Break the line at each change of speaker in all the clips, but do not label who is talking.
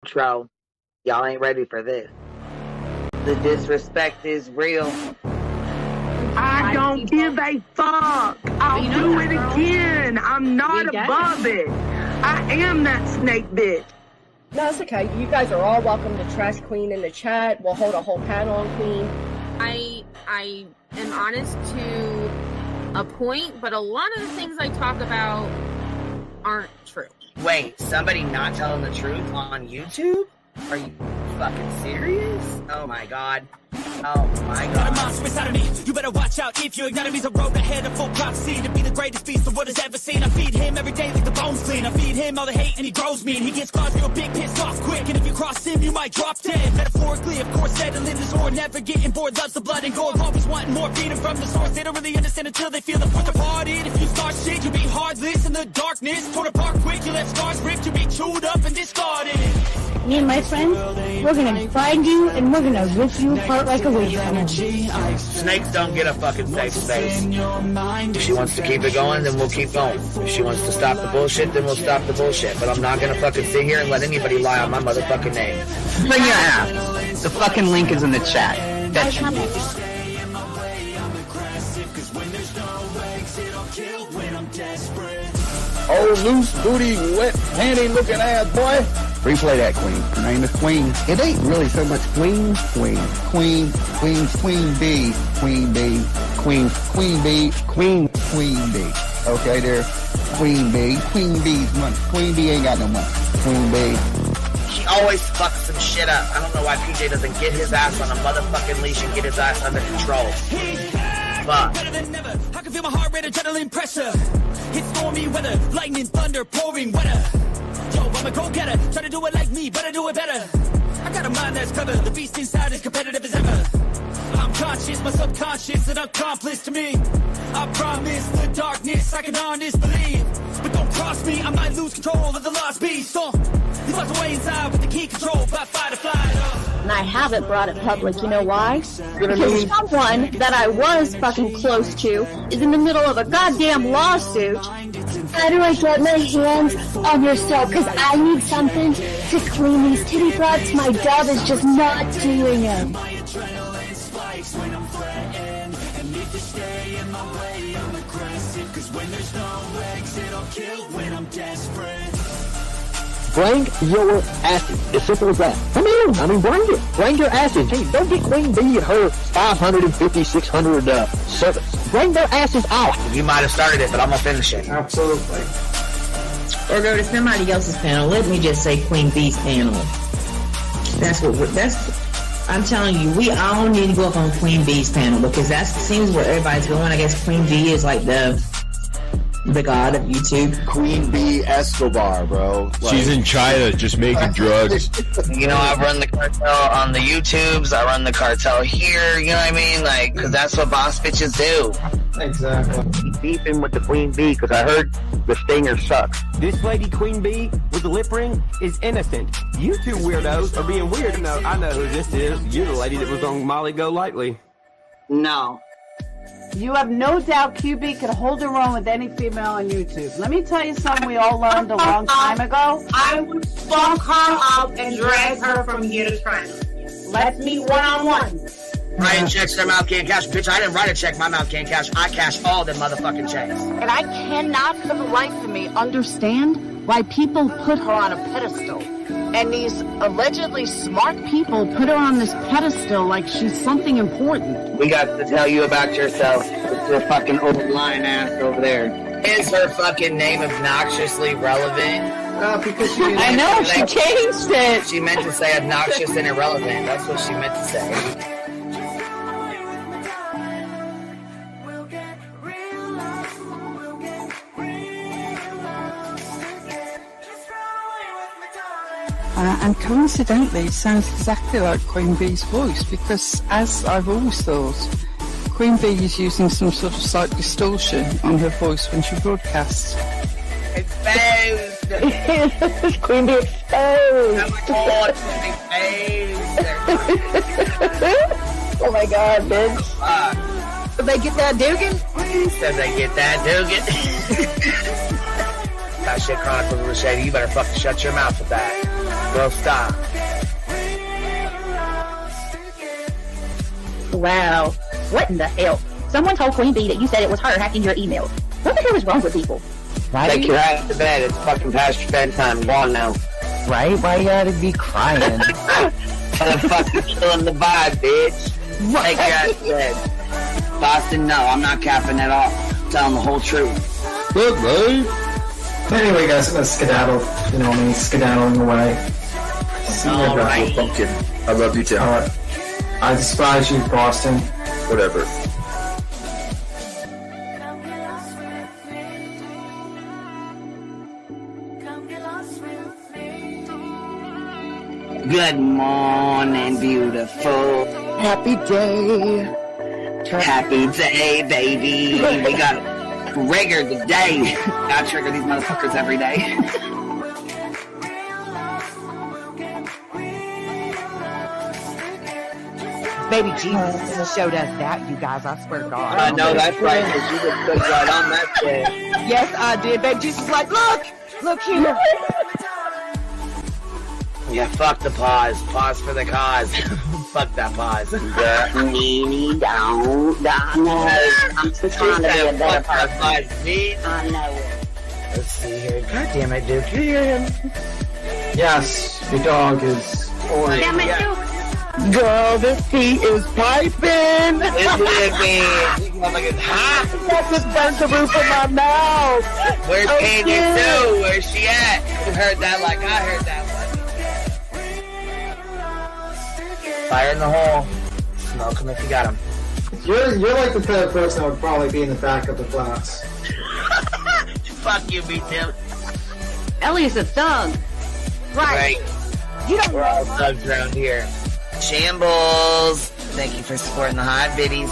intro. Y'all ain't ready for this. The disrespect is real.
I don't give a fuck. I'll do it again. I'm not above it. I am that snake bitch.
No, it's okay. You guys are all welcome to trash Queen in the chat. We'll hold a whole panel on Queen.
I am honest to a point, but a lot of the things I talk about aren't true.
Wait, somebody not telling the truth on YouTube? Are you fucking serious? Oh my god. Oh my god.
Got a monster inside of me. You better watch out if you ignore me. The road ahead of full prophecy to be the greatest beast the world has ever seen. I feed him every day like the bones clean. I feed him all the hate and he grows me. And he gets claws real big, pissed off quick. And if you cross him, you might drop dead. Metaphorically, of course, settling the sword. Never getting bored, loves the blood and gore. Always wanting more, freedom from the source. They don't really understand until they feel the force departed. If you start shit, you'll be heartless in the darkness. Torn apart quick, you let scars rip. You'll be chewed up and discarded.
Me and my friends, we're gonna find you and we're gonna rip you apart like a witch hammer.
Snakes don't get a fucking safe space. If she wants to keep it going, then we'll keep going. If she wants to stop the bullshit, then we'll stop the bullshit. But I'm not gonna fucking sit here and let anybody lie on my motherfucking name.
Bring your ass. The fucking link is in the chat. That should be.
Oh, loose booty, wet panty looking ass boy. Replay that, Queen. Her name is Queen. It ain't really so much Queen. Queen B. Queen B. Queen B. Okay, there. Queen B. Queen B's money. Queen B ain't got no money. Queen B.
She always fucks some shit up. I don't know why PJ doesn't get his ass on a motherfucking leash and get his ass under control. Fuck.
Better than never. I can feel my heart rate, adrenaline pressure. It's stormy weather, lightning, thunder, pouring weather. Yo, I'm a go-getter, try to do it like me, but I do it better. I got a mind that's clever, the beast inside is competitive as ever. I'm conscious, my subconscious, an accomplice to me. I promise the darkness, I can honest believe. But don't cross me, I might lose control of the lost beast. So, you locked away inside with the key control by fight or flight.
And I haven't brought it public, you know why? Because someone that I was fucking close to is in the middle of a goddamn lawsuit. How do I get my hands on your soap? Because I need something to clean these titty butts. My dove is just not doing it.
Bring your asses. As simple as that. Come in. I mean, bring it. Bring your asses. Hey, don't get Queen B and her 550, 600 servants. Bring their asses out.
You might have started it, but I'm gonna finish it.
Absolutely. Or go to somebody else's panel. Let me just say Queen B's panel. I'm telling you, we all need to go up on Queen B's panel because that seems where everybody's going. I guess Queen B is like the god of YouTube.
Queen B Escobar, bro.
She's in China just making drugs.
You know, I run the cartel on the YouTubes. I run the cartel here. You know what I mean? Like, because that's what boss bitches do.
Exactly.
Beefing with the Queen B because I heard the stinger sucks.
This lady, Queen B, with the lip ring, is innocent. You two weirdos are being weird. No, I know who this is. You're the lady that was on Molly Go Lightly.
No. You have no doubt QB could hold her own with any female on YouTube. Let me tell you something we all learned a long time ago.
I would fuck her up and drag her from here to China. Let's meet one-on-one.
Writing checks, their mouth can't cash. Bitch, I didn't write a check, my mouth can't cash. I cash all them motherfucking checks.
And I cannot for the life of me understand why people put her on a pedestal. And these allegedly smart people put her on this pedestal like she's something important.
We got to tell you about yourself. It's your fucking old lying ass over there. Is her fucking name obnoxiously relevant?
Because she
I know, she changed it.
She meant to say obnoxious and irrelevant. That's what she meant to say.
And coincidentally, it sounds exactly like Queen Bee's voice because, as I've always thought, Queen Bee is using some sort of slight distortion on her voice when she broadcasts.
Exposed!
Queen Bee exposed!
Oh my god, exposed!
Oh my god, bitch. Did they get that Dugan?
Said they get that Dugan. That shit Chronicle Shady, you better fucking shut your mouth with that. Well, stop.
Wow. What in the hell? Someone told Queen Bee that you said it was her hacking your emails. What the hell is wrong with people?
Take your ass to bed. It's fucking past your bedtime. Go on now.
Right? Why you gotta be crying?
Motherfucker killing the vibe, bitch. Take your ass to bed. Boston, no, I'm not capping at all. I'm telling the whole truth.
Good, babe.
Anyway, guys, I'm gonna skedaddle. You know me, skedaddling away. See you guys.
Pumpkin. I love you too.
Alright. I despise you, Boston.
Whatever.
Good morning, beautiful.
Happy day.
Happy day, baby. We got trigger today. I trigger these motherfuckers every day.
Baby Jesus showed us that, you guys. I swear to God.
I know that's right, because you just put right on that shit.
Yes, I did. Baby Jesus was like, look here.
Yeah, fuck the pause. Pause for the cause. Fuck that pause.
I'm just trying to be a better person. I know it.
Let's see here. God damn it, Duke. You hear him?
Yes, your dog is orange.
Damn it, Duke.
Girl, this tea is piping.
It's living. I'm like, it's hot.
That just burnt the roof of my mouth.
Where's Candy Sue? Where's she at? You heard that like I heard that one. Fire in the hole. Smoke him if you got him.
You're like the type of person that would probably be in the back of the class.
Fuck you, me too.
Ellie's a thug.
Right.
You don't
We're all thugs around here. Shambles. Thank you for supporting the hot biddies.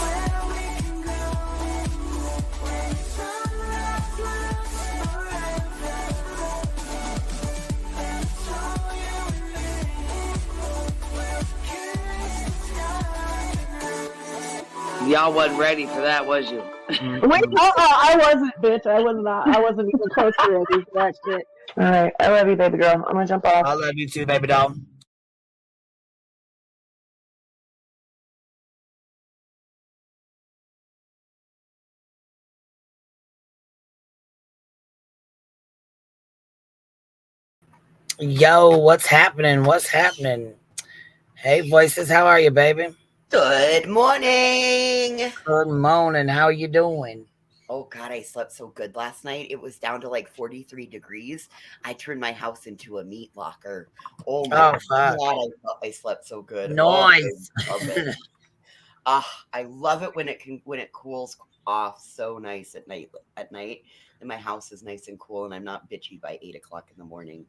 Y'all wasn't ready for that, was you?
Wait, I wasn't, bitch. I wasn't even close to ready for that shit. All right, I love you, baby girl. I'm gonna jump off.
I love you too, baby doll. Yo, what's happening? What's happening? Hey, Voices, how are you, baby?
Good morning.
Good morning. How are you doing?
Oh, God, I slept so good last night. It was down to like 43 degrees. I turned my house into a meat locker. Oh, my
fuck.
God, I slept so good.
Nice.
Oh, I love it when it cools off so nice at night. And my house is nice and cool, and I'm not bitchy by 8 o'clock in the morning.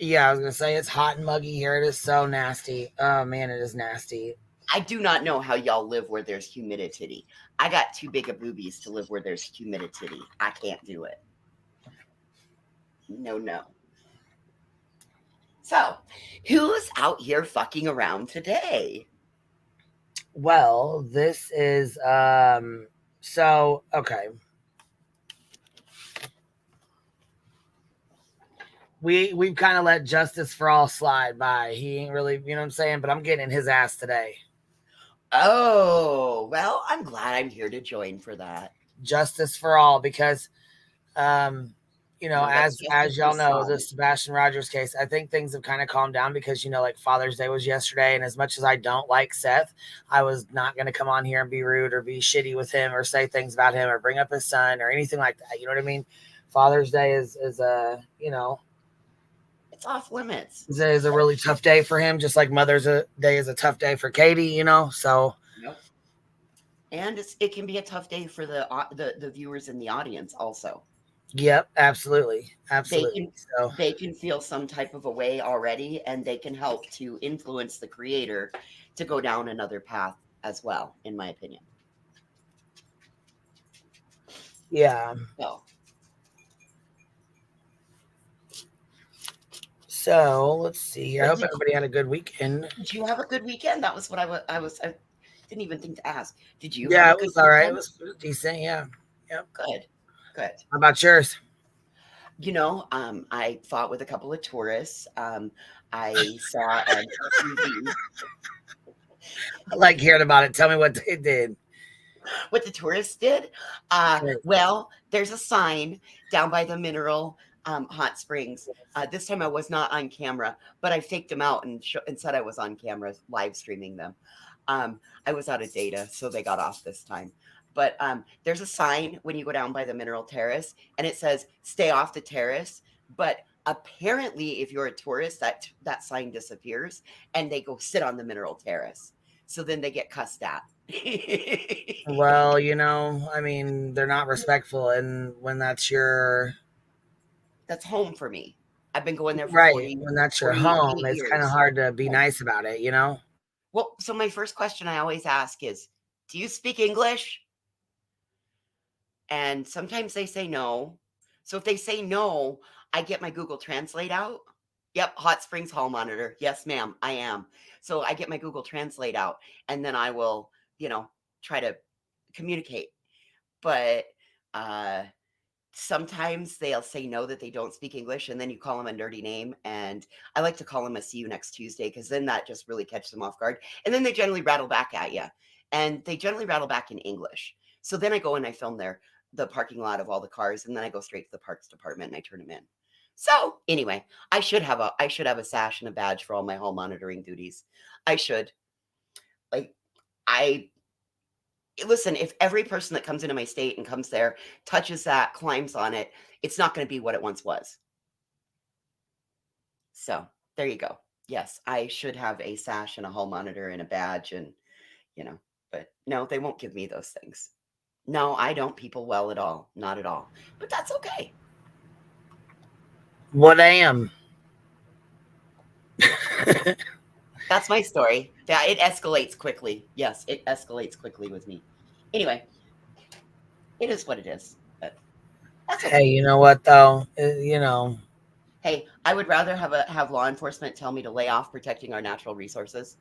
Yeah, I was going to say, it's hot and muggy here. It is so nasty. Oh, man, it is nasty.
I do not know how y'all live where there's humidity. I got too big of boobies to live where there's humidity. I can't do it. No. So, who's out here fucking around today?
Well, this is, okay. We've kind of let Justice for All slide by. He ain't really, you know what I'm saying? But I'm getting in his ass today.
Oh, well, I'm glad I'm here to join for that.
Justice for All, because, as y'all know, the Sebastian Rogers case, I think things have kind of calmed down because, like Father's Day was yesterday. And as much as I don't like Seth, I was not going to come on here and be rude or be shitty with him or say things about him or bring up his son or anything like that. You know what I mean? Father's Day is it's
off limits.
It's a really tough day for him, just like Mother's Day is a tough day for Katie, so.
Yep. And it can be a tough day for the viewers in the audience also.
Yep, absolutely.
They can feel some type of a way already, and they can help to influence the creator to go down another path as well, in my opinion.
Yeah. So let's see here. I hope everybody had a good weekend.
Did you have a good weekend? That was what I didn't even think to ask. Did you?
Yeah, it was all right. It was decent. Yeah. Yep.
Good.
How about yours?
I fought with a couple of tourists. I saw on TV.
I like hearing about it. Tell me what they did.
What the tourists did? Well, there's a sign down by the mineral hot springs. This time I was not on camera, but I faked them out and said I was on camera live streaming them. I was out of data, so they got off this time. But there's a sign when you go down by the mineral terrace, and it says "Stay off the terrace." But apparently, if you're a tourist, that sign disappears, and they go sit on the mineral terrace. So then they get cussed at.
Well, I mean, they're not respectful, and when that's
home for me. I've been going there for
right.
40,
When that's your home, it's kind of hard to be nice about it,
Well, so my first question I always ask is, do you speak English? And sometimes they say no. So if they say no, I get my Google Translate out. Yep, Hot Springs Hall Monitor. Yes, ma'am, I am. So I get my Google Translate out, and then I will, try to communicate. But sometimes they'll say no, that they don't speak English, and then you call them a nerdy name. And I like to call them a "see you next Tuesday," because then that just really catches them off guard. And then they generally rattle back at you, and they generally rattle back in English. So then I go and I film the parking lot of all the cars, and then I go straight to the parks department and I turn them in. So anyway, I should have a sash and a badge for all my hall monitoring duties. I should. Listen, if every person that comes into my state and comes there, touches that, climbs on it, it's not going to be what it once was. So there you go. Yes, I should have a sash and a hall monitor and a badge, and but no, they won't give me those things. No, I don't people well at all. Not at all. But that's okay.
What I am.
That's my story. Yeah, it escalates quickly. Yes, it escalates quickly with me. Anyway, it is what it is. But that's okay.
Hey, you know what though?
Hey, I would rather have law enforcement tell me to lay off protecting our natural resources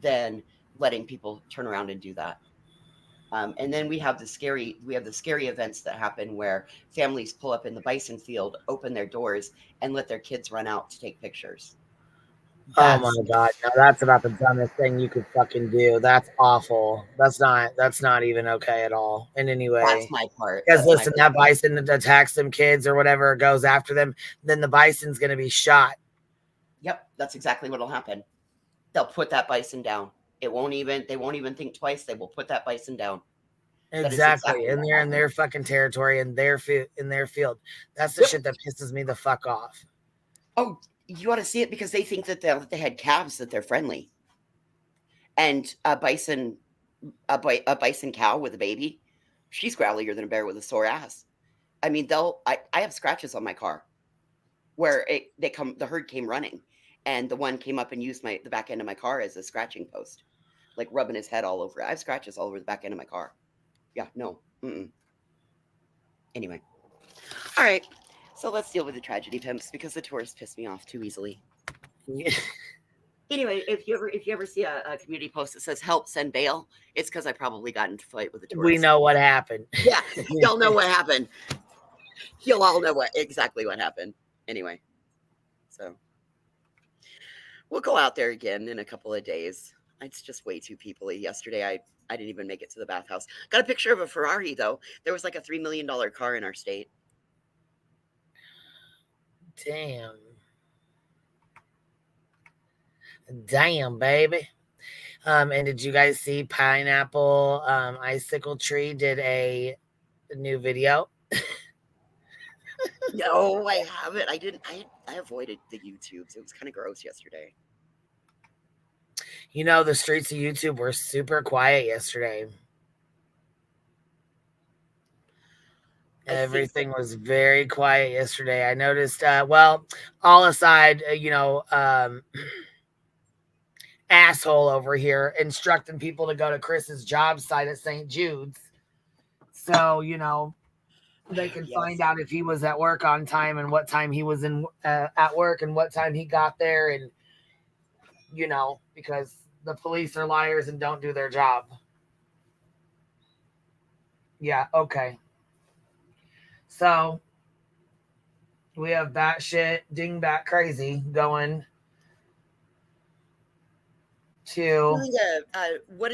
than letting people turn around and do that. And then we have the scary events that happen where families pull up in the bison field, open their doors, and let their kids run out to take pictures.
Oh my God. No, that's about the dumbest thing you could fucking do. That's awful. That's not even okay at all in any way.
That's my part.
Because listen, that bison attacks them kids or whatever, goes after them, then the bison's going to be shot.
Yep. That's exactly what'll happen. They'll put that bison down. They won't even think twice. They will put that bison down.
Exactly. And they're in their fucking territory, in their field. That's the shit that pisses me the fuck off.
Oh, you ought to see it, because they think that they had calves, that they're friendly. And a bison cow with a baby, she's growlier than a bear with a sore ass. I mean, I have scratches on my car where the herd came running, and the one came up and used the back end of my car as a scratching post, like rubbing his head all over it. I have scratches all over the back end of my car. Yeah, no. Anyway. All right. So let's deal with the tragedy pimps, because the tourists piss me off too easily. Yeah. Anyway, if you ever see a community post that says "help, send bail," it's because I probably got into a fight with a tourist.
We know what happened.
Yeah, y'all know what happened. You'll all know exactly what happened. Anyway, so we'll go out there again in a couple of days. It's just way too people-y. Yesterday, I didn't even make it to the bathhouse. Got a picture of a Ferrari, though. There was like a $3 million car in our state.
Damn, baby. And did you guys see Pineapple Icicle Tree did a new video?
No, I haven't. I didn't. I avoided the YouTubes. It was kind of gross yesterday.
The streets of YouTube were super quiet yesterday. Everything was very quiet yesterday. I noticed, all aside, asshole over here instructing people to go to Chris's job site at St. Jude's. So, they can find out if he was at work on time and what time he was at work and what time he got there. And, because the police are liars and don't do their job. Yeah, okay. So, We have batshit, dingbat crazy going to
what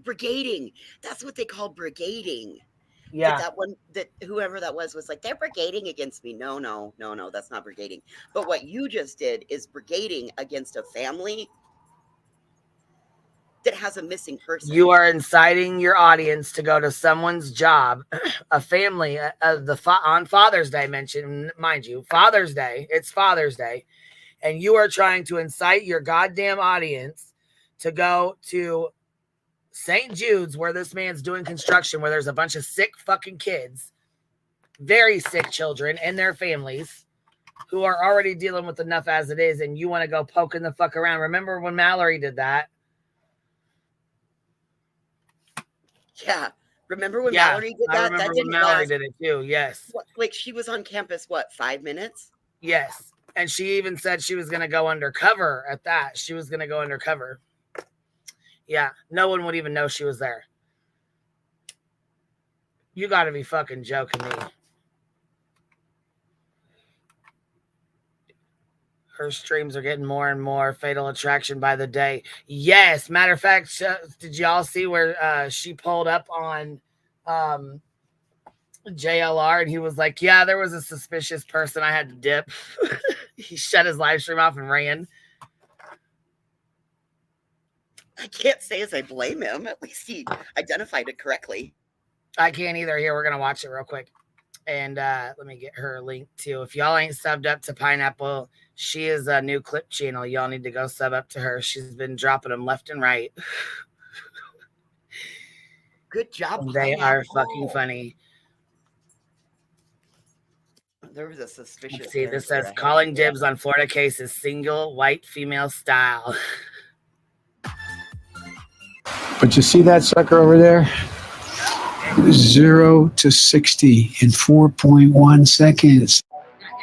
brigading? That's what they call brigading.
Yeah.
That whoever that was like, they're brigading against me. No, that's not brigading. But what you just did is brigading against a family that has a missing person.
You are inciting your audience to go to someone's job, a family, on Father's Day, mind you, Father's Day. It's Father's Day. And you are trying to incite your goddamn audience to go to St. Jude's, where this man's doing construction, where there's a bunch of sick fucking kids, very sick children and their families who are already dealing with enough as it is, and you want to go poking the fuck around. Remember when Mallory did that?
Yeah. Remember when Mallory did that?
I remember when Mallory did it too, yes.
Like she was on campus, 5 minutes?
Yes. And she even said she was going to go undercover at that. She was going to go undercover. Yeah. No one would even know she was there. You got to be fucking joking me. Her streams are getting more and more Fatal Attraction by the day. Yes. Matter of fact, did y'all see where she pulled up on JLR and he was like, yeah, there was a suspicious person. I had to dip. He shut his live stream off and ran.
I can't say as I blame him. At least he identified it correctly.
I can't either. Here, we're going to watch it real quick. And let me get her link too. If y'all ain't subbed up to Pineapple, she is a new clip channel. Y'all need to go sub up to her. She's been dropping them left and right.
Good job.
They are fucking funny.
There was a suspicious.
Let's see, this says calling dibs on Florida cases, single white female style.
But you see that sucker over there? 0 to 60 in 4.1 seconds.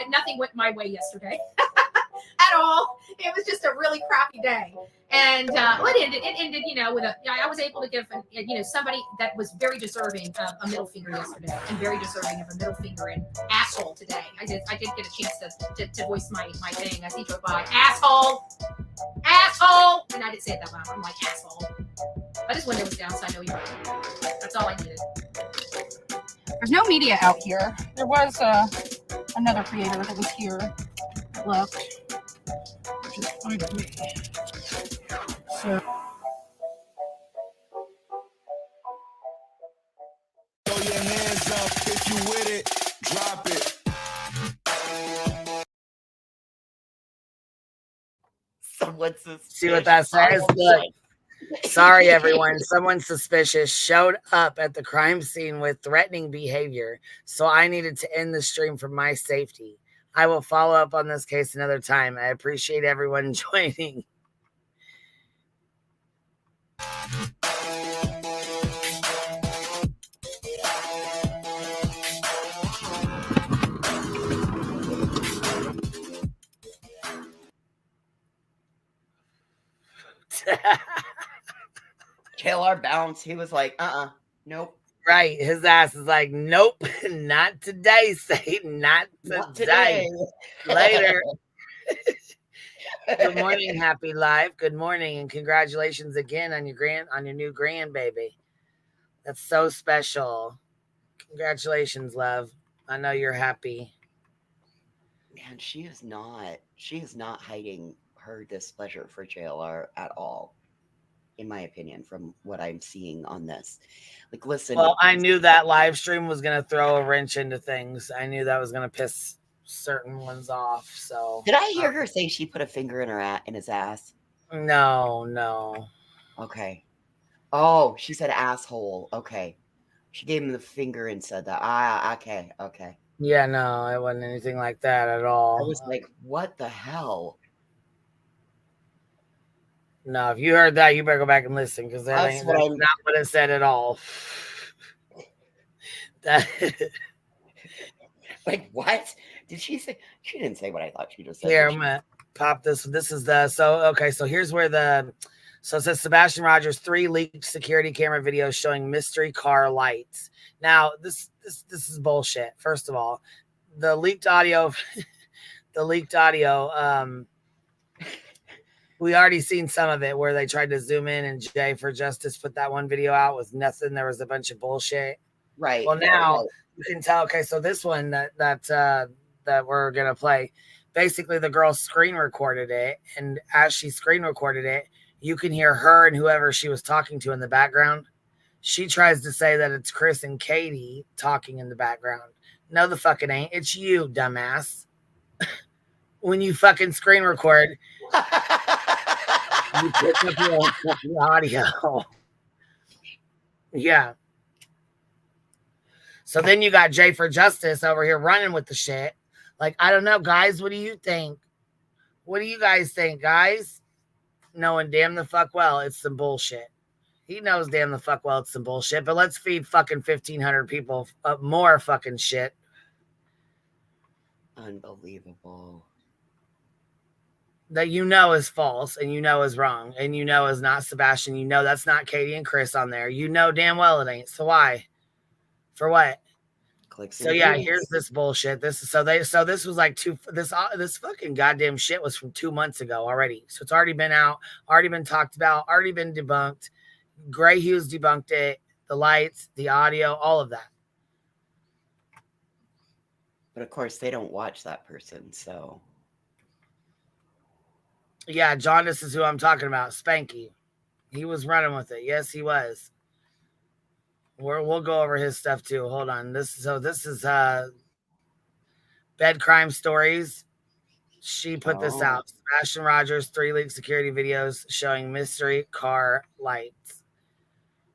And nothing went my way yesterday at all. It was just a really crappy day. And it ended, with I was able to give, somebody that was very deserving of a middle finger yesterday and very deserving of a middle finger and asshole today. I did get a chance to voice my thing as he drove by. Asshole! And I didn't say it that loud. I'm like, asshole. But his window was down, so I know you're right. That's all I needed. There's no media out here. There was another creator that was here that left. Which is fine with me. So.
Throw your hands up if you with it. Drop it.
See what that says? Look. Sorry, everyone. Someone suspicious showed up at the crime scene with threatening behavior, so I needed to end the stream for my safety. I will follow up on this case another time. I appreciate everyone joining.
KLR bounced. He was like, nope.
Right. His ass is like, nope, not today, Satan. Not today. Later. Good morning, Happy Life. Good morning, and congratulations again on your new grandbaby. That's so special. Congratulations, love. I know you're happy.
Man, she is not hiding her displeasure for JLR at all, in my opinion, from what I'm seeing on this. Like, listen.
Well, I knew that live stream was going to throw a wrench into things. I knew that was going to piss certain ones off. So
did I hear her say she put a finger in his ass?
No.
Okay. Oh, she said asshole. Okay. She gave him the finger and said that. Okay.
Yeah, no, it wasn't anything like that at all.
I was like, what the hell?
No, if you heard that, you better go back and listen, because that's not what it said at all.
Like, what did she say? She didn't say what I thought she just said.
Here, I'm gonna pop this. This is so here's where it says Sebastian Rogers 3 leaked security camera videos showing mystery car lights. Now this is bullshit. First of all, the leaked audio, we already seen some of it where they tried to zoom in and Jay for Justice put that one video out with nothing. There was a bunch of bullshit.
Right.
Well, now you can tell. Okay, so this one that we're gonna play, basically the girl screen recorded it, and as she screen recorded it, you can hear her and whoever she was talking to in the background. She tries to say that it's Chris and Katie talking in the background. No, the fuck it ain't. It's you, dumbass. When you fucking screen record, you pick up your own fucking audio. Yeah. So then you got Jay for Justice over here running with the shit. Like, I don't know, guys. What do you think? What do you guys think, guys? Knowing damn the fuck well it's some bullshit. He knows damn the fuck well it's some bullshit, but let's feed fucking 1,500 people more fucking shit.
Unbelievable.
That you know is false and you know is wrong and you know is not Sebastian. You know that's not Katie and Chris on there. You know damn well it ain't. So why? For what? So yeah, here's this bullshit. This was like this fucking goddamn shit was from 2 months ago already. So it's already been out, already been talked about, already been debunked. Gray Hughes debunked it, the lights, the audio, all of that.
But of course they don't watch that person, so
yeah, Jaundice is who I'm talking about. Spanky. He was running with it. Yes, he was. We'll go over his stuff too. Hold on. This is Bed Crime Stories. She put this out. Sebastian Rogers, 3 leaked security videos showing mystery car lights.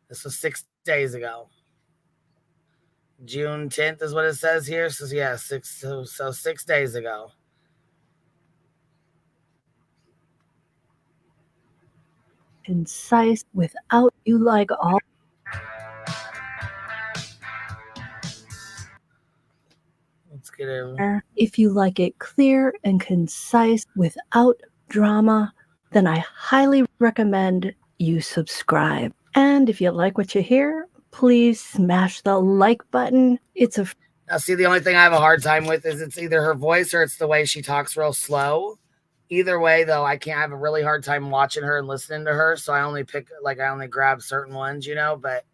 This was 6 days ago. June 10th is what it says here. So yeah, 6 days ago.
Concise without you like all.
Let's get it.
If you like it clear and concise without drama, then I highly recommend you subscribe. And if you like what you hear, please smash the like button.
Now, see, the only thing I have a hard time with is it's either her voice or it's the way she talks real slow. Either way, though, I have a really hard time watching her and listening to her. So I only grab certain ones, but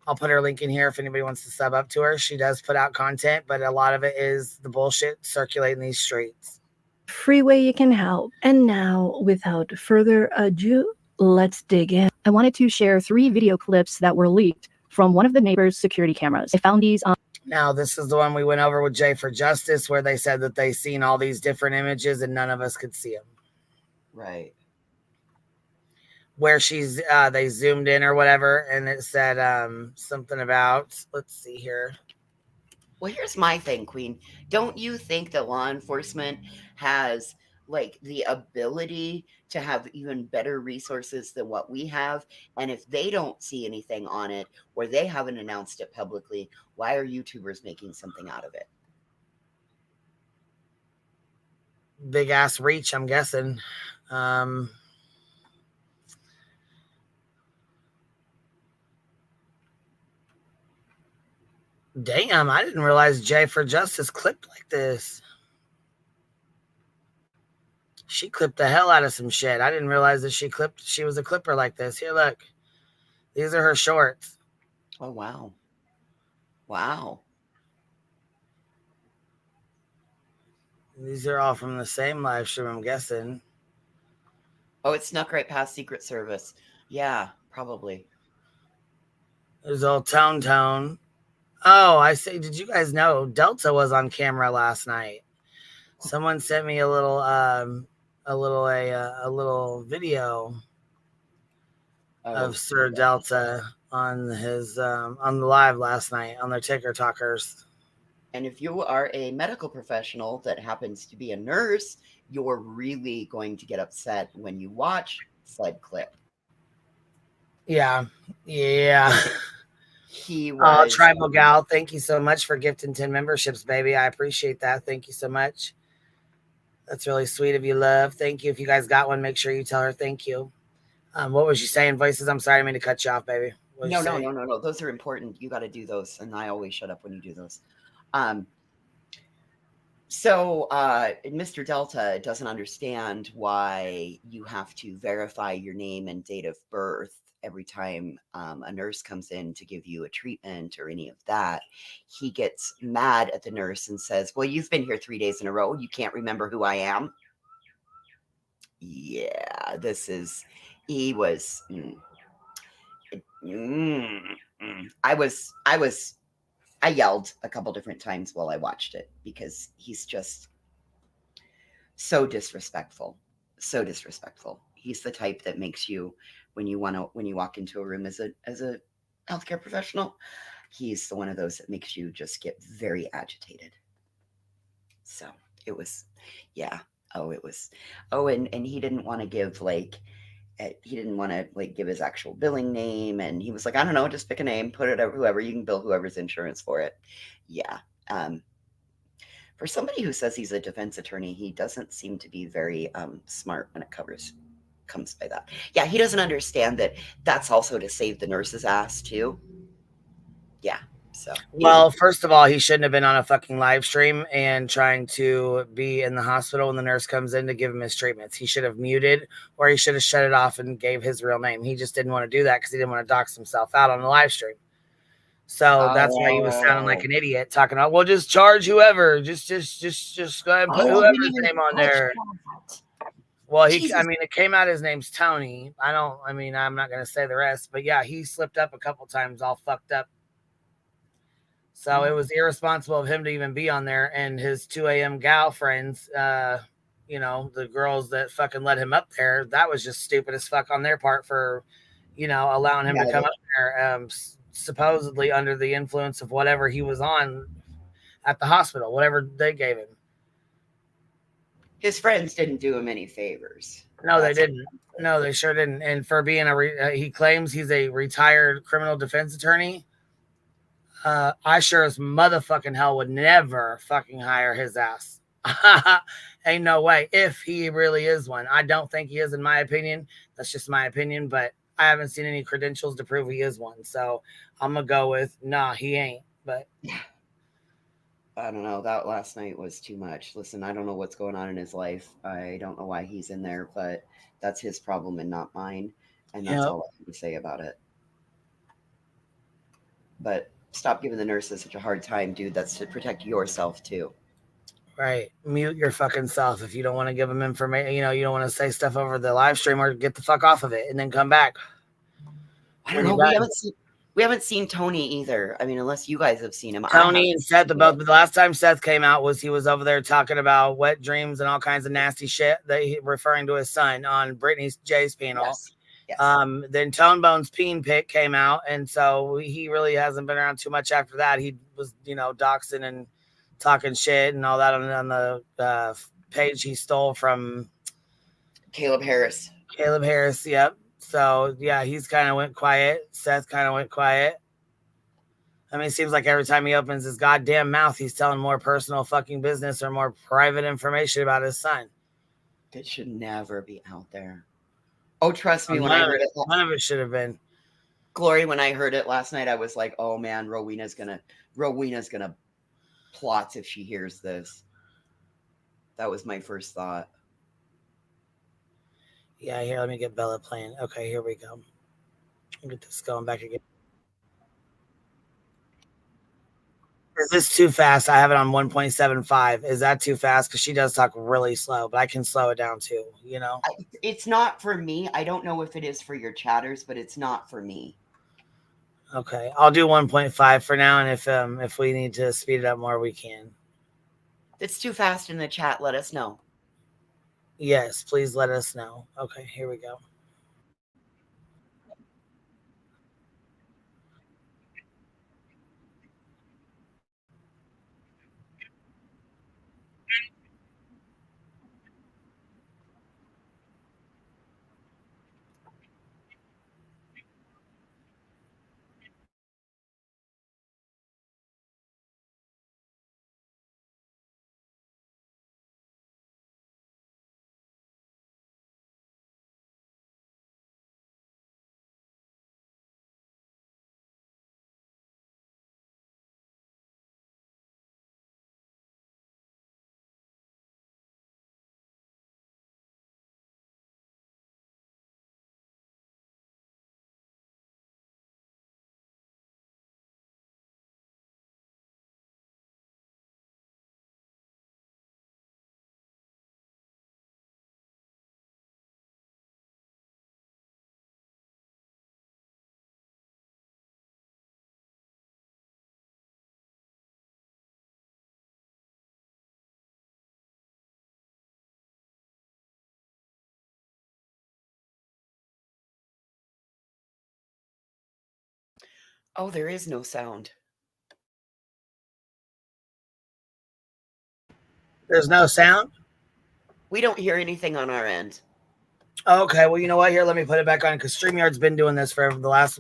I'll put her link in here if anybody wants to sub up to her. She does put out content, but a lot of it is the bullshit circulating these streets.
Free way you can help. And now, without further ado, let's dig in. I wanted to share 3 video clips that were leaked from one of the neighbor's security cameras. I found these on.
Now, this is the one we went over with Jay for Justice, where they said that they seen all these different images and none of us could see them.
Right.
Where they zoomed in or whatever, and it said something about, let's see here.
Well, here's my thing, Queen. Don't you think that law enforcement has the ability to have even better resources than what we have? And if they don't see anything on it or they haven't announced it publicly, why are YouTubers making something out of it?
Big ass reach, I'm guessing. Damn, I didn't realize Jay for Justice clipped like this. She clipped the hell out of some shit. I didn't realize that she was a clipper like this. Here, look. These are her shorts.
Oh, wow. Wow.
These are all from the same live stream, I'm guessing.
Oh, it snuck right past Secret Service. Yeah, probably.
There's old Tone. Oh, I see. Did you guys know Delta was on camera last night? Someone sent me a little video of Sir Delta on his on the live last night on their Ticker Talkers.
And if you are a medical professional that happens to be a nurse, you're really going to get upset when you watch said clip.
Yeah.
He was
Tribal Gal, thank you so much for gifting 10 memberships, baby. I appreciate that. Thank you so much. That's really sweet of you, love. Thank you. If you guys got one, make sure you tell her thank you. What was you saying, Voices? I'm sorry, I didn't mean to cut you off, baby.
No. Those are important. You got to do those. And I always shut up when you do those. So, Mr. Delta doesn't understand why you have to verify your name and date of birth every time a nurse comes in to give you a treatment or any of that. He gets mad at the nurse and says, well, you've been here 3 days in a row. You can't remember who I am. Yeah, he was, I yelled a couple different times while I watched it because he's just so disrespectful. So disrespectful. He's the type that makes you, when you walk into a room as a healthcare professional, he's the one of those that makes you just get very agitated. So it was, yeah. And he didn't want to give give his actual billing name, and he was like, I don't know, just pick a name, put it over whoever, you can bill whoever's insurance for it. Yeah. For somebody who says he's a defense attorney, he doesn't seem to be very smart when it comes by that. Yeah, he doesn't understand that that's also to save the nurse's ass too. Yeah. So,
well, first of all, he shouldn't have been on a fucking live stream and trying to be in the hospital when the nurse comes in to give him his treatments. He should have muted, or he should have shut it off and gave his real name. He just didn't want to do that because he didn't want to dox himself out on the live stream. So that's why he was sounding like an idiot, talking about, well, just charge whoever, just go ahead and put whoever's name on there. Well, it came out his name's Tony. I'm not going to say the rest, but yeah, he slipped up a couple times, all fucked up. So it was irresponsible of him to even be on there, and his 2 a.m. gal friends, the girls that fucking let him up there, that was just stupid as fuck on their part for, allowing him to come up there, supposedly under the influence of whatever he was on at the hospital, whatever they gave him.
His friends didn't do him any favors.
No, they didn't. No, they sure didn't. And for being he claims he's a retired criminal defense attorney. I sure as motherfucking hell would never fucking hire his ass. Ain't no way. If he really is one. I don't think he is, in my opinion. That's just my opinion, but I haven't seen any credentials to prove he is one. So I'm going to go with, nah, he ain't. But
I don't know. That last night was too much. Listen, I don't know what's going on in his life. I don't know why he's in there, but that's his problem and not mine. And that's all I can say about it. But stop giving the nurses such a hard time, dude. That's to protect yourself too.
Right. Mute your fucking self if you don't want to give them information. You don't want to say stuff over the live stream, or get the fuck off of it and then come back.
I don't know. We haven't seen Tony either. I mean, unless you guys have seen him.
Tony and Seth, the last time Seth came out he was over there talking about wet dreams and all kinds of nasty shit referring to his son on Britney Jay's panel.
Yes. Yes.
Then Tone Bone's peen pic came out, and so he really hasn't been around too much after that. He was, doxing and talking shit and all that on the page he stole from
Caleb Harris.
Yep. So yeah, he's kind of went quiet. Seth kind of went quiet. I mean, it seems like every time he opens his goddamn mouth, he's telling more personal fucking business or more private information about his son.
That should never be out there. Oh, trust me, when I heard it,
none of it should have been.
Glory, when I heard it last night, I was like, oh man, Rowena's gonna plot if she hears this. That was my first thought.
Yeah, here, let me get Bella playing. Okay, here we go. I'll get this going back again. Is this too fast? I have it on 1.75. Is that too fast? Because she does talk really slow, but I can slow it down too,
It's not for me. I don't know if it is for your chatters, but it's not for me.
Okay, I'll do 1.5 for now, and if we need to speed it up more, we can.
If it's too fast in the chat, let us know.
Yes, please let us know. Okay, here we go.
Oh, there is no sound.
There's no sound?
We don't hear anything on our end.
Okay, well, you know what? Here, let me put it back on because StreamYard's been doing this for the last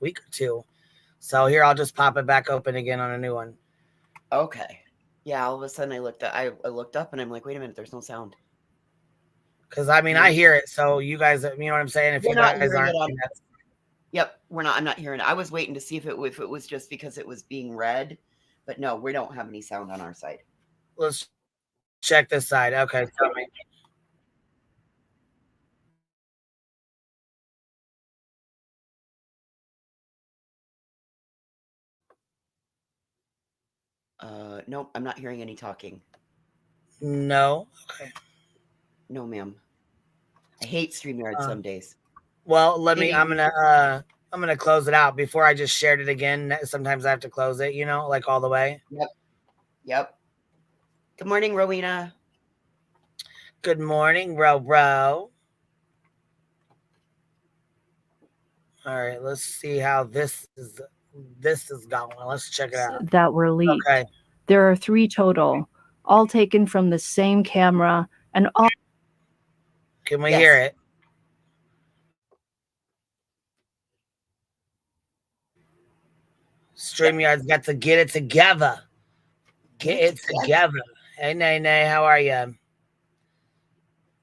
week or two. So here, I'll just pop it back open again on a new one.
Okay. Yeah, all of a sudden I looked up and I'm like, wait a minute, there's no sound.
Because I mean, I hear it. So you guys, you know what I'm saying? If
We're
you
not
guys
hearing
aren't,
it on. Yep, we're not. I'm not hearing it. I was waiting to see if it was just because it was being read, but no, we don't have any sound on our side.
Let's check this side. Okay, tell me.
Nope, I'm not hearing any talking.
No. Okay.
No, ma'am. I hate StreamYard some days.
Well, I'm gonna close it out before I just shared it again. Sometimes I have to close it, like all the way.
Yep. Good morning, Rowena.
Good morning, bro. All right, let's see how this is going. Let's check it out.
That were leaked.
Okay.
There are 3 total, all taken from the same camera and all.
Can we hear it? StreamYard's got to get it together. Get it together. Hey, Nay, how are you?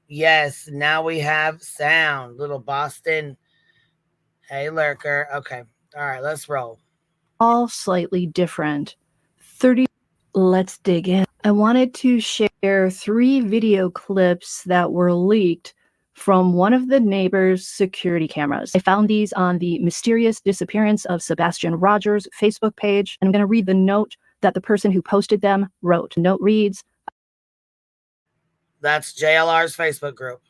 Yes, now we have sound. Little Boston. Hey, Lurker. Okay. All right, let's roll.
All slightly different. 30. Let's dig in. I wanted to share 3 video clips that were leaked from one of the neighbor's security cameras. I found these on the mysterious disappearance of Sebastian Rogers Facebook page. And I'm going to read the note that the person who posted them wrote. Note reads,
that's JLR's Facebook group.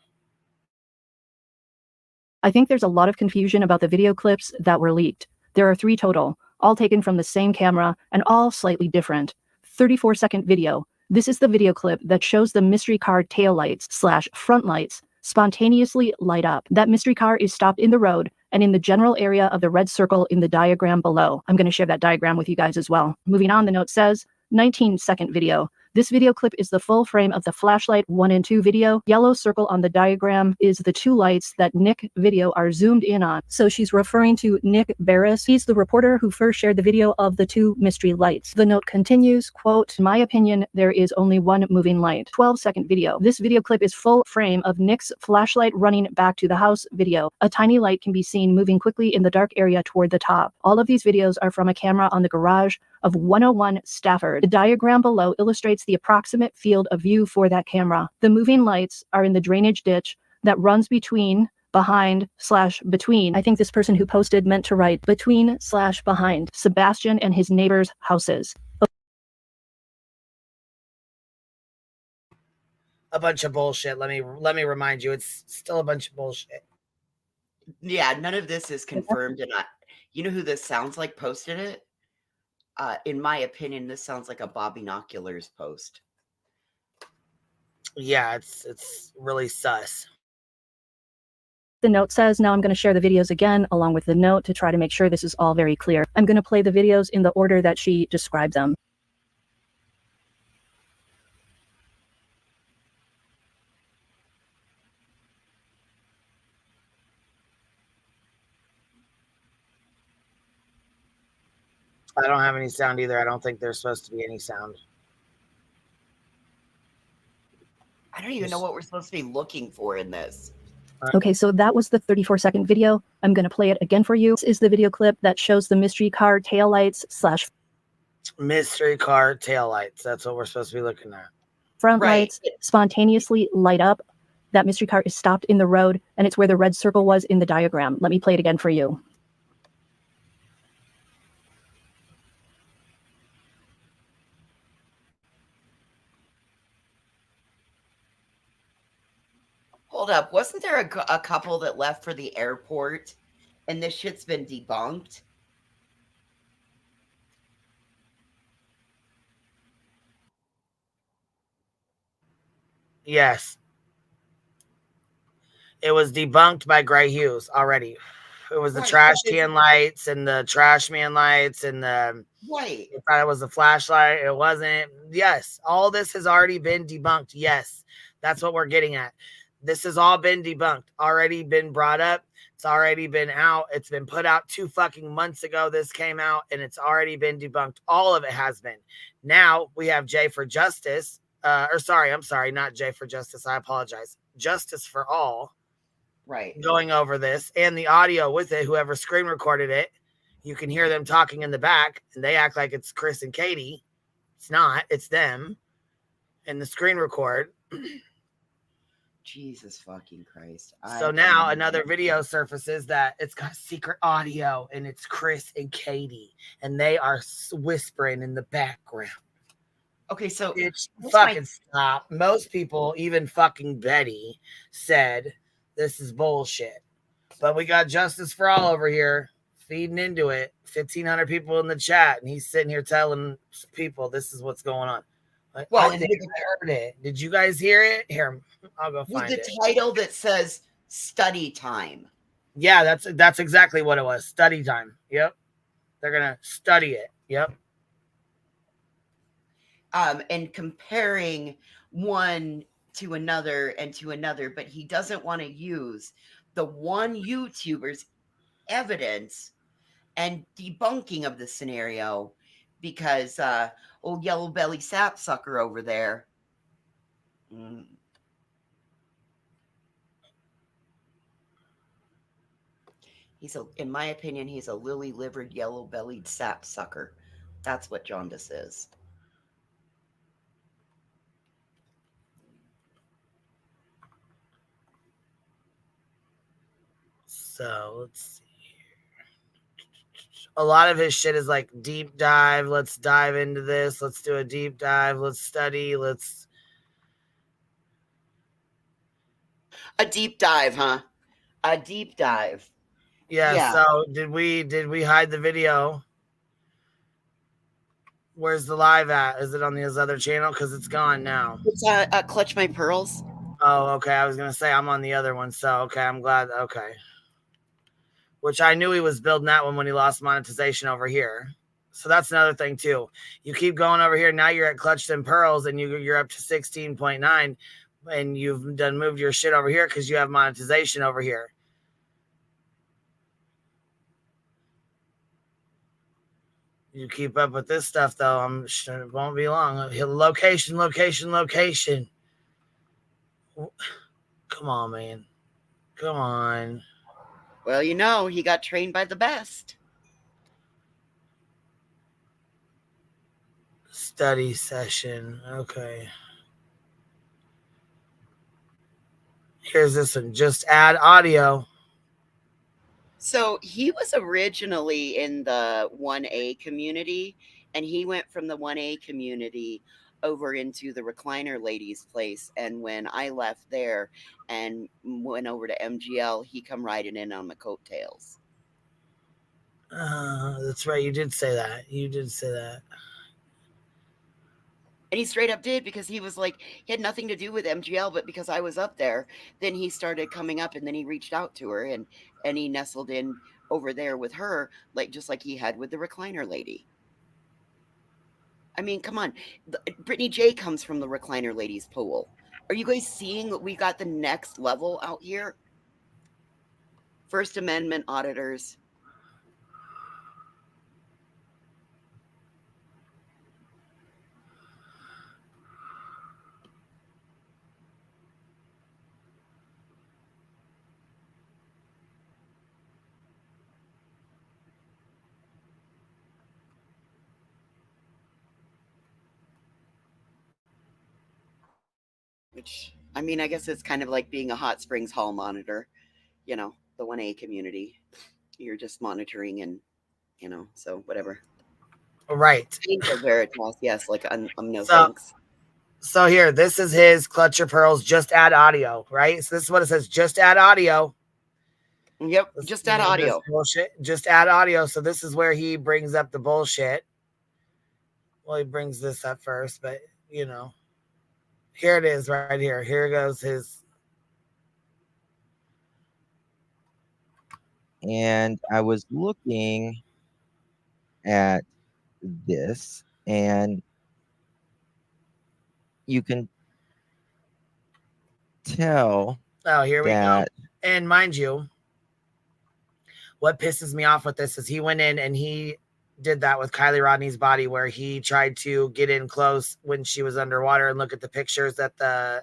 I think there's a lot of confusion about the video clips that were leaked. There are 3 total, all taken from the same camera and all slightly different. 34-second video. This is the video clip that shows the mystery car taillights / front lights spontaneously light up. That mystery car is stopped in the road and in the general area of the red circle in the diagram below. I'm going to share that diagram with you guys as well. Moving on, the note says, 19-second video. This video clip is the full frame of the flashlight 1 and 2 video. Yellow circle on the diagram is the 2 lights that Nick video are zoomed in on. So she's referring to Nick Barris. He's the reporter who first shared the video of the 2 mystery lights. The note continues, quote, in my opinion, there is only one moving light. 12-second video. This video clip is full frame of Nick's flashlight running back to the house video. A tiny light can be seen moving quickly in the dark area toward the top. All of these videos are from a camera on the garage of 101 Stafford. The diagram below illustrates the approximate field of view for that camera. The moving lights are in the drainage ditch that runs behind / between. I think this person who posted meant to write between / behind Sebastian and his neighbors' houses.
A bunch of bullshit. Let me remind you, it's still a bunch of bullshit.
Yeah, none of this is confirmed, and you know who this sounds like posted it? In my opinion, this sounds like a Bob Binoculars post.
Yeah, it's really sus.
The note says, now I'm going to share the videos again along with the note to try to make sure this is all very clear. I'm going to play the videos in the order that she described them.
I don't have any sound either. I don't think there's supposed to be any sound.
I don't even know what we're supposed to be looking for in this.
Okay, so that was the 34-second video. I'm going to play it again for you. This is the video clip that shows the mystery car taillights /
mystery car taillights. That's what we're supposed to be looking at.
Front lights spontaneously light up. That mystery car is stopped in the road, and it's where the red circle was in the diagram. Let me play it again for you.
Hold up. Wasn't there a couple that left for the airport and this shit's been debunked?
Yes. It was debunked by Gray Hughes already. It was the
Right,
trash
but
can lights and the trash man lights and the.
Right.
I thought it was a flashlight. It wasn't. Yes, all this has already been debunked. Yes, that's what we're getting at. This has all been debunked, already been brought up. It's already been out. It's been put out 2 fucking months ago. This came out and it's already been debunked. All of it has been. Now we have Jay for Justice. I'm sorry, not Jay for Justice. I apologize. Justice for All.
Right.
Going over this and the audio with it. Whoever screen recorded it, you can hear them talking in the back and they act like it's Chris and Katie. It's not. It's them. And the screen record.
Jesus fucking Christ.
So now another video surfaces that it's got secret audio and it's Chris and Katie and they are whispering in the background.
Okay, so
it's fucking stop. Most people, even fucking Betty, said this is bullshit. But we got Justice for All over here feeding into it. 1,500 people in the chat and he's sitting here telling people this is what's going on. Like,
well,
I heard it. Did you guys hear it? Here, I'll go find it.
The title that says study time.
Yeah, that's exactly what it was. Study time. Yep. They're gonna study it. Yep.
And comparing one to another, but he doesn't want to use the one YouTuber's evidence and debunking of the scenario because old yellow belly sapsucker over there. In my opinion, he's a lily-livered, yellow-bellied sapsucker. That's what jaundice is.
So let's see. A lot of his shit is like deep dive. Let's dive into this. Let's do a deep dive. Let's study. Let's.
A deep dive, huh? A deep dive.
Yeah. So did we hide the video? Where's the live at? Is it on his other channel? Because it's gone now.
It's Clutch My Pearls.
Oh, okay. I was gonna say I'm on the other one. So okay, I'm glad. Okay. Which I knew he was building that one when he lost monetization over here. So that's another thing too. You keep going over here. Now you're at Clutched and Pearls and you're up to 16.9 and you've done moved your shit over here because you have monetization over here. You keep up with this stuff though. I'm sure it won't be long. Location. Come on, man. Come on.
Well, he got trained by the best.
Study session. Okay. Here's this one. Just add audio.
So he was originally in the 1A community, and he went from the 1A community over into the recliner ladies place. And when I left there and went over to MGL, he come riding in on my coattails.
That's right. You did say that.
And he straight up did, because he was like, he had nothing to do with MGL, but because I was up there, then he started coming up, and then he reached out to her and he nestled in over there with her, just like he had with the recliner lady. I mean, come on. Britney Jay comes from the recliner ladies pool. Are you guys seeing that we got the next level out here? First Amendment auditors. Which, I mean, I guess it's kind of like being a Hot Springs hall monitor, the 1A community. You're just monitoring and, so whatever.
Right.
Angel Veritas, yes, no thanks.
So here, this is his Clutch Your Pearls, just add audio, right? So this is what it says, just add audio.
Yep, just add audio.
Bullshit. Just add audio. So this is where he brings up the bullshit. Well, he brings this up first, but, here it is right here. Here goes his.
And I was looking at this, and you can tell.
Oh, here we go.
that
And mind you, what pisses me off with this is he went in and he did that with Kylie Rodney's body, where he tried to get in close when she was underwater and look at the pictures that the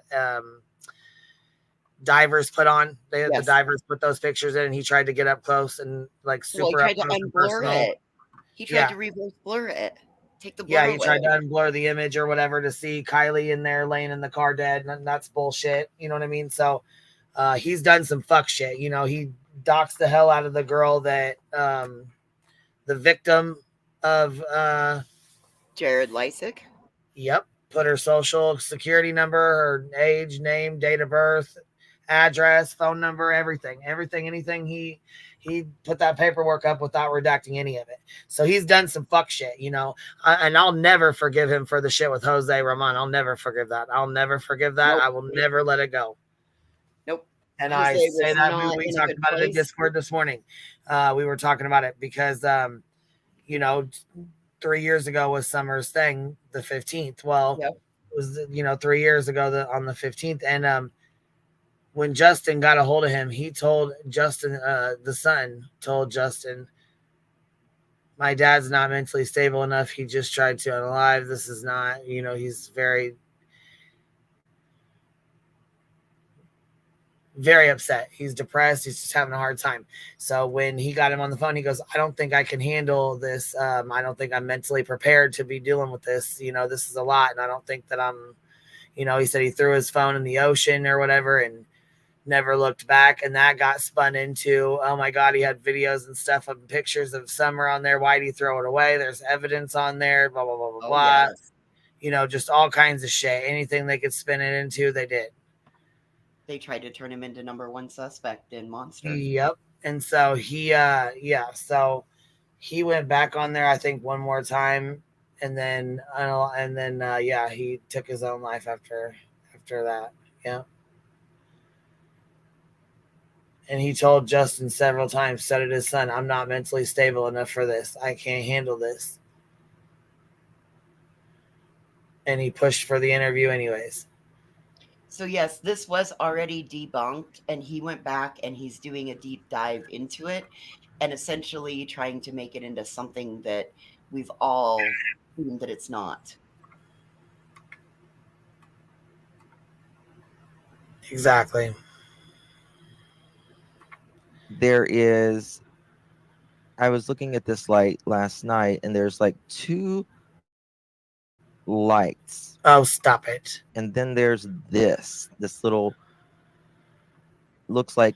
divers put on. The divers put those pictures in, and he tried to get up close and like super
Well, he tried
up
to
close and
unblur
personal.
it. He tried to reverse blur it. Take the blur
Yeah, he
away.
tried to unblur the image or whatever to see Kylie in there laying in the car dead, and that's bullshit. You know what I mean? So he's done some fuck shit. You know, he doxed the hell out of the girl that the victim of
Jared Lysick.
Yep. Put her social security number, her age, name, date of birth, address, phone number, everything. Anything. He put that paperwork up without redacting any of it. So he's done some fuck shit, you know. And I'll never forgive him for the shit with Jose Ramon. I'll never forgive that. Nope. I will never let it go.
Nope.
And
Jose
I say that
we
talked about it in Discord this morning. We were talking about it because, you know, 3 years ago was Summer's thing, the 15th. Well, it was, you know, 3 years ago on the 15th. And when Justin got a hold of him, he told Justin, the son told Justin, my dad's not mentally stable enough. He just tried to unalive. This is not, you know, he's very, very upset. He's depressed. He's just having a hard time. So when he got him on the phone, he goes, I don't think I can handle this. I don't think I'm mentally prepared to be dealing with this. You know, this is a lot. And I don't think that I'm, you know, he said he threw his phone in the ocean or whatever and never looked back. And that got spun into, oh my God, he had videos and stuff and pictures of Summer on there. Why'd he throw it away? There's evidence on there, blah, blah, blah, blah, blah.
Yes.
You know, just all kinds of shit. Anything they could spin it into, they did.
They tried to turn him into number 1 suspect in Monster.
Yep. And so he so he went back on there, I think, one more time, and then he took his own life after that. Yeah. And he told Justin several times, said it his son, I'm not mentally stable enough for this. I can't handle this. And he pushed for the interview anyways.
So yes, this was already debunked, and he went back and he's doing a deep dive into it and essentially trying to make it into something that we've all seen that it's not.
Exactly.
I was looking at this light last night, and there's like 2 lights.
Oh, stop it.
And then there's this little, looks like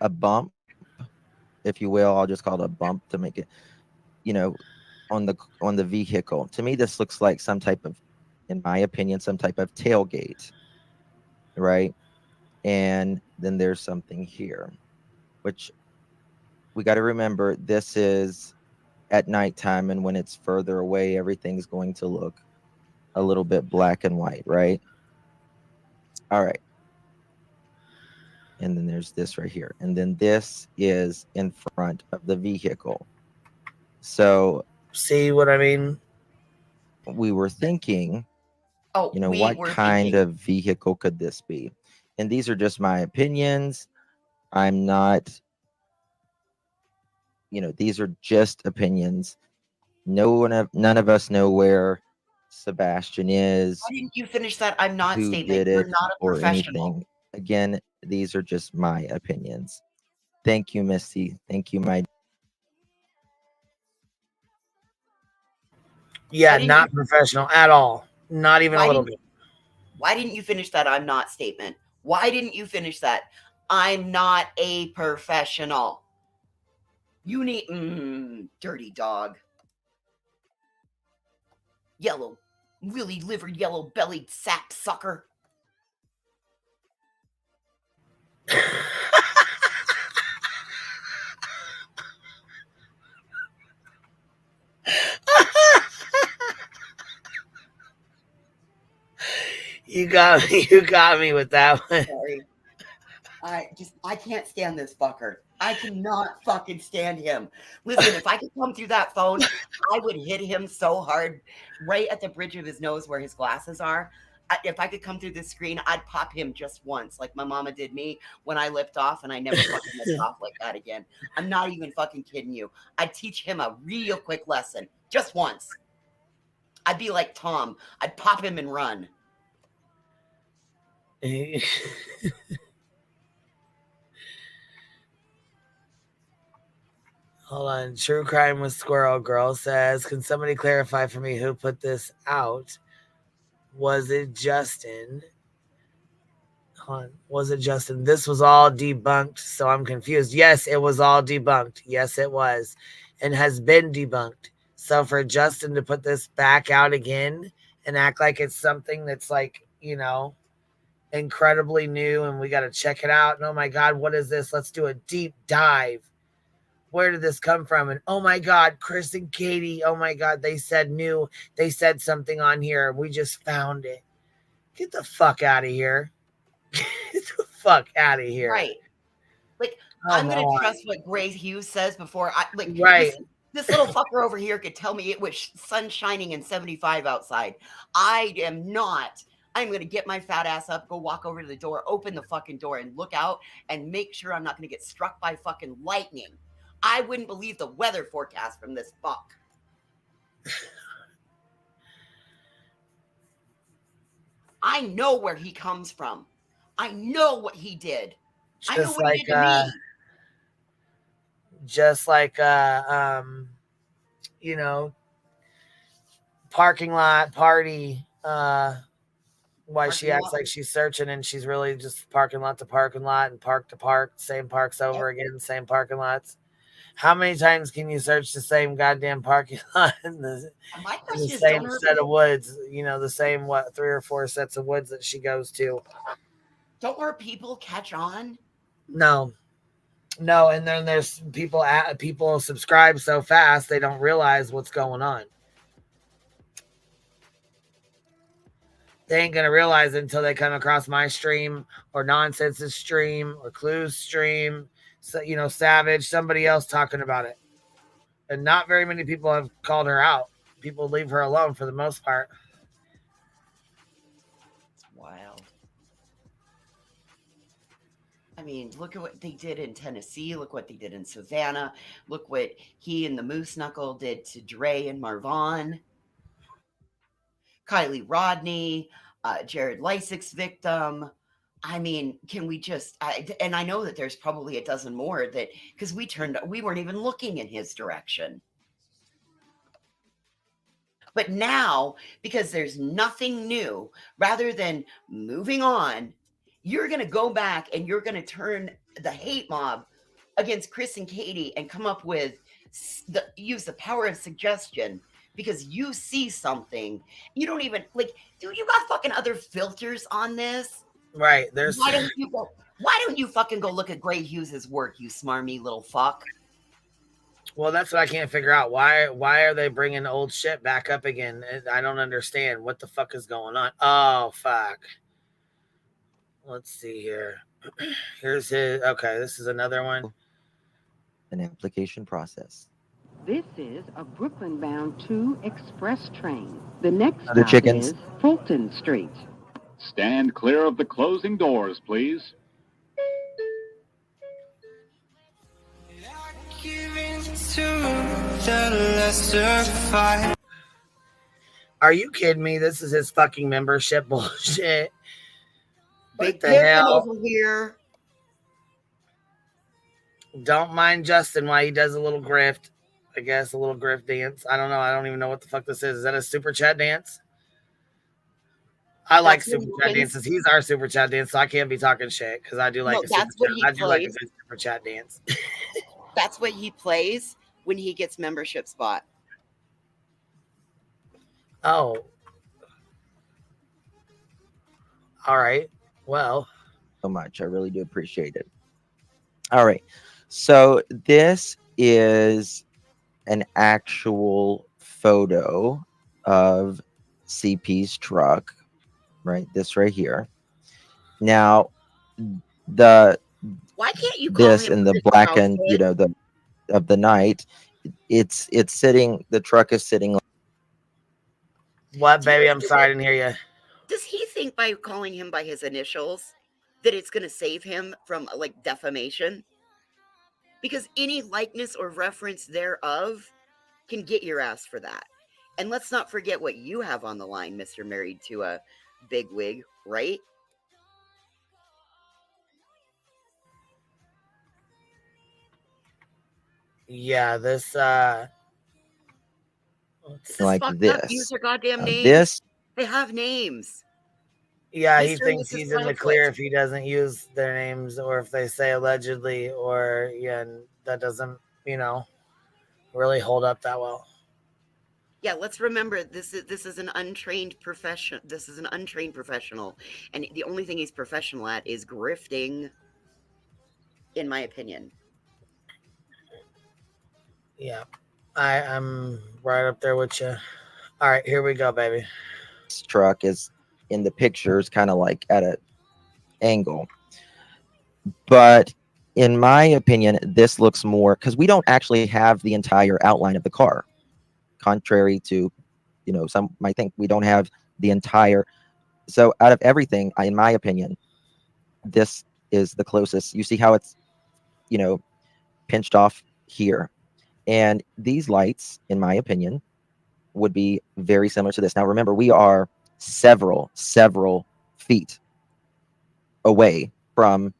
a bump, if you will. I'll just call it a bump to make it, you know, on the vehicle. To me, this looks like some type of, in my opinion, some type of tailgate, right? And then there's something here, which we got to remember, this is at nighttime, and when it's further away, everything's going to look a little bit black and white, right? All right. And then there's this right here. And then this is in front of the vehicle. So
see what I mean?
We were thinking, what kind of vehicle could this be? And these are just my opinions. I'm not, these are just opinions. None of us know where Sebastian is.
Why didn't you finish that I'm not
who
statement?
did
You're
it
not a
or
professional.
anything. Again, these are just my opinions. Thank you, Misty. Thank you, my.
Yeah, not professional at all. Not even a little bit.
Why didn't you finish that I'm not statement? Why didn't you finish that? I'm not a professional. You need dirty dog. Yellow, really livered, yellow bellied sap sucker.
You got me with that one.
Sorry. I can't stand this fucker. I cannot fucking stand him. Listen, if I could come through that phone, I would hit him so hard right at the bridge of his nose where his glasses are. If I could come through this screen, I'd pop him just once, like my mama did me when I lipped off, and I never fucking lipped off like that again. I'm not even fucking kidding you. I'd teach him a real quick lesson, just once. I'd be like Tom. I'd pop him and run.
Hold on. True Crime with Squirrel Girl says, can somebody clarify for me who put this out? Was it Justin? Hold on. Was it Justin? This was all debunked, so I'm confused. Yes, it was all debunked. Yes, it was. And has been debunked. So for Justin to put this back out again and act like it's something that's like, you know, incredibly new and we got to check it out. And oh my God, what is this? Let's do a deep dive. Where did this come from? And oh my God, Chris and Katie, oh my God, they said something on here. We just found it. Get the fuck out of here. Get the fuck out of here.
Right. Like, I'm going to trust what Gray Hughes says before I, like,
right.
This little fucker over here could tell me it was sun shining and 75 outside. I am not. I'm going to get my fat ass up, go walk over to the door, open the fucking door and look out and make sure I'm not going to get struck by fucking lightning. I wouldn't believe the weather forecast from this fuck. I know where he comes from. I know what he did. I know what he did to me.
Just like you know, parking lot party. Why she acts like she's searching and she's really just parking lot to parking lot and park to park, same parks over again, same parking lots. How many times can you search the same goddamn parking lot in the same set of woods? You know, the same 3 or 4 sets of woods that she goes to.
Don't our people catch on?
No, and then there's people subscribe so fast they don't realize what's going on. They ain't gonna realize it until they come across my stream or Nonsense's stream or Clue's stream. So, you know, Savage, somebody else talking about it. And not very many people have called her out. People leave her alone for the most part.
It's wild. I mean, look at what they did in Tennessee. Look what they did in Savannah. Look what he and the Moose Knuckle did to Dre and Marvon. Kylie Rodney, Jared Lysick's victim. I mean, can we just, and I know that there's probably a dozen more that, because we weren't even looking in his direction. But now, because there's nothing new, rather than moving on, you're going to go back and you're going to turn the hate mob against Chris and Katie and come up with, use the power of suggestion. Because you see something, you don't even like, dude, you got fucking other filters on this.
Right. There's
why don't you fucking go look at Gray Hughes's work, you smarmy little fuck?
Well, that's what I can't figure out. Why are they bringing old shit back up again? I don't understand what the fuck is going on. Oh, fuck. Let's see here. Here's his. Okay, this is another one.
An application process.
This is a Brooklyn-bound 2 express train. The next
Other
stop
chickens.
is Fulton Street.
Stand clear of the closing doors, please.
Are you kidding me? This is his fucking membership bullshit. What the
They're
hell?
over here.
Don't mind Justin while he does a little grift. I guess a little grift dance. I don't know. I don't even know what the fuck this is. Is that a super chat dance? I like super chat dances. He's our super chat dance, so I can't be talking shit because I do like a super chat. I do like a good super chat dance.
That's what he plays when he gets membership spot.
Oh. All right. Well.
So much. I really do appreciate it. All right. So this is an actual photo of CP's truck, right? This right here. Now, the
Why can't you call
this
him
in the
Chris
blackened, you
Charleston?
know, of the night. It's sitting. The truck is sitting.
What, baby? I'm sorry, I didn't hear you.
Does he think by calling him by his initials that it's going to save him from like defamation? Because any likeness or reference thereof can get your ass for that. And let's not forget what you have on the line, Mr. Married to a Big Wig, right?
Yeah, this
This is
Like
fucked up. Use
this.
their goddamn names.
This.
They have names.
Yeah, he
Mr. and
thinks
Mrs.
he's in the
Conflict.
clear if he doesn't use their names or if they say allegedly or and that doesn't, really hold up that well.
Yeah, let's remember this is an untrained profession. This is an untrained professional, and the only thing he's professional at is grifting, in my opinion.
Yeah, I'm right up there with you. All right, here we go, baby.
This truck is in the pictures, kind of like at an angle, but in my opinion, this looks more because we don't actually have the entire outline of the car, contrary to, some might think we don't have the entire. So out of everything, in my opinion, this is the closest. You see how it's, pinched off here. And these lights, in my opinion, would be very similar to this. Now, remember, we are several feet away from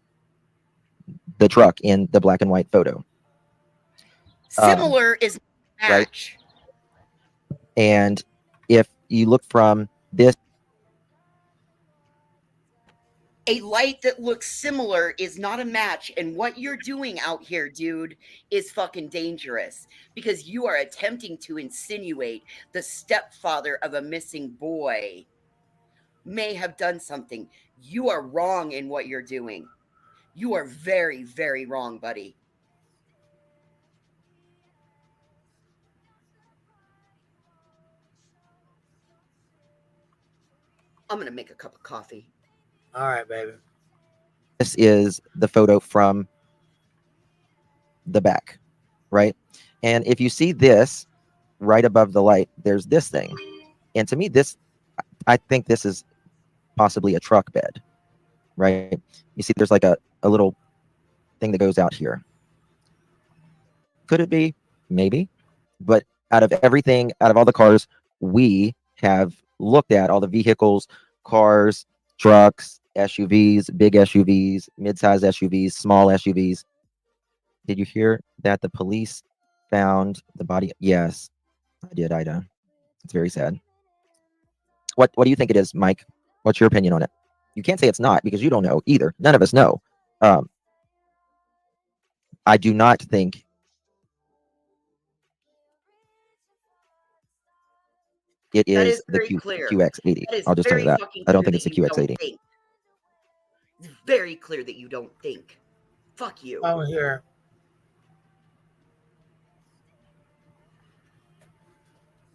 the truck in the black and white photo.
Similar is match.
Right? And if you look from this,
a light that looks similar is not a match, and what you're doing out here, dude, is fucking dangerous because you are attempting to insinuate the stepfather of a missing boy may have done something. You are wrong in what you're doing. You are very, very wrong, buddy. I'm gonna make a cup of coffee.
All right, baby.
This is the photo from the back, right? And if you see this right above the light, there's this thing. And to me, I think this is possibly a truck bed, right? You see there's like a little thing that goes out here. Could it be? Maybe. But out of everything, out of all the cars we have looked at, all the vehicles, cars, trucks, SUVs, big SUVs, mid-size SUVs, small SUVs. Did you hear that the police found the body? Yes, I did, Ida. It's very sad. What do you think it is, Mike? What's your opinion on it? You can't say it's not because you don't know either. None of us know. I do not think it is the QX80. I'll just tell you that. I don't think it's the QX80.
It's very clear that you don't think. Fuck you.
Oh, here.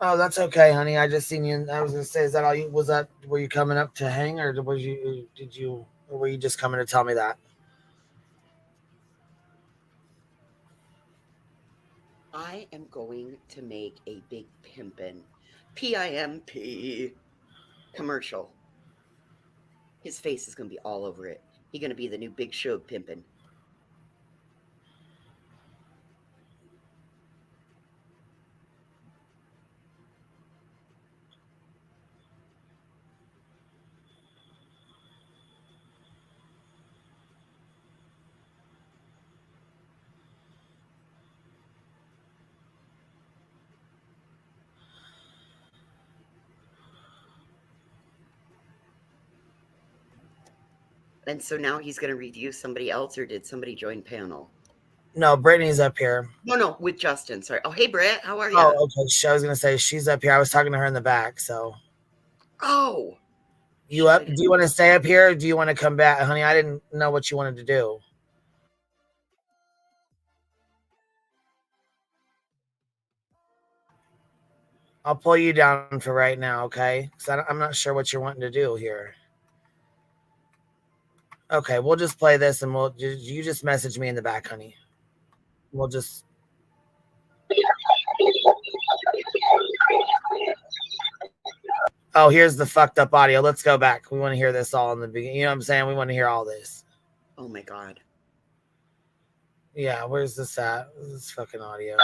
Oh, that's okay, honey. I just seen you. I was gonna say, is that all you? Were you coming up to hang, or or were you just coming to tell me that?
I am going to make a big pimpin', PIMP commercial. His face is gonna be all over it. He's gonna be the new Big Show pimpin'. And so now he's going to review somebody else, or did somebody join panel?
No, Brittany's up here.
No, with Justin. Sorry. Oh, hey, Britt. How are you?
Oh, okay. I was going to say she's up here. I was talking to her in the back, so.
Oh.
You up? Do you want to stay up here, or do you want to come back? Honey, I didn't know what you wanted to do. I'll pull you down for right now, okay? Because I'm not sure what you're wanting to do here. Okay, we'll just play this and you just message me in the back, honey. We'll just. Oh, here's the fucked up audio. Let's go back. We want to hear this all in the beginning. You know what I'm saying? We want to hear all this.
Oh my God.
Yeah, where's this at? This fucking audio.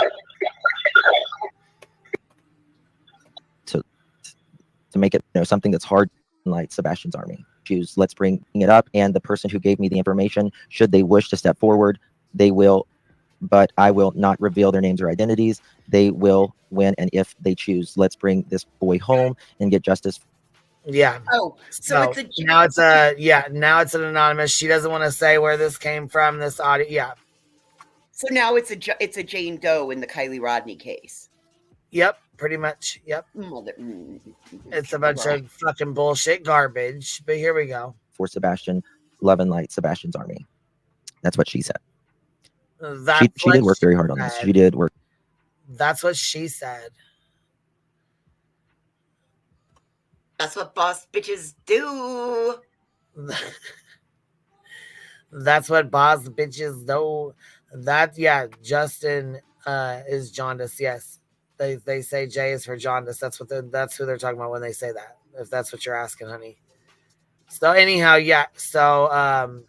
To make it, something that's hard, like Sebastian's army. Choose, let's bring it up. And the person who gave me the information, should they wish to step forward, they will, but I will not reveal their names or identities. They will win. And if they choose, let's bring this boy home and get justice.
Yeah.
Oh, so
now it's an anonymous. She doesn't want to say where this came from. This audio. Yeah.
So now it's a Jane Doe in the Kylie Rodney case.
Yep, pretty much. Yep. It's a bunch of fucking bullshit garbage. But here we go.
For Sebastian, love and light, Sebastian's army. That's what she said. She did work very hard on this. She did work.
That's what she said.
That's what boss bitches do.
That's what boss bitches do. Justin is jaundice. Yes. They say Jay is for jaundice. That's who they're talking about when they say that. If that's what you're asking, honey. So anyhow, yeah. So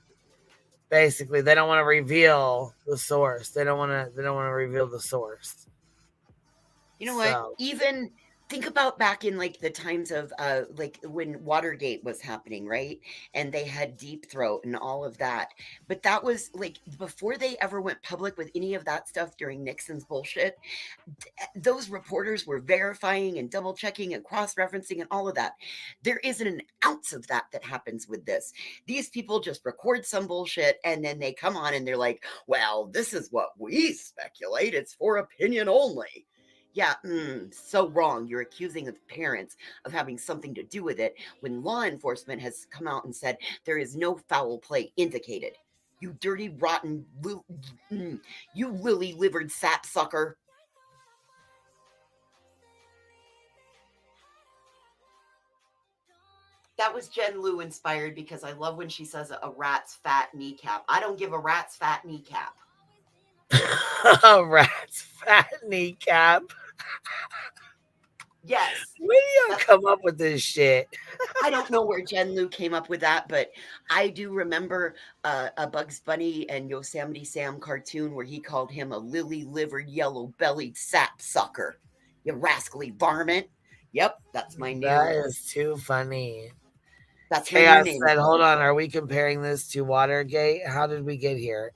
basically, they don't want to reveal the source. They don't want to reveal the source.
You know what? Even think about back in like the times of like when Watergate was happening, right? And they had Deep Throat and all of that. But that was like before they ever went public with any of that stuff during Nixon's bullshit. Those reporters were verifying and double checking and cross-referencing and all of that. There isn't an ounce of that happens with this. These people just record some bullshit and then they come on and they're like, well, this is what we speculate. It's for opinion only. Yeah, so wrong. You're accusing the parents of having something to do with it when law enforcement has come out and said there is no foul play indicated. You dirty, rotten, you lily-livered sapsucker. That was Jen Lou inspired because I love when she says a rat's fat kneecap. I don't give a rat's fat kneecap.
A rat's fat kneecap.
Yes.
Where do you come up with this shit?
I don't know where Jen Lou came up with that, but I do remember a Bugs Bunny and Yosemite Sam cartoon where he called him a lily-livered, yellow-bellied sapsucker. You rascally varmint. Yep, that's my new.
That is too funny.
That's
hey,
my
I
name.
said, hold on. Are we comparing this to Watergate? How did we get here?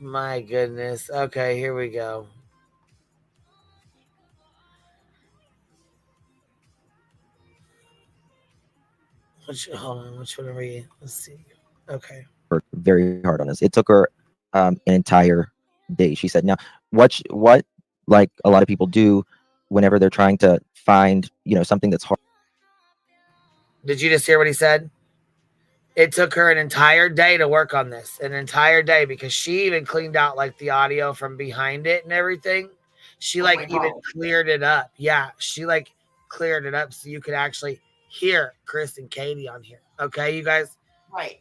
My goodness. Okay, here we go. Hold on. Which one are we? Let's see. Okay.
Worked very hard on this. It took her an entire day. She said, now, what like a lot of people do whenever they're trying to find, something that's hard.
Did you just hear what he said? It took her an entire day to work on this, an entire day, because she even cleaned out like the audio from behind it and everything. She even cleared it up. Yeah, she cleared it up so you could actually hear Chris and Katie on here. Okay, you guys?
Right.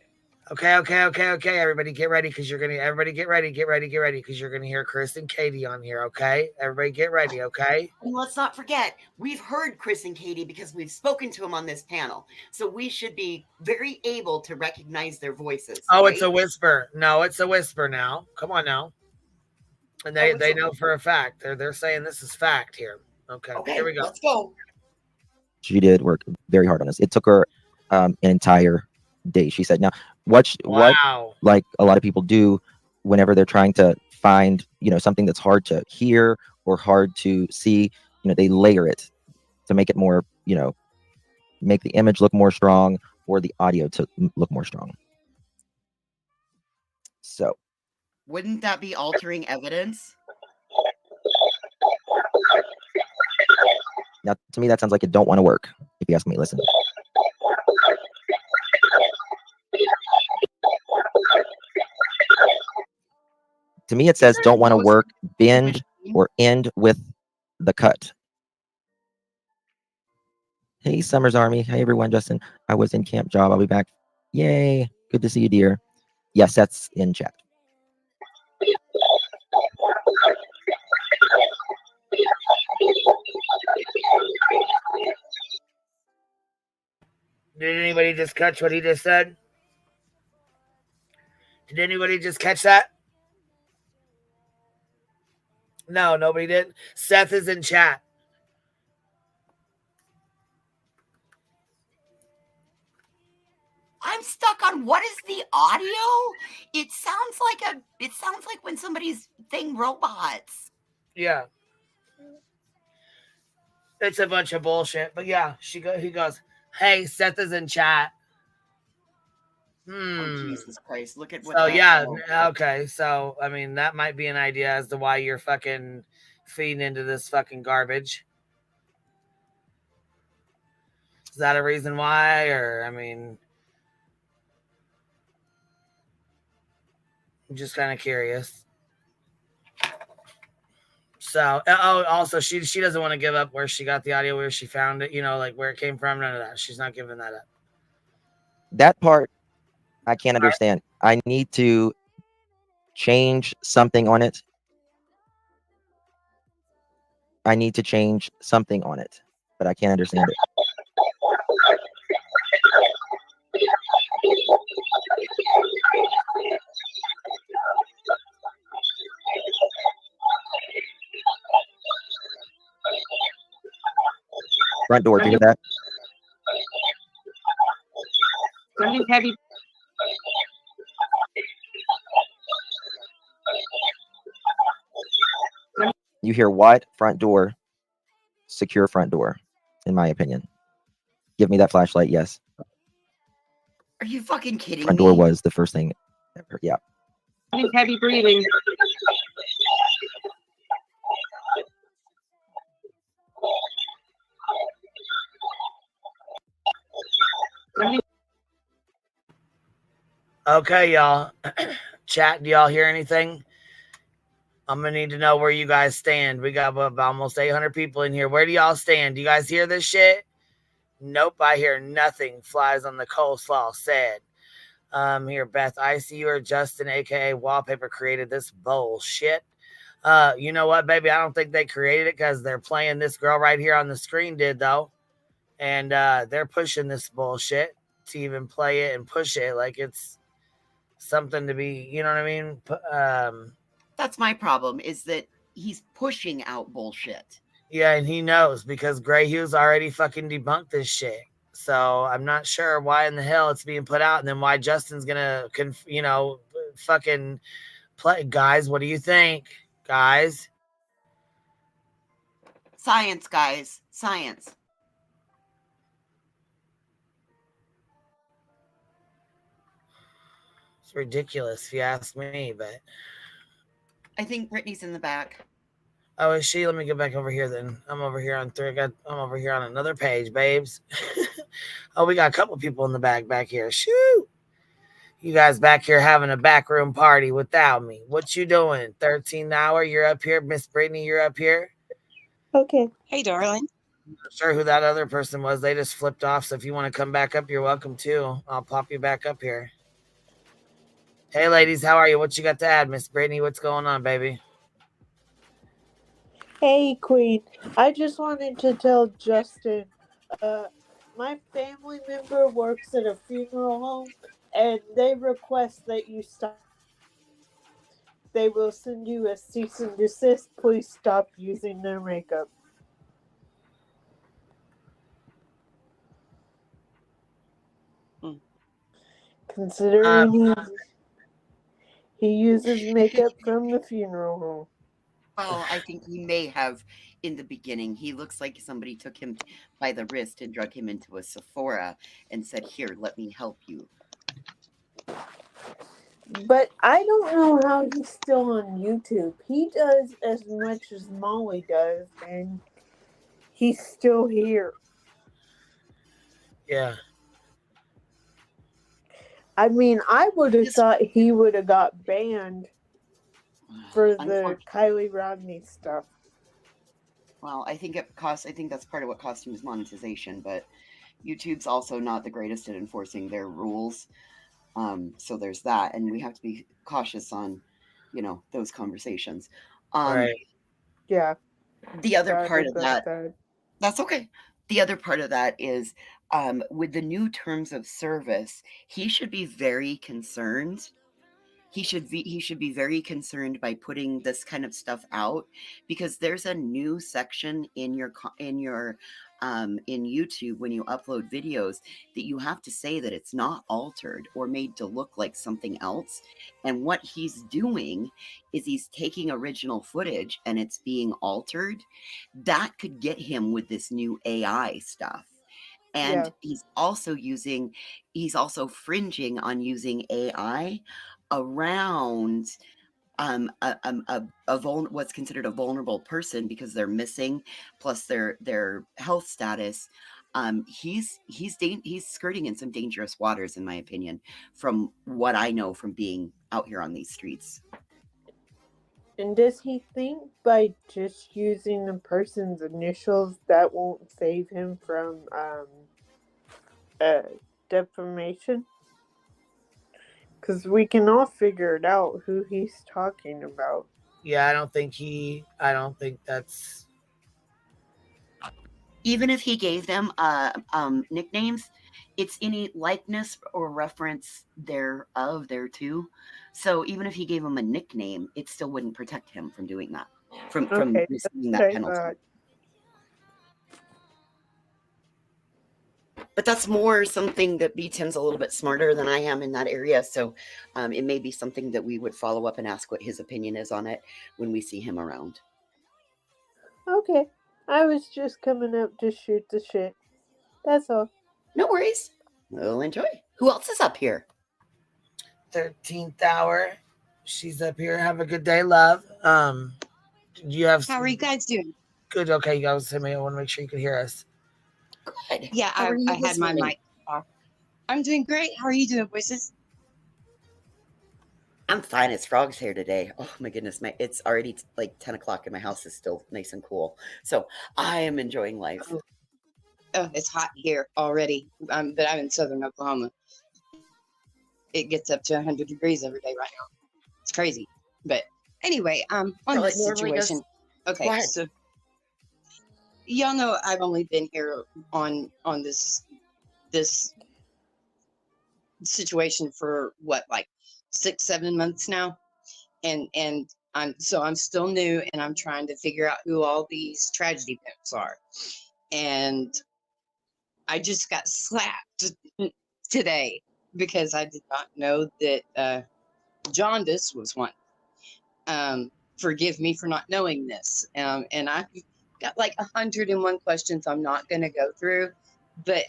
Okay. Everybody get ready because you're going to, get ready because you're going to hear Chris and Katie on here. Okay. Everybody get ready. Okay.
And let's not forget, we've heard Chris and Katie because we've spoken to them on this panel. So we should be very able to recognize their voices.
Oh,
right?
It's a whisper. No, it's a whisper now. Come on now. And they know for a fact. They're saying this is fact here. Okay. Here we go.
Let's go.
She did work very hard on this. It took her an entire day. She said, now, what like a lot of people do whenever they're trying to find, something that's hard to hear or hard to see, they layer it to make it more, make the image look more strong or the audio to look more strong. So.
Wouldn't that be altering evidence?
Now, to me, that sounds like it don't want to work. If you ask me, listen. To me, it says don't want to work, bend, or end with the cut. Hey, Summer's Army. Hey, everyone. Justin, I was in camp job. I'll be back. Yay. Good to see you, dear. Yes, that's in chat.
Did anybody just catch what he just said? Did anybody just catch that? No, nobody did. Seth is in chat.
I'm stuck on what is the audio? It sounds like when somebody's saying robots.
Yeah. It's a bunch of bullshit. But yeah, he goes, hey, Seth is in chat.
Oh, Jesus Christ. Look at what
So yeah, okay. So I mean that might be an idea as to why you're fucking feeding into this fucking garbage. Is that a reason why? Or I mean, I'm just kind of curious. So also she doesn't want to give up where she got the audio, where she found it, like where it came from. None of that. She's not giving that up.
That part I can't understand. I need to change something on it. I need to change something on it, but I can't understand it. Front door, do you hear that?
Something's heavy.
You hear what? Front door. Secure front door, in my opinion. Give me that flashlight, yes.
Are you fucking kidding
Front
me?
door was the first thing ever, yeah.
Something's heavy breathing.
Okay, y'all. Chat, do y'all hear anything? I'm going to need to know where you guys stand. We got almost 800 people in here. Where do y'all stand? Do you guys hear this shit? Nope, I hear nothing. Flies on the coleslaw, said. Here, Beth, I see you or Justin, a.k.a. Wallpaper, created this bullshit. You know what, baby? I don't think they created it because they're playing this girl right here on the screen did, though. And they're pushing this bullshit to even play it and push it like it's something to be, you know what I mean?
That's my problem, is that he's pushing out bullshit.
Yeah, and he knows because Gray Hughes already fucking debunked this shit. So I'm not sure why in the hell it's being put out, and then why Justin's gonna, fucking play. Guys, what do you think, guys?
Science, guys, science.
It's ridiculous if you ask me, but
I think Brittany's in the back.
Oh, is she? Let me get back over here then. I'm over here on I'm over here on another page, babes. Oh, we got a couple people in the back here. Shoot. You guys back here having a backroom party without me. What you doing? 13 hour, you're up here. Miss Brittany, you're up here.
Okay. Hey, darling.
Sure who that other person was. They just flipped off. So if you want to come back up, you're welcome too. I'll pop you back up here. Hey, ladies, how are you? What you got to add, Miss Brittany? What's going on, baby?
Hey, Queen. I just wanted to tell Justin, my family member works at a funeral home, and they request that you stop. They will send you a cease and desist. Please stop using their makeup. Considering he uses makeup from the funeral home.
Well, I think he may have in the beginning. He looks like somebody took him by the wrist and drug him into a Sephora and said, "Here, let me help you."
But I don't know how he's still on YouTube. He does as much as Molly does, and he's still here.
Yeah.
I mean, I would have thought he would have got banned for the Kylie Rodney stuff.
Well, I think that's part of what cost him his monetization, but YouTube's also not the greatest at enforcing their rules. So there's that, and we have to be cautious on, those conversations.
Right.
Yeah.
The other
Sorry
part of
about
that, that's okay. The other part of that is, with the new terms of service, he should be very concerned. He should be very concerned by putting this kind of stuff out, because there's a new section in YouTube when you upload videos that you have to say that it's not altered or made to look like something else. And what he's doing is he's taking original footage and it's being altered. That could get him with this new AI stuff. And
Yeah.
he's also fringing on using AI around what's considered a vulnerable person because they're missing, plus their health status. He's skirting in some dangerous waters, in my opinion, from what I know from being out here on these streets.
And does he think by just using the person's initials that won't save him from defamation? Because we can all figure it out who he's talking about.
Yeah, I don't think that's...
Even if he gave them nicknames, it's any likeness or reference thereto. So even if he gave him a nickname, it still wouldn't protect him from doing that, from receiving that penalty. But that's more something that B10's a little bit smarter than I am in that area. So it may be something that we would follow up and ask what his opinion is on it when we see him around.
Okay. I was just coming up to shoot the shit. That's all.
No worries. We'll enjoy. Who else is up here?
13th hour. She's up here. Have a good day, love. You have...
How are you guys doing?
Good. Okay, you guys, I want to make sure you can hear us.
Good.
Yeah, I had my mic off. I'm doing great. How are you doing, voices?
I'm fine. It's Frog's here today. Oh my goodness, it's already like 10 o'clock and my house is still nice and cool. So I am enjoying life.
Oh, it's hot here already. But I'm in southern Oklahoma. It gets up to 100 degrees every day right now. It's crazy. But anyway, on this situation. Okay, so y'all know I've only been here on this situation for what, like 6-7 months now, and I'm still new, and I'm trying to figure out who all these tragedy pimps are, and I just got slapped today because I did not know that jaundice was one. Forgive me for not knowing this, and I've got like 101 questions I'm not going to go through, but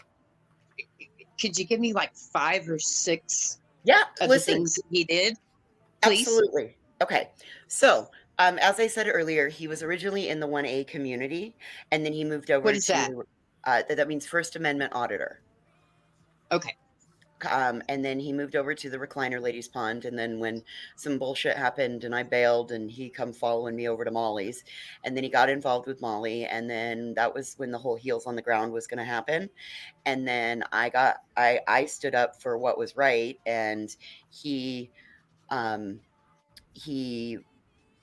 could you give me like 5 or 6 of the things he did, please?
Absolutely. Okay. So, as I said earlier, he was originally in the 1A community, and then he moved over
What is that?
That means First Amendment auditor.
Okay.
And then he moved over to the recliner ladies pond, and then when some bullshit happened and I bailed, and he come following me over to Molly's, and then he got involved with Molly, and then that was when the whole heels on the ground was going to happen. And then I stood up for what was right, and he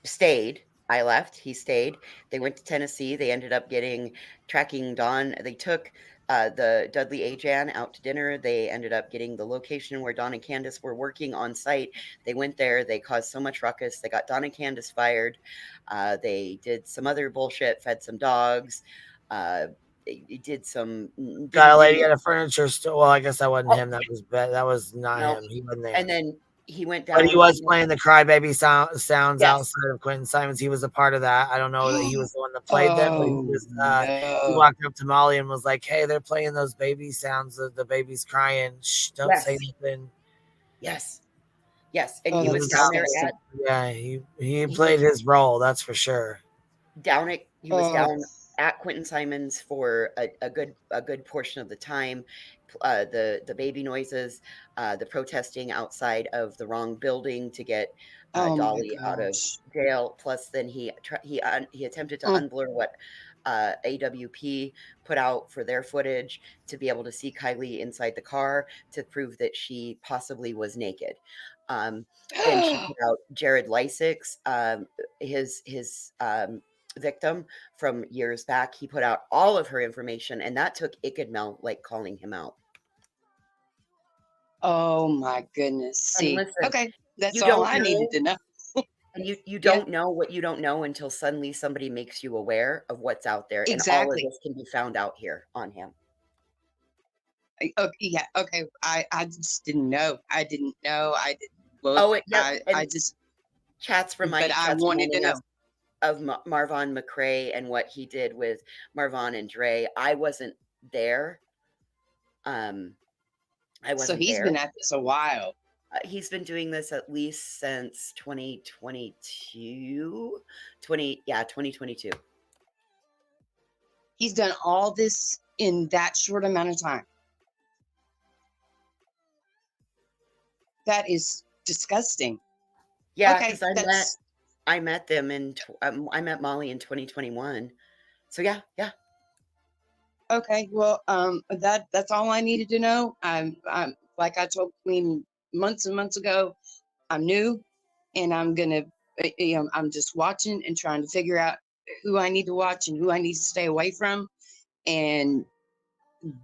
stayed. I left. He stayed. They went to Tennessee. They ended up tracking Dawn. They took the Dudley Ajan out to dinner. They ended up getting the location where Dawn and Candace were working on site. They went there. They caused so much ruckus. They got Dawn and Candace fired. They did some other bullshit, fed some dogs. They did some...
Got a lady at a furniture store. Well, I guess that wasn't him. That was not him. He wasn't there.
And then he went down.
But he was playing the crybaby sounds outside of Quentin Simons. He was a part of that. I don't know that he was the one that played them, but he was. He walked up to Molly and was like, "Hey, they're playing those baby sounds. The baby's crying. Shh, don't say anything."
Yes. And he was down there at...
Yeah, he played his role. That's for sure.
He was down at Quentin Simons for a good portion of the time. The baby noises, the protesting outside of the wrong building to get Dolly out of jail. Plus, then he attempted to unblur what AWP put out for their footage to be able to see Kylie inside the car to prove that she possibly was naked. Then she put out Jared Lysak's, his victim from years back. He put out all of her information, and that took Ickadmel like calling him out.
Oh my goodness. See,
listen,
okay, that's
you
all
don't
I needed to know.
And you don't know what you don't know until suddenly somebody makes you aware of what's out there. And all of
Exactly.
this can be found out here on him.
Okay, yeah, okay. I just didn't know. I didn't know. I didn't look. I just
chats
but
reminding
I wanted to know.
us of Marvon McRae and what he did with Marvon and Dre. I wasn't there. I wasn't
So he's
there.
been at this a while.
He's been doing this at least since 2022. 2022.
He's done all this in that short amount of time. That is disgusting.
Yeah,
okay,
because I met them in I met Molly in 2021. So yeah.
Okay, well, that's all I needed to know. I'm like I told Queen months and months ago, I'm new, and I'm gonna, I'm just watching and trying to figure out who I need to watch and who I need to stay away from. And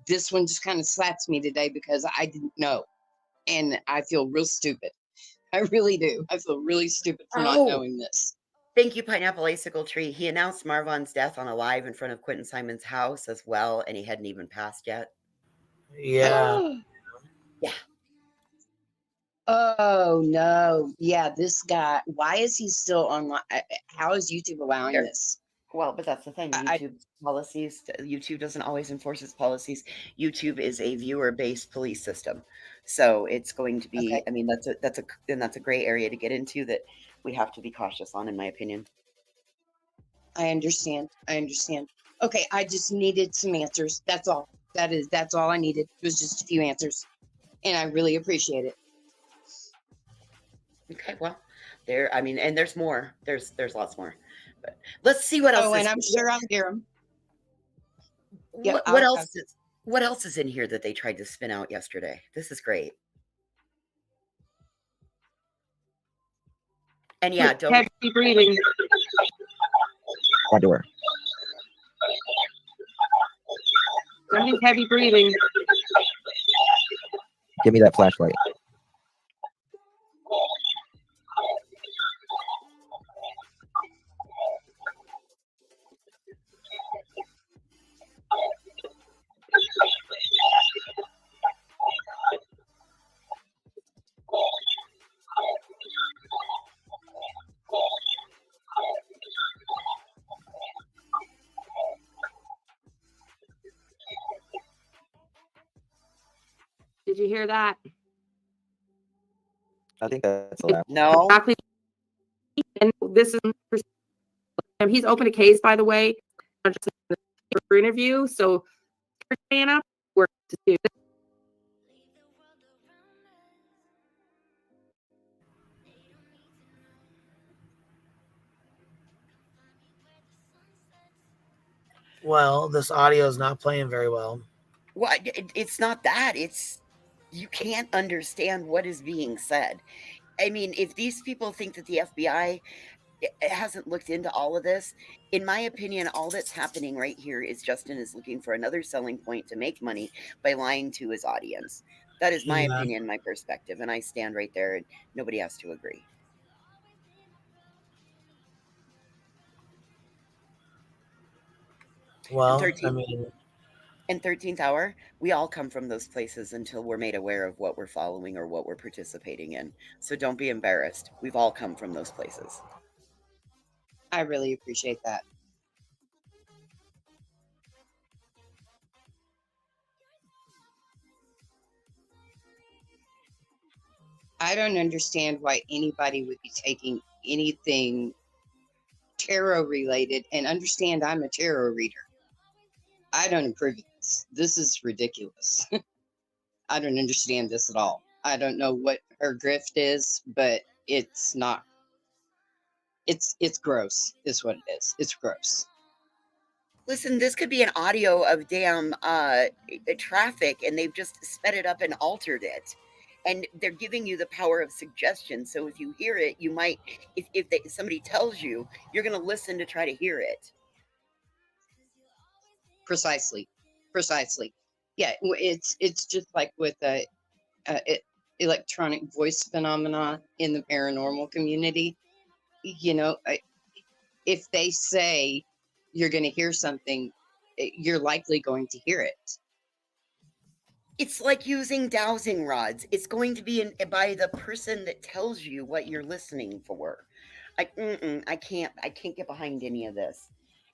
this one just kind of slaps me today because I didn't know, and I feel real stupid. I really do. I feel really stupid for not knowing this.
Thank you, Pineapple Icicle Tree. He announced Marvon's death on a live in front of Quentin Simon's house as well, and he hadn't even passed yet.
Yeah.
Yeah.
Oh no. Yeah, this guy. Why is he still online? How is YouTube allowing this?
Well, but that's the thing. YouTube's policies. YouTube doesn't always enforce its policies. YouTube is a viewer-based police system, so it's going to be. Okay. I mean, that's a gray area to get into that we have to be cautious on, in my opinion.
I understand. Okay, I just needed some answers. That's all. That's all I needed. It was just a few answers, and I really appreciate it.
Okay, well, and there's more. There's lots more. But let's see what else.
Oh, and I'm sure I'll hear them.
Yeah, what else? What else is in here that they tried to spin out yesterday? This is great. And yeah, don't
heavy breathing.
My door.
Something's heavy breathing.
Give me that flashlight.
Did you hear that?
I think that's allowed.
No.
Exactly. And this is he's opened a case, by the way, just for interview. So Anna, work to do.
Well, this audio is not playing very well.
Well, it's not that. It's you can't understand what is being said. I mean, if these people think that the FBI hasn't looked into all of this, in my opinion, all that's happening right here is Justin is looking for another selling point to make money by lying to his audience. That is my opinion, my perspective, and I stand right there, and nobody has to agree.
Well, I mean,
in 13th hour, we all come from those places until we're made aware of what we're following or what we're participating in. So don't be embarrassed. We've all come from those places.
I really appreciate that. I don't understand why anybody would be taking anything tarot related, and understand I'm a tarot reader. I don't approve of this. This is ridiculous. I don't understand this at all. I don't know what her grift is, but it's not. It's gross, is what it is. It's gross.
Listen, this could be an audio of damn traffic, and they've just sped it up and altered it. And they're giving you the power of suggestion. So if you hear it, you might, if somebody tells you, you're going to listen to try to hear it.
Precisely. Yeah, it's just like with electronic voice phenomena in the paranormal community. You know, if they say you're going to hear something, you're likely going to hear it.
It's like using dowsing rods. It's going to be by the person that tells you what you're listening for. I can't get behind any of this.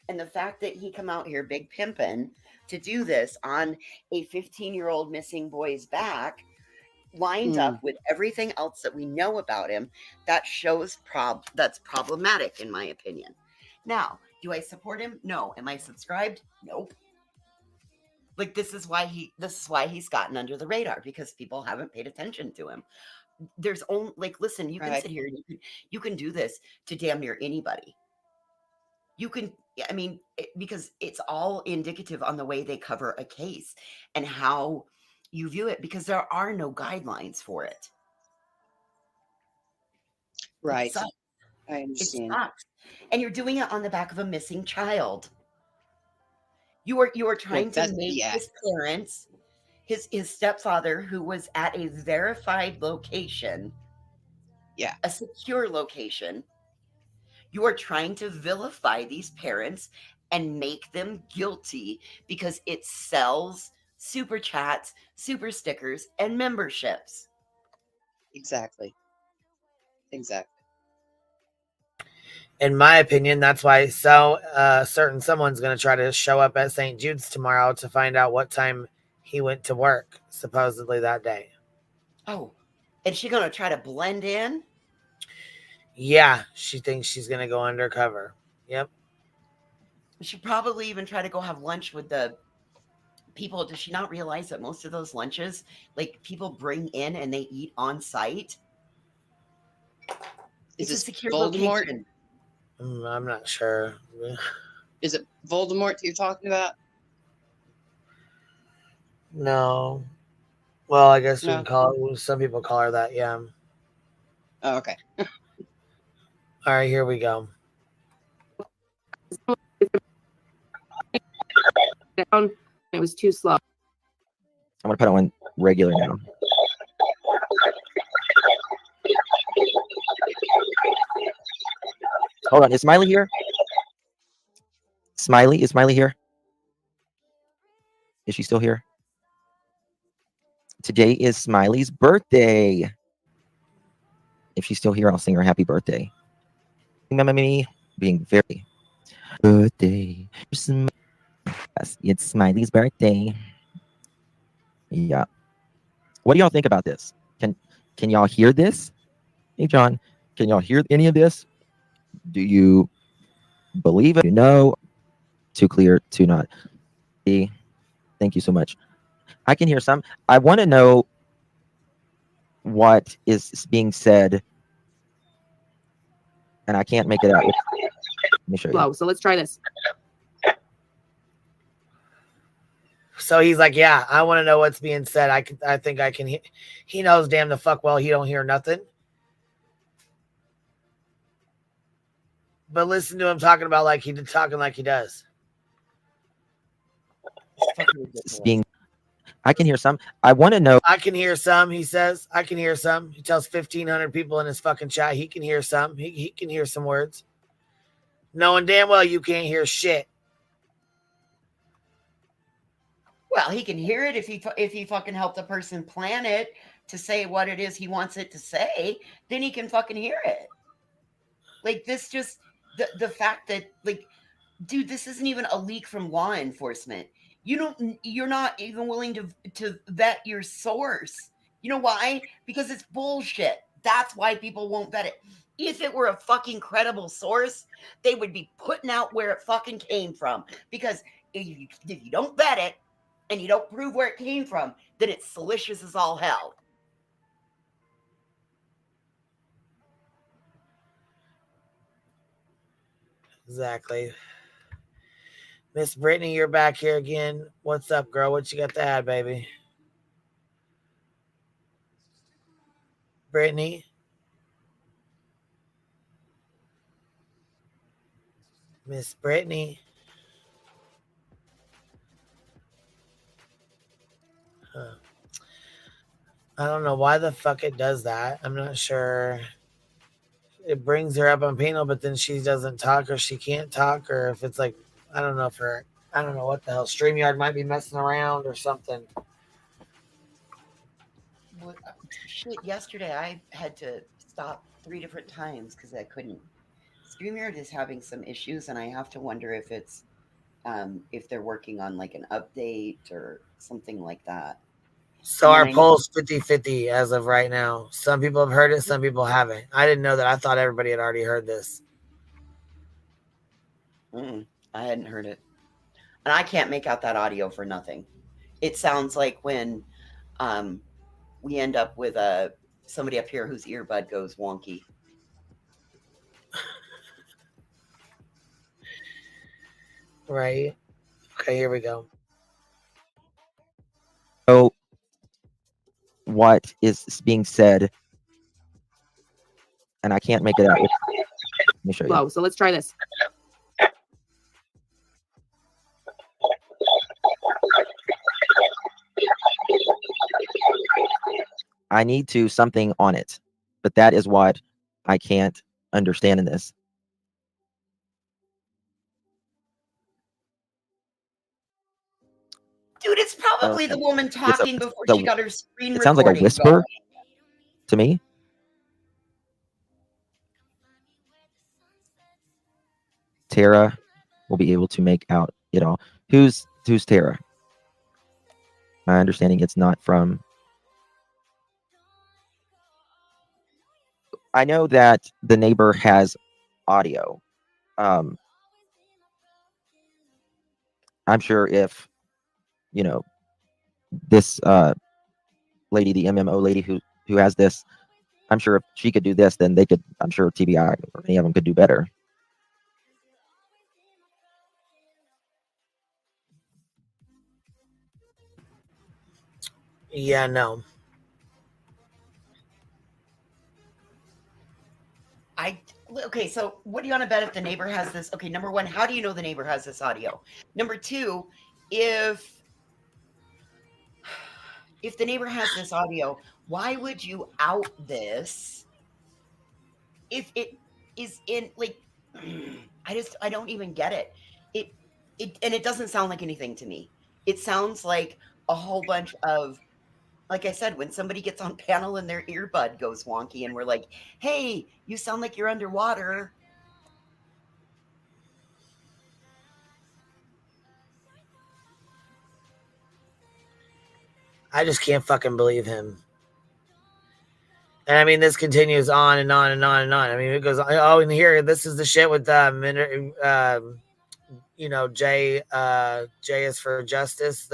And the fact that he come out here big pimping to do this on a 15-year-old missing boy's back, lined up with everything else that we know about him, that shows that's problematic in my opinion. Now, do I support him? No. Am I subscribed? Nope. Like this is why he's gotten under the radar, because people haven't paid attention to him. There's only listen, you can sit here and you can do this to damn near anybody. You can, I mean, because it's all indicative on the way they cover a case and how you view it, because there are no guidelines for it.
Right. I understand.
It sucks. And you're doing it on the back of a missing child. You are trying to make his parents, his stepfather, who was at a verified location, a secure location. You are trying to vilify these parents and make them guilty because it sells super chats, super stickers, and memberships.
Exactly.
In my opinion, that's why certain someone's going to try to show up at St. Jude's tomorrow to find out what time he went to work, supposedly that day.
Oh, and she going to try to blend in?
Yeah, she thinks she's going to go undercover. Yep.
She probably even try to go have lunch with the people. Does she not realize that most of those lunches, people bring in and they eat on site?
Is
it's
this
a secure
Voldemort?
Location.
I'm not sure.
Is it Voldemort you're talking about?
No. Well, I guess we
No.
can call it. Some people call her that. Yeah.
Oh, okay.
All right, here we go.
It was too slow.
I'm gonna put it on regular now. Hold on, is Smiley here? Is Smiley here? Is she still here? Today is Smiley's birthday. If she's still here, I'll sing her happy birthday. Remember me being very birthday. Yes, it's Smiley's birthday. Yeah. What do y'all think about this? Can y'all hear this? Hey, John, can y'all hear any of this? Do you believe it? You know, too clear, too not. Thank you so much. I can hear some. I want to know what is being said, and I can't make it out. Let me show you.
So let's try this.
So he's like, yeah, I want to know what's being said. I think I can hear. He knows damn the fuck well he don't hear nothing. But listen to him talking like he does.
I can hear some. I want to know.
I can hear some, he says. I can hear some. He tells 1,500 people in his fucking chat he can hear some. He can hear some words. Knowing damn well you can't hear shit.
Well, he can hear it if he fucking helped the person plan it to say what it is he wants it to say. Then he can fucking hear it. This just the fact that dude, this isn't even a leak from law enforcement. You're not even willing to vet your source. You know why? Because it's bullshit. That's why people won't vet it. If it were a fucking credible source, they would be putting out where it fucking came from. Because if you don't vet it and you don't prove where it came from, then it's salacious as all hell.
Exactly. Miss Brittany, you're back here again. What's up, girl? What you got to add, baby? Brittany? Miss Brittany? Huh. I don't know why the fuck it does that. I'm not sure. It brings her up on panel, but then she doesn't talk or she can't talk, or if it's like, I don't know I don't know what the hell. StreamYard might be messing around or something.
What, shit, yesterday I had to stop 3 different times because I couldn't. StreamYard is having some issues, and I have to wonder if it's if they're working on like an update or something like that.
So our poll's 50-50 as of right now. Some people have heard it, some people haven't. I didn't know that. I thought everybody had already heard this.
I hadn't heard it. And I can't make out that audio for nothing. It sounds like when we end up with somebody up here whose earbud goes wonky.
Right. Okay, here we go.
So what is being said, and I can't make it out. Let me show you.
Low. So let's try this.
I need to something on it, but that is what I can't understand in this.
Dude, it's probably the woman talking before she got her screen recording.
It sounds like a whisper to me. Tara will be able to make out it all. Who's Tara? My understanding, it's not from. I know that the neighbor has audio. I'm sure if, you know, this lady, the MMO lady who has this, I'm sure if she could do this, then they could, I'm sure TBI or any of them could do better.
Yeah, no.
Okay, so what do you want to bet if the neighbor has this? Okay, number one, how do you know the neighbor has this audio? Number two, if the neighbor has this audio, why would you out this if it is in, like, I don't even get it. And it doesn't sound like anything to me. It sounds like a whole bunch of, like I said, when somebody gets on panel and their earbud goes wonky and we're like, hey, you sound like you're underwater.
I just can't fucking believe him. And I mean, this continues on and on and on and on. I mean, it goes, oh, and here, this is the shit with, you know, Jay is for justice.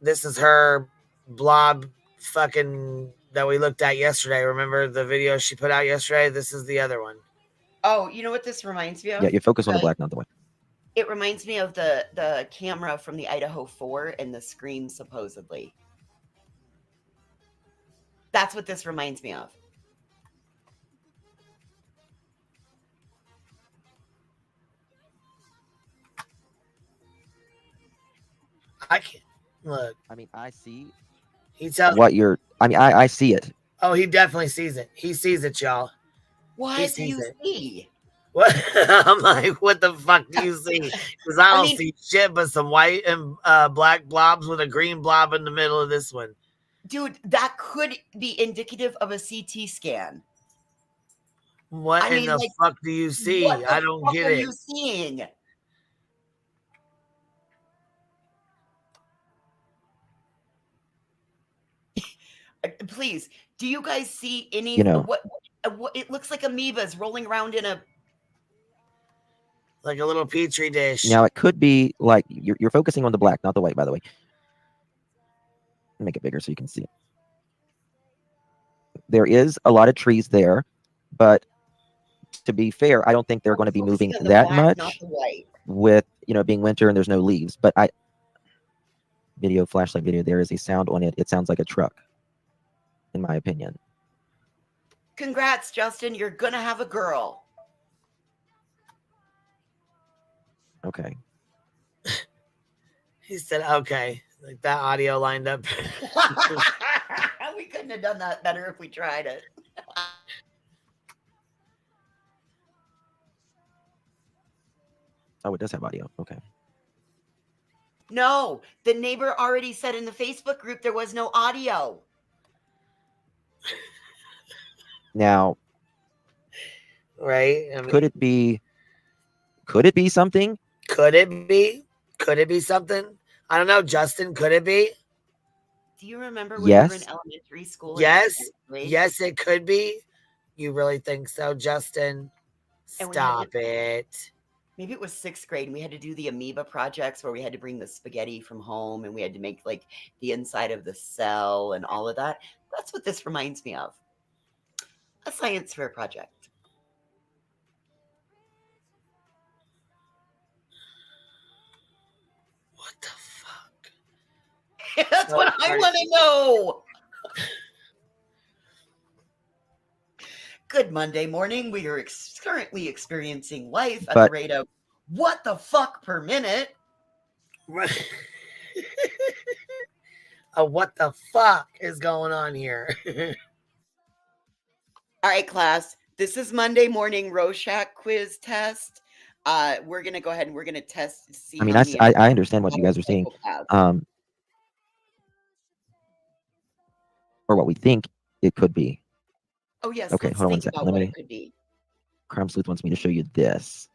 This is her blob fucking that we looked at yesterday. Remember the video she put out yesterday? This is the other one.
Oh, you know what this reminds me of?
Yeah, you focus on the black, not the white.
It reminds me of the camera from the Idaho 4 and the scream, supposedly. That's what this reminds me of.
I can't look.
I mean, I see
He tells
what you're. I mean, I see it.
Oh, he definitely sees it. He sees it, y'all.
What do you see?
What? I'm like, what the fuck do you see? Because I don't see shit but some white and black blobs with a green blob in the middle of this one.
Dude, that could be indicative of a CT scan.
What in the fuck do you see? I don't get it.
What are you seeing? Please, do you guys see any?
You know,
what it looks like amoebas rolling around in a
like a little petri dish.
Now it could be like you're focusing on the black, not the white, by the way. Make it bigger so you can see it. There is a lot of trees there, but to be fair, I don't think they're going to be moving
Focusing on the
that
black, not
much
the white.
with, you know, being winter and there's no leaves. But video, flashlight video, there is a sound on it. It sounds like a truck, in my opinion.
Congrats, Justin. You're going to have a girl.
Okay.
He said, okay. Like that audio lined up.
We couldn't have done that better if we tried it.
Oh, it does have audio. Okay.
No, the neighbor already said in the Facebook group there was no audio.
Now,
right? I mean,
could it be something?
Could it be? Could it be something? I don't know, Justin. Could it be?
Do you remember when you were in elementary school?
Yes. Yes, it could be. You really think so, Justin? Stop it.
Maybe it was 6th grade and we had to do the amoeba projects where we had to bring the spaghetti from home and we had to make like the inside of the cell and all of that. That's what this reminds me of. A science fair project.
What the fuck?
That's what I want to know. Good Monday morning. We are currently experiencing life at the rate of what the fuck per minute.
What the fuck is going on here?
All right, class. This is Monday morning Rorschach quiz test. We're gonna go ahead and we're gonna test to see.
I mean, I understand what you guys are saying, or what we think it could be.
Oh yes.
Okay, hold on one second. Let me.
Could be.
Crime Sleuth wants me to show you this.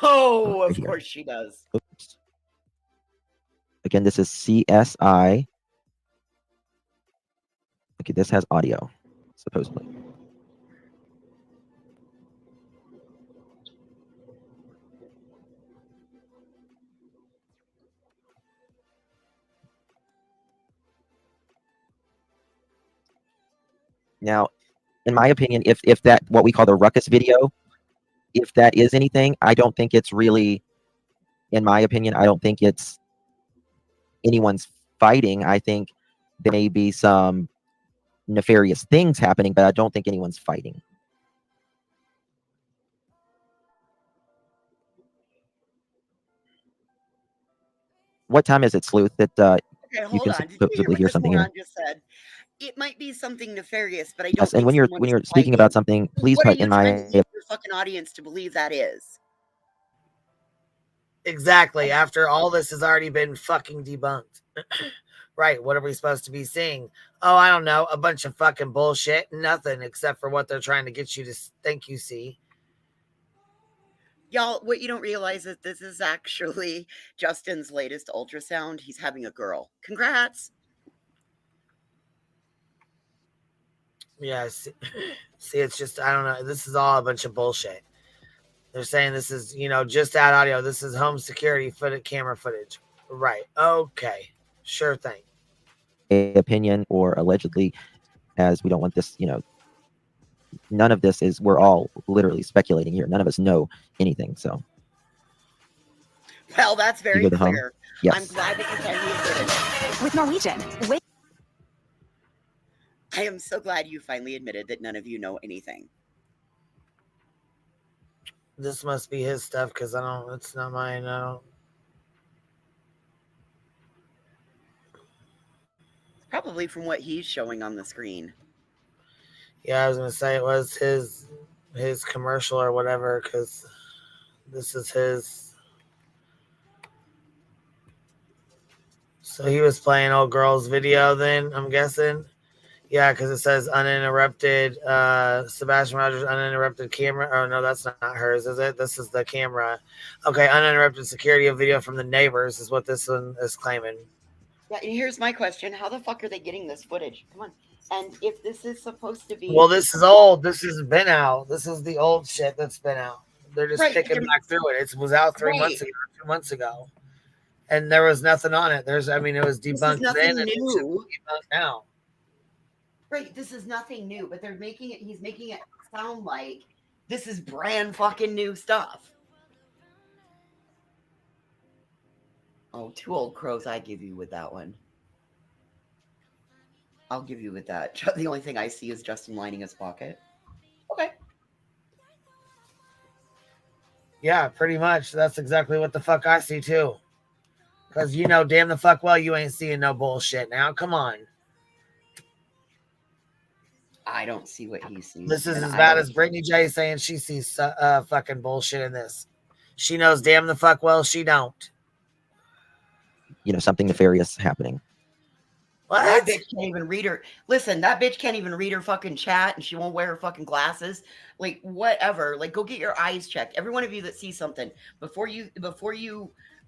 Oh,
Right
of
here.
course she does.
Oops. Again, this is CSI. Okay, this has audio, supposedly. Now, in my opinion, if that what we call the ruckus video, if that is anything, I don't think it's really, in my opinion, I don't think it's anyone's fighting. I think there may be some nefarious things happening, but I don't think anyone's fighting. What time is it, Sleuth, that
Okay,
you
hold
can
on. Did you
supposedly hear
this
something here?
moron just said? It might be something nefarious, but I don't
Yes, and
think
when you're
someone is
speaking
fighting.
about something, please
What are
put
you
in
trying
my
to get your fucking audience to believe that is?
Exactly. After all this has already been fucking debunked. Right. What are we supposed to be seeing? Oh, I don't know. A bunch of fucking bullshit. Nothing except for what they're trying to get you to think you see.
Y'all, what you don't realize is this is actually Justin's latest ultrasound. He's having a girl. Congrats.
Yeah. See, it's just, I don't know. This is all a bunch of bullshit. They're saying this is, just that audio. This is home security camera footage. Right. Okay. Sure thing.
Opinion or allegedly, as we don't want this, none of this is, we're all literally speculating here. None of us know anything. So,
Well, that's very
hear the hum?
clear.
Yes.
I'm glad that you finally admitted it.
With Norwegian.
I am so glad you finally admitted that none of you know anything.
This must be his stuff because it's not mine. I don't.
Probably from what he's showing on the screen.
Yeah, I was gonna say it was his commercial or whatever because this is his. So he was playing old girl's video then, I'm guessing. Yeah, because it says uninterrupted, Sebastian Rogers uninterrupted camera. Oh, no, that's not hers, is it? This is the camera. Okay, uninterrupted security of video from the neighbors is what this one is claiming.
Yeah, and here's my question. How the fuck are they getting this footage? Come on. And if this is supposed to be...
Well, this is old. This has been out. This is the old shit that's been out. They're just picking back through it. It was out 3 months ago, 2 months ago. And there was nothing on it. It was debunked then and it's debunked now.
Right, this is nothing new, but he's making it sound like This is brand fucking new stuff. Oh, 2 old crows I give you with that one. I'll give you with that. The only thing I see is Justin lining his pocket. Okay.
Yeah, pretty much. That's exactly what the fuck I see too. Because you know damn the fuck well you ain't seeing no bullshit now. Come on.
I don't see what he sees.
This is as bad as Britney Jay saying she sees fucking bullshit in this. She knows damn the fuck well she don't.
You know, something nefarious happening.
What?
That bitch can't even read her. Listen, that bitch can't even read her fucking chat, and she won't wear her fucking glasses. Like, whatever. Like, go get your eyes checked. Every one of you that sees something, before you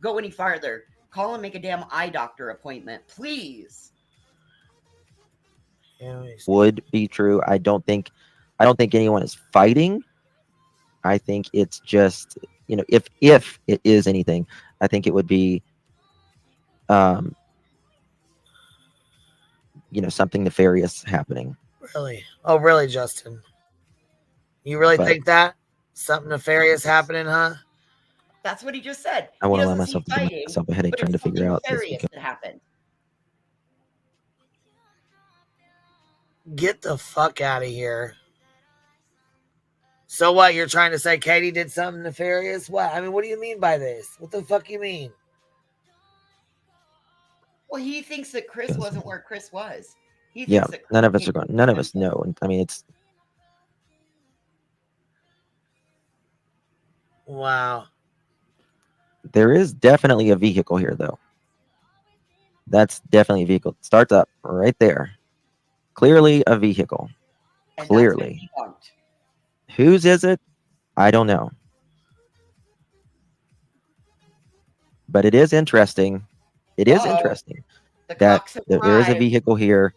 go any farther, call and make a damn eye doctor appointment, please.
Would be true. I don't think anyone is fighting. I think it's just, you know, if it is anything, I think it would be you know, something nefarious happening.
Really? Oh, really, Justin? You really think that? Something nefarious happening, huh?
That's what he just said.
I want to allow myself to give myself a headache trying to figure out this.
Nefarious that happened.
Get the fuck out of here. So what? You're trying to say Katie did something nefarious? What? I mean, what do you mean by this? What the fuck you mean?
Well, he thinks that Chris wasn't where Chris was. He thinks
Yeah,
that
none of us are going. None of us know. I mean, it's
wow.
There is definitely a vehicle here, though. That's definitely a vehicle. Starts up right there. Clearly a vehicle.
And
clearly. Whose is it? I don't know. But it is interesting. It is interesting that there is a vehicle here.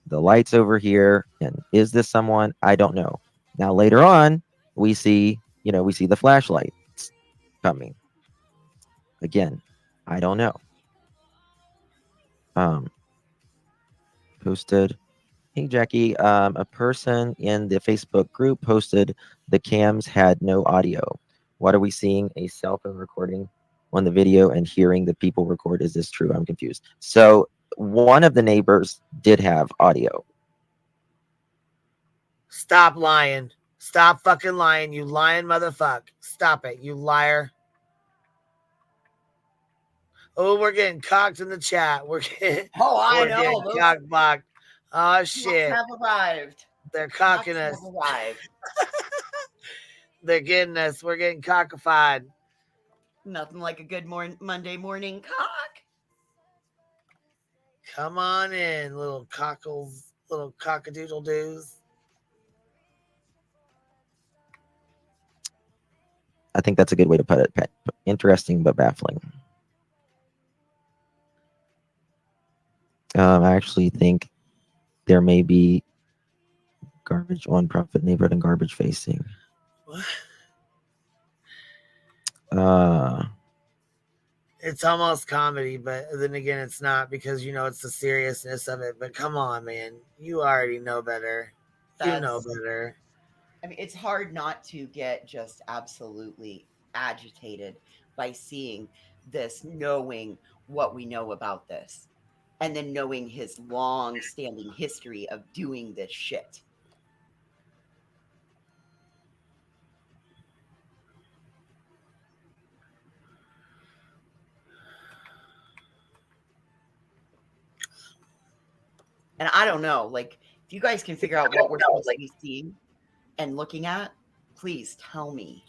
The light's over here. And is this someone? I don't know. Now, later on, we see the flashlights coming. Again, I don't know. Posted. Hey, Jackie, a person in the Facebook group posted the cams had no audio. What are we seeing? A cell phone recording on the video and hearing the people record. Is this true? I'm confused. So one of the neighbors did have audio.
Stop lying. Stop fucking lying. You lying motherfucker. Stop it, you liar. Oh, we're getting cocked in the chat. We're getting cock blocked. Oh shit.
Have arrived.
They're cocking us. They're getting us. We're getting cockified.
Nothing like a good Monday morning cock.
Come on in, little cockles, little cockadoodle doos.
I think that's a good way to put it. Interesting but baffling. I actually think there may be garbage on Profit Neighborhood and garbage facing.
What? It's almost comedy, but then again, it's not because you know it's the seriousness of it. But come on, man, you already know better. You know better.
I mean, it's hard not to get just absolutely agitated by seeing this, knowing what we know about this, and then knowing his long-standing history of doing this shit. And I don't know, like, if you guys can figure out what we're supposed to be seeing and looking at, please tell me.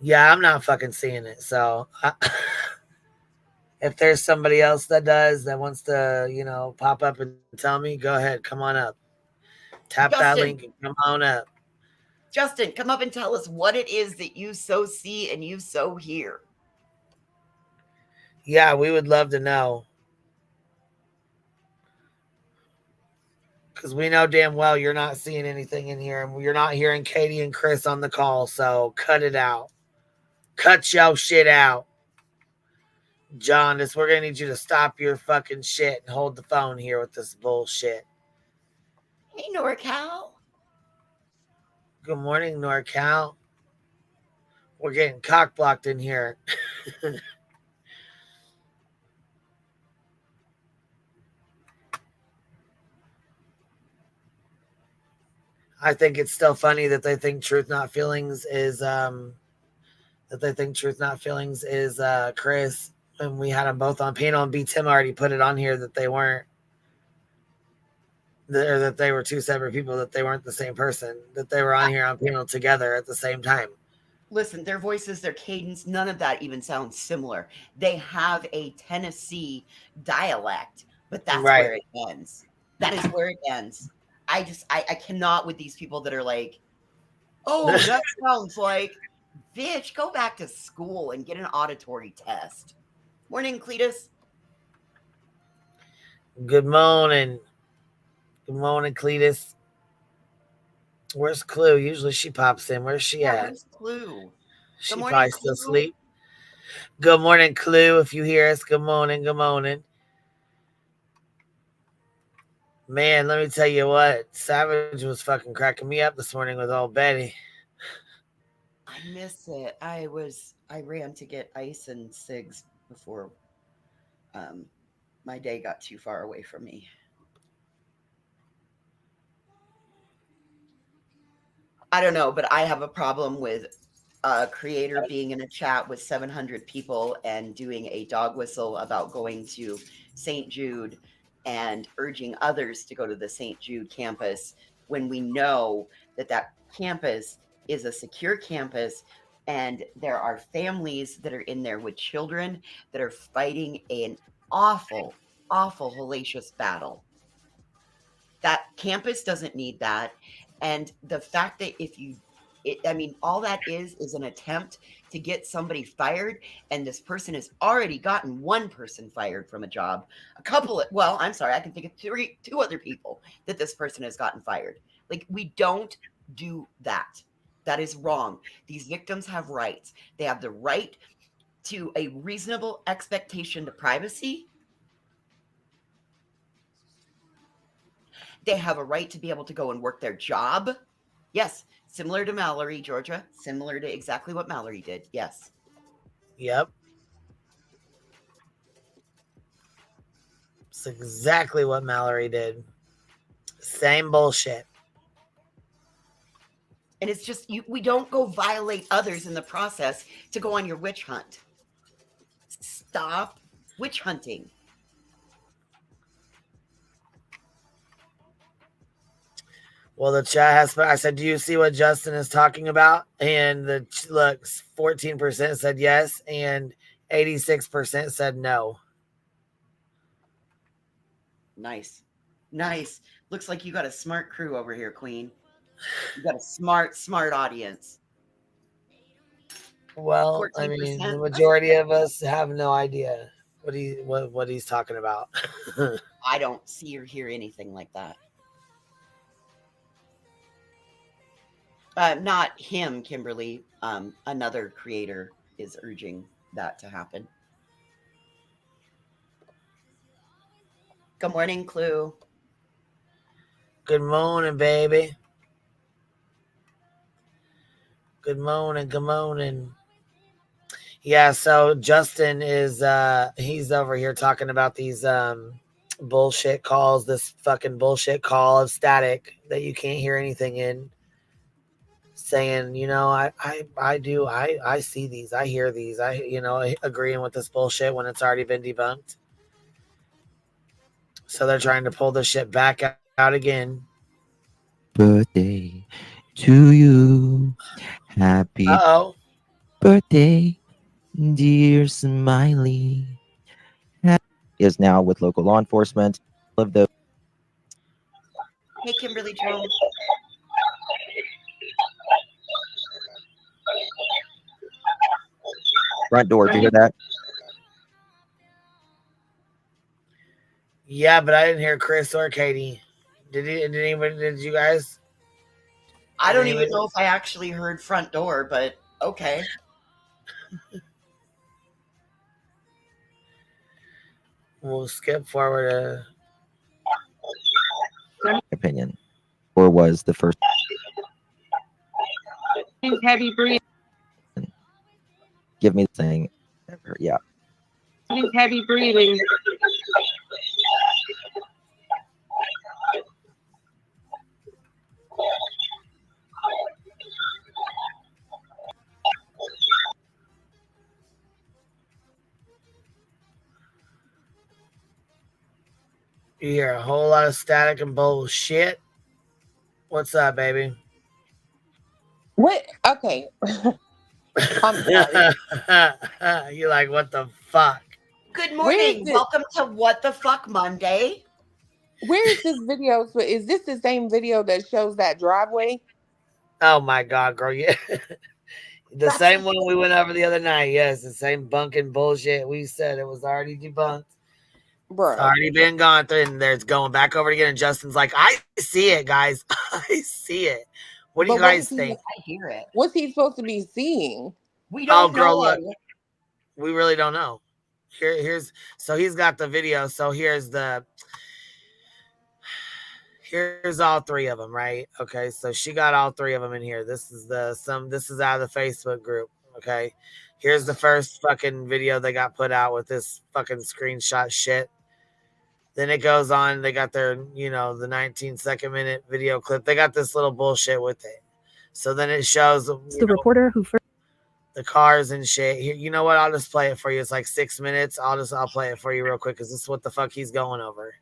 Yeah, I'm not fucking seeing it. So if there's somebody else that does, that wants to, you know, pop up and tell me, go ahead, come on up. Tap that link and come on up.
Justin, come up and tell us what it is that you so see and you so hear.
Yeah, we would love to know. Because we know damn well you're not seeing anything in here, and you're not hearing Katie and Chris on the call, so cut it out. Cut your shit out. John, we're going to need you to stop your fucking shit and hold the phone here with this bullshit.
Hey, NorCal.
Good morning, NorCal. We're getting cock blocked in here. I think it's still funny that they think Truth Not Feelings is Chris, and we had them both on panel, and B Tim already put it on here that they weren't, or that they were two separate people, that they weren't the same person, that they were on here on panel together at the same time.
Listen, their voices, their cadence, none of that even sounds similar. They have a Tennessee dialect, but that's
Right.
where it ends. That is where it ends. I cannot with these people that are like, oh, that sounds like, bitch, go back to school and get an auditory test. Morning, Cletus.
Good morning. Good morning, Cletus. Where's Clue? Usually she pops in. Where's she at?
Where's Clue?
She
morning,
probably still
Clue.
asleep. Good morning, Clue. If you hear us, good morning. Good morning. Man, let me tell you what. Savage was fucking cracking me up this morning with old Betty.
I miss it. I ran to get ice and cigs before my day got too far away from me. I don't know, but I have a problem with a creator being in a chat with 700 people and doing a dog whistle about going to St. Jude and urging others to go to the St. Jude campus when we know that that campus is a secure campus and there are families that are in there with children that are fighting an awful, awful, hellacious battle. That campus doesn't need that. And the fact that all that is an attempt to get somebody fired, and this person has already gotten one person fired from a job. I can think of two other people that this person has gotten fired. Like, we don't do that. That is wrong. These victims have rights. They have the right to a reasonable expectation to privacy. They have a right to be able to go and work their job. Yes, similar to Mallory, Georgia. Similar to exactly what Mallory did. Yes.
Yep. It's exactly what Mallory did. Same bullshit.
And it's just, we don't go violate others in the process to go on your witch hunt. Stop witch hunting.
Well, the chat has, I said, do you see what Justin is talking about? And look, 14% said yes, and 86% said no.
Nice. Looks like you got a smart crew over here, Queen. You got a smart audience.
Well, I mean, the majority of us have no idea what he's talking about.
I don't see or hear anything like that. Not him, Kimberly. Another creator is urging that to happen. Good morning, Clue.
Good morning, baby. Good morning. Yeah, so Justin is he's over here talking about these bullshit calls, this fucking bullshit call of static that you can't hear anything in. Saying, I see these, I hear these, agreeing with this bullshit when it's already been debunked. So they're trying to pull this shit back out again.
Birthday to you. Happy birthday, dear Smiley. Is now with local law enforcement.
Hey, Kimberly Jones.
Front door, did you hear that?
Yeah, but I didn't hear Chris or Katie. Did you guys?
I don't even know if I actually heard front door, but okay.
We'll skip forward.
Opinion, or was the first?
Heavy breathing.
Give me the thing. Yeah.
Heavy breathing.
You hear a whole lot of static and bullshit. What's up, baby?
What? Okay. I'm sorry.
You're like, what the fuck?
Good morning. Welcome to What the Fuck Monday.
Where is this video? So is this the same video that shows that driveway?
Oh my god, girl. Yeah. The same one we went over the other night. Yes, the same bunking bullshit we said. It was already debunked.
Bro.
It's already been gone through, and there's going back over again. And Justin's like, I see it, guys. I see it. What do you guys think?
I hear it.
What's he supposed to be seeing?
We don't know.
Look. We really don't know. So he's got the video. So here's all three of them, right? Okay, so she got all three of them in here. This is out of the Facebook group. Okay, here's the first fucking video they got put out with this fucking screenshot shit. Then it goes on. They got their, the 19-second minute video clip. They got this little bullshit with it. So then it shows
the reporter who first
the cars and shit. Here, you know what? I'll just play it for you. It's like 6 minutes. I'll play it for you real quick because this is what the fuck he's going over.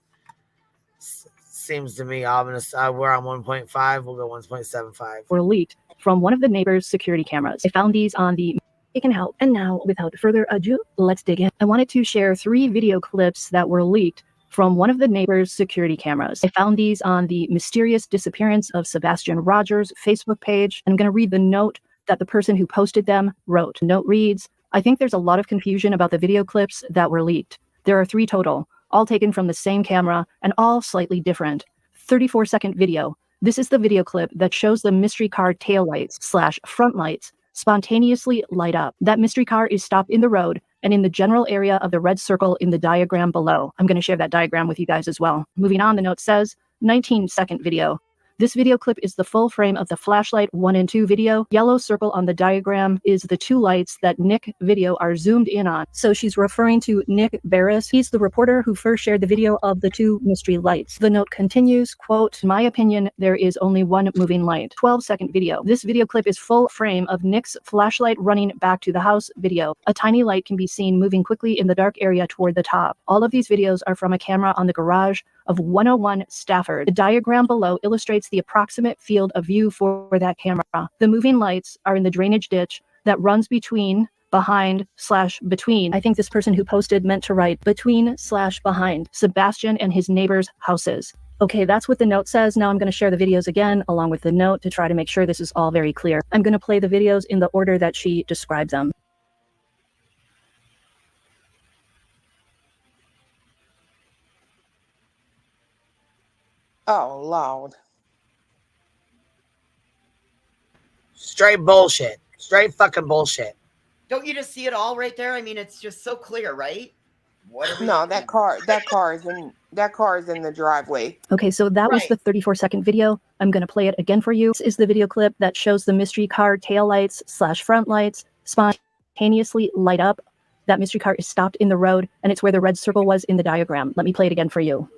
Seems to me, we're on 1.5. We'll go 1.75.
were leaked from one of the neighbor's security cameras. I found these on the It Can Help. And now, without further ado, let's dig in. I wanted to share 3 video clips that were leaked from one of the neighbor's security cameras. I found these on the mysterious disappearance of Sebastian Rogers Facebook page. I'm going to read the note that the person who posted them wrote. The note reads, I think there's a lot of confusion about the video clips that were leaked. There are 3 total, all taken from the same camera and all slightly different. 34-second video. This is the video clip that shows the mystery car taillights / front lights spontaneously light up. That mystery car is stopped in the road and in the general area of the red circle in the diagram below. I'm going to share that diagram with you guys as well. Moving on, the note says, 19-second video. This video clip is the full frame of the flashlight 1 and 2 video. Yellow circle on the diagram is the 2 lights that Nick video are zoomed in on. So she's referring to Nick Barris. He's the reporter who first shared the video of the 2 mystery lights. The note continues, quote, in my opinion, there is only one moving light. 12-second video. This video clip is full frame of Nick's flashlight running back to the house video. A tiny light can be seen moving quickly in the dark area toward the top. All of these videos are from a camera on the garage of 101 Stafford. The diagram below illustrates the approximate field of view for that camera. The moving lights are in the drainage ditch that runs between, behind / between. I think this person who posted meant to write between / behind Sebastian and his neighbors' houses. Okay, that's what the note says. Now I'm going to share the videos again along with the note to try to make sure this is all very clear. I'm going to play the videos in the order that she described them.
Oh, Lord.
Straight bullshit. Straight fucking bullshit.
Don't you just see it all right there? I mean, it's just so clear, right?
No, that car is in the driveway.
Okay, so that was the 34-second video. I'm going to play it again for you. This is the video clip that shows the mystery car taillights / front lights spontaneously light up. That mystery car is stopped in the road, and it's where the red circle was in the diagram. Let me play it again for you.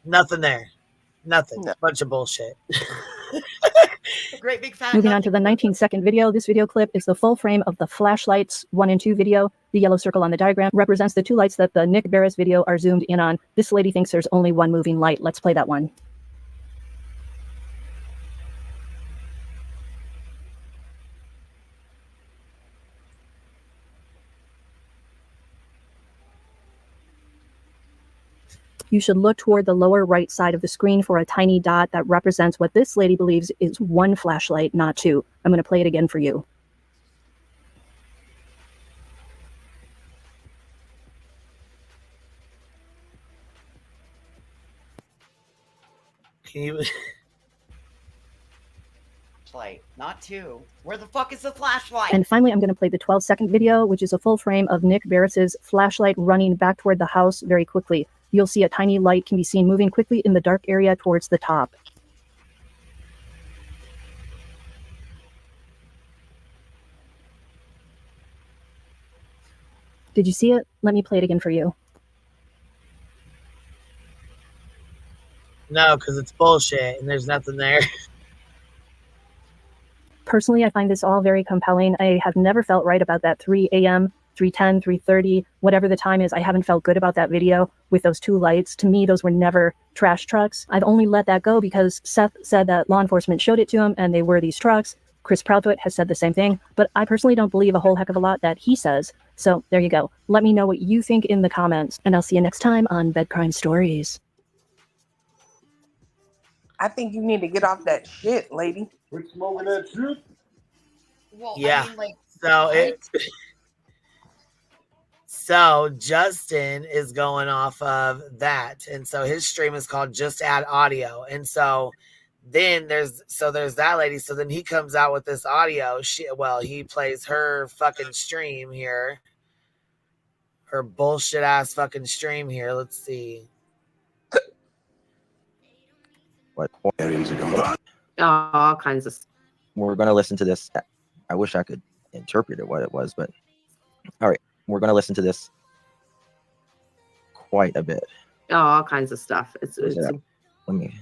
Nothing there. Nothing. Bunch of bullshit.
Great big fat.
Moving on to the 19-second video. This video clip is the full frame of the flashlights 1 and 2 video. The yellow circle on the diagram represents the 2 lights that the Nick Barris video are zoomed in on. This lady thinks there's only one moving light. Let's play that one. You should look toward the lower right side of the screen for a tiny dot that represents what this lady believes is 1 flashlight, not 2. I'm going to play it again for you.
Can you
flashlight, not 2. Where the fuck is the flashlight?
And finally, I'm going to play the 12-second video, which is a full frame of Nick Barris's flashlight running back toward the house very quickly. You'll see a tiny light can be seen moving quickly in the dark area towards the top. Did you see it? Let me play it again for you.
No, because it's bullshit and there's nothing there.
Personally, I find this all very compelling. I have never felt right about that 3 a.m., 3:10, 3:30, whatever the time is. I haven't felt good about that video with those 2 lights. To me, those were never trash trucks. I've only let that go because Seth said that law enforcement showed it to him and they were these trucks. Chris Proudfoot has said the same thing, but I personally don't believe a whole heck of a lot that he says. So there you go. Let me know what you think in the comments, and I'll see you next time on Bed Crime Stories.
I think you need to get off that shit, lady.
Quit smoking that shit.
Well,
Yeah.
I mean, like,
So
what?
So Justin is going off of that, and so his stream is called Just Add Audio, and so then there's that lady. So then he comes out with this audio. He plays her fucking stream here, her bullshit ass fucking stream here. Let's see.
What?
All kinds of.
We're gonna listen to this. I wish I could interpret it what it was, but all right, we're gonna listen to this quite a bit.
All kinds of stuff. It's
Let me.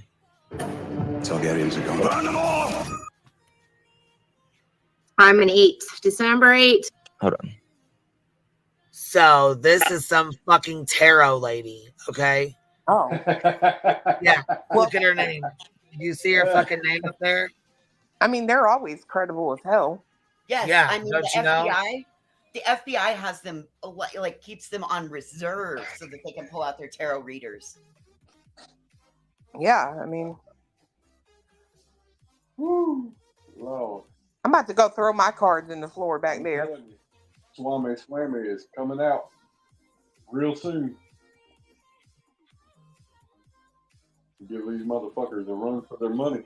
Targaryens are gone. Burn them all!
I'm an 8. December 8.
Hold on.
So this is some fucking tarot lady, okay?
Oh.
Yeah, look at her name. Do you see her fucking name up there?
I mean, they're always credible as hell.
Yes,
Yeah,
I mean,
don't
the
you know?
FBI, the FBI has them, like, keeps them on reserve so that they can pull out their tarot readers.
Yeah, I mean,
Woo. Lord.
I'm about to go throw my cards in the floor back there.
Swami Swami is coming out real soon. Give these motherfuckers a run for their money.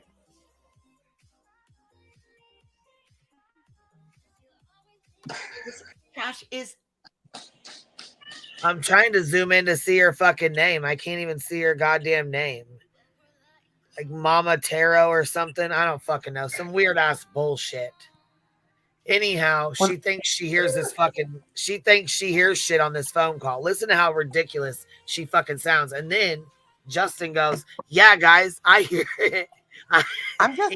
Cash is.
I'm trying to zoom in to see her fucking name. I can't even see her goddamn name. Like Mama Tarot or something. I don't fucking know. Some weird ass bullshit. Anyhow, she thinks she hears this fucking. She thinks she hears shit on this phone call. Listen to how ridiculous she fucking sounds. And then Justin goes, "Yeah, guys, I hear it."
I'm just.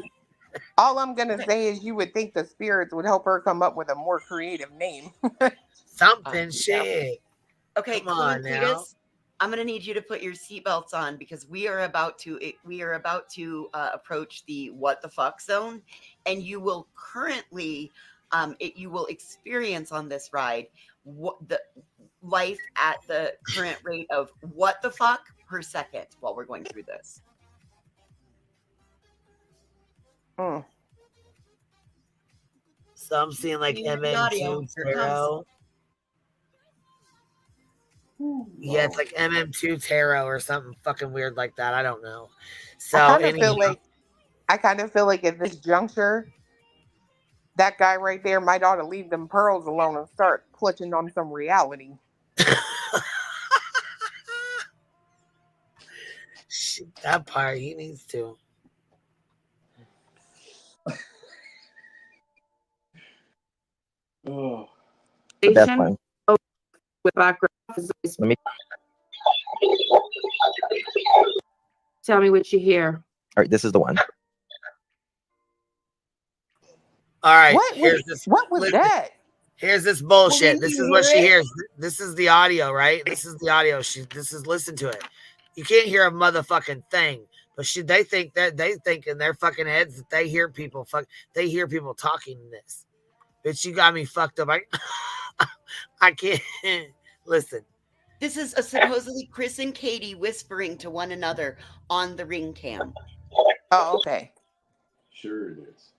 All I'm gonna say is, you would think the spirits would help her come up with a more creative name.
Something shit.
Okay,
Come on now.
Cletus, I'm gonna need you to put your seatbelts on because we are about to approach the what the fuck zone, and you will currently you will experience on this ride what the life at the current rate of what the fuck per second while we're going through this.
So I'm seeing like MM2 Tarot. Yeah, it's like MM2 Tarot or something fucking weird like that. I don't know. So
I kind of feel like at this juncture, that guy right there might ought to leave them pearls alone and start clutching on some reality.
Shit, that part he needs to.
Oh.
That's fine.
With background.
Let me.
Tell me what you hear.
All right, this is the one.
All right.
What was that?
Here's this bullshit.
Well,
this
you
is what
hear
she
it?
hears. This is the audio, right? This is the audio. Listen to it. You can't hear a motherfucking thing. But they think in their fucking heads that they hear people talking in this. Bitch, you got me fucked up. I can't listen.
This is supposedly Chris and Katie whispering to one another on the ring cam.
Oh, okay.
Sure it is.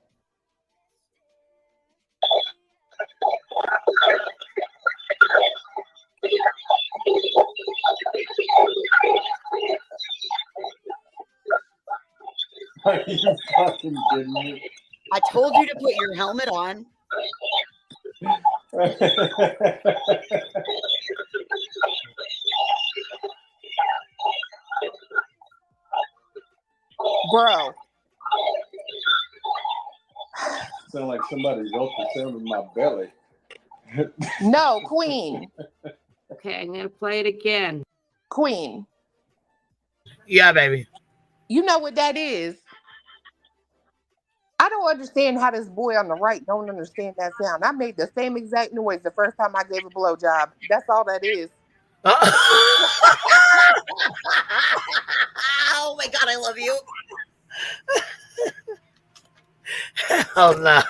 Are you fucking kidding me?
I told you to put your helmet on.
Bro.
Sound like somebody's ultrasounding my belly.
No, Queen.
Okay, I'm gonna play it again.
Queen.
Yeah, baby.
You know what that is. I don't understand how this boy on the right don't understand that sound. I made the same exact noise the first time I gave a blowjob. That's all that is.
Oh my God, I love you.
Oh no.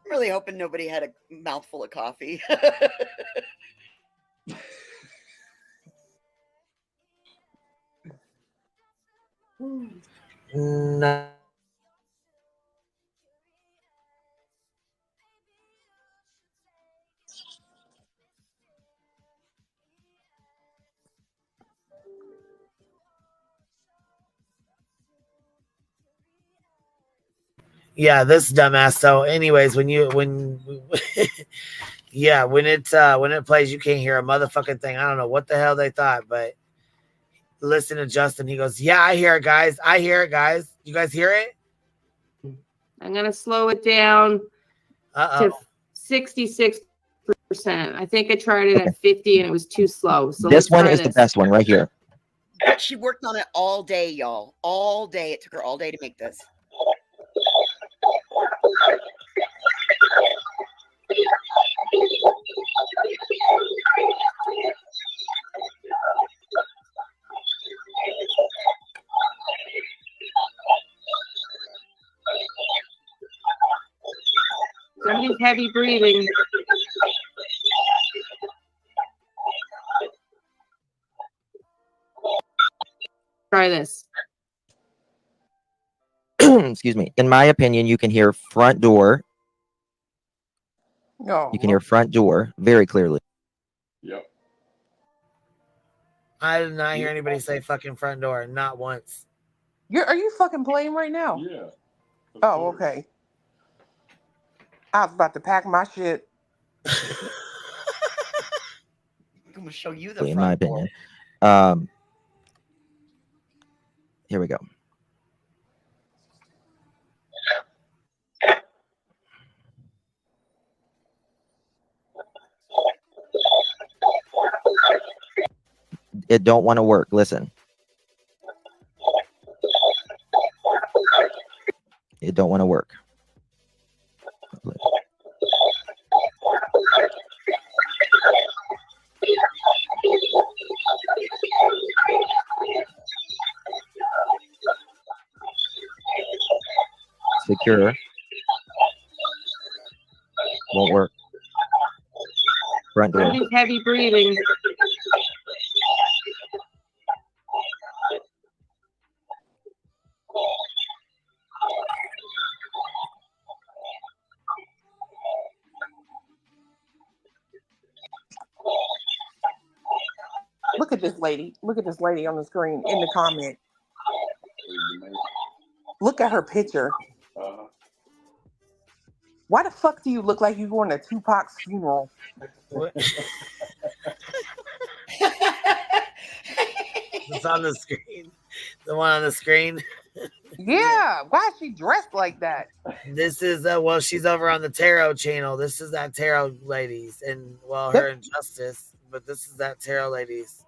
I'm really hoping nobody had a mouthful of coffee.
No. Yeah, this dumbass. So, anyways, when yeah, when it plays, you can't hear a motherfucking thing. I don't know what the hell they thought, but listen to Justin. He goes, "Yeah, I hear it, guys. I hear it, guys. You guys hear it?"
I'm gonna slow it down to 66%. I think I tried it at 50 and it was too slow. So
This one
try
is the best one right here.
She worked on it all day, y'all. All day. It took her all day to make this.
Somebody's heavy breathing. Try this.
Excuse me. In my opinion, you can hear front door.
No.
You can hear front door very clearly.
Yep.
I did not hear anybody say fucking front door, not once.
Are you fucking playing right now?
Yeah.
Oh, okay. I was about to pack my shit.
I'm gonna show you the
In
front
my
door.
opinion. Here we go. It don't want to work. Listen. It don't want to work. Secure. Won't work. Front door.
Somebody's heavy breathing.
Look at this lady. Look at this lady on the screen in the comment. Look at her picture. Why the fuck do you look like you're going to Tupac's funeral?
It's on the screen. The one on the screen.
Yeah. Why is she dressed like that?
This is well, she's over on the tarot channel. This is that tarot ladies, and well, her and Justice, but this is that tarot ladies.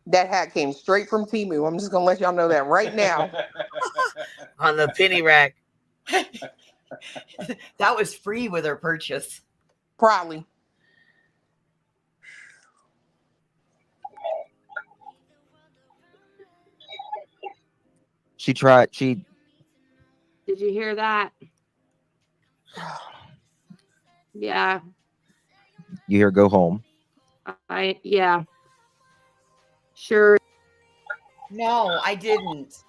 That hat came straight from Temu. I'm just gonna let y'all know that right now.
On the penny rack.
That was free with her purchase.
Probably.
She tried. She.
Did you hear that? Yeah.
You hear go home.
Yeah. Sure.
No, I didn't.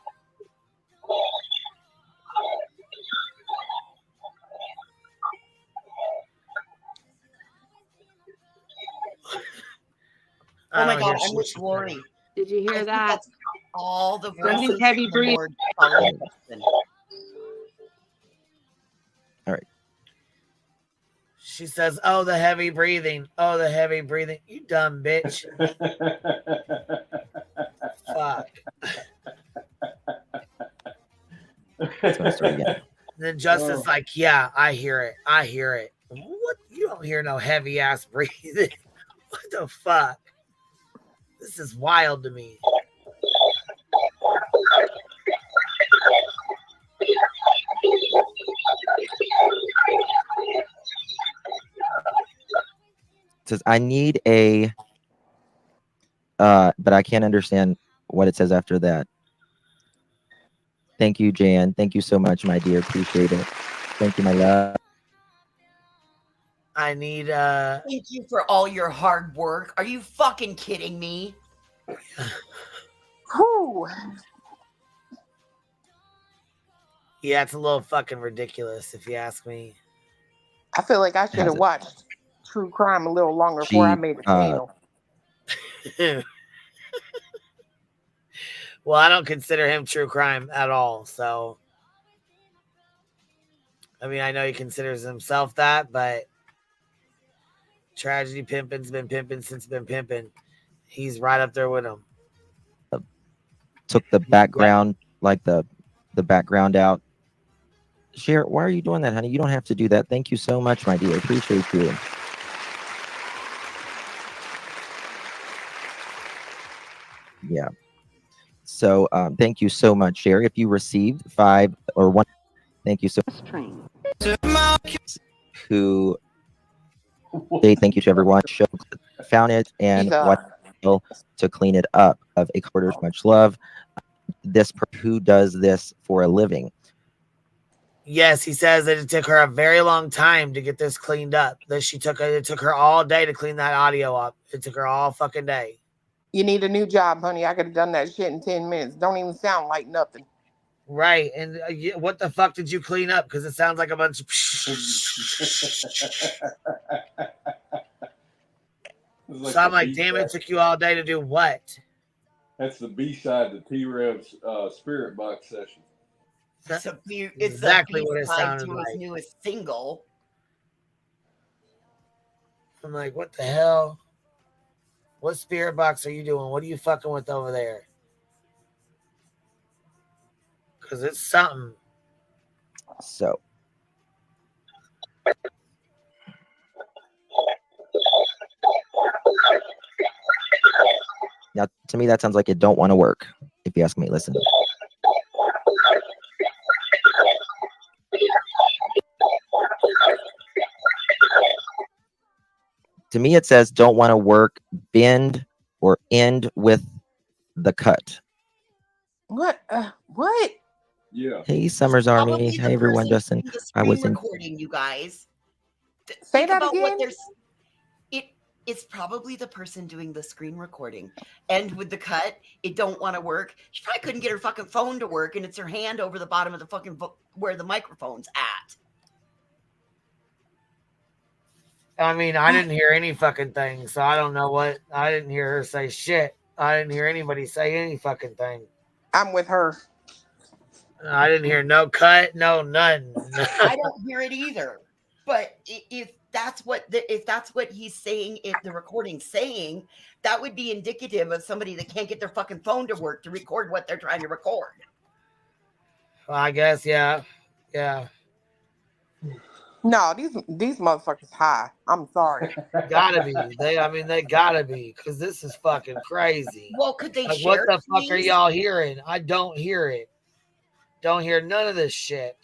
Oh my
don't
God,
hear
I'm with
shit.
Glory.
Did you hear
I think
that?
that's all the
I think
voices
heavy
on the
breathing.
board following Justin.
All right.
She says, "Oh, the heavy breathing. Oh, the heavy breathing. You dumb bitch." Fuck. Then Justin's like, "Yeah, I hear it. I hear it." What? You don't hear no heavy ass breathing. What the fuck? This is wild to me.
Says I need a but I can't understand what it says after that. Thank you, Jan. Thank you so much, my dear. Appreciate it. Thank you, my love.
I need
Thank you for all your hard work. Are you fucking kidding me?
Whew.
Yeah, it's a little fucking ridiculous if you ask me.
I feel like I should have watched true crime a little longer before I made a channel.
Well, I don't consider him true crime at all. So, I mean, I know he considers himself that, but Tragedy Pimpin's been pimping since been pimping. He's right up there with him.
Took the background, like the background out. Cher, why are you doing that, honey? You don't have to do that. Thank you so much, my dear. Appreciate you. Yeah. So thank you so much, Cher. If you received 5 or 1, thank you so much. Who say thank you to everyone. Show found it and what to clean it up. Of a quarters, much love. This who does this for a living.
Yes, he says that it took her a very long time to get this cleaned up. That it took her all day to clean that audio up. It took her all fucking day.
You need a new job, honey. I could have done that shit in 10 minutes. Don't even sound like nothing.
Right. And what the fuck did you clean up? Because it sounds like a bunch of... So I'm like, damn, it took you all day to do what?
That's the B-side to T-Rev's Spirit Box session.
It's
exactly what it
B-side
sounded
to
like.
his newest single.
I'm like, what the hell? What spirit box are you doing? What are you fucking with over there? Because it's something.
So. Now, to me, that sounds like it don't want to work. If you ask me, listen. To me, it says don't want to work, bend, or end with the cut.
What? What?
Yeah.
Hey, Summer's Army. Hey, everyone. Justin. I was in.
Recording, you guys.
Say that again.
It's probably the person doing the screen recording. And with the cut, it don't want to work. She probably couldn't get her fucking phone to work, and it's her hand over the bottom of the fucking where the microphone's at.
I mean, I didn't hear any fucking thing, so I don't know what. I didn't hear her say shit. I didn't hear anybody say any fucking thing.
I'm with her.
I didn't hear no cut, no none.
I don't hear it either. But if that's what he's saying, if the recording's saying, that would be indicative of somebody that can't get their fucking phone to work to record what they're trying to record.
Well, I guess, yeah.
No, these motherfuckers high. I'm sorry.
Gotta be. They gotta be, because this is fucking crazy.
Well, could they
like,
share?
What the fuck are y'all hearing? I don't hear it. Don't hear none of this shit.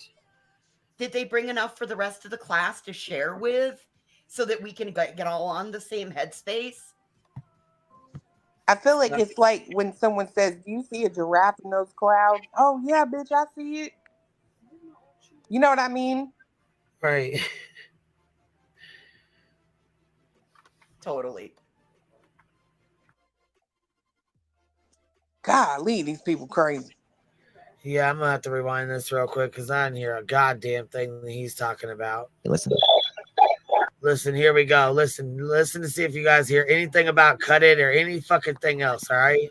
Did they bring enough for the rest of the class to share with so that we can get all on the same headspace?
I feel like it's like when someone says, do you see a giraffe in those clouds? Oh, yeah, bitch, I see it. You know what I mean?
Right.
Totally.
Golly, these people crazy.
Yeah, I'm gonna have to rewind this real quick because I didn't hear a goddamn thing that he's talking about.
Listen.
Listen, here we go. Listen to see if you guys hear anything about cut it or any fucking thing else, all right?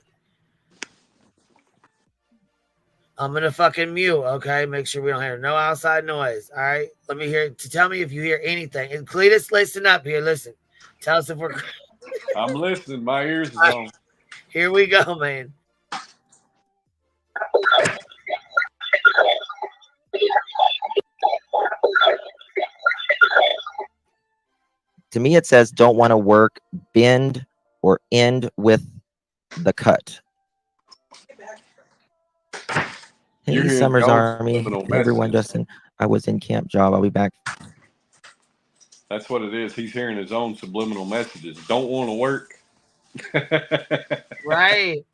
I'm gonna fucking mute, okay? Make sure we don't hear no outside noise, all right? Let me hear, tell me if you hear anything. And Cletus, listen up here, listen. Tell us if we're...
I'm listening. My ears is on.
Here we go, man.
To me, it says don't want to work, bend, or end with the cut. Hey, Summer's Army. Hey, everyone, Justin. I was in camp job. I'll be back.
That's what it is. He's hearing his own subliminal messages. Don't want to work.
Right.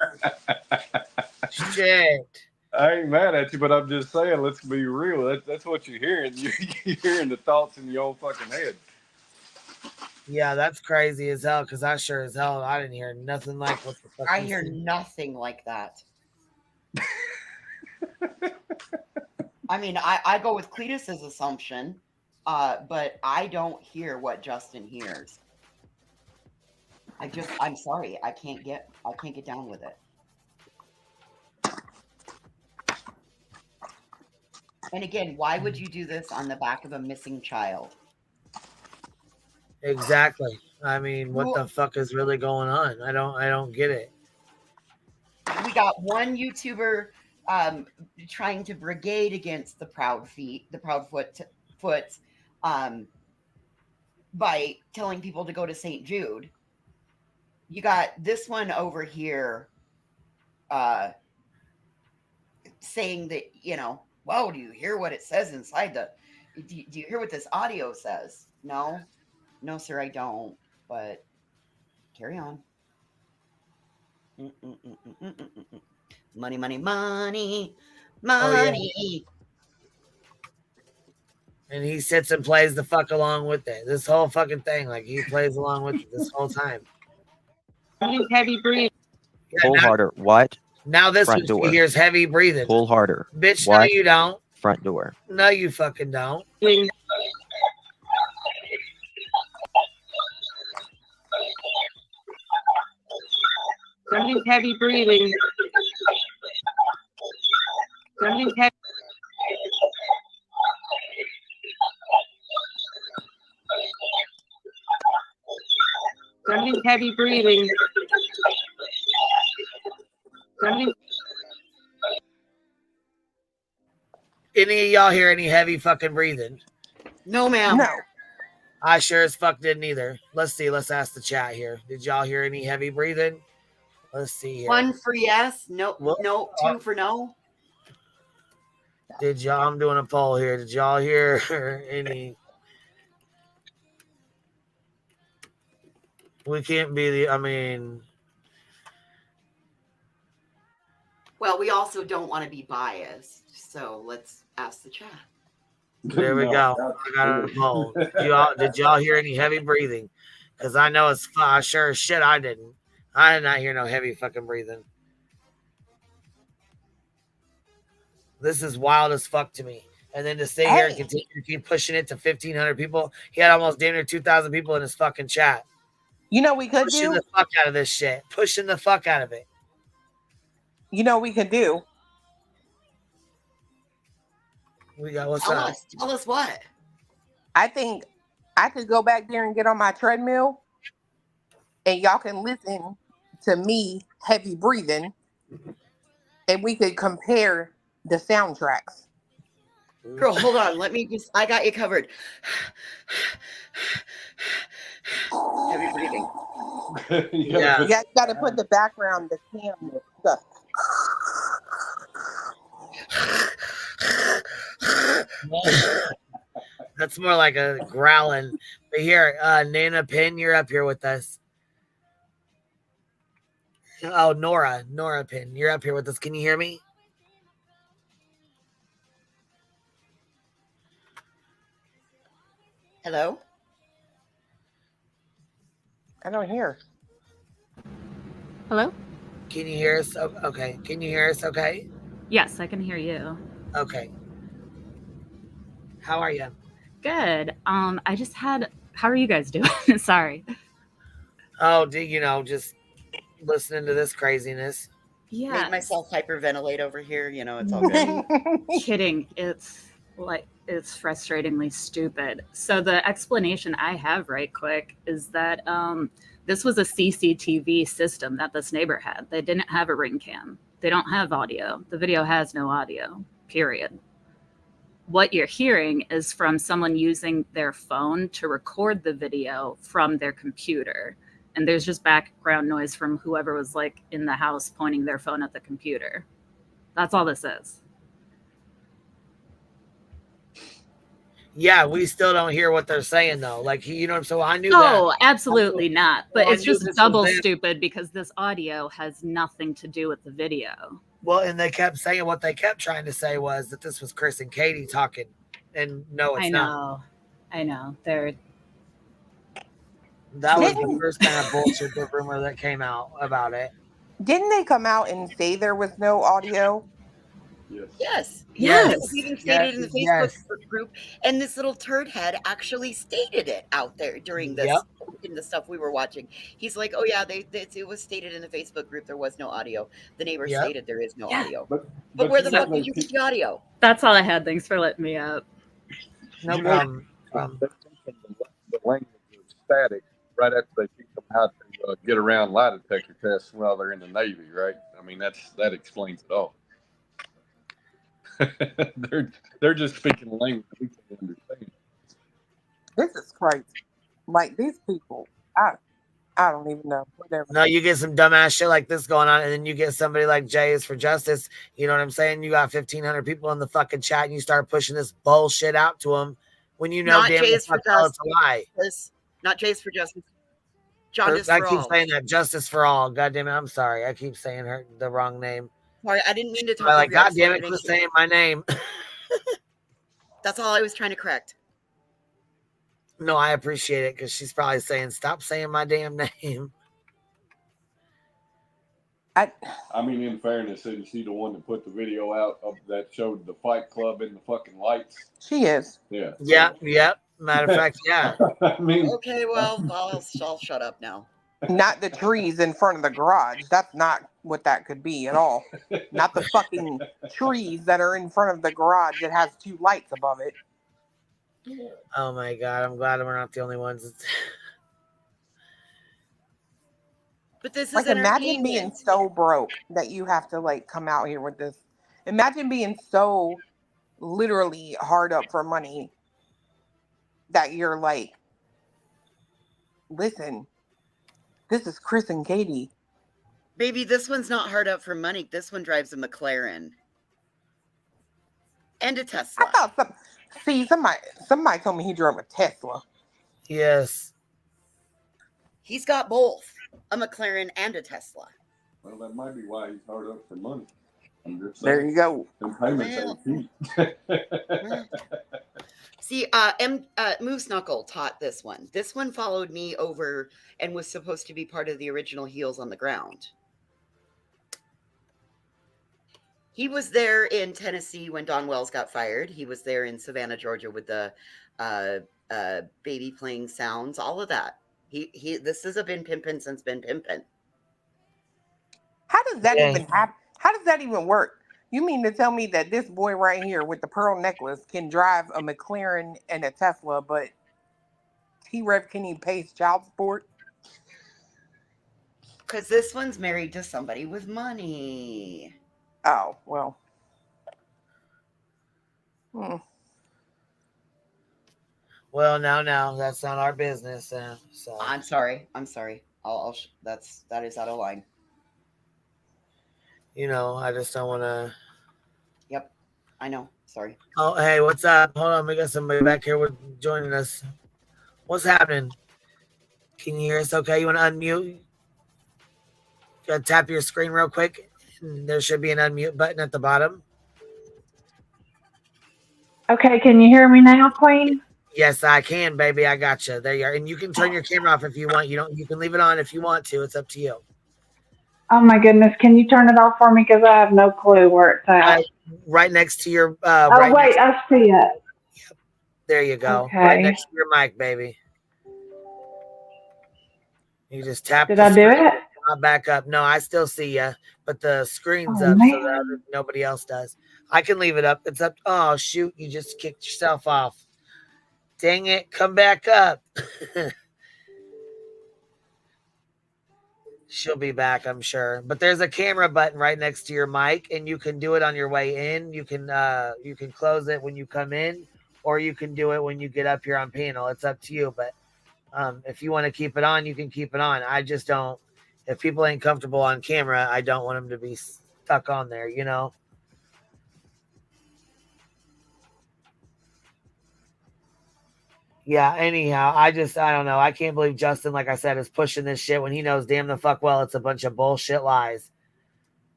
Shit.
I ain't mad at you, but I'm just saying, let's be real. That's what you're hearing. You're hearing the thoughts in your own fucking head.
Yeah, that's crazy as hell, because I sure as hell, I didn't hear nothing like what the fuck.
I hear nothing like that. I mean, I go with Cletus's assumption, but I don't hear what Justin hears. I'm sorry, I can't get down with it. And again, why would you do this on the back of a missing child?
Exactly. I mean, what the fuck is really going on? I don't get it.
We got one YouTuber trying to brigade against the Proudfoot by telling people to go to St. Jude. You got this one over here saying that, wow, do you hear what it says inside do you hear what this audio says? No, sir, I don't, but carry on. Money, money, money, money.
Oh, yeah. And he sits and plays the fuck along with it. This whole fucking thing, like he plays along with it this whole time.
Heavy breathing.
Pull harder. What?
Now this
Front
one
door.
he hears heavy breathing.
Pull harder.
Bitch,
what?
no you don't.
Front door.
No, you fucking don't.
Somebody's heavy breathing. Somebody's heavy. Somebody's heavy breathing. Somebody's...
Any of y'all hear any heavy fucking breathing?
No, ma'am.
No.
I sure as fuck didn't either. Let's see. Let's ask the chat here. Did y'all hear any heavy breathing? Let's see here.
1 for yes. No, no. 2 for no.
Did y'all? I'm doing a poll here. Did y'all hear any? We can't be the. I mean.
Well, we also don't want to be biased, so let's ask the chat.
There we go. I got a poll. Did y'all hear any heavy breathing? Because I know it's sure as shit I didn't. I did not hear no heavy fucking breathing. This is wild as fuck to me. And then to stay here and continue to keep pushing it to 1,500 people. He had almost damn near 2,000 people in his fucking chat.
You know we could
pushing the fuck out of this shit. Pushing the fuck out of it.
You know we could do.
We got what's
Tell
up?
Tell us what.
I think I could go back there and get on my treadmill, and y'all can listen to me heavy breathing, and we could compare the soundtracks.
Girl, hold on. I got you covered. Heavy breathing.
Yeah, you got to put the background, the camera stuff.
That's more like a growling. But here, Nana Pin, you're up here with us. Oh, Nora Pin, you're up here with us. Can you hear me?
Hello?
I don't hear.
Hello?
Can you hear us? Okay. Can you hear us okay?
Yes, I can hear you.
Okay. How are you?
Good. I just had How are you guys doing? Sorry.
Oh, just listening to this craziness.
Yeah.
Made myself hyperventilate over here. It's all good.
Kidding. It's frustratingly stupid. So the explanation I have right quick is that this was a CCTV system that this neighbor had. They didn't have a ring cam. They don't have audio. The video has no audio, period. What you're hearing is from someone using their phone to record the video from their computer. And there's just background noise from whoever was like in the house pointing their phone at the computer. That's all this is.
Yeah, we still don't hear what they're saying though. Like, so I knew that.
Oh, absolutely not. But
Well,
it's just double stupid because this audio has nothing to do with the video.
Well, and they kept saying what they kept trying to say was that this was Chris and Katie talking. And no, it's not.
I know.
That was the first kind of bullshit the rumor that came out about it.
Didn't they come out and say there was no audio?
Yes.
Yes.
It was even stated in the Facebook group, and this little turd head actually stated it out there during this in the stuff we were watching. He's like, "Oh yeah, it was stated in the Facebook group there was no audio. The neighbor stated there is no audio, but where the fuck did you get the audio?"
That's all I had. Thanks for letting me up.
No problem.
The language is static right after they teach them how to get around lie detector tests while they're in the Navy, right? I mean, that explains it all. they're just speaking a language we can understand.
This is crazy. Like these people, I don't even know. Whatever.
No, you get some dumbass shit like this going on, and then you get somebody like Jay is for Justice. You know what I'm saying? You got 1,500 people in the fucking chat, and you start pushing this bullshit out to them when you know damn it's a lie.
Not Jay is for Justice. Justice for
I keep
all.
saying that. Justice for all. God damn it. I'm sorry. I keep saying the wrong name.
Sorry, I didn't mean to talk.
Like, God damn it, quit saying my name.
That's all I was trying to correct.
No, I appreciate it because she's probably saying, "Stop saying my damn name."
I mean, in fairness, isn't she the one that put the video out of that showed the Fight Club in the fucking lights?
She is.
Yeah.
Yep. Matter of fact, yeah.
I mean,
okay, well, I'll shut up now.
Not the trees in front of the garage. That's not what that could be at all. Not the fucking trees that are in front of the garage that has 2 lights above it.
Oh my God, I'm glad we're not the only ones.
But this is
like, imagine being so broke that you have to like come out here with this. Imagine being so literally hard up for money that you're like, listen, this is Chris and Katie.
Baby, this one's not hard up for money. This one drives a McLaren. And a Tesla.
I thought somebody told me he drove a Tesla.
Yes.
He's got both. A McLaren and a Tesla.
Well, that might be why he's hard up for money. I'm just
saying. There you go.
And payments ain't cheap.
See, Moose Knuckle taught this one. This one followed me over and was supposed to be part of the original Heels on the Ground. He was there in Tennessee when Don Wells got fired. He was there in Savannah, Georgia with the baby playing sounds, all of that. This has been pimpin' since been pimpin'.
How does that even happen? How does that even work? You mean to tell me that this boy right here with the pearl necklace can drive a McLaren and a Tesla, but T-Rev can he pay child support?
Because this one's married to somebody with money.
Oh, well.
Well, now that's not our business. So
I'm sorry. That is out of line.
I just don't want to.
Yep, I know. Sorry.
Oh, hey, what's up? Hold on, we got somebody back here joining us. What's happening? Can you hear us? Okay, you want to unmute? You gotta tap your screen real quick. There should be an unmute button at the bottom.
Okay, can you hear me now, Queen?
Yes, I can, baby. I got you. There you are. And you can turn your camera off if you want. You can leave it on if you want to. It's up to you.
Oh my goodness, can you turn it off for me? Because I have no clue where it's at.
Right next to your.
I see it.
There you go.
Okay.
Right next to your mic, baby. You just tap.
Did I do it?
I'll back up. No, I still see you, but the screen's
Oh,
up, so
man.
nobody else does. I can leave it up. It's up. Oh shoot! You just kicked yourself off. Dang it! Come back up. She'll be back, I'm sure. But there's a camera button right next to your mic, and you can do it on your way in. You can close it when you come in, or you can do it when you get up here on panel. It's up to you. But if you want to keep it on, you can keep it on. I just don't. If people ain't comfortable on camera, I don't want them to be stuck on there, you know? Yeah, anyhow, I don't know. I can't believe Justin, like I said, is pushing this shit when he knows damn the fuck well it's a bunch of bullshit lies.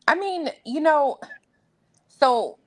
I mean, you know, so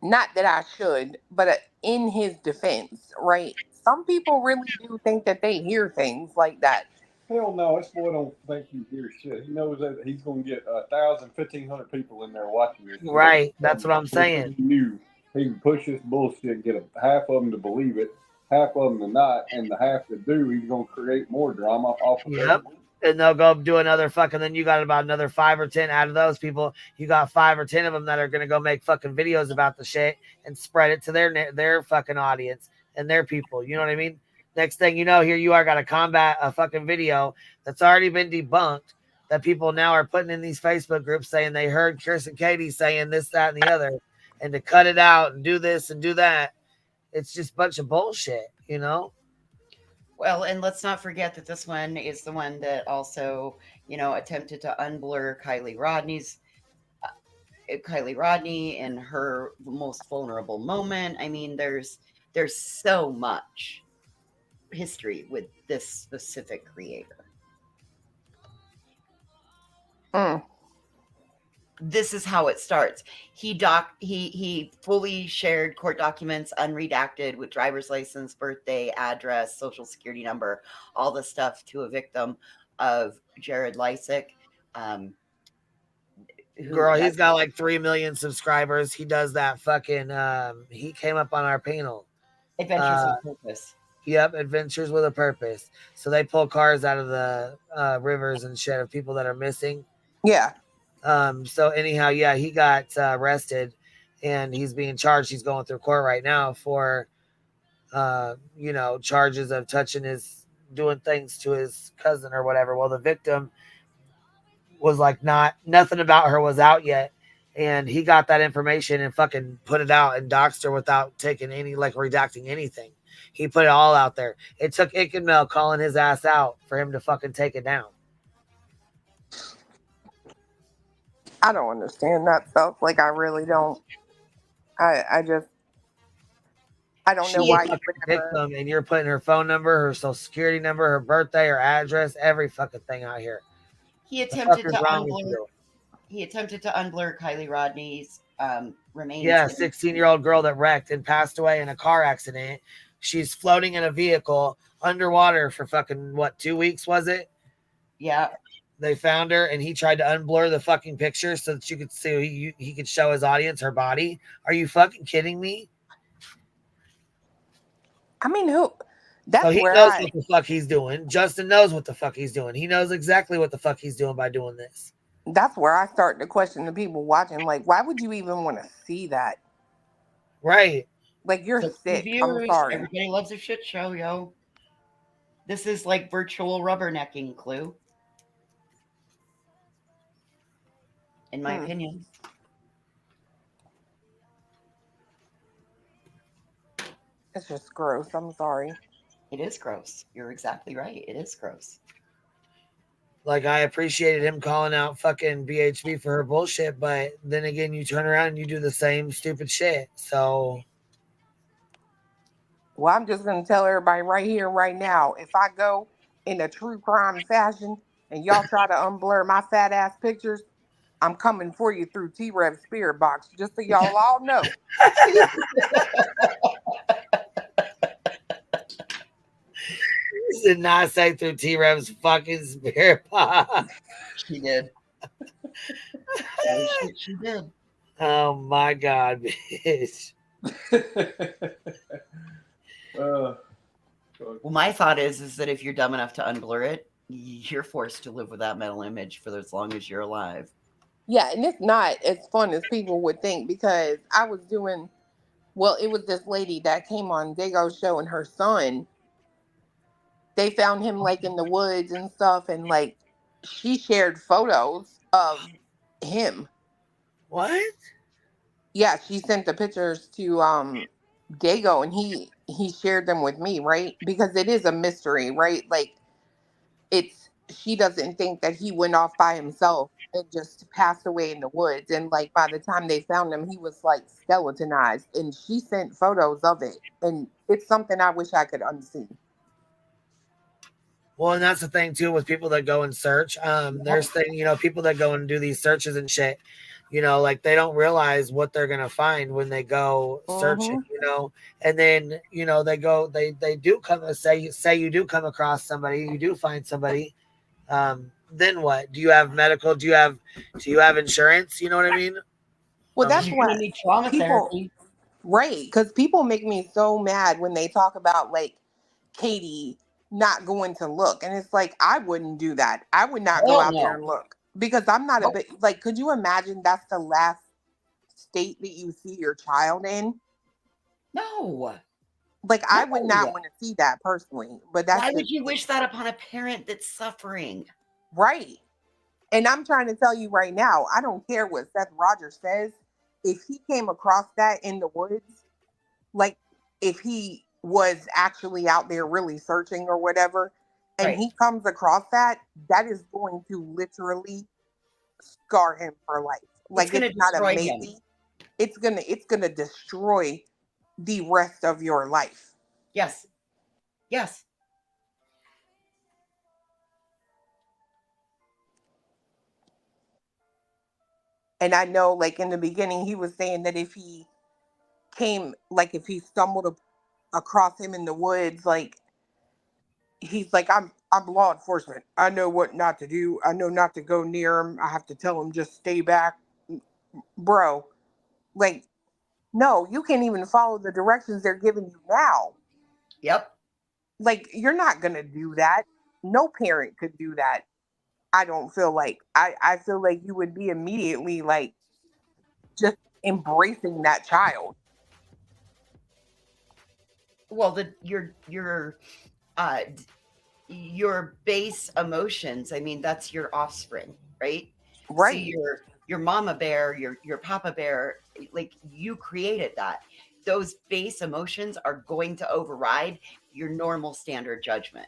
not that I should, but in his defense, right? Some people really do think that they hear things like that.
Hell no, this boy don't think he hears shit. He knows that he's going to get 1,000, 1,500 people in there watching this.
Right, that's what I'm saying.
He knew he can push this bullshit and get half of them to believe it, half of them to not, and the half that do, he's going to create more drama off of
Yep. And they'll go do another fucking, then you got about another 5 or 10 out of those people. You got 5 or 10 of them that are going to go make fucking videos about the shit and spread it to their fucking audience and their people. You know what I mean? Next thing you know, here you are got to combat a fucking video that's already been debunked that people now are putting in these Facebook groups saying they heard Chris and Katie saying this, that, and the other, and to cut it out and do this and do that. It's just a bunch of bullshit, you know?
Well, and let's not forget that this one is the one that also, attempted to unblur Kylie Rodney in her most vulnerable moment. I mean, there's so much history with this specific creator. This is how it starts. He fully shared court documents unredacted with driver's license, birthday, address, social security number, all the stuff to a victim of Jared Lysick.
Girl, he's got like 3 million subscribers. He does that fucking he came up on our panel.
Adventures with Purpose.
Yep, Adventures with a Purpose. So they pull cars out of the rivers and shit of people that are missing.
Yeah.
So anyhow, yeah, he got arrested and he's being charged. He's going through court right now for charges of doing things to his cousin or whatever. Well, the victim was like nothing about her was out yet. And he got that information and fucking put it out and doxed her without taking any, like, redacting anything. He put it all out there. It took Ick and Mel calling his ass out for him to fucking take it down.
I don't understand that stuff. Like, I really don't. I don't know why you would
victim, and you're putting her phone number, her social security number, her birthday, her address, every fucking thing out here.
He attempted to unblur Kylie Rodney's remains.
Yeah, 16-year-old girl that wrecked and passed away in a car accident. She's floating in a vehicle underwater for fucking 2 weeks, was it?
Yeah.
They found her, and he tried to unblur the fucking picture so that you could see he could show his audience her body. Are you fucking kidding me?
I mean, who? That's
so he
where
knows what the fuck he's doing. Justin knows what the fuck he's doing. He knows exactly what the fuck he's doing by doing this.
That's where I start to question the people watching. Like, why would you even want to see that?
Right.
Like, you're sick. I'm sorry.
Everybody loves a shit show, yo. This is like virtual rubbernecking, Clue. In my opinion.
It's just gross. I'm sorry.
It is gross. You're exactly right. It is gross.
Like, I appreciated him calling out fucking BHB for her bullshit, but then again, you turn around and you do the same stupid shit. So,
well, I'm just going to tell everybody right here, right now, if I go in a true crime fashion and y'all try to unblur my fat ass pictures, I'm coming for you through T-Rev's spirit box, just so y'all all know.
Did not say through T-Rev's fucking spirit box.
She did. She did.
Oh my God, bitch.
Well, my thought is that if you're dumb enough to unblur it, you're forced to live with that mental image for as long as you're alive.
Yeah, and it's not as fun as people would think because I was doing, well, it was this lady that came on Dago's show and her son, they found him like in the woods and stuff, and like she shared photos of him.
What?
Yeah, she sent the pictures to Dago and he shared them with me, right? Because it is a mystery, right? Like it's she doesn't think that he went off by himself and just passed away in the woods, and like by the time they found him he was like skeletonized, and she sent photos of it, and it's something I wish I could unsee.
Well, and that's the thing too with people that go and search. There's people that go and do these searches and shit. Like they don't realize what they're gonna find when they go searching. And then they do come say you do come across somebody, you do find somebody. Then what? Do you have medical? Do you have insurance? You know what I mean?
Well, that's
You're
why
gonna need trauma therapy.
right? Because people make me so mad when they talk about like Katie not going to look, and it's like I wouldn't do that. I would not go out there and look because I'm not a bit like. Could you imagine that's the last state that you see your child in?
No.
Like I would not want to see that personally. But that's
why would you wish that upon a parent that's suffering?
Right. And I'm trying to tell you right now, I don't care what Seth Rogers says. If he came across that in the woods, like if he was actually out there really searching or whatever, and he comes across that, that is going to literally scar him for life. Like it's not a maybe. It's gonna destroy the rest of your life.
Yes. Yes.
And I know, like in the beginning, he was saying that if he came, like if he stumbled across him in the woods, like he's like, I'm law enforcement. I know what not to do. I know not to go near him. I have to tell him just stay back, bro. Like, no, you can't even follow the directions they're giving you now.
Yep.
Like you're not gonna do that. No parent could do that. I don't feel like I feel like you would be immediately like just embracing that child.
Well, your base emotions, I mean, that's your offspring, right?
Right.
So your mama bear, your papa bear, like you created that. Those base emotions are going to override your normal standard judgment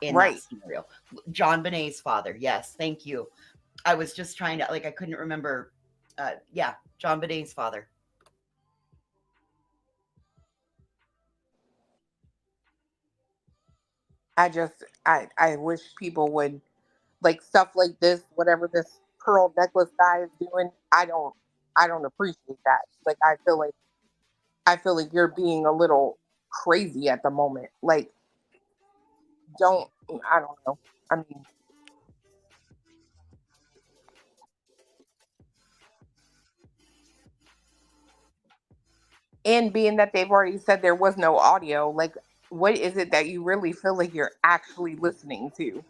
in that scenario. John Bonet's father. Yes, thank you. I was just trying to, like, I couldn't remember. John Bonet's father.
I wish people would like stuff like this, whatever this pearl necklace guy is doing. I don't appreciate that. Like I feel like you're being a little crazy at the moment. Like I don't know. I mean, and being that they've already said there was no audio, like what is it that you really feel like you're actually listening to?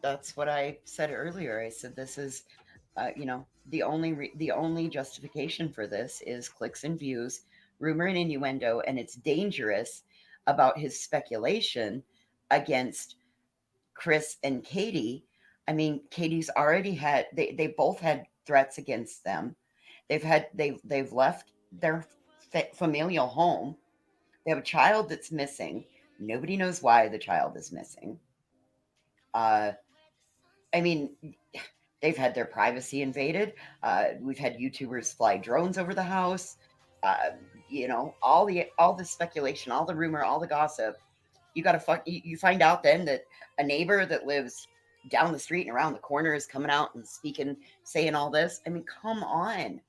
That's what I said earlier. I said this is, the only justification for this is clicks and views, rumor and innuendo, and it's dangerous about his speculation against Chris and Katie. I mean, Katie's already had they both had threats against them. They've left their familial home. They have a child that's missing. Nobody knows why the child is missing. I mean, they've had their privacy invaded. We've had YouTubers fly drones over the house. All the speculation, all the rumor, all the gossip. You find out then that a neighbor that lives down the street and around the corner is coming out and speaking, saying all this. I mean, come on.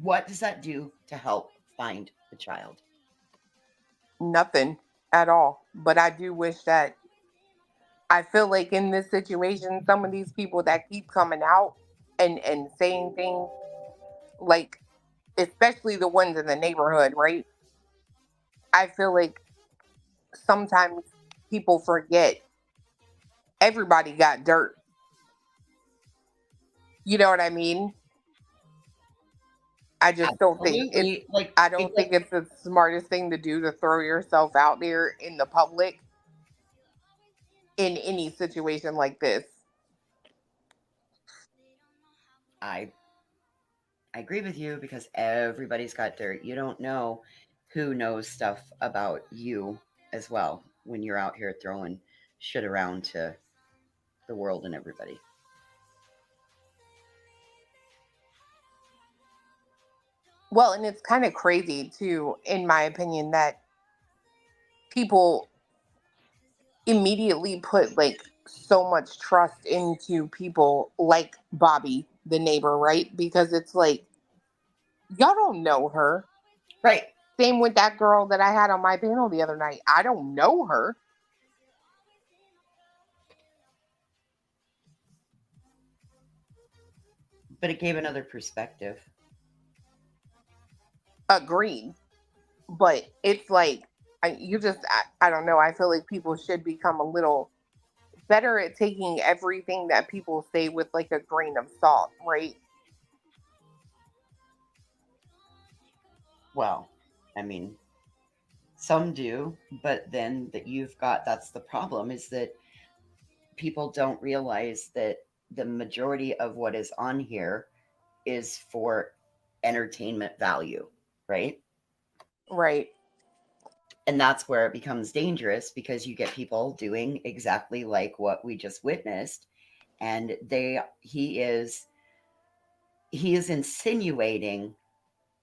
What does that do to help find the child?
Nothing at all. But I do wish that I feel like in this situation, some of these people that keep coming out and saying things, like, especially the ones in the neighborhood, right? I feel like sometimes people forget everybody got dirt. You know what I mean? I just don't think
Absolutely.
it's, I don't think it's the smartest thing to do to throw yourself out there in the public in any situation like this.
I agree with you because everybody's got dirt. You don't know who knows stuff about you as well when you're out here throwing shit around to the world and everybody.
Well, and it's kind of crazy too, in my opinion, that people immediately put like so much trust into people like Bobby, the neighbor, right? Because it's like, y'all don't know her.
Right.
Same with that girl that I had on my panel the other night. I don't know her.
But it gave another perspective.
Agreed. But it's like, I don't know. I feel like people should become a little better at taking everything that people say with like a grain of salt, right?
Well, I mean, some do, but then that's the problem, is that people don't realize that the majority of what is on here is for entertainment value, right?
Right.
And that's where it becomes dangerous, because you get people doing exactly like what we just witnessed, and he is insinuating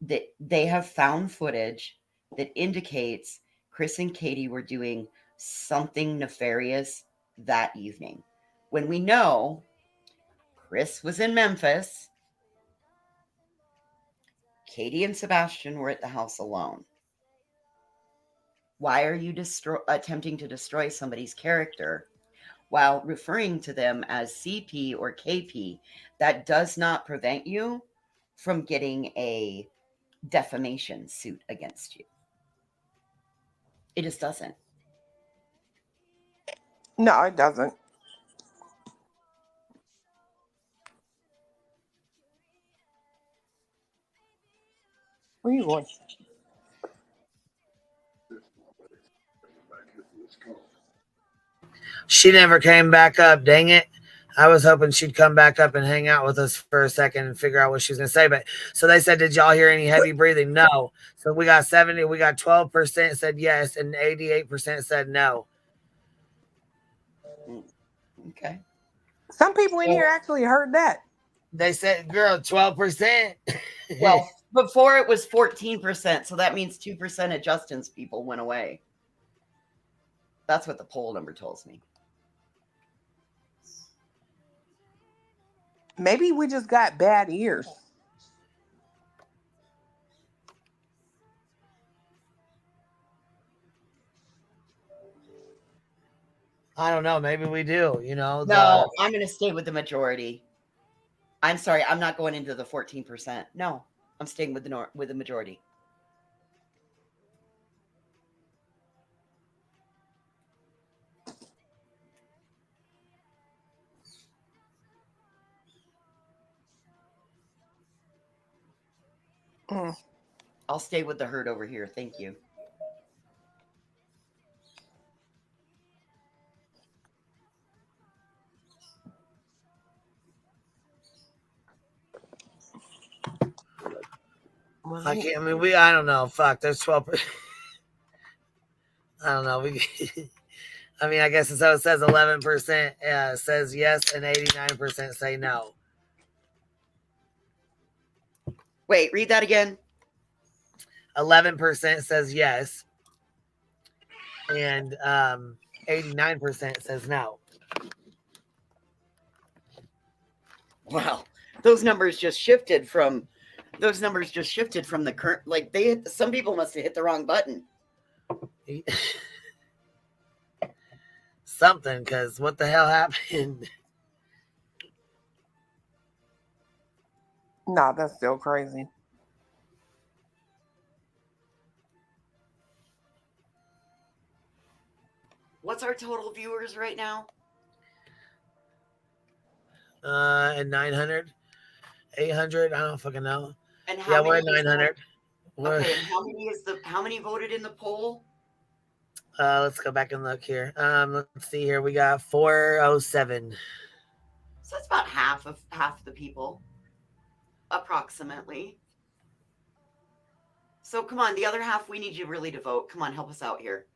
that they have found footage that indicates Chris and Katie were doing something nefarious that evening, when we know Chris was in Memphis, Katie and Sebastian were at the house alone. Why are you attempting to destroy somebody's character while referring to them as CP or KP? That does not prevent you from getting a defamation suit against you. It just doesn't.
No, it doesn't. Where you going?
She never came back up. Dang it. I was hoping she'd come back up and hang out with us for a second and figure out what she was going to say. But so they said, did y'all hear any heavy breathing? No. So we got 12% said yes, and 88% said no.
Okay.
Some people in here actually heard that.
They said, girl, 12%.
Well, before it was 14%. So that means 2% of Justin's people went away. That's what the poll number tells me.
Maybe we just got bad ears.
I don't know. Maybe we do.
No, I'm going to stay with the majority. I'm sorry. I'm not going into the 14%. No, I'm staying with the majority. I'll stay with the herd over here. Thank you.
I don't know. Fuck, there's 12%. I don't know. I guess it says 11% says yes and 89% say no.
Wait, read that again.
11% says yes, and 89% says no.
Wow, those numbers just shifted from the current. Like some people must have hit the wrong button.
Something, because what the hell happened?
Nah, that's still crazy.
What's our total viewers right now?
And 900, 800. I don't fucking know.
And
Yeah,
how
we're at
many?
900.
Okay, and how many voted in the poll?
Let's go back and look here. Let's see here. We got 407.
So that's about half of the people, approximately. So come on, the other half, we need you really to vote. Come on, help us out here.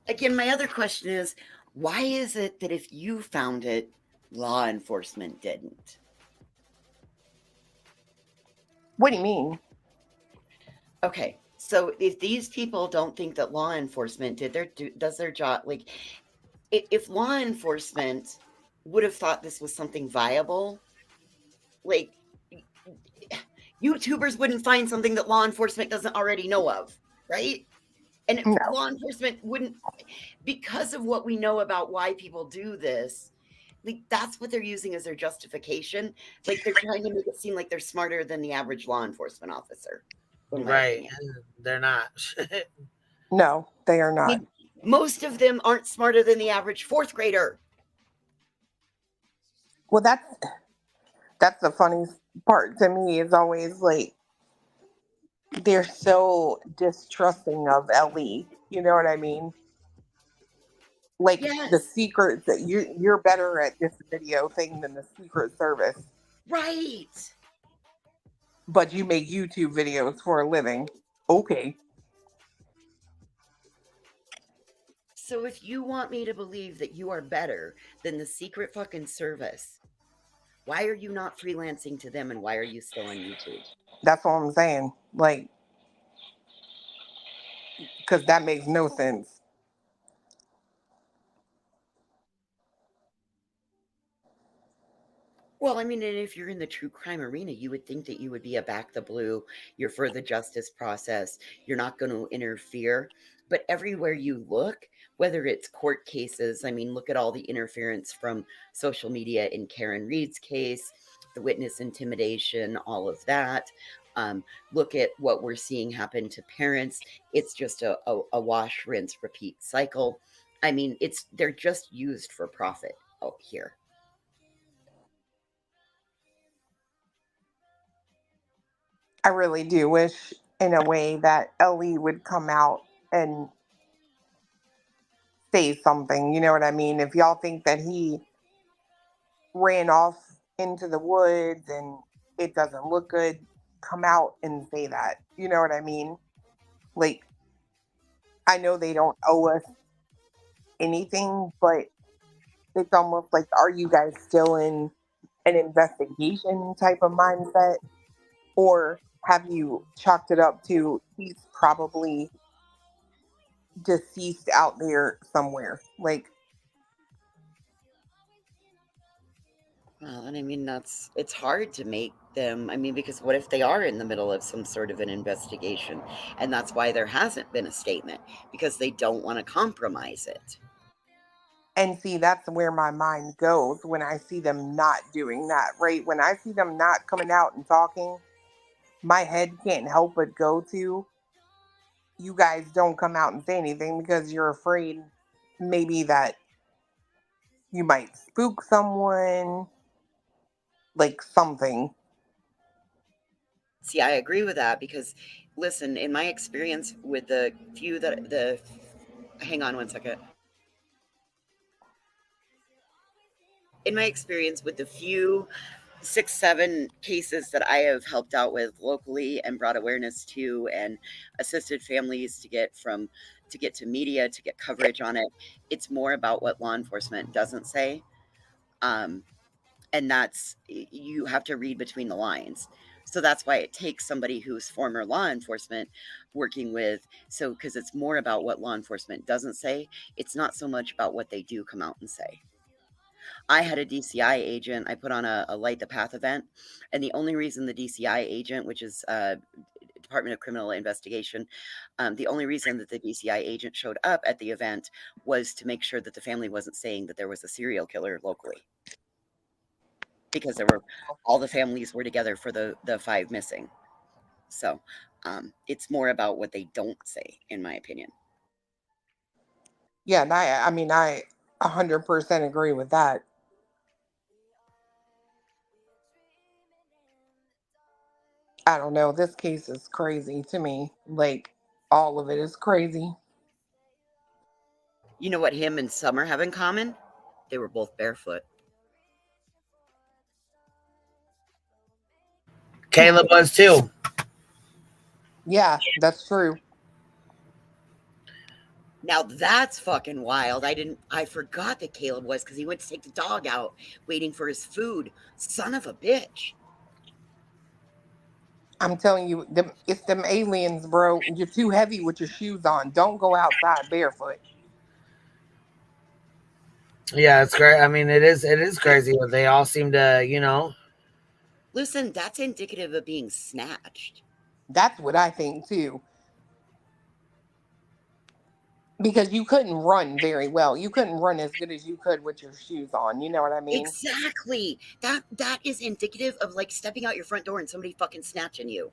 Again, my other question is, why is it that if you found it, law enforcement didn't?
What do you mean?
Okay, so if these people don't think that law enforcement does their job, like if law enforcement would have thought this was something viable, like YouTubers wouldn't find something that law enforcement doesn't already know of, right? And if law enforcement wouldn't, because of what we know about why people do this, like that's what they're using as their justification. Like they're trying to make it seem like they're smarter than the average law enforcement officer.
Right. They're not.
No, they are not.
I mean, most of them aren't smarter than the average fourth grader.
Well, that's the funniest part to me is always like they're so distrusting of Ellie. You know what I mean? Like the secrets that you're better at this video thing than the Secret Service.
Right.
But you make YouTube videos for a living. Okay.
So if you want me to believe that you are better than the Secret fucking Service, why are you not freelancing to them and why are you still on YouTube?
That's what I'm saying. Like, because that makes no sense.
Well, I mean, and if you're in the true crime arena, you would think that you would be a back the blue, you're for the justice process, you're not going to interfere. But everywhere you look, whether it's court cases, I mean, look at all the interference from social media in Karen Reed's case, the witness intimidation, all of that. Look at what we're seeing happen to parents. It's just a wash, rinse, repeat cycle. I mean, they're just used for profit out here.
I really do wish in a way that Ellie would come out and say something. You know what I mean? If y'all think that he ran off into the woods and it doesn't look good, come out and say that. You know what I mean? Like, I know they don't owe us anything, but it's almost like, are you guys still in an investigation type of mindset? Or have you chalked it up to he's probably deceased out there somewhere? Like,
well, and I mean, it's hard to make them, I mean, because what if they are in the middle of some sort of an investigation? And that's why there hasn't been a statement, because they don't want to compromise it.
And see, that's where my mind goes when I see them not doing that, right? When I see them not coming out and talking, my head can't help but go to, you guys don't come out and say anything because you're afraid maybe that you might spook someone, like something.
See, I agree with that because, listen, in my experience with the few hang on one second. In my experience with the few 6-7 cases that I have helped out with locally and brought awareness to and assisted families to get to media, to get coverage on it, it's more about what law enforcement doesn't say. And that's, you have to read between the lines. So that's why it takes somebody who's former law enforcement working with, because it's more about what law enforcement doesn't say. It's not so much about what they do come out and say. I had a DCI agent, I put on a Light the Path event, and the only reason the DCI agent, which is Department of Criminal Investigation. The only reason that the DCI agent showed up at the event was to make sure that the family wasn't saying that there was a serial killer locally, because all the families were together for the 5 missing. So it's more about what they don't say, in my opinion.
Yeah, and I mean, I 100% agree with that. I don't know. This case is crazy to me. Like, all of it is crazy.
You know what him and Summer have in common? They were both barefoot.
Caleb was too.
Yeah, that's true.
Now that's fucking wild. I forgot that Caleb was, because he went to take the dog out waiting for his food. Son of a bitch.
I'm telling you, it's them aliens, bro. You're too heavy with your shoes on. Don't go outside barefoot.
Yeah, it's great. I mean, it is crazy what they all seem to,
Listen, that's indicative of being snatched.
That's what I think too. Because you couldn't run very well. You couldn't run as good as you could with your shoes on. You know what I mean?
Exactly. That is indicative of like stepping out your front door and somebody fucking snatching you.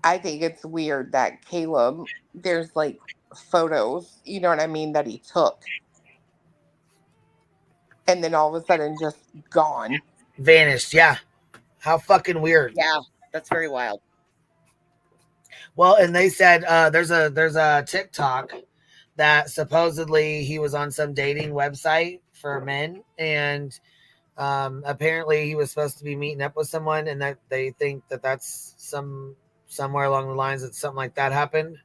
I think it's weird that Caleb, there's like photos, you know what I mean, that he took. And then all of a sudden just gone.
Vanished, yeah. How fucking weird.
Yeah, that's very wild.
Well, and they said there's a TikTok that supposedly he was on some dating website for men, and apparently he was supposed to be meeting up with someone, and that they think that's somewhere along the lines that something like that happened,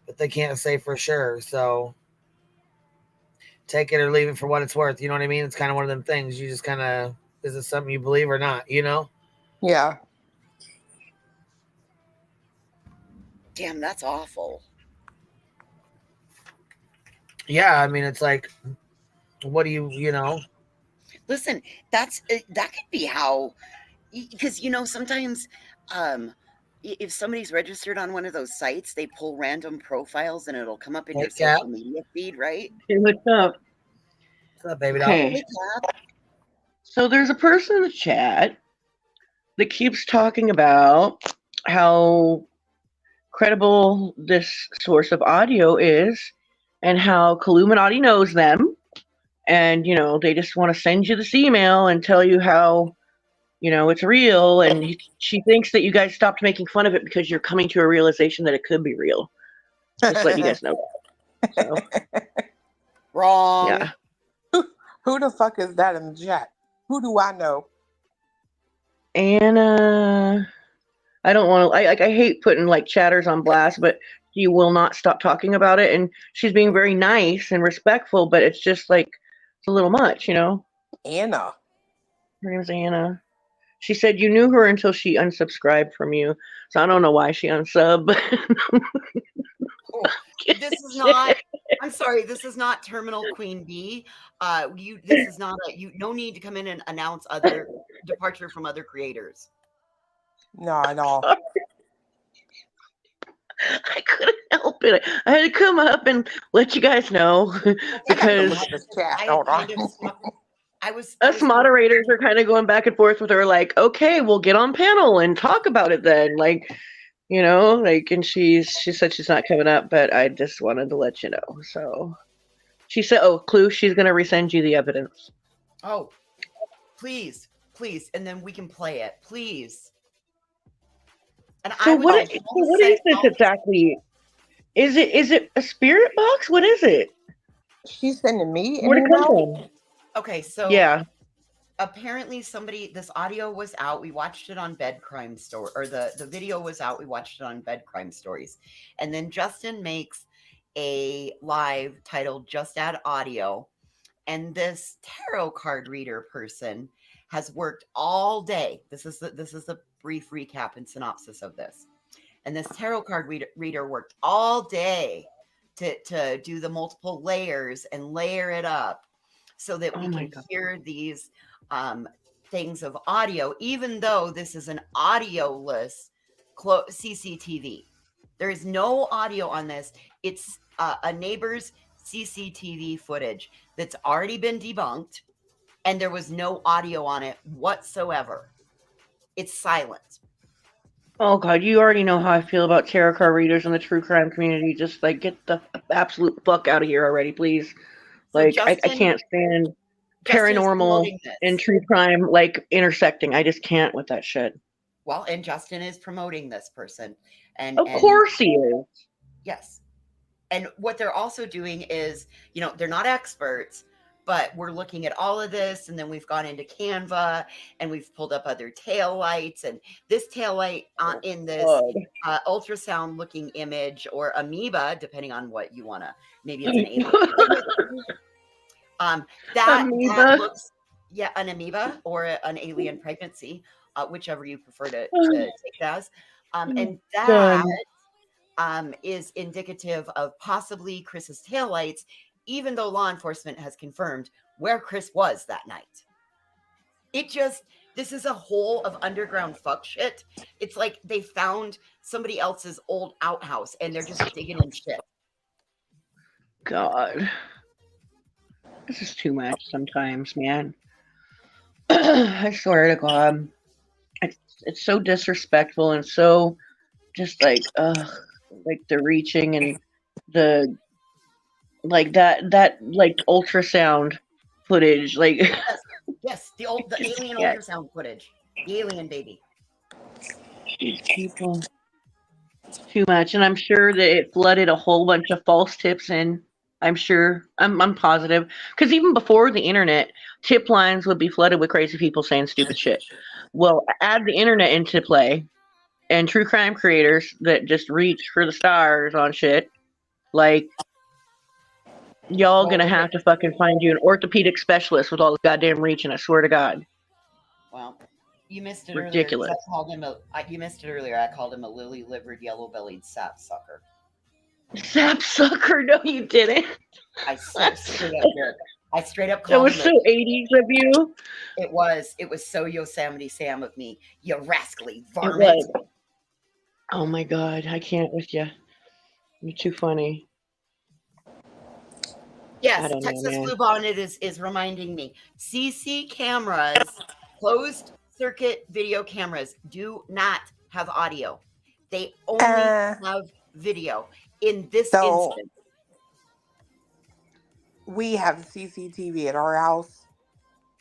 but they can't say for sure. So take it or leave it for what it's worth. You know what I mean? It's kind of one of them things. You just kind of, is it something you believe or not?
Yeah.
Damn, that's awful.
Yeah, I mean, it's like, what do you?
Listen, that could be how, because sometimes if somebody's registered on one of those sites, they pull random profiles and it'll come up in your social media feed, right?
Hey, what's up?
What's up, baby?
Okay. So there's a person in the chat that keeps talking about how credible this source of audio is and how Illuminati knows them. And, they just want to send you this email and tell you how, it's real. And she thinks that you guys stopped making fun of it because you're coming to a realization that it could be real. Just letting you guys know that. So.
Wrong.
Yeah.
Who the fuck is that in the chat? Who do I know?
Anna. I don't want to, I hate putting like chatters on blast, but she will not stop talking about it. And she's being very nice and respectful, but it's just like, it's a little much,
Anna.
Her name's Anna. She said you knew her until she unsubscribed from you. So I don't know why she unsubbed.
This is not, I'm sorry, this is not Terminal Queen Bee. This is not no need to come in and announce other departure from other creators.
No, at all.
I couldn't help it. I had to come up and let you guys know because us moderators are kind of going back and forth with her, like, okay, we'll get on panel and talk about it then. Like, and she said she's not coming up, but I just wanted to let you know. So she said, oh, clue, she's going to resend you the evidence.
Oh, please. And then we can play it, please. And
so what is this exactly? Is it a spirit box? What is it?
She's sending me.
Where'd it come from?
Okay, so
yeah.
Apparently this audio was out. We watched it on Bed Crime Story, or the video was out. We watched it on Bed Crime Stories. And then Justin makes a live titled Just Add Audio. And this tarot card reader person has worked all day. This is the brief recap and synopsis of this. And this tarot card reader worked all day to do the multiple layers and layer it up so that we can hear these things of audio, even though this is an audioless CCTV. There is no audio on this. It's a neighbor's CCTV footage that's already been debunked, and there was no audio on it whatsoever. It's silent.
Oh God, you already know how I feel about tarot card readers in the true crime community. Just like get the absolute fuck out of here already, please.
So
Like I
Justin-
can't stand
Justin is
paranormal
promoting this.
and true crime like intersecting. I just can't with that shit.
Well, and Justin is promoting this person. And
Of course he is.
Yes. And what they're also doing is, you know, they're not experts, but we're looking at all of this. And then we've gone into Canva and we've pulled up other taillights. And this taillight in this ultrasound looking image or amoeba, depending on what you want to, maybe it's an alien. That looks, yeah, an amoeba or an alien pregnancy, whichever you prefer to take it as. And that is indicative of possibly Chris's taillights, even though law enforcement has confirmed where Chris was that night. This is a hole of underground fuck shit. It's like they found somebody else's old outhouse and they're just digging in shit.
God. This is too much sometimes, man. I swear to God. It's so disrespectful and so just like the reaching and the like that like ultrasound footage, like
yes, the alien ultrasound footage, the alien baby.
These people, too much, and I'm sure that it flooded a whole bunch of false tips in. I'm sure, I'm positive, because even before the internet, tip lines would be flooded with crazy people saying stupid shit. Well, add the internet into play, and true crime creators that just reach for the stars on shit, like, y'all gonna have to fucking find you an orthopedic specialist with all the goddamn reaching, I swear to God.
Well, you missed it
Ridiculous.
earlier. You missed it earlier. I called him a lily-livered, yellow-bellied sapsucker.
Sapsucker? No, you didn't.
I straight up
That
called
was
him
so 80s of you.
It was so Yosemite Sam of me, you rascally
It
varmint.
was. Oh my God, I can't with you. You're too funny.
Yes,
know,
Texas
man.
Blue Bonnet is reminding me. CC cameras, closed circuit video cameras, do not have audio. They only have video. In this instance,
we have CCTV at our house,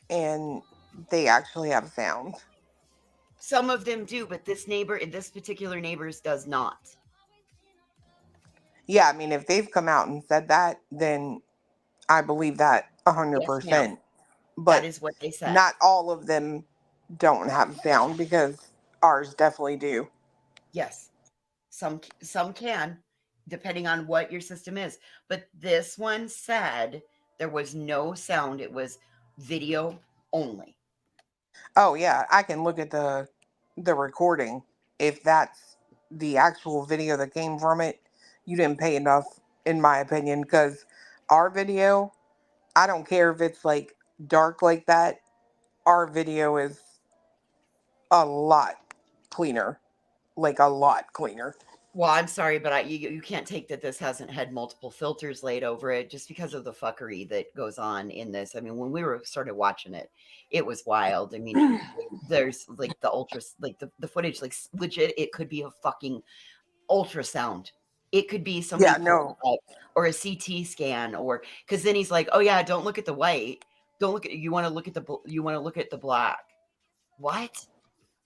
and they actually have sound.
some of them do, but this particular neighbor's does not.
Yeah, I mean, if they've come out and said that, then I believe that 100%.
ma'am.
But
That is what they said.
not all of them don't have sound, because ours definitely do.
Yes, some can, depending on what your system is. But this one said there was no sound; it was video only.
Oh yeah, I can look at the recording. If that's the actual video that came from it, you didn't pay enough, in my opinion, because our video, I don't care if it's like dark like that, our video is a lot cleaner, like a lot cleaner.
Well, I'm sorry, but you can't take that this hasn't had multiple filters laid over it just because of the fuckery that goes on in this. I mean, when we started watching it, it was wild. I mean, there's like the footage, like legit, it could be a fucking ultrasound. It could be somebody or a CT scan, or because then he's like, oh yeah, don't look at the white. Don't look at, you want to look at the black. What?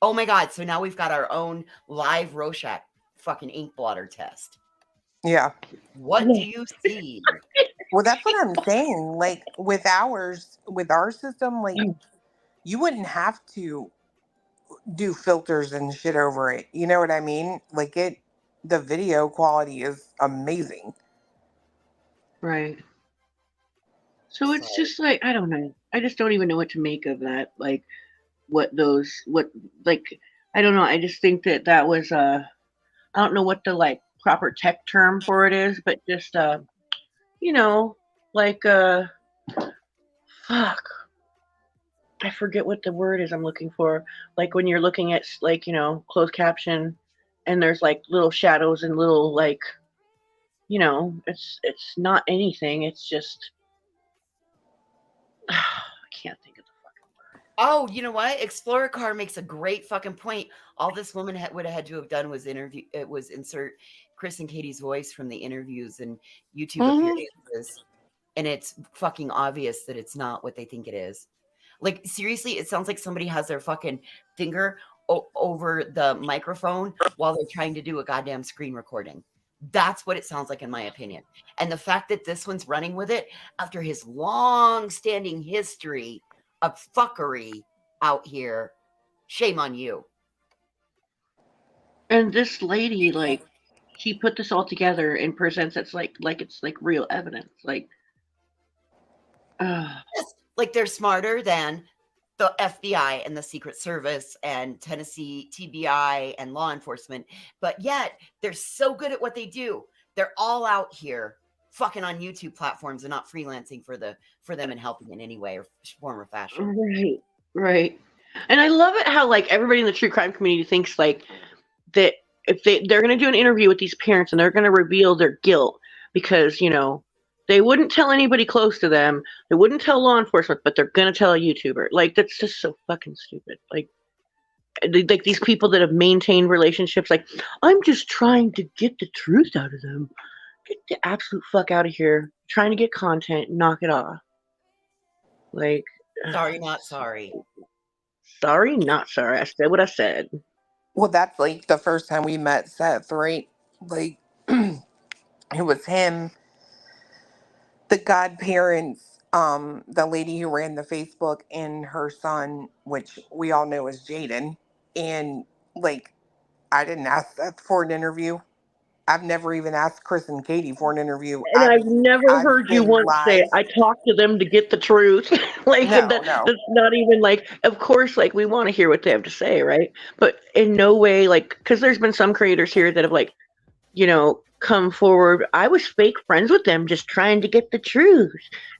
Oh my God. So now we've got our own live Rorschach fucking ink blotter test.
Yeah.
What do you see?
Well, that's what I'm saying. Like with our system, like you wouldn't have to do filters and shit over it. You know what I mean? Like the video quality is amazing.
Right. So it's just like, I don't know. I just don't even know what to make of that. Like I don't know. I just think that was I don't know what the like proper tech term for it is, but just fuck. I forget what the word is I'm looking for. Like when you're looking at like, closed caption and there's like little shadows and little like, it's not anything. It's just I can't think of the fucking word.
Oh, you know what? Explorer Car makes a great fucking point. All this woman would have had to have done was insert Chris and Katie's voice from the interviews and YouTube appearances. And it's fucking obvious that it's not what they think it is. Like, seriously, it sounds like somebody has their fucking finger over the microphone while they're trying to do a goddamn screen recording. That's what it sounds like, in my opinion. And the fact that this one's running with it after his long-standing history of fuckery out here, shame on you.
And this lady, like, she put this all together and presents it's like it's like real evidence. Like,
like they're smarter than the FBI and the Secret Service and Tennessee TBI and law enforcement, but yet they're so good at what they do. They're all out here fucking on YouTube platforms and not freelancing for them and helping in any way or form or fashion.
Right. And I love it how like everybody in the true crime community thinks like that if they're going to do an interview with these parents and they're going to reveal their guilt because, they wouldn't tell anybody close to them. They wouldn't tell law enforcement, but they're going to tell a YouTuber. Like, that's just so fucking stupid. Like these people that have maintained relationships, like, I'm just trying to get the truth out of them. Get the absolute fuck out of here. Trying to get content, knock it off. Like,
sorry, not sorry.
Sorry, not sorry. I said what I said.
Well, that's like the first time we met Seth, right? Like, it was him, the godparents, the lady who ran the Facebook, and her son, which we all know is Jaden. And like, I didn't ask Seth for an interview. I've never even asked Chris and Katie for an interview.
And I've never heard you once say, I talked to them to get the truth. Like,
no.
That's not even like, of course, like, we want to hear what they have to say, right? But in no way, like, because there's been some creators here that have, like, come forward. I was fake friends with them just trying to get the truth.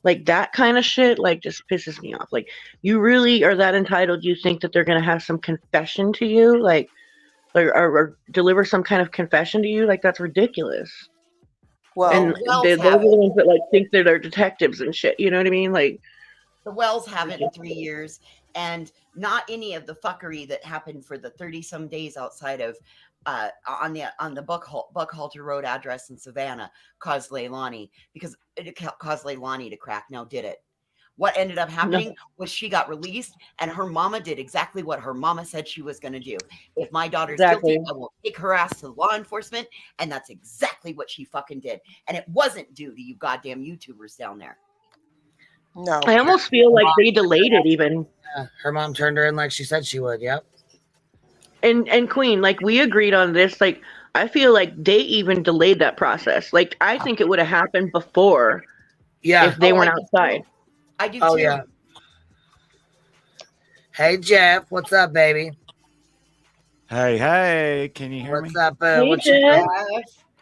Like, that kind of shit, like, just pisses me off. Like, you really are that entitled? You think that they're going to have some confession to you? Like, or deliver some kind of confession to you? Like, that's ridiculous.
Well,
and they're the ones that like think they're detectives and shit. You know what I mean? Like,
the Wells haven't in 3 years, and not any of the fuckery that happened for the 30-some days outside of on the Buckhalter Road address in Savannah caused Leilani, because it caused Leilani to crack. Now, did it? What ended up happening was she got released, and her mama did exactly what her mama said she was going to do. If my daughter's guilty, I will take her ass to law enforcement, and that's exactly what she fucking did. And it wasn't due to you goddamn YouTubers down there.
No.
I almost feel like they delayed it even.
Her mom turned her in like she said she would, yep.
And Queen, like, we agreed on this. Like, I feel like they even delayed that process. Like, I think it would have happened before if they weren't outside.
I do
too.
Yeah.
Hey, Jeff. What's up, baby?
Hey, can you hear me?
What's up? What's your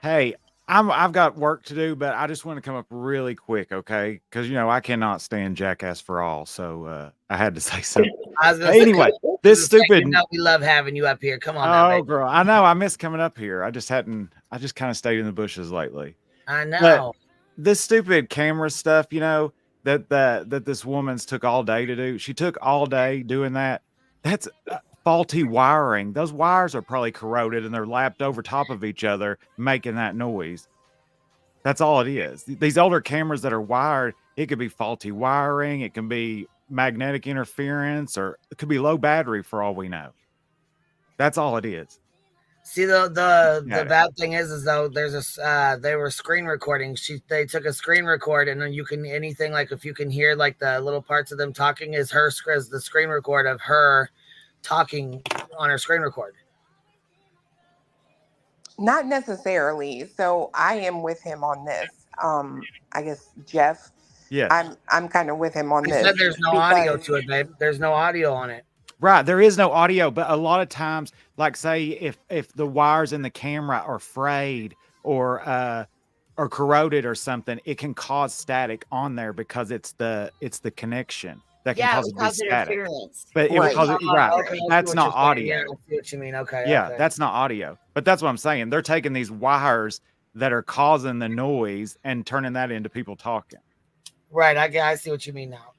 Hey, I've got work to do, but I just want to come up really quick, okay? Because I cannot stand Jackass for All, so I had to say something. Anyway, this stupid.
We love having you up here. Come on, now, baby.
Girl, I know I miss coming up here. I just kind of stayed in the bushes lately.
I know.
But this stupid camera stuff, that this woman's took all day to do. She took all day doing that. That's faulty wiring. Those wires are probably corroded and they're lapped over top of each other, making that noise. That's all it is. These older cameras that are wired, it could be faulty wiring. It can be magnetic interference, or it could be low battery for all we know. That's all it is.
See, the bad thing is though, there's they were screen recording. They took a screen record, and then you can anything, like, if you can hear like the little parts of them talking, is the screen record of her talking on her screen record.
Not necessarily. So I am with him on this. I guess Jeff.
Yeah.
I'm kind of with him on
He
this.
said there's no audio to it, babe. There's no audio on it.
Right, there is no audio, but a lot of times, like, say if the wires in the camera are frayed or corroded or something, it can cause static on there because it's the connection. that can
Yeah, it
cause
would
it to be
cause
static.
interference.
But it would
Right.
cause it right.
Okay, I see
That's
what
not
you're saying.
audio.
Yeah, I see what you mean. Okay.
Yeah,
okay.
that's not audio. But that's what I'm saying. They're taking these wires that are causing the noise and turning that into people talking.
Right. I see what you mean now.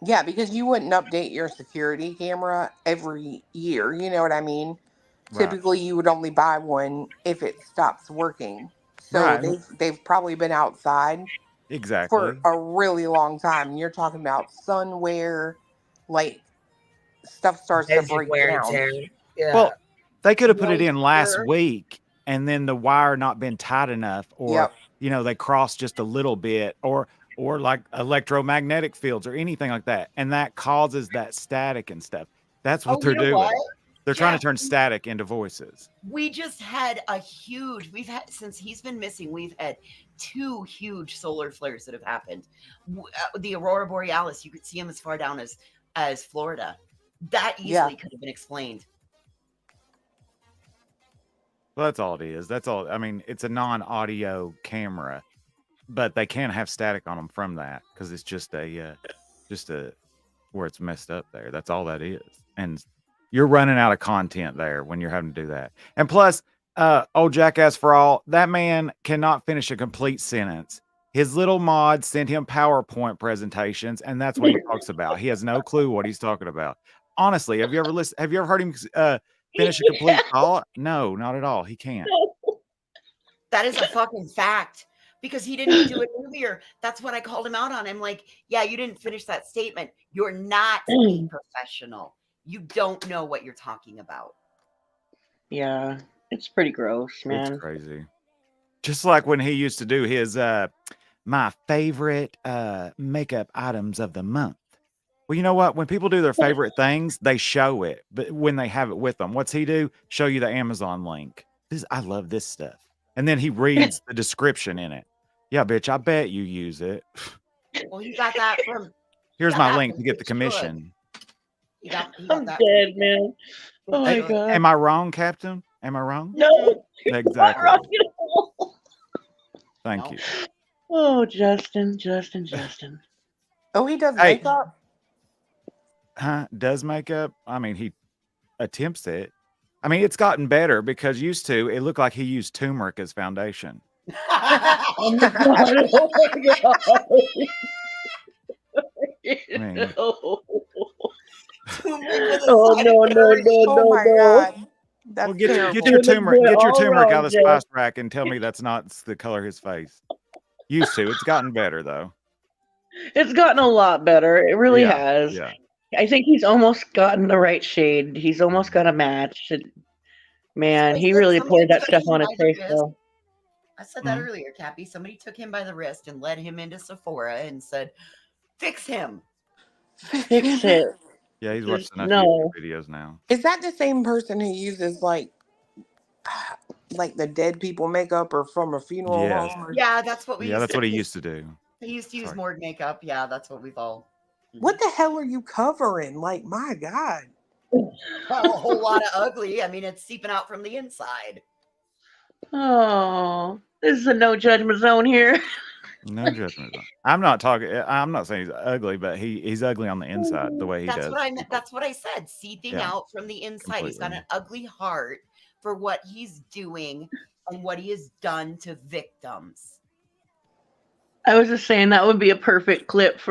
Yeah, because you wouldn't update your security camera every year. You know what I mean?
Right.
Typically, you would only buy one if it stops working. So
Right.
they've probably been outside
Exactly.
for a really long time. And you're talking about sun wear, like stuff starts to
Basic
break
wear and
down.
tear. Yeah.
Well, they could have put it in last
Moisture.
week and then the wire not been tight enough, or
Yep.
they crossed just a little bit, or like electromagnetic fields or anything like that, and that causes that static and stuff. That's what
Oh,
they're
you know
doing.
what?
They're trying to
Jeff,
turn static into voices.
we just had we've had, since he's been missing, we've had 2 huge solar flares that have happened. The Aurora Borealis, you could see them as far down as Florida. That easily could have been explained.
Well, that's all it is. That's all. I mean, it's a non-audio camera, but they can have static on them from that because it's just a where it's messed up there. That's all that is. And you're running out of content there when you're having to do that. And plus, old jackass for all, that man cannot finish a complete sentence. His little mod sent him PowerPoint presentations, and that's what he talks about. He has no clue what he's talking about. Honestly, have you ever listened? Have you ever heard him finish a complete thought? No, not at all. He can't.
That is a fucking fact, because he didn't do it earlier. That's what I called him out on. I'm like, yeah, you didn't finish that statement. You're not a professional. You don't know what you're talking about.
Yeah, it's pretty gross, man.
It's crazy. Just like when he used to do his my favorite makeup items of the month. Well, you know what? When people do their favorite things, they show it. But when they have it with them, what's he do? Show you the Amazon link. I love this stuff. And then he reads the description in it. Yeah, bitch, I bet you use it.
Well, you got that from.
Here's
got
my
that
link
from
to get the
Bitch
commission.
You got
I'm
that
dead, man. Oh my god.
Am I wrong, Captain? Am I wrong?
No, you're not
Exactly.
wrong at all.
Thank you.
Oh, Justin.
Oh, he does
Hey.
makeup?
Does makeup? I mean, he attempts it. I mean, it's gotten better because used to it looked like he used turmeric as foundation.
Oh my god. Oh my god.
I mean,
Oh
Oh,
no.
Oh my god. That's
well, get
terrible.
your
You're the
turmeric,
boy
get your
all
turmeric
wrong,
out of the
Jeff.
spice rack and tell me that's not the color of his face. Used to. It's gotten better though.
It's gotten a lot better. It really
Yeah,
has.
yeah.
I think he's almost gotten the right shade. He's almost got a match. Man, he really poured that stuff on his face, though.
I said that earlier, Cappy. Somebody took him by the wrist and led him into Sephora and said, "Fix him."
Fix it.
Yeah, he's watched enough
No.
YouTube videos now.
Is that the same person who uses like the dead people makeup or from a funeral
Yes.
home? Or...
Yeah, that's what we.
Yeah,
used
that's
to
what he
use.
used to do.
He used to use
Sorry.
morgue makeup. Yeah, that's what we've all.
What the hell are you covering? Like, my God.
A whole lot of ugly. I mean, it's seeping out from the inside.
Oh, this is a no judgment zone here.
No judgment. I'm not saying he's ugly, but he's ugly on the inside the way he
That's
does.
what I meant. That's what I said. Seeping
Yeah.
out from the inside. He's got
Completely.
an ugly heart for what he's doing and what he has done to victims.
I was just saying that would be a perfect part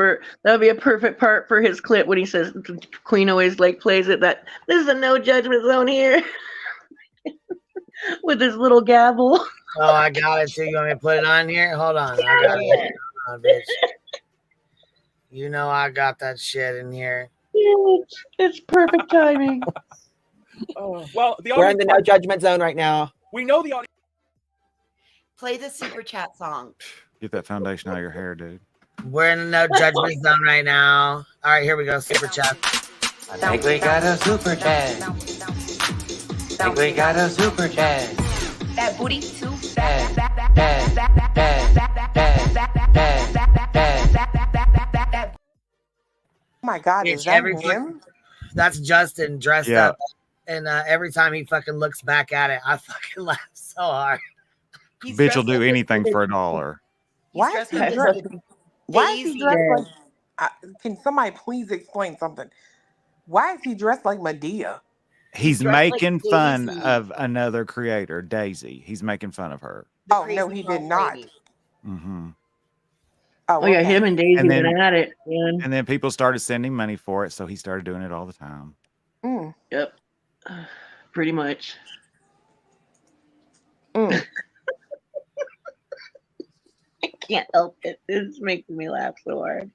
for his clip when he says Queen always plays it, that this is a no judgment zone here. With his little gavel.
Oh, I got it too. You want me to put it on here? Hold on. I got it. Hold on, bitch. You know I got that shit in here.
Yeah, it's perfect timing.
Oh, well, the
We're in
audience,
the no judgment zone right now.
we know the audience.
Play the super chat song.
Get that foundation out of your hair, dude.
We're in the no judgment zone right now. All right, here we go. Super chat.
I think we got a super chat. I think we got a super chat.
That booty too
Oh my God,
Bitch,
is that
every
him?
That's Justin dressed
Yeah.
up. And every time he fucking looks back at it, I fucking laugh so hard.
He's
Bitch will
dressed
do
up as-
anything for $1.
He's
Why is
dressed
he
up as
dressed? Why is he
Daisy.
dressed like? Can somebody please explain something? Why is he dressed like Medea?
He's
dressed like
making fun
Daisy.
of another creator, Daisy. He's making fun of her.
Oh no, he did not.
Mm-hmm.
Oh yeah, him and Daisy
And then-
went at it. Man.
And then people started sending money for it, so he started doing it all the time.
Yep. Pretty much.
Mm.
I can't help it. It's making me laugh so hard.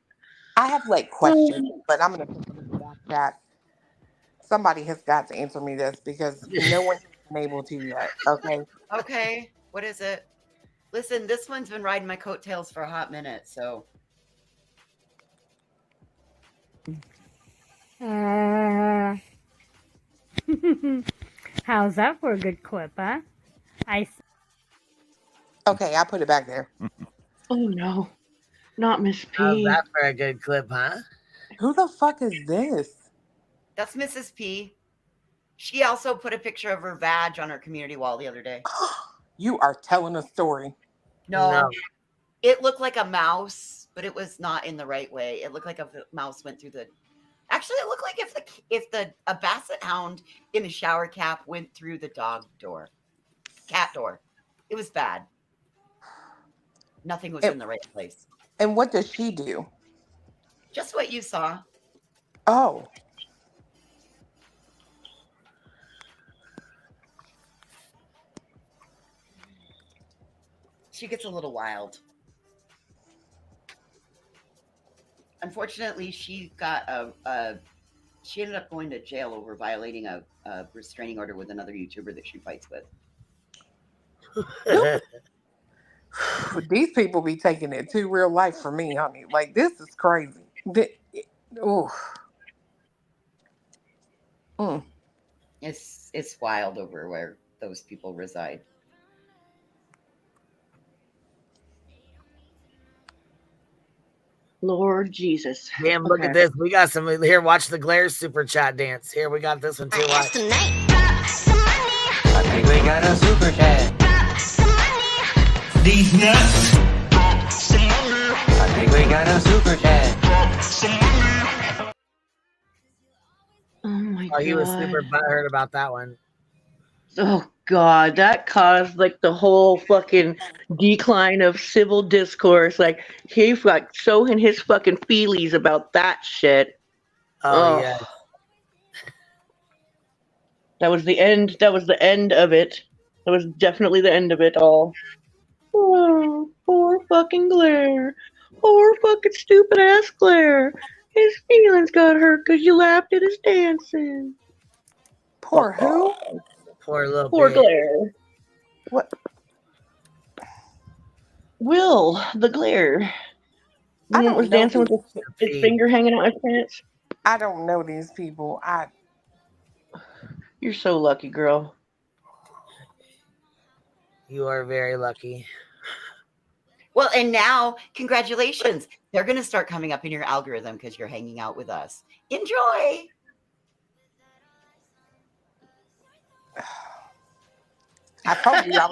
I have like questions, but I'm gonna put them in the back chat. Somebody has got to answer me this because no one's been able to yet. Okay.
Okay. What is it? Listen, this one's been riding my coattails for a hot minute, so.
How's that for a good clip, huh?
Okay, I put it back there.
Oh no, not Miss P.
How's that for a good clip, huh?
Who the fuck is this?
That's Mrs. P. She also put a picture of her vag on her community wall the other day.
You are telling a story.
No. It looked like a mouse, but it was not in the right way. It looked like a mouse went through the. Actually, it looked like if a basset hound in a shower cap went through the cat door. It was bad. Nothing was in the right place.
And what does she do?
Just what you saw.
Oh.
She gets a little wild. Unfortunately, she ended up going to jail over violating a restraining order with another YouTuber that she fights with.
These people be taking it too real life for me, honey. Like, this is crazy.
It's wild over where those people reside.
Lord Jesus.
Damn, look at this. We got some here. Watch the glare super chat dance. Here, we got this one too. Watch.
I think we got a super chat. These nuts. I think we got a super chat.
Oh my
Oh,
god.
he was super butthurt about that one.
Oh god, that caused like the whole fucking decline of civil discourse. Like he got so in his fucking feelies about that shit.
Oh yeah.
That was the end. That was the end of it. That was definitely the end of it all. Oh, poor fucking Glare. Poor fucking stupid ass Glare. His feelings got hurt because you laughed at his dancing.
Poor who?
Poor little
Poor
bitch.
Glare.
What?
Will the Glare. The one that was dancing with his finger hanging out his pants.
I don't know these people.
You're so lucky, girl.
You are very lucky.
Well, and now, congratulations. They're going to start coming up in your algorithm because you're hanging out with us. Enjoy.
I told you I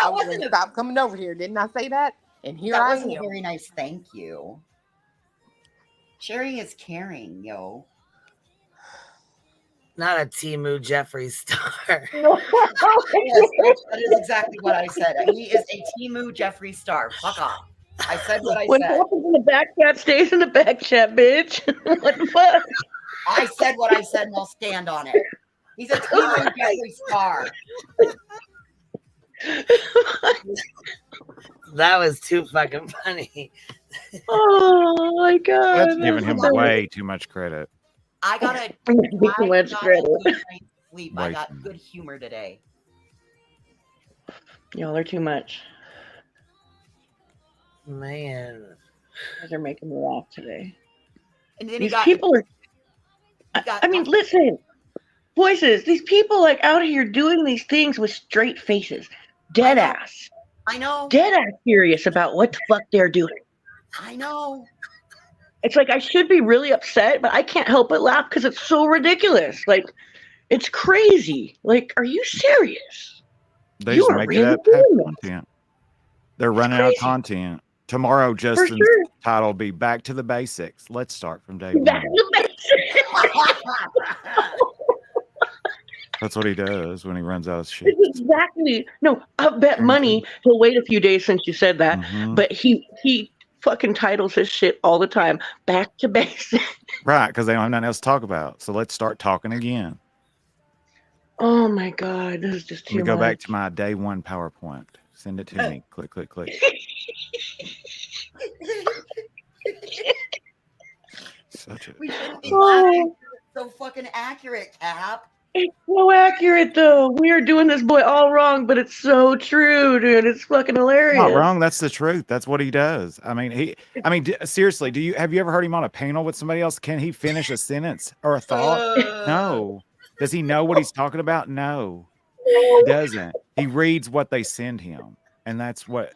was going to stop coming over here. Didn't I say that? And here
that
I
wasn't
am.
a very nice thank you. Sharing is caring, yo.
Not a Timu Jeffrey star.
Yes, that is exactly what I said. He is a Timu Jeffrey star. Fuck off. I said what I
What
said.
happens in the back chat stays in the back chat, bitch. What the fuck?
I said what I said and I'll stand on it. He's a Timu Jeffrey star.
That was too fucking funny.
Oh my god.
That's giving him way too much credit.
I got a
Too much credit.
sleep. I got good humor today.
Y'all are too much.
Man.
You guys are making me laugh today.
And then
These people are. I mean, listen, voices. These people like out here doing these things with straight faces, dead ass,
I know.
dead ass serious about what the fuck they're doing.
I know.
It's like I should be really upset, but I can't help but laugh because it's so ridiculous. Like, it's crazy. Like, are you serious?
They
You
just
are
make
really
it up
doing this.
content. They're running out of content. Tomorrow, Justin's
sure.
title will be Back to the Basics. Let's start from day
Back
one.
to the basics.
That's what he does when he runs out of shit.
Exactly. No, I bet money he'll wait a few days since you said that.
Mhm.
But he fucking titles his shit all the time. Back to basics.
Right, because they don't have nothing else to talk about. So let's start talking again.
Oh my God, this is just
Let
too
me go
much.
back to my day one PowerPoint. Send it to me. Click, click, click. Such a.
We shouldn't be
Oh.
laughing. So fucking accurate, Cap.
It's so accurate, though. We are doing this boy all wrong, but it's so true, dude. It's fucking hilarious.
Not wrong. That's the truth. That's what he does. I mean, seriously, have you ever heard him on a panel with somebody else? Can he finish a sentence or a thought? No. Does he know what he's talking about? No, he doesn't. He reads what they send him. And that's why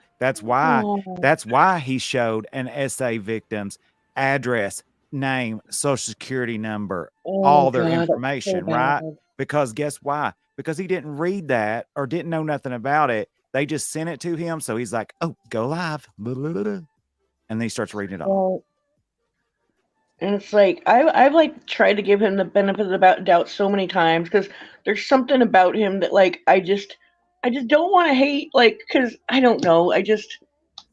he showed an SA victim's address, name, social security number, all their information, right? Because guess why? Because he didn't read that or didn't know nothing about it. They just sent it to him. So he's like, oh, go live. And then he starts reading it off.
Well, and it's like I've like tried to give him the benefit of the doubt so many times because there's something about him that like I just don't want to hate, like, because I don't know,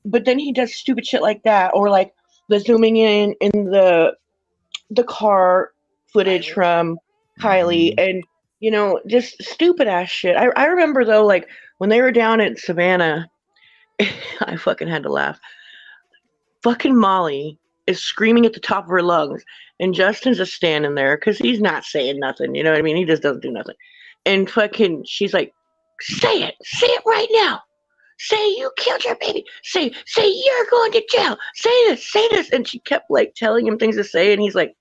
but then he does stupid shit like that, or like the zooming in the car footage from Kylie, and just stupid ass shit. I remember though, like when they were down at Savannah, I fucking had to laugh. Fucking Molly is screaming at the top of her lungs, and Justin's just standing there because he's not saying nothing. You know what I mean? He just doesn't do nothing. And fucking, she's like, say it right now. Say you killed your baby. Say you're going to jail. Say this. And she kept like telling him things to say, and he's like,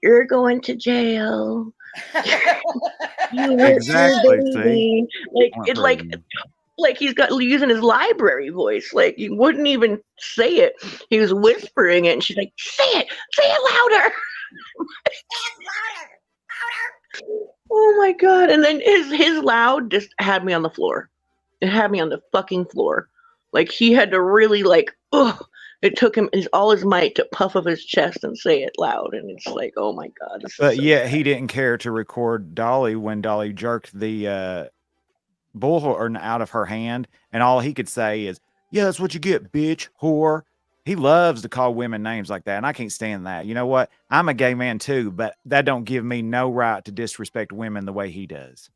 you're going to jail. You hurt
Exactly.
your baby. Like he's got using his library voice. Like he wouldn't even say it. He was whispering it, and she's like, say it louder. Oh my God. And then his loud just had me on the floor. It had me on the fucking floor. Like he had to really it took him all his might to puff up his chest and say it loud. And it's like, oh my God.
But yet he didn't care to record Dolly when Dolly jerked the bullhorn out of her hand. And all he could say is, yeah, that's what you get, bitch, whore. He loves to call women names like that, and I can't stand that. You know what? I'm a gay man too, but that don't give me no right to disrespect women the way he does.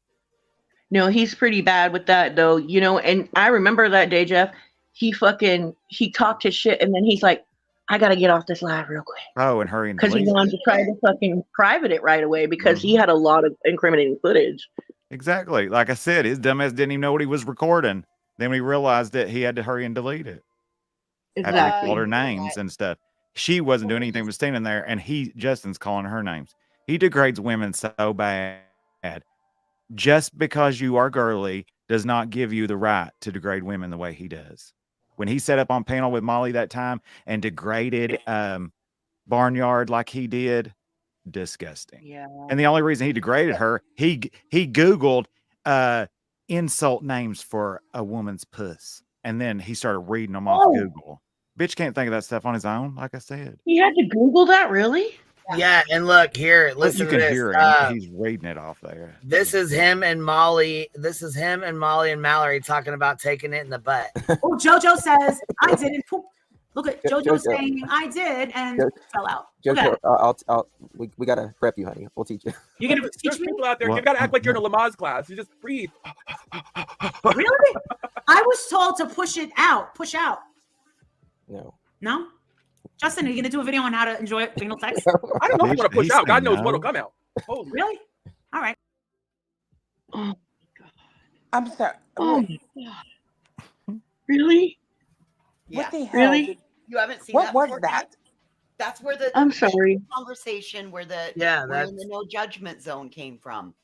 No, he's pretty bad with that though, and I remember that day, Jeff, he talked his shit, and then he's like, I gotta get off this live real quick.
Oh, and hurry.
Because he wanted to try to fucking private it right away because he had a lot of incriminating footage.
Exactly. Like I said, his dumbass didn't even know what he was recording. Then when he realized it, he had to hurry and delete it.
Exactly.
After he called her names and stuff. She wasn't doing anything but standing there, and Justin's calling her names. He degrades women so bad. Just because you are girly does not give you the right to degrade women the way he does. When he set up on panel with Molly that time and degraded Barnyard like he did, disgusting.
Yeah.
And the only reason he degraded her, he Googled insult names for a woman's puss. And then he started reading them off Google. Bitch can't think of that stuff on his own, like I said.
He had to Google that, really?
Yeah, and look here, listen
you
to
can
this.
hear him. He's reading it off there.
This is him and Molly. This is him and Molly and Mallory talking about taking it in the butt.
Oh, JoJo says I didn't. Look at JoJo saying I did and fell out.
JoJo, we gotta prep you, honey. We'll teach you.
You're gonna teach me?
People out there, you gotta act like you're in a Lamaze class. You just breathe.
Really? I was told to push out. No. Justin, are you gonna do a video on how to enjoy anal sex?
I don't know if I want to push out. God knows what'll come out.
Oh, really? All right.
Oh,
I'm sorry.
oh my God. Really?
What the hell?
Really?
You haven't seen
What
that
was
before?
that?
That's where the
I'm sorry.
conversation where the
Yeah,
in the no judgment zone came from.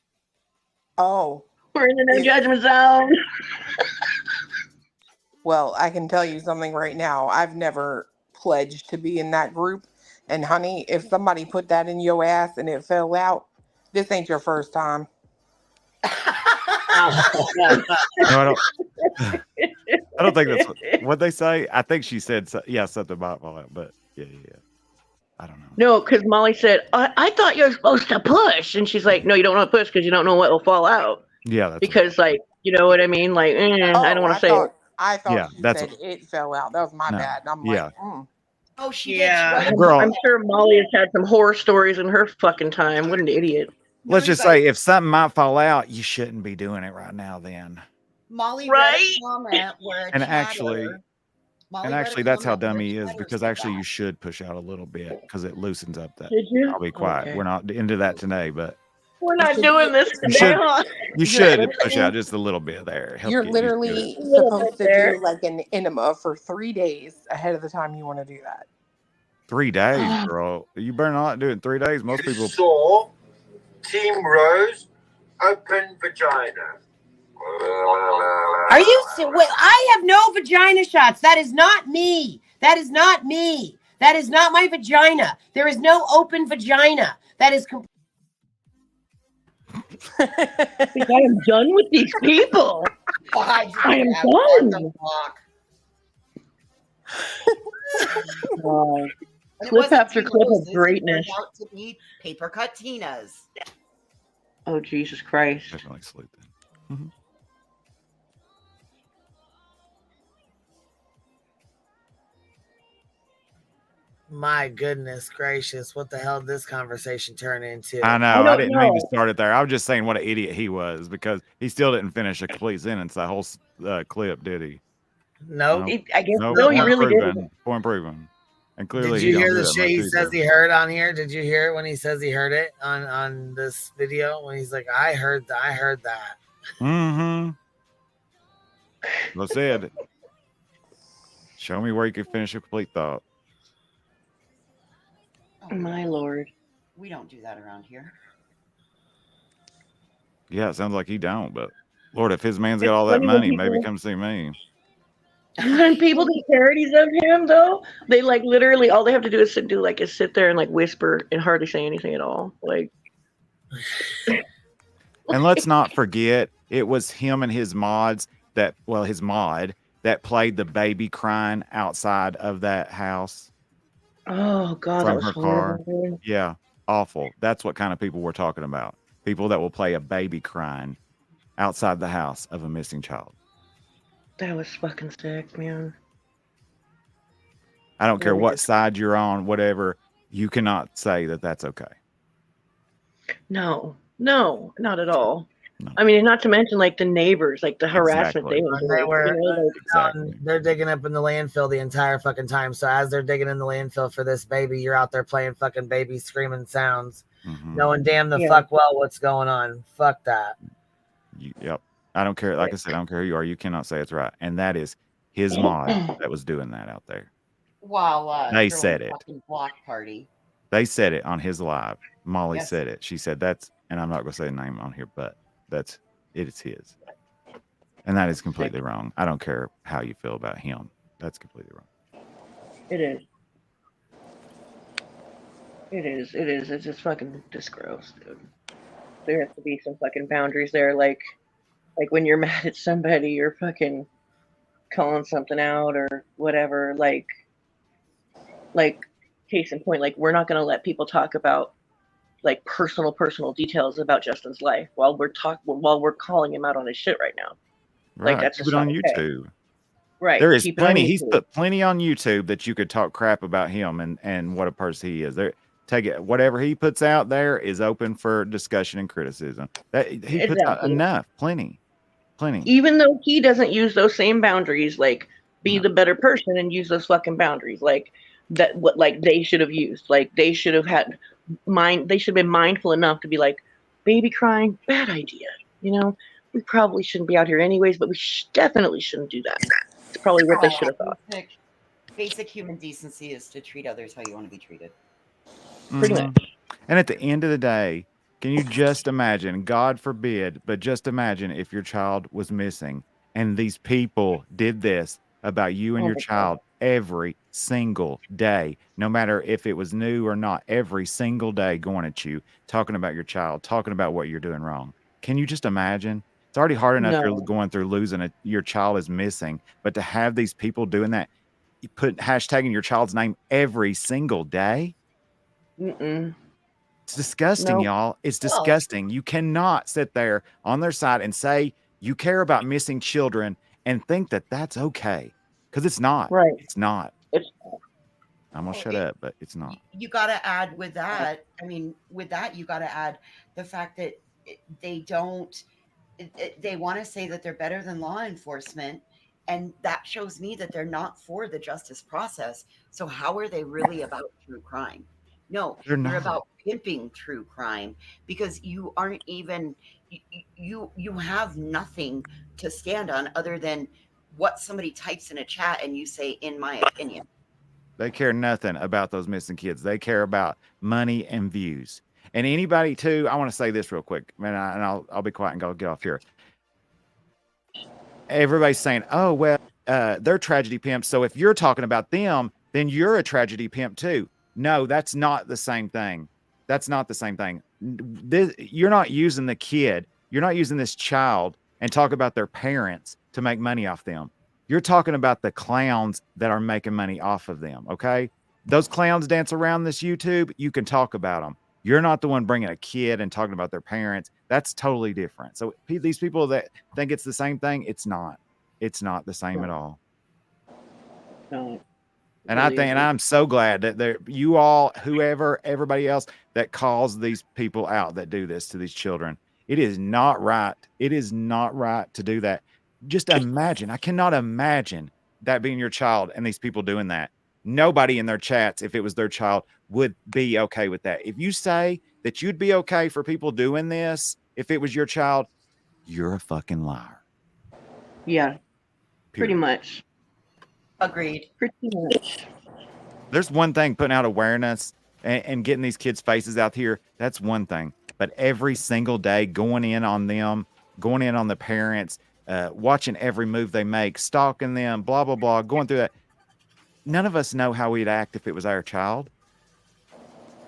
Oh.
We're in the no judgment zone.
Well, I can tell you something right now. I've never pledged to be in that group. And honey, if somebody put that in your ass and it fell out, this ain't your first time.
No, I don't think that's what they say. I think she said, yeah, something about fall out, but yeah. I don't know.
No, because Molly said, I thought you were supposed to push. And she's like, no, you don't want to push because you don't know what will fall out.
Yeah, that's
because, like, you know what I mean? Like, I don't want to say it.
I thought
Yeah,
she
that's
said it fell out. That was my
No,
bad. And I'm
yeah.
like,
Oh, she
Yeah.
did.
Girl.
I'm sure Molly has had some horror stories in her fucking time. What an idiot.
Let's just say if something might fall out, you shouldn't be doing it right now then.
Molly read a comment where a
And
chatter- Molly read a
actually that's how
comment where
dumb
a
he is,
chatter
because
said
actually
that.
you should push out a little bit because it loosens up that.
Did you?
I'll be quiet.
Okay.
We're not into that today, but
We're not doing this
you
today,
should,
huh?
you should push out just a little bit there. Help
you're
get used to
literally
it.
supposed to do like an enema for 3 days ahead of the time you want to do that.
3 days, girl. You better not do it in 3 days. Most people
saw Team Rose open vagina.
Are you? Wait, I have no vagina shots. That is not me. That is not me. That is not my vagina. There is no open vagina. That is.
I am done with these people. I am done. Wow.
And it
Clip
wasn't
after
Team
clip
Roses,
of
it
greatness.
turned out to be paper cut Tina's.
Oh, Jesus Christ.
Definitely sleep then.
My goodness gracious, what the hell did this conversation turn into?
I know. I didn't mean to start it there. I was just saying what an idiot he was because he still didn't finish a complete sentence. That whole clip, did he?
No.
I guess
Nope.
no, he
Point
really
proven.
didn't.
Point proven. And clearly,
Did you
he
hear
don't
the
do that
shit
much
he
either.
says he heard on here? Did you hear it when he says he heard it on this video? When he's like, I heard that.
Mm-hmm. Well said. Show me where you can finish a complete thought.
My Lord.
We don't do that around here.
Yeah, it sounds like he don't, but Lord, if his man's got
It's
all that
funny when
money, maybe
people-
come see me.
When people do parodies of him, though, they like literally all they have to do is sit there and like whisper and hardly say anything at all. Like,
And let's not forget, it was him and his mods his mod that played the baby crying outside of that house
oh God, that
from
was
her car.
horrible. Dude.
Yeah, awful. That's what kind of people we're talking about. People that will play a baby crying outside the house of a missing child.
That was fucking sick, man.
I don't care
Yeah,
what side you're on, whatever. You cannot say that that's okay.
No, not at all. I mean, and not to mention like the neighbors, like the harassment
Exactly.
they were
They
doing.
were,
You know, like,
Exactly.
they're digging up in the landfill the entire fucking time. So as they're digging in the landfill for this baby, you're out there playing fucking baby screaming sounds, knowing damn the
Yeah.
fuck well what's going on. Fuck that.
Yep. I don't care. Like I said, I don't care who you are. You cannot say it's right. And that is his mod that was doing that out there.
While
They
throwing
said it.
fucking block party.
They said it on his live. Molly
Yes.
said it. She said that's, and I'm not going to say the name on here, but it's his. And that is completely wrong. I don't care how you feel about him. That's completely wrong.
it is. It is. It's just fucking just gross, dude. There has to be some fucking boundaries there. Like when you're mad at somebody, you're fucking calling something out or whatever. Like case in point, like we're not gonna let people talk about like personal details about Justin's life while we're calling him out on his shit right now.
Right.
Like that's
Keep
just
it on
not okay.
YouTube.
Right.
There is
keep it on
plenty. He's
YouTube.
put plenty on YouTube that you could talk crap about him and what a person he is. There, take it. Whatever he puts out there is open for discussion and criticism. That he puts out
Exactly.
enough, plenty.
Even though he doesn't use those same boundaries, like be the better person and use those fucking boundaries, like that. What like they should have used, like they should have had They should have been mindful enough to be like, baby crying, bad idea. You know, we probably shouldn't be out here anyways, but we definitely shouldn't do that. It's probably what they should have thought.
Basic human decency is to treat others how you want to be treated.
Pretty
Mhm.
much.
And at the end of the day, can you just imagine, God forbid, but just imagine if your child was missing and these people did this about you and
Oh
your
my
child every single day, no matter if it was new or not, every single day going at you, talking about your child, talking about what you're doing wrong. Can you just imagine? It's already hard enough
No.
you're going through losing your child is missing, but to have these people doing that, you put hashtagging your child's name every single day.
Mm-mm.
It's disgusting,
Nope.
y'all. It's
Well-
disgusting. You cannot sit there on their side and say you care about missing children and think that that's okay, because it's not.
Right.
It's not.
It's
I'm gonna shut up, but it's not.
You got to add with that. I mean, with that, you got to add the fact that they don't. They want to say that they're better than law enforcement, and that shows me that they're not for the justice process. So how are they really about true crime? No,
They're
they're
not.
about pimping true crime, because you aren't even you have nothing to stand on other than what somebody types in a chat and you say, in my opinion.
They care nothing about those missing kids. They care about money and views. And anybody too, I want to say this real quick, man, and I'll be quiet and go get off here. Everybody's saying, "Oh well, they're tragedy pimps. So if you're talking about them, then you're a tragedy pimp too." No, that's not the same thing. That's not the same thing. You're not using the kid. You're not using this child and talk about their parents to make money off them. You're talking about the clowns that are making money off of them. Okay, those clowns dance around this YouTube. You can talk about them. You're not the one bringing a kid and talking about their parents. That's totally different. So these people that think it's the same thing, it's not. It's not the same at all.
No.
And I think, and I'm so glad that you all, whoever, everybody else that calls these people out that do this to these children. It is not right. It is not right to do that. Just imagine. I cannot imagine that being your child and these people doing that. Nobody in their chats, if it was their child, would be okay with that. If you say that you'd be okay for people doing this, if it was your child, you're a fucking liar.
Yeah. Pretty much.
Agreed.
Pretty much.
There's one thing, putting out awareness and getting these kids' faces out here. That's one thing. But every single day, going in on them, going in on the parents, watching every move they make, stalking them, blah, blah, blah, going through that. None of us know how we'd act if it was our child.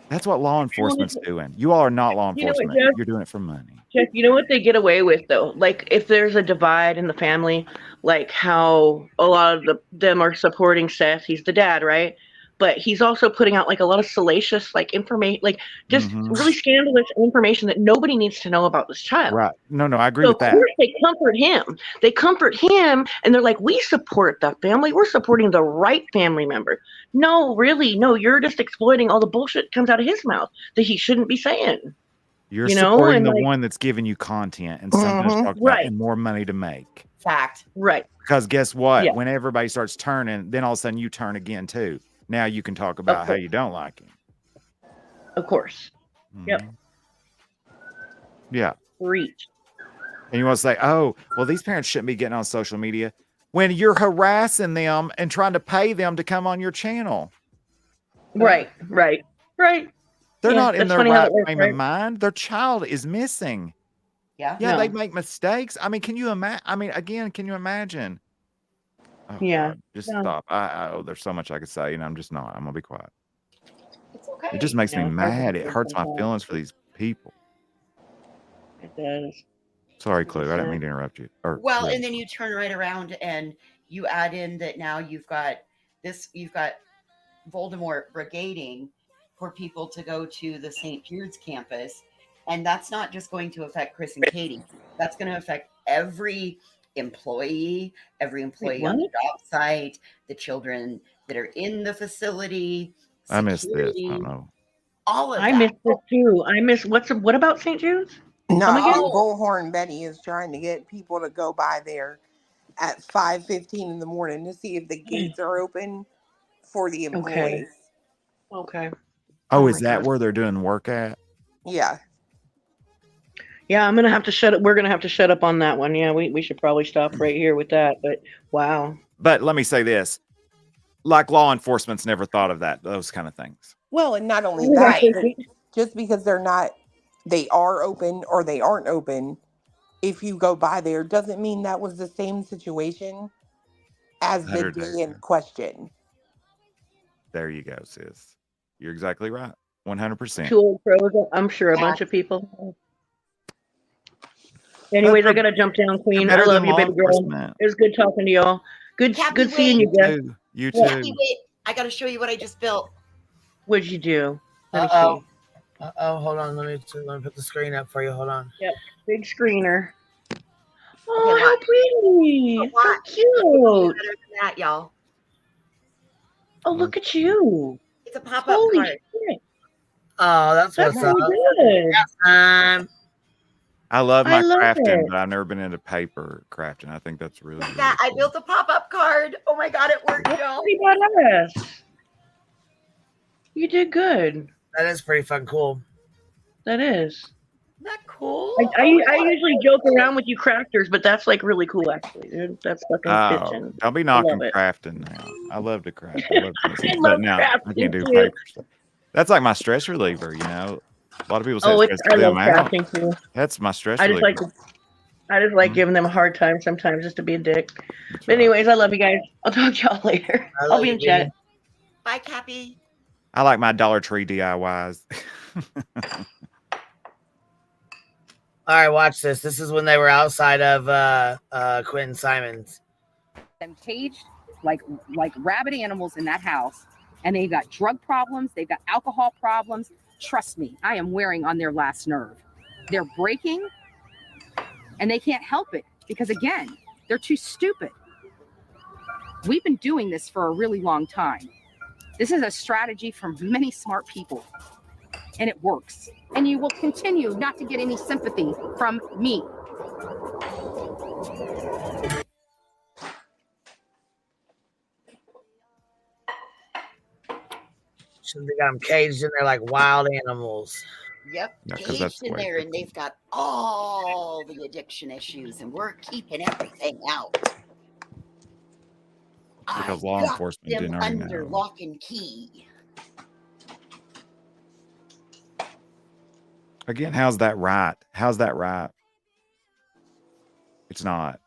That's what law enforcement's doing. You all are not law enforcement.
Jeff?
You're doing it for money.
Jeff, you know what they get away with though? Like if there's a divide in the family, like how a lot of them are supporting Seth. He's the dad, right? But he's also putting out like a lot of salacious like information, like just really scandalous information that nobody needs to know about this child.
Right. No, I agree with that.
Of course they comfort him. They comfort him and they're like, we support the family. We're supporting the right family member. No, really, no, you're just exploiting all the bullshit that comes out of his mouth that he shouldn't be saying.
You're
You know,
supporting
and
the
like-
one that's giving you content and something to talk about
Right.
and more money to make.
Fact.
Right.
Because guess what?
Yeah.
When everybody starts turning, then all of a sudden you turn again too. Now you can talk about how you don't like him.
Of course. Yep.
Yeah.
Reach.
And you want to say, oh, well, these parents shouldn't be getting on social media when you're harassing them and trying to pay them to come on your channel.
Right. They're
They're not in their right
works,
frame
right?
of mind. Their child is missing.
Yeah.
Yeah,
No.
they make mistakes. I mean, can you imagine? Can you imagine? Oh,
Yeah.
God, just
No.
stop. There's so much I could say, and I'm just not. I'm gonna be quiet.
It's okay.
It just makes me
Yeah,
mad. It
it's
hurts my
sometimes.
feelings for these people.
It does.
Sorry, Clue. I didn't mean to interrupt you.
Well,
yeah.
and then you turn right around and you add in that now you've got Voldemort brigading for people to go to the St. Jude's campus. And that's not just going to affect Chris and Katie. That's going to affect every employee on the job site, the children that are in the facility.
I missed this. I
security,
don't know.
all of
I
that.
missed this too. I miss what about St. Jude's?
No,
Come again?
Bullhorn Betty is trying to get people to go by there at 5:15 in the morning to see if the gates are open for the employees.
Okay.
Oh,
Oh
is
my
that
God.
where they're doing work at?
Yeah.
Yeah, I'm gonna have to shut up. We're gonna have to shut up on that one. Yeah, we should probably stop right here with that. But wow.
But let me say this: like law enforcement's never thought of those kind of things.
Well, and not only
Right.
that, but just because they are open or they aren't open, if you go by there, doesn't mean that was the same situation as the day in question.
There you go, sis. You're exactly right. 100%.
Two old pros. I'm sure a bunch of people. Anyways, I gotta jump down, Queen. I
better
love
than
you,
law
baby girl.
enforcement.
It was good talking to y'all. Good seeing you, Jeff.
You
What?
Happy, wait. I got to show you what I just built.
What'd you do? Let me
Uh-oh.
see.
Uh-oh, hold on. Let me put the screen up for you. Hold on.
Yep, big screener. Oh,
Okay,
how
watch.
pretty. So
Watch.
cute.
Better than that, y'all.
Oh, look at you.
It's a pop-up
Holy
card.
shit.
Oh, that's
That's
what's
so
up.
good.
I love
I
my
love
crafting,
it.
but I've never been into paper crafting. I think that's really, really
That I built a pop-up card. Oh my god, it worked, y'all.
Pretty badass. You did good.
That is pretty fucking cool.
That is.
Isn't that cool?
I usually joke around with you crafters, but that's like really cool, actually, dude. That's fucking
Oh,
bitchin'.
don't be
I
knocking
love it.
crafting now. I love to craft. I love to
I
but
love
now I
crafting
can't do
too.
paper stuff. That's like my stress reliever, you know. A lot of people say
Oh,
it
I
stresses
love
them out.
crafting too.
That's my stress
I just
reliever.
like giving them a hard time sometimes just to be a dick. But anyways, I love you guys. I'll talk to y'all later. I'll be in chat.
Bye, Cappy.
I like my Dollar Tree DIYs.
All right, watch this. This is when they were outside of Quentin Simons.
Them caged like rabid animals in that house, and they've got drug problems, they've got alcohol problems. Trust me, I am wearing on their last nerve. They're breaking, and they can't help it because, again, they're too stupid. We've been doing this for a really long time. This is a strategy from many smart people, and it works. And you will continue not to get any sympathy from me.
They got them caged in there like wild animals.
Yep,
Yeah, 'cause that's
caged
the
in
way
there, and they've got all the addiction issues, and we're keeping everything out.
Because law
Got
enforcement
them
didn't already
under
know.
lock and key.
Again, how's that right? How's that right? It's not.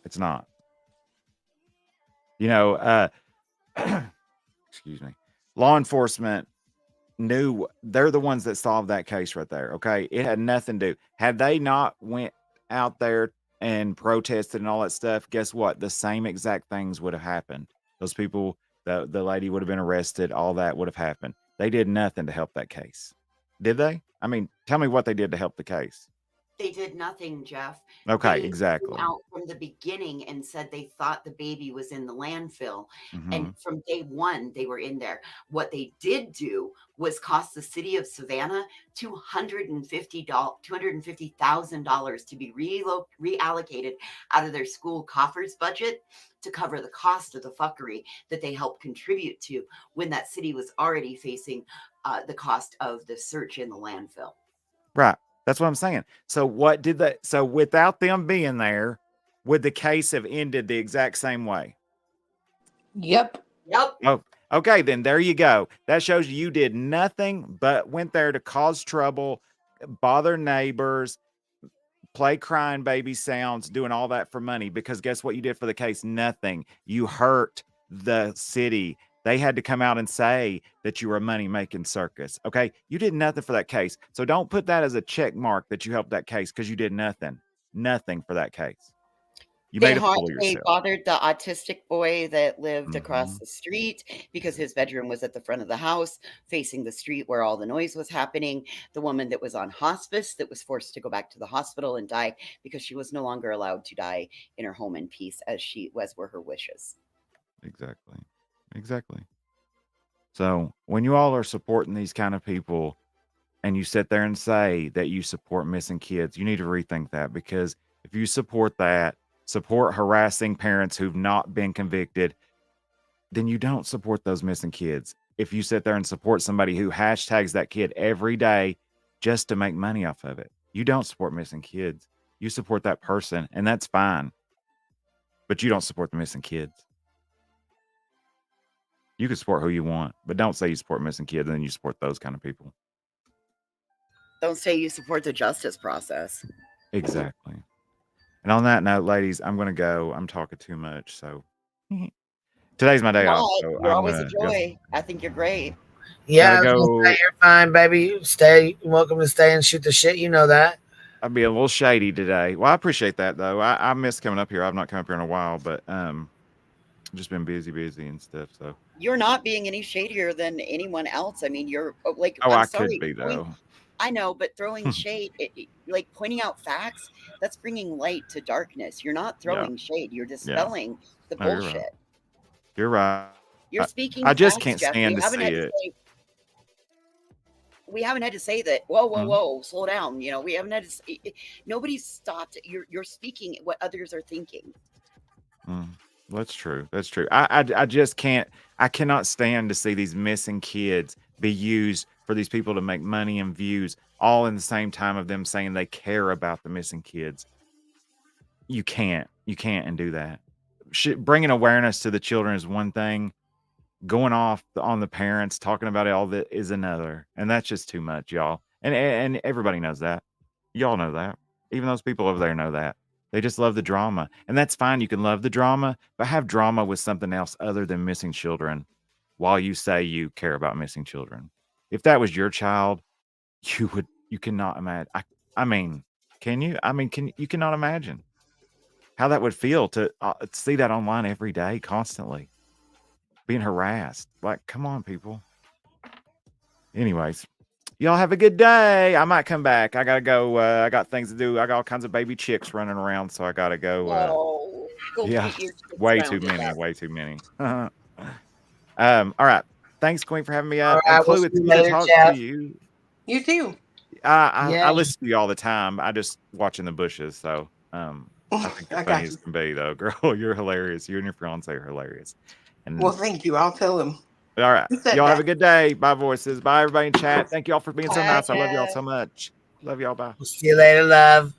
It's not. You know, excuse me. Law enforcement knew they're the ones that solved that case right there. Okay. It had nothing to do. Had they not went out there and protested and all that stuff, guess what? The same exact things would have happened. Those people, the lady would have been arrested, all that would have happened. They did nothing to help that case. Did they? I mean, tell me what they did to help the case.
They did nothing, Jeff.
Okay,
They
exactly.
came out from the beginning and said they thought the baby was in the landfill. And from day one, they were in there. What they did do was cost the city of Savannah $250,000 to be reallocated out of their school coffers budget to cover the cost of the fuckery that they helped contribute to when that city was already facing the cost of the search in the landfill.
Right. That's what I'm saying. So what did that? So without them being there, would the case have ended the exact same way?
Yep.
Oh, okay. Then there you go. That shows you did nothing but went there to cause trouble, bother neighbors, play crying baby sounds, doing all that for money. Because guess what you did for the case? Nothing. You hurt the city. They had to come out and say that you were a money-making circus. Okay. You did nothing for that case. So don't put that as a check mark that you helped that case because you did nothing. Nothing for that case. You made a fool of
They
yourself.
bothered the autistic boy that lived across the street because his bedroom was at the front of the house, facing the street where all the noise was happening. The woman that was on hospice that was forced to go back to the hospital and die because she was no longer allowed to die in her home in peace as were her wishes.
Exactly. Exactly. So when you all are supporting these kind of people and you sit there and say that you support missing kids, you need to rethink that, because if you support that, support harassing parents who've not been convicted, then you don't support those missing kids. If you sit there and support somebody who hashtags that kid every day just to make money off of it, you don't support missing kids. You support that person, and that's fine. But you don't support the missing kids. You can support who you want, but don't say you support missing kids and then you support those kind of people.
Don't say you support the justice process.
Exactly. And on that note, ladies, I'm going to go. I'm talking too much. So today's my day off. So
You're always a joy. I think you're great.
Yeah,
Gotta go.
you're fine, baby. You're welcome to stay and shoot the shit. You know that.
I'd be a little shady today. Well, I appreciate that though. I miss coming up here. I've not come up here in a while, but just been busy and stuff. So
You're not being any shadier than anyone else. I mean, you're like,
oh,
I'm
I
sorry,
could be though.
I know, but throwing shade, like pointing out facts, that's bringing light to darkness. You're not throwing shade. You're dispelling the
No, you're
bullshit.
right. You're right.
You're speaking.
I just
facts,
can't
Jeff.
stand
We
to
haven't
see
had
it.
say. We haven't had to say that. Whoa, whoa,
Mhm.
whoa! Slow down. You know, we haven't had to. Say, nobody's stopped. You're speaking what others are thinking.
That's true. That's true. I just can't. I cannot stand to see these missing kids be used for these people to make money and views, all in the same time of them saying they care about the missing kids. You can't and do that. Bringing awareness to the children is one thing. Going off on the parents, talking about it all that is another, and that's just too much, y'all. And everybody knows that. Y'all know that. Even those people over there know that. They just love the drama, and that's fine. You can love the drama, but have drama with something else other than missing children. While you say you care about missing children, if that was your child, you cannot imagine. I mean, can you? I mean, you cannot imagine how that would feel to see that online every day, constantly being harassed. Like, come on, people. Anyways, y'all have a good day. I might come back. I gotta go. I got things to do. I got all kinds of baby chicks running around, so I gotta go.
Go
Yeah,
get your kids
way
around
too
it.
many. Way too many. All right. Thanks, Queen, for having me up.
All right,
And
we'll
Clue,
see
it's
you
good to
later,
talk
Jeff.
to you.
You too.
I
Yeah.
listen to you all the time. I just watch in the bushes, so I think you're
I
funny
got
as
you.
can be, though, girl. You're hilarious. You and your fiance are hilarious. And
Well, thank you. I'll tell him.
all right,
Who said
y'all have a
that?
good day. Bye, voices. Bye, everybody in chat. Thank y'all for being so
Bye,
nice. I love y'all
Jeff.
so much. Love y'all. Bye.
We'll see you later, love.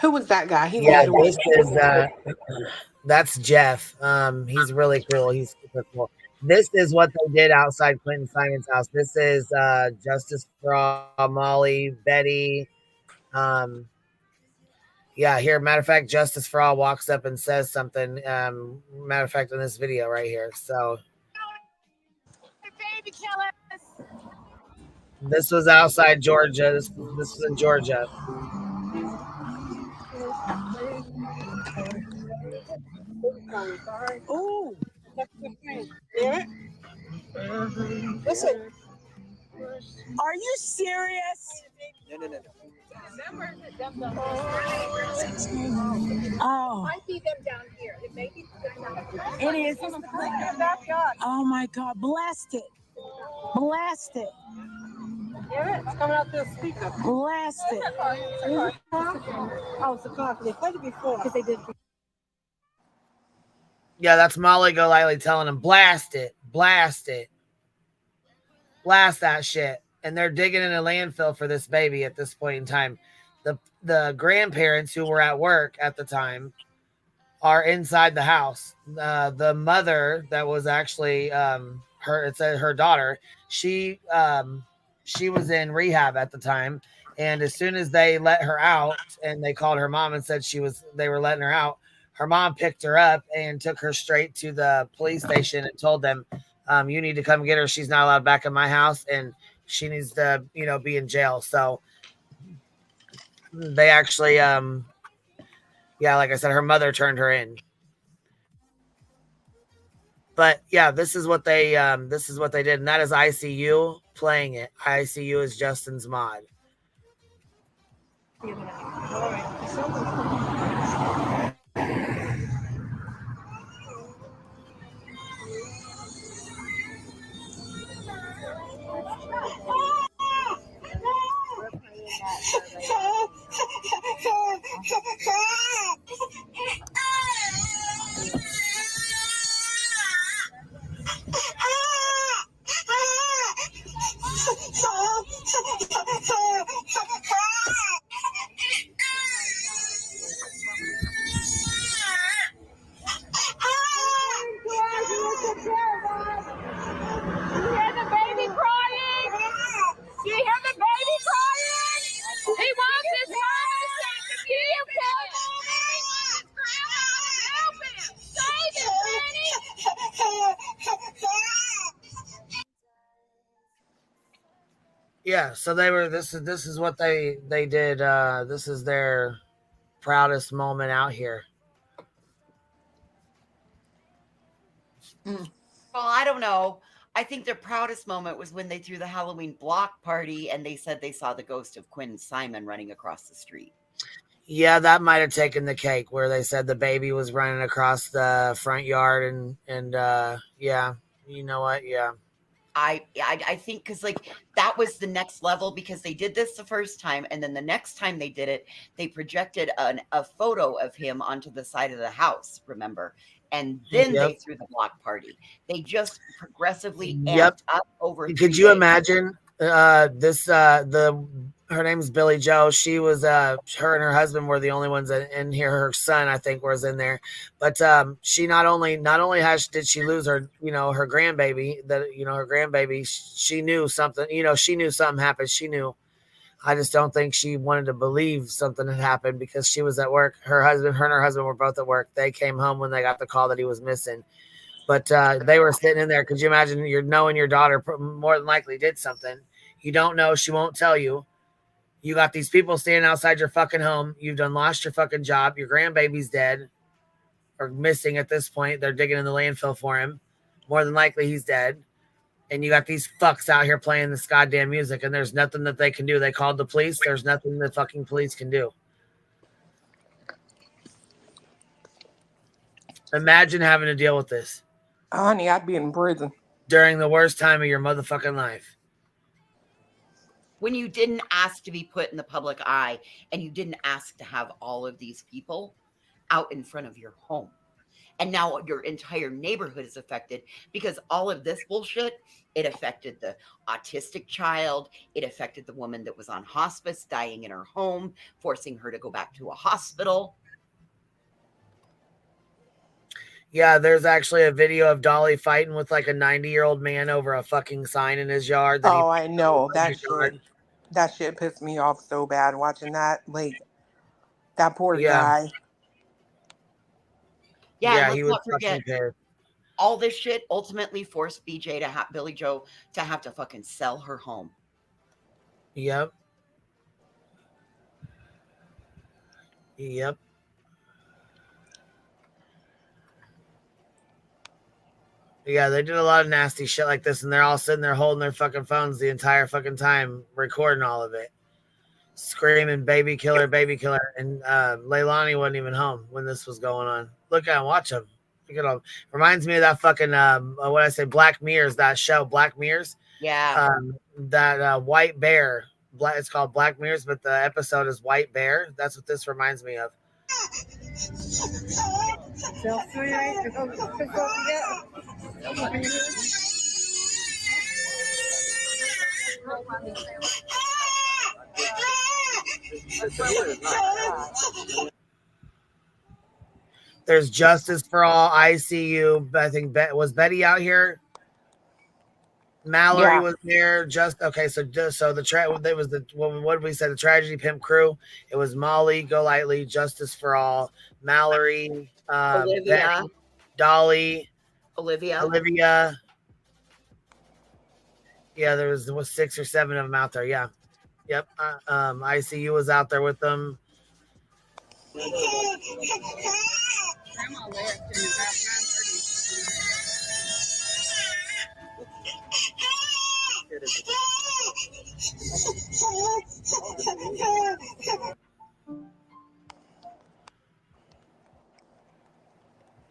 Who was that guy? He
Yeah,
wanted to
this is that's Jeff. He's really cool. He's super cool. This is what they did outside Quentin Simon's house. This is Justice for All, Molly, Betty. Yeah, here, matter of fact, Justice for All walks up and says something. Matter of fact, in this video right here. So
Baby killers.
this was outside Georgia. This was in Georgia.
Ooh, that's the thing. Yeah. Listen, are you serious? No. Oh. Might be them down here. It may be them down here. It is. It's the backyard. Oh my God! Blast it! Blast it! Yeah, it's coming out the speaker. Blast it! Oh, it's a car. They played it before because they did.
Yeah, that's Molly Golightly telling him, blast it, blast it, blast that shit. And they're digging in a landfill for this baby at this point in time. The grandparents who were at work at the time are inside the house. The mother that was actually her daughter, she was in rehab at the time. And as soon as they let her out and they called her mom and said they were letting her out, her mom picked her up and took her straight to the police station and told them, you need to come get her. She's not allowed back in my house and she needs to, be in jail. So they actually, like I said, her mother turned her in. But yeah, this is what they did. And that is ICU playing it. ICU is Justin's mod. Yeah, so they were. This is what they did. This is their proudest moment out here.
Well, I don't know. I think their proudest moment was when they threw the Halloween block party and they said they saw the ghost of Quinn Simon running across the street.
Yeah, that might have taken the cake, where they said the baby was running across the front yard, and yeah, you know what? Yeah.
I think because like that was the next level, because they did this the first time, and then the next time they did it, they projected a photo of him onto the side of the house, remember? And then they threw the block party. They just progressively amped up over 3
Could you
days.
imagine her name's Billy Joe. She was her and her husband were the only ones in here. Her son, I think, was in there. But she not only did she lose her, her grandbaby, her grandbaby, she knew something, she knew something happened. She knew. I just don't think she wanted to believe something had happened because she was at work. Her and her husband were both at work. They came home when they got the call that he was missing. But they were sitting in there. Could you imagine knowing your daughter more than likely did something? You don't know. She won't tell you. You got these people standing outside your fucking home. You've done lost your fucking job. Your grandbaby's dead or missing at this point. They're digging in the landfill for him. More than likely he's dead. And you got these fucks out here playing this goddamn music, and there's nothing that they can do. They called the police. There's nothing the fucking police can do. Imagine having to deal with this.
Honey, I'd be in prison.
During the worst time of your motherfucking life.
When you didn't ask to be put in the public eye, and you didn't ask to have all of these people out in front of your home. And now your entire neighborhood is affected because all of this bullshit, it affected the autistic child. It affected the woman that was on hospice, dying in her home, forcing her to go back to a hospital.
Yeah, there's actually a video of Dolly fighting with like a 90-year-old man over a fucking sign in his yard.
Oh, I know. That shit pissed me off so bad watching that. Like, that poor guy.
Yeah,
he
let's
was
not forget,
fucking pissed.
all this shit ultimately forced Billy Joe to have to fucking sell her home.
Yep. Yep. Yeah, they did a lot of nasty shit like this, and they're all sitting there holding their fucking phones the entire fucking time, recording all of it. Screaming, baby killer, baby killer. And Leilani wasn't even home when this was going on. Look at him, watch him. Look at him. Reminds me of that fucking, what I say, Black Mirrors, that show, Black Mirrors.
Yeah.
That white bear. It's called Black Mirrors, but the episode is White Bear. That's what this reminds me of. There's Justice for All, ICU. I think was Betty out here. Mallory was there. So what did we say? The Tragedy Pimp crew. It was Molly, Golightly, Justice for All, Mallory,
Olivia,
Betty, Dolly,
Olivia.
Yeah, there was 6 or 7 of them out there. Yeah, yep. ICU was out there with them.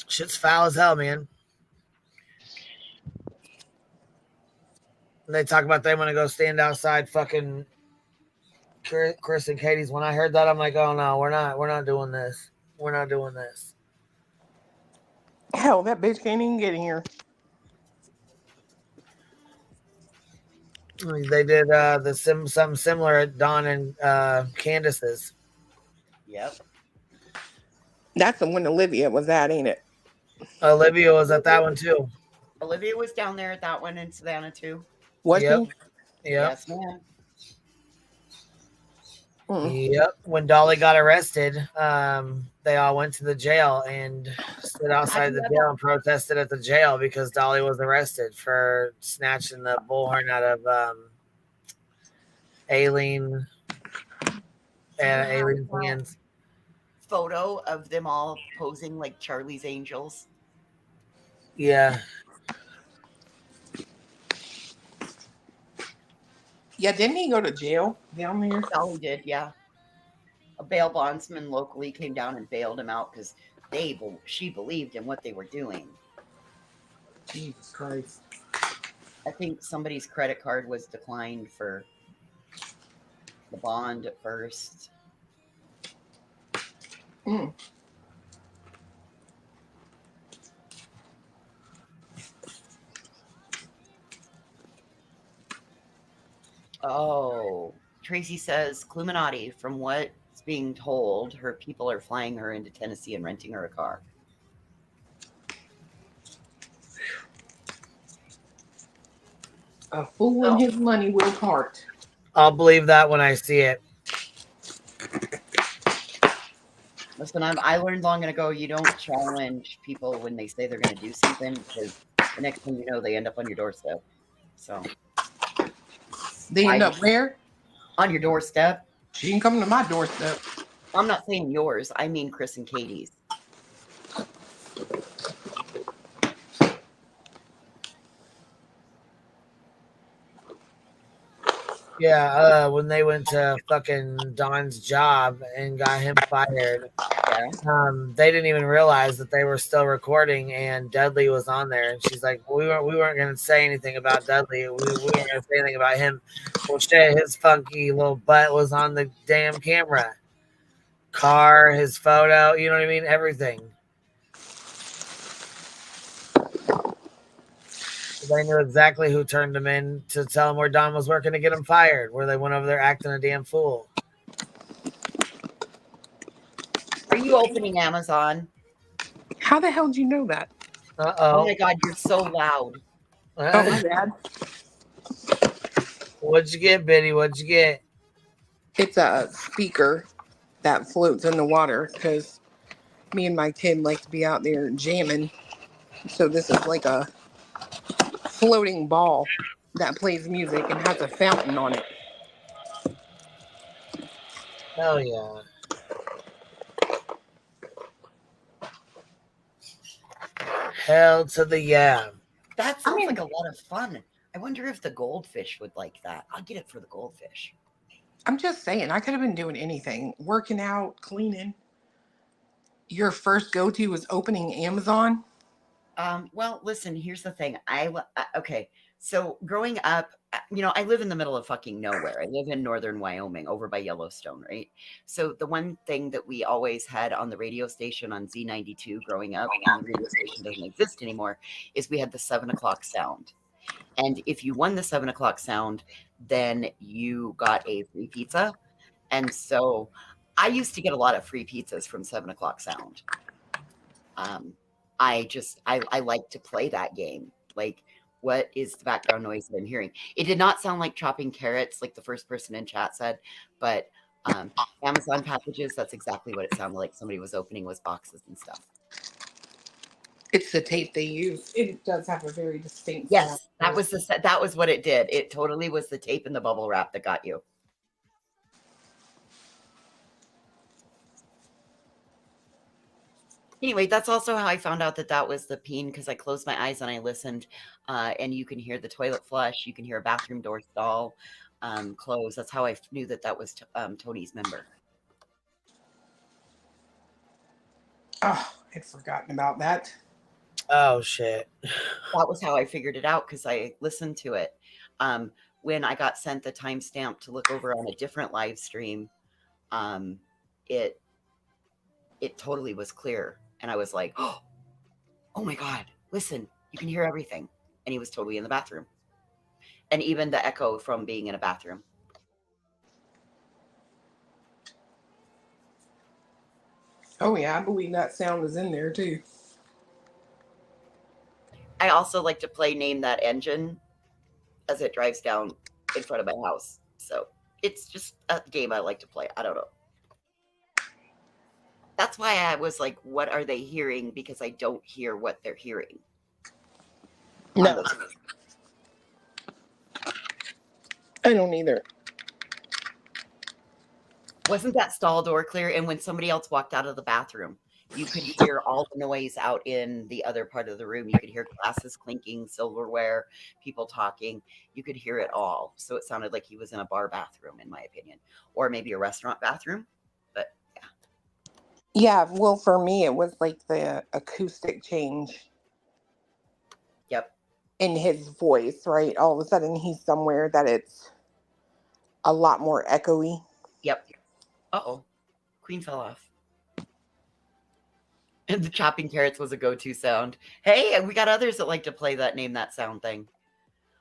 Shit's foul as hell, man. They talk about they want to go stand outside fucking Chris and Katie's. When I heard that, I'm like, oh no, we're not doing this. We're not doing this.
Hell, that bitch can't even get in here.
They did something similar at Dawn and Candace's.
Yep.
That's the one Olivia was at, ain't it?
Olivia was at that one too.
Olivia was down there at that one in Savannah too.
Was
Yep.
she?
Yep.
Yes, ma'am.
Yep. When Dolly got arrested, they all went to the jail and stood outside the jail and protested at the jail because Dolly was arrested for snatching the bullhorn out of Aileen and
Do you have
Aileen
that
fans.
photo of them all posing like Charlie's Angels?
Yeah.
Yeah, didn't he go to jail down there?
Oh, he did, yeah. A bail bondsman locally came down and bailed him out because she believed in what they were doing.
Jesus Christ.
I think somebody's credit card was declined for the bond at first.
Mm.
Oh, Tracy says, Cluminati, from what's being told, her people are flying her into Tennessee and renting her a car.
A fool and his money will part.
I'll believe that when I see it.
Listen, I learned long ago you don't challenge people when they say they're going to do something because the next thing you know, they end up on your doorstep. So
They end up where?
On your doorstep.
She can come to my doorstep.
I'm not saying yours. I mean Chris and Katie's.
Yeah, when they went to fucking Don's job and got him fired, they didn't even realize that they were still recording, and Dudley was on there. And she's like, "We weren't going to say anything about Dudley. We weren't going to say anything about him." Well, shit, his funky little butt was on the damn camera, car, his photo. You know what I mean? Everything. They knew exactly who turned him in to tell him where Don was working to get him fired, where they went over there acting a damn fool.
Are you opening Amazon?
How the hell did you know that?
Oh my God, you're so loud.
Oh, my bad.
What'd you get, Biddy? What'd you get?
It's a speaker that floats in the water because me and my kid like to be out there jamming. So this is like a floating ball that plays music and has a fountain on it.
Hell yeah. Hell to the yeah.
That sounds like a lot of fun. I wonder if the goldfish would like that. I'll get it for the goldfish.
I'm just saying, I could have been doing anything. Working out, cleaning. Your first go-to was opening Amazon?
Well, listen, here's the thing. Okay. So growing up, I live in the middle of fucking nowhere. I live in northern Wyoming over by Yellowstone, right? So the one thing that we always had on the radio station on Z92 growing up, and the radio station doesn't exist anymore, is we had the 7 o'clock sound. And if you won the 7 o'clock sound, then you got a free pizza. And so I used to get a lot of free pizzas from 7 o'clock sound. I like to play that game. Like, what is the background noise that I'm hearing? It did not sound like chopping carrots, like the first person in chat said, but Amazon packages, that's exactly what it sounded like. Somebody was opening was boxes and stuff.
It's the tape they use. It does have a very distinct
Yes,
sound.
that was what it did. It totally was the tape and the bubble wrap that got you. Anyway, that's also how I found out that was the peen, because I closed my eyes and I listened, and you can hear the toilet flush. You can hear a bathroom door stall close. That's how I knew that was Tony's member.
Oh, I'd forgotten about that.
Oh, shit.
That was how I figured it out, because I listened to it. When I got sent the timestamp to look over on a different live stream, it totally was clear. And I was like, oh my God, listen, you can hear everything. And he was totally in the bathroom. And even the echo from being in a bathroom.
Oh, yeah, I believe that sound is in there, too.
I also like to play Name That Engine as it drives down in front of my house. So it's just a game I like to play. I don't know. That's why I was like, what are they hearing? Because I don't hear what they're hearing.
No. I don't either.
Wasn't that stall door clear? And when somebody else walked out of the bathroom, you could hear all the noise out in the other part of the room. You could hear glasses clinking, silverware, people talking. You could hear it all. So it sounded like he was in a bar bathroom, in my opinion, or maybe a restaurant bathroom. But yeah.
Yeah, well, for me, it was like the acoustic change.
Yep.
In his voice, right? All of a sudden, he's somewhere that it's a lot more echoey.
Yep. Uh-oh. Queen fell off. And the chopping carrots was a go-to sound. Hey, we got others that like to play that name that sound thing.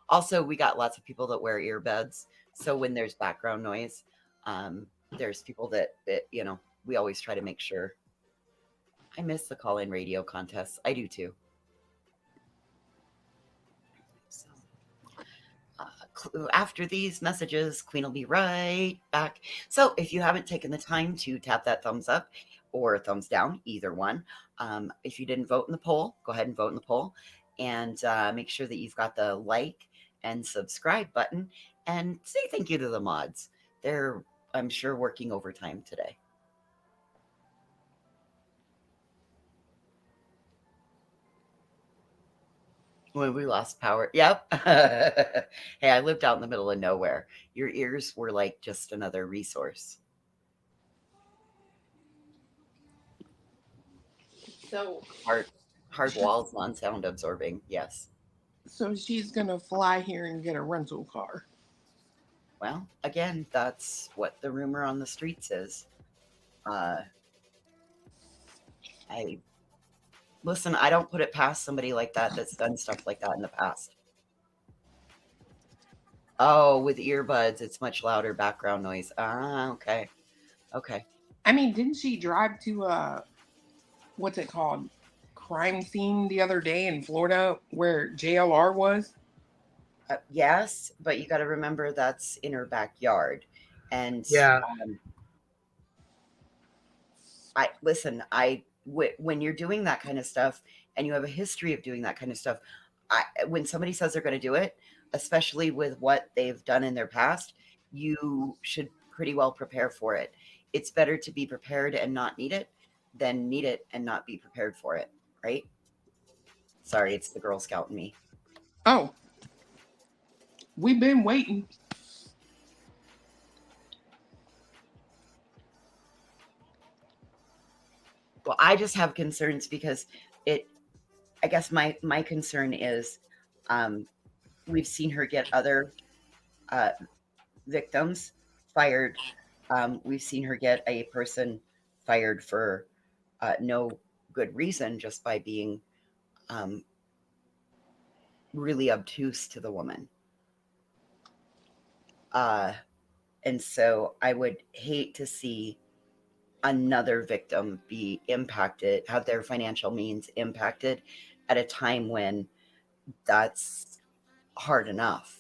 Also, we got lots of people that wear earbuds. So when there's background noise, there's people that, you know, we always try to make sure. I miss the call-in radio contests. I do too. So, after these messages, Queen will be right back. So if you haven't taken the time to tap that thumbs up or thumbs down, either one. If you didn't vote in the poll, go ahead and vote in the poll. And make sure that you've got the like and subscribe button. And say thank you to the mods. They're, I'm sure, working overtime today. When we lost power. Yep. Hey, I lived out in the middle of nowhere. Your ears were like just another resource.
So
hard walls, non-sound absorbing. Yes.
So she's gonna fly here and get a rental car.
Well, again, that's what the rumor on the streets is. Listen, I don't put it past somebody like that that's done stuff like that in the past. Oh, with earbuds, it's much louder background noise. Ah, okay. Okay.
I mean, didn't she drive to what's it called? Crime scene the other day in Florida where JLR was?
Yes, but you got to remember that's in her backyard. And
yeah.
When you're doing that kind of stuff and you have a history of doing that kind of stuff, when somebody says they're going to do it, especially with what they've done in their past, you should pretty well prepare for it. It's better to be prepared and not need it than need it and not be prepared for it, right? Sorry, it's the Girl Scout in me.
Oh, we've been waiting.
Well, I just have concerns because I guess my concern is we've seen her get other victims fired. We've seen her get a person fired for no good reason, just by being really obtuse to the woman. And so I would hate to see another victim be impacted, have their financial means impacted at a time when that's hard enough.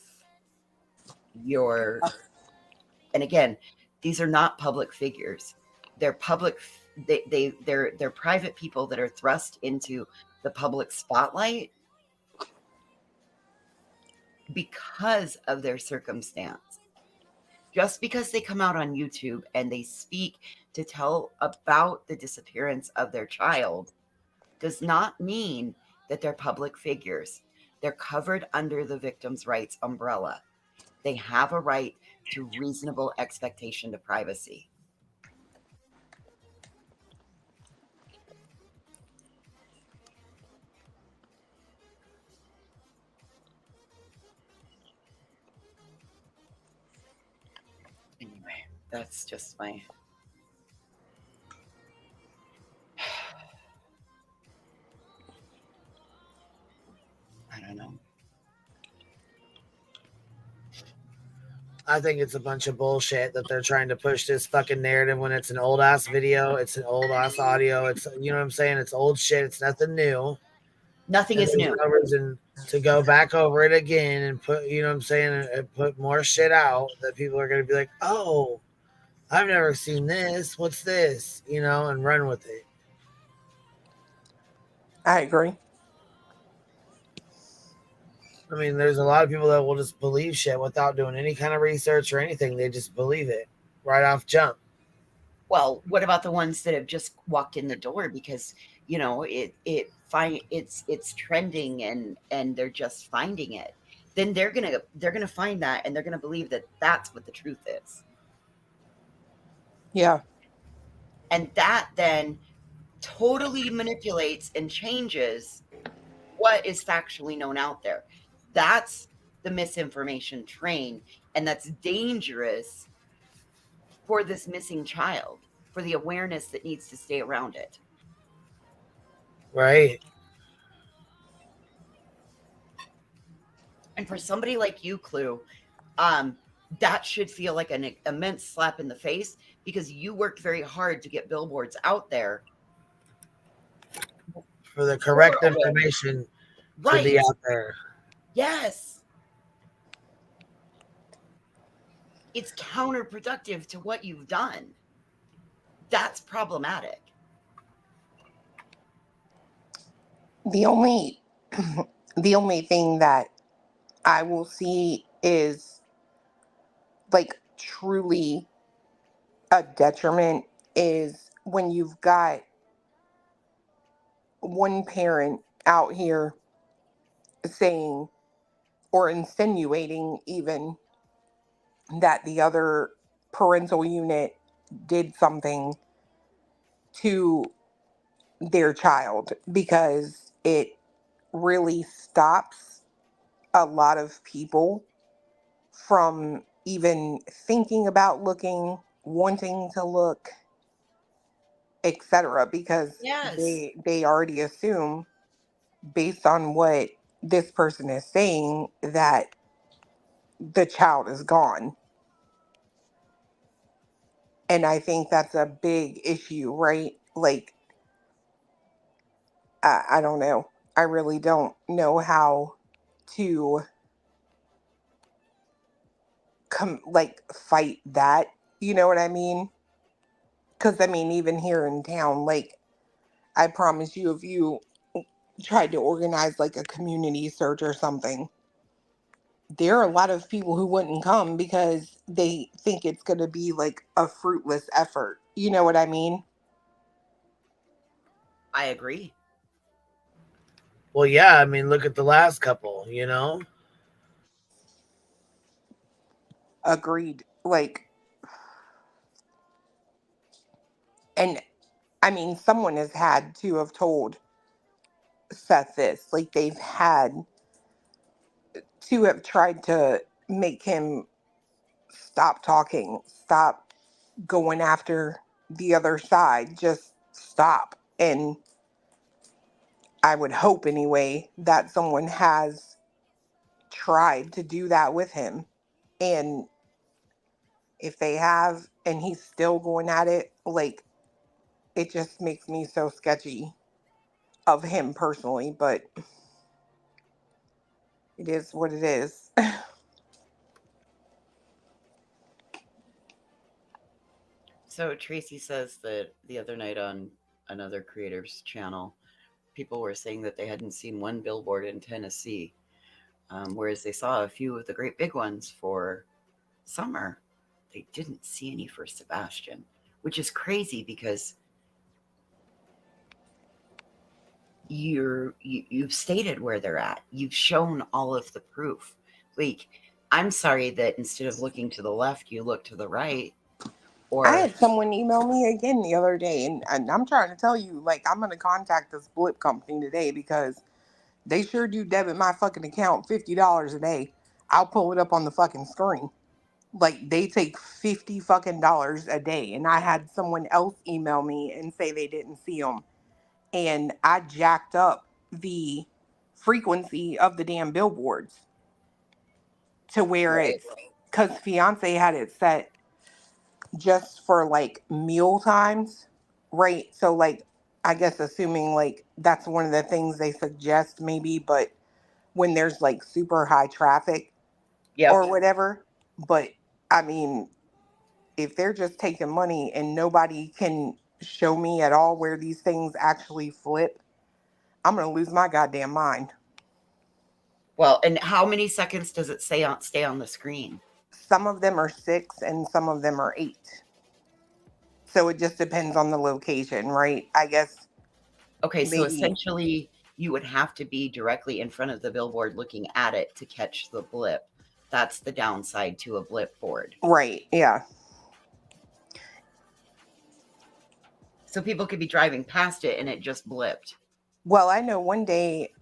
And again, these are not public figures. They're public. They're private people that are thrust into the public spotlight because of their circumstance. Just because they come out on YouTube and they speak to tell about the disappearance of their child does not mean that they're public figures. They're covered under the victim's rights umbrella. They have a right to reasonable expectation to privacy. Anyway, that's just my... I don't know.
I think it's a bunch of bullshit that they're trying to push this fucking narrative when it's an old ass video, it's an old ass audio, it's, you know what I'm saying? It's old shit. It's nothing new.
Nothing is new.
No reason to go back over it again and put, you know what I'm saying, and put more shit out that people are going to be like, oh, I've never seen this. What's this? You know, and run with it.
I agree.
I mean, there's a lot of people that will just believe shit without doing any kind of research or anything. They just believe it right off jump.
Well, what about the ones that have just walked in the door because it's trending and they're just finding it? Then they're gonna find that and they're gonna believe that that's what the truth is.
Yeah.
And that then totally manipulates and changes what is factually known out there. That's the misinformation train, and that's dangerous for this missing child, for the awareness that needs to stay around it.
Right.
And for somebody like you, Clue, that should feel like an immense slap in the face because you worked very hard to get billboards out there
For the correct information to be out there.
Yes. It's counterproductive to what you've done. That's problematic.
The only thing that I will see is like truly a detriment is when you've got one parent out here saying or insinuating even that the other parental unit did something to their child, because it really stops a lot of people from even thinking about looking, wanting to look, etc., because
Yes.
they already assume, based on what this person is saying, that the child is gone. And I think that's a big issue, right? Like, I don't know. I really don't know how to fight that. You know what I mean? Because I mean, even here in town, like, I promise you, if you tried to organize like a community search or something, there are a lot of people who wouldn't come because they think it's going to be like a fruitless effort. You know what I mean?
I agree.
Well, yeah, I mean, look at the last couple, you know?
Agreed. Like, and I mean, someone has had to have told Seth this. Like, they've had to have tried to make him stop talking, stop going after the other side, just stop. And I would hope anyway that someone has tried to do that with him. And if they have and he's still going at it, like, it just makes me so sketchy of him personally, but it is what it is.
So Tracy says that the other night on another creator's channel, people were saying that they hadn't seen one billboard in Tennessee, whereas they saw a few of the great big ones for summer. They didn't see any for Sebastian, which is crazy because you've stated where they're at. You've shown all of the proof. Like, I'm sorry that instead of looking to the left, you look to the right. Or
I had someone email me again the other day, and I'm trying to tell you, like, I'm going to contact this blip company today because they sure do debit my fucking account $50 a day. I'll pull it up on the fucking screen. Like, they take $50 fucking a day. And I had someone else email me and say they didn't see them. And I jacked up the frequency of the damn billboards to where it's, because fiance had it set just for like meal times, right? So, like, I guess assuming like that's one of the things they suggest maybe, but when there's like super high traffic or whatever. But I mean, if they're just taking money and nobody can show me at all where these things actually flip, I'm gonna lose my goddamn mind.
Well, and how many seconds does it stay on the screen?
Some of them are 6 and some of them are 8.
So it just depends on the location, right? I guess.
Okay, so
Maybe.
essentially you would have to be directly in front of the billboard looking at it to catch the blip. That's the downside to a blip board.
Right, yeah.
So people could be driving past it and it just blipped.
Well, I know one day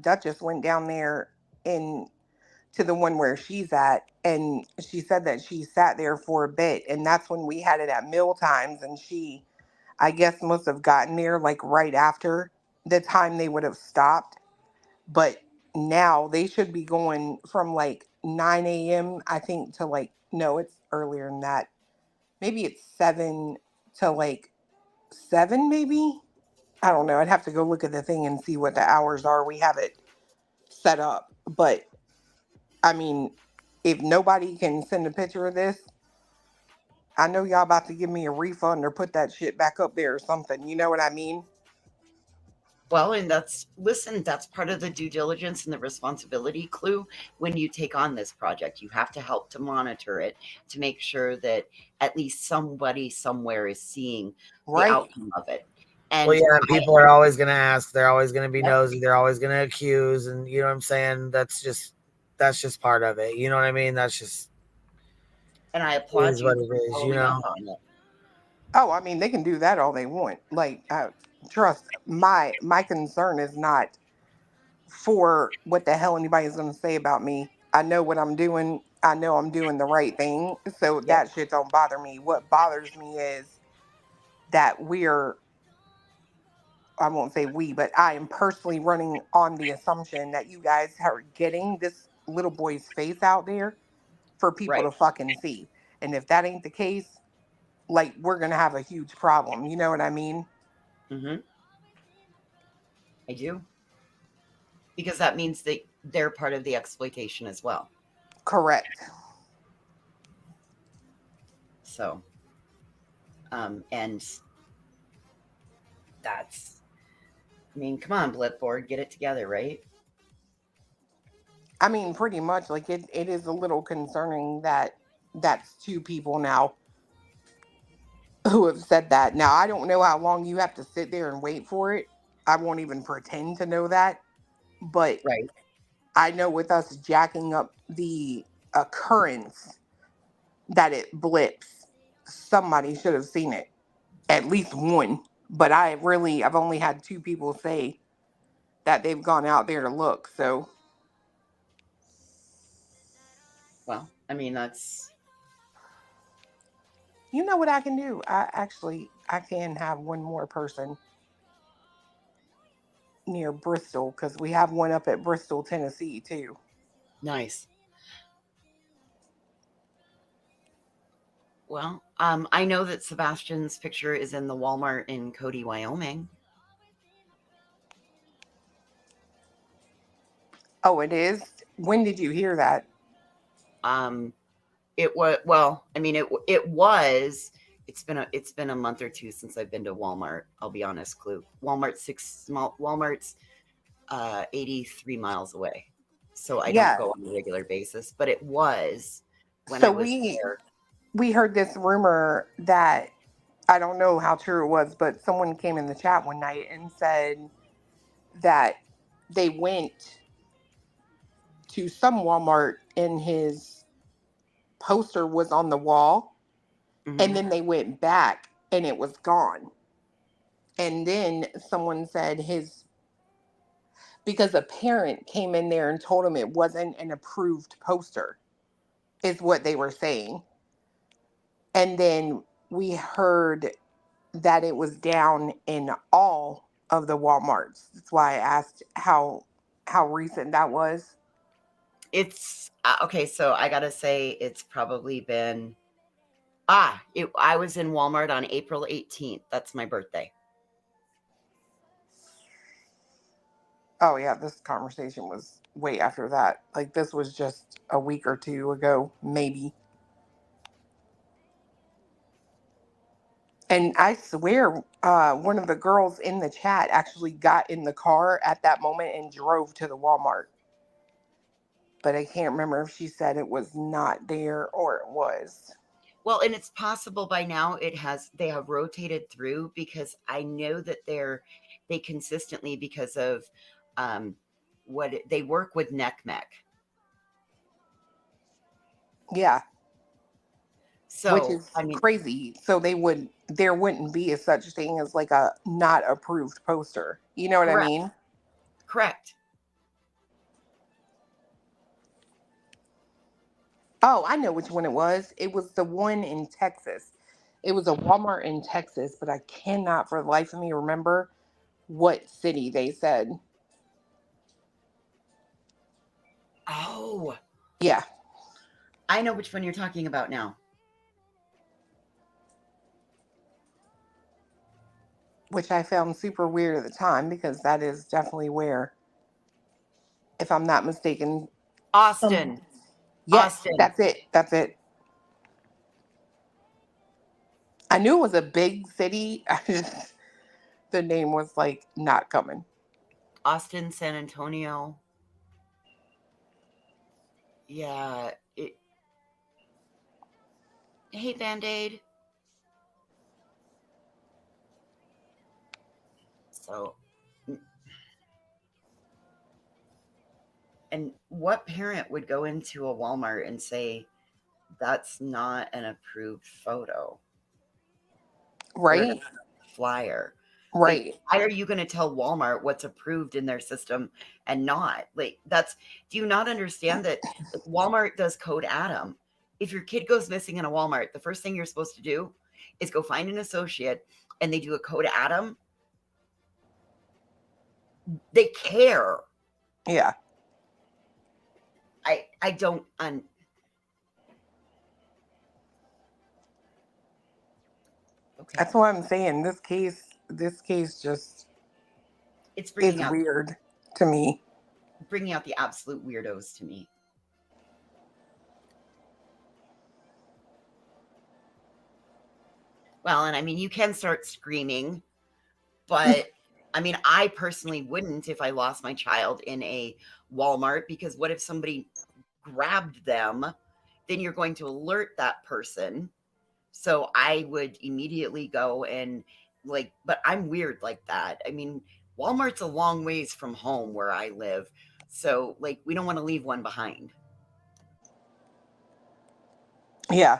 Duchess went down there in to the one where she's at, and she said that she sat there for a bit, and that's when we had it at meal times, and she, I guess, must have gotten there like right after the time they would have stopped. But now they should be going from like 9 a.m. I think to like, no, it's earlier than that. Maybe it's 7 to like 7 maybe. I don't know. I'd have to go look at the thing and see what the hours are. We have it set up. But I mean, if nobody can send a picture of this, I know y'all about to give me a refund or put that shit back up there or something. You know what I mean?
Well, and that's part of the due diligence and the responsibility clue when you take on this project. You have to help to monitor it to make sure that at least somebody somewhere is seeing the outcome of it. And
well, yeah, people are always going to ask. They're always going to be
Yep.
nosy. They're always going to accuse. And you know what I'm saying? That's just part of it. You know what I mean? That's just.
And I applaud
is
you
what it
for
is, you
following
know?
up on it.
Oh, I mean, they can do that all they want. Like, trust, my concern is not for what the hell anybody's going to say about me. I know what I'm doing. I know I'm doing the right thing. So that shit don't bother me. What bothers me is that I won't say we, but I am personally running on the assumption that you guys are getting this little boy's face out there for people to fucking see. And if that ain't the case, like, we're going to have a huge problem. You know what I mean?
Mm-hmm. I do. Because that means that they're part of the exploitation as well.
Correct.
So, and that's, I mean, come on, Blipboard, get it together, right?
I mean, pretty much, like, it is a little concerning that that's two people now who have said that. Now, I don't know how long you have to sit there and wait for it. I won't even pretend to know that. But I know with us jacking up the occurrence that it blips, somebody should have seen it. At least one. But I've only had two people say that they've gone out there to look. So.
Well, I mean, that's.
You know what I can do? I can have one more person near Bristol, because we have one up at Bristol, Tennessee, too.
Nice. Well, I know that Sebastian's picture is in the Walmart in Cody, Wyoming.
Oh, it is? When did you hear that?
It was, well, I mean, it was, it's been a month or two since I've been to Walmart. I'll be honest, Clue. Walmart's 83 miles away. So I don't go on a regular basis, but it was when I was there.
We heard this rumor that, I don't know how true it was, but someone came in the chat one night and said that they went to some Walmart and his poster was on the wall, and then they went back and it was gone. And then someone said because a parent came in there and told him it wasn't an approved poster, is what they were saying. And then we heard that it was down in all of the Walmarts. That's why I asked how recent that was.
It's okay. So I gotta say, it's probably been I was in Walmart on April 18th. That's my birthday.
Oh yeah, this conversation was way after that. Like, this was just a week or two ago, maybe. And I swear, one of the girls in the chat actually got in the car at that moment and drove to the Walmart. But I can't remember if she said it was not there or it was.
Well, and it's possible by now they have rotated through, because I know that they consistently, because of what they work with NECMEC.
Yeah.
So,
Which is
I mean,
crazy. So there wouldn't be a such thing as like a not approved poster. You know what I
correct.
mean?
Correct.
Oh, I know which one it was. It was the one in Texas. It was a Walmart in Texas, but I cannot for the life of me remember what city they said.
Oh,
Yeah.
I know which one you're talking about now.
Which I found super weird at the time, because that is definitely where, if I'm not mistaken.
Austin.
Yes,
Austin.
that's it. That's it. I knew it was a big city. The name was like not coming.
Austin, San Antonio. Yeah. Hey, Band-Aid. So, and what parent would go into a Walmart and say, that's not an approved photo?
Right.
Flyer.
Right.
Like, why are you going to tell Walmart what's approved in their system and not? Like, do you not understand that Walmart does Code Adam? If your kid goes missing in a Walmart, the first thing you're supposed to do is go find an associate, and they do a Code Adam. They care.
Yeah.
I don't okay.
That's what I'm saying. This case just
it's bringing
is
out
weird to me.
Bringing out the absolute weirdos to me. Well, and I mean, you can start screaming, but I mean, I personally wouldn't if I lost my child in a Walmart, because what if somebody grabbed them? Then you're going to alert that person. So I would immediately go and but I'm weird like that. I mean, Walmart's a long ways from home where I live. So we don't want to leave one behind.
Yeah.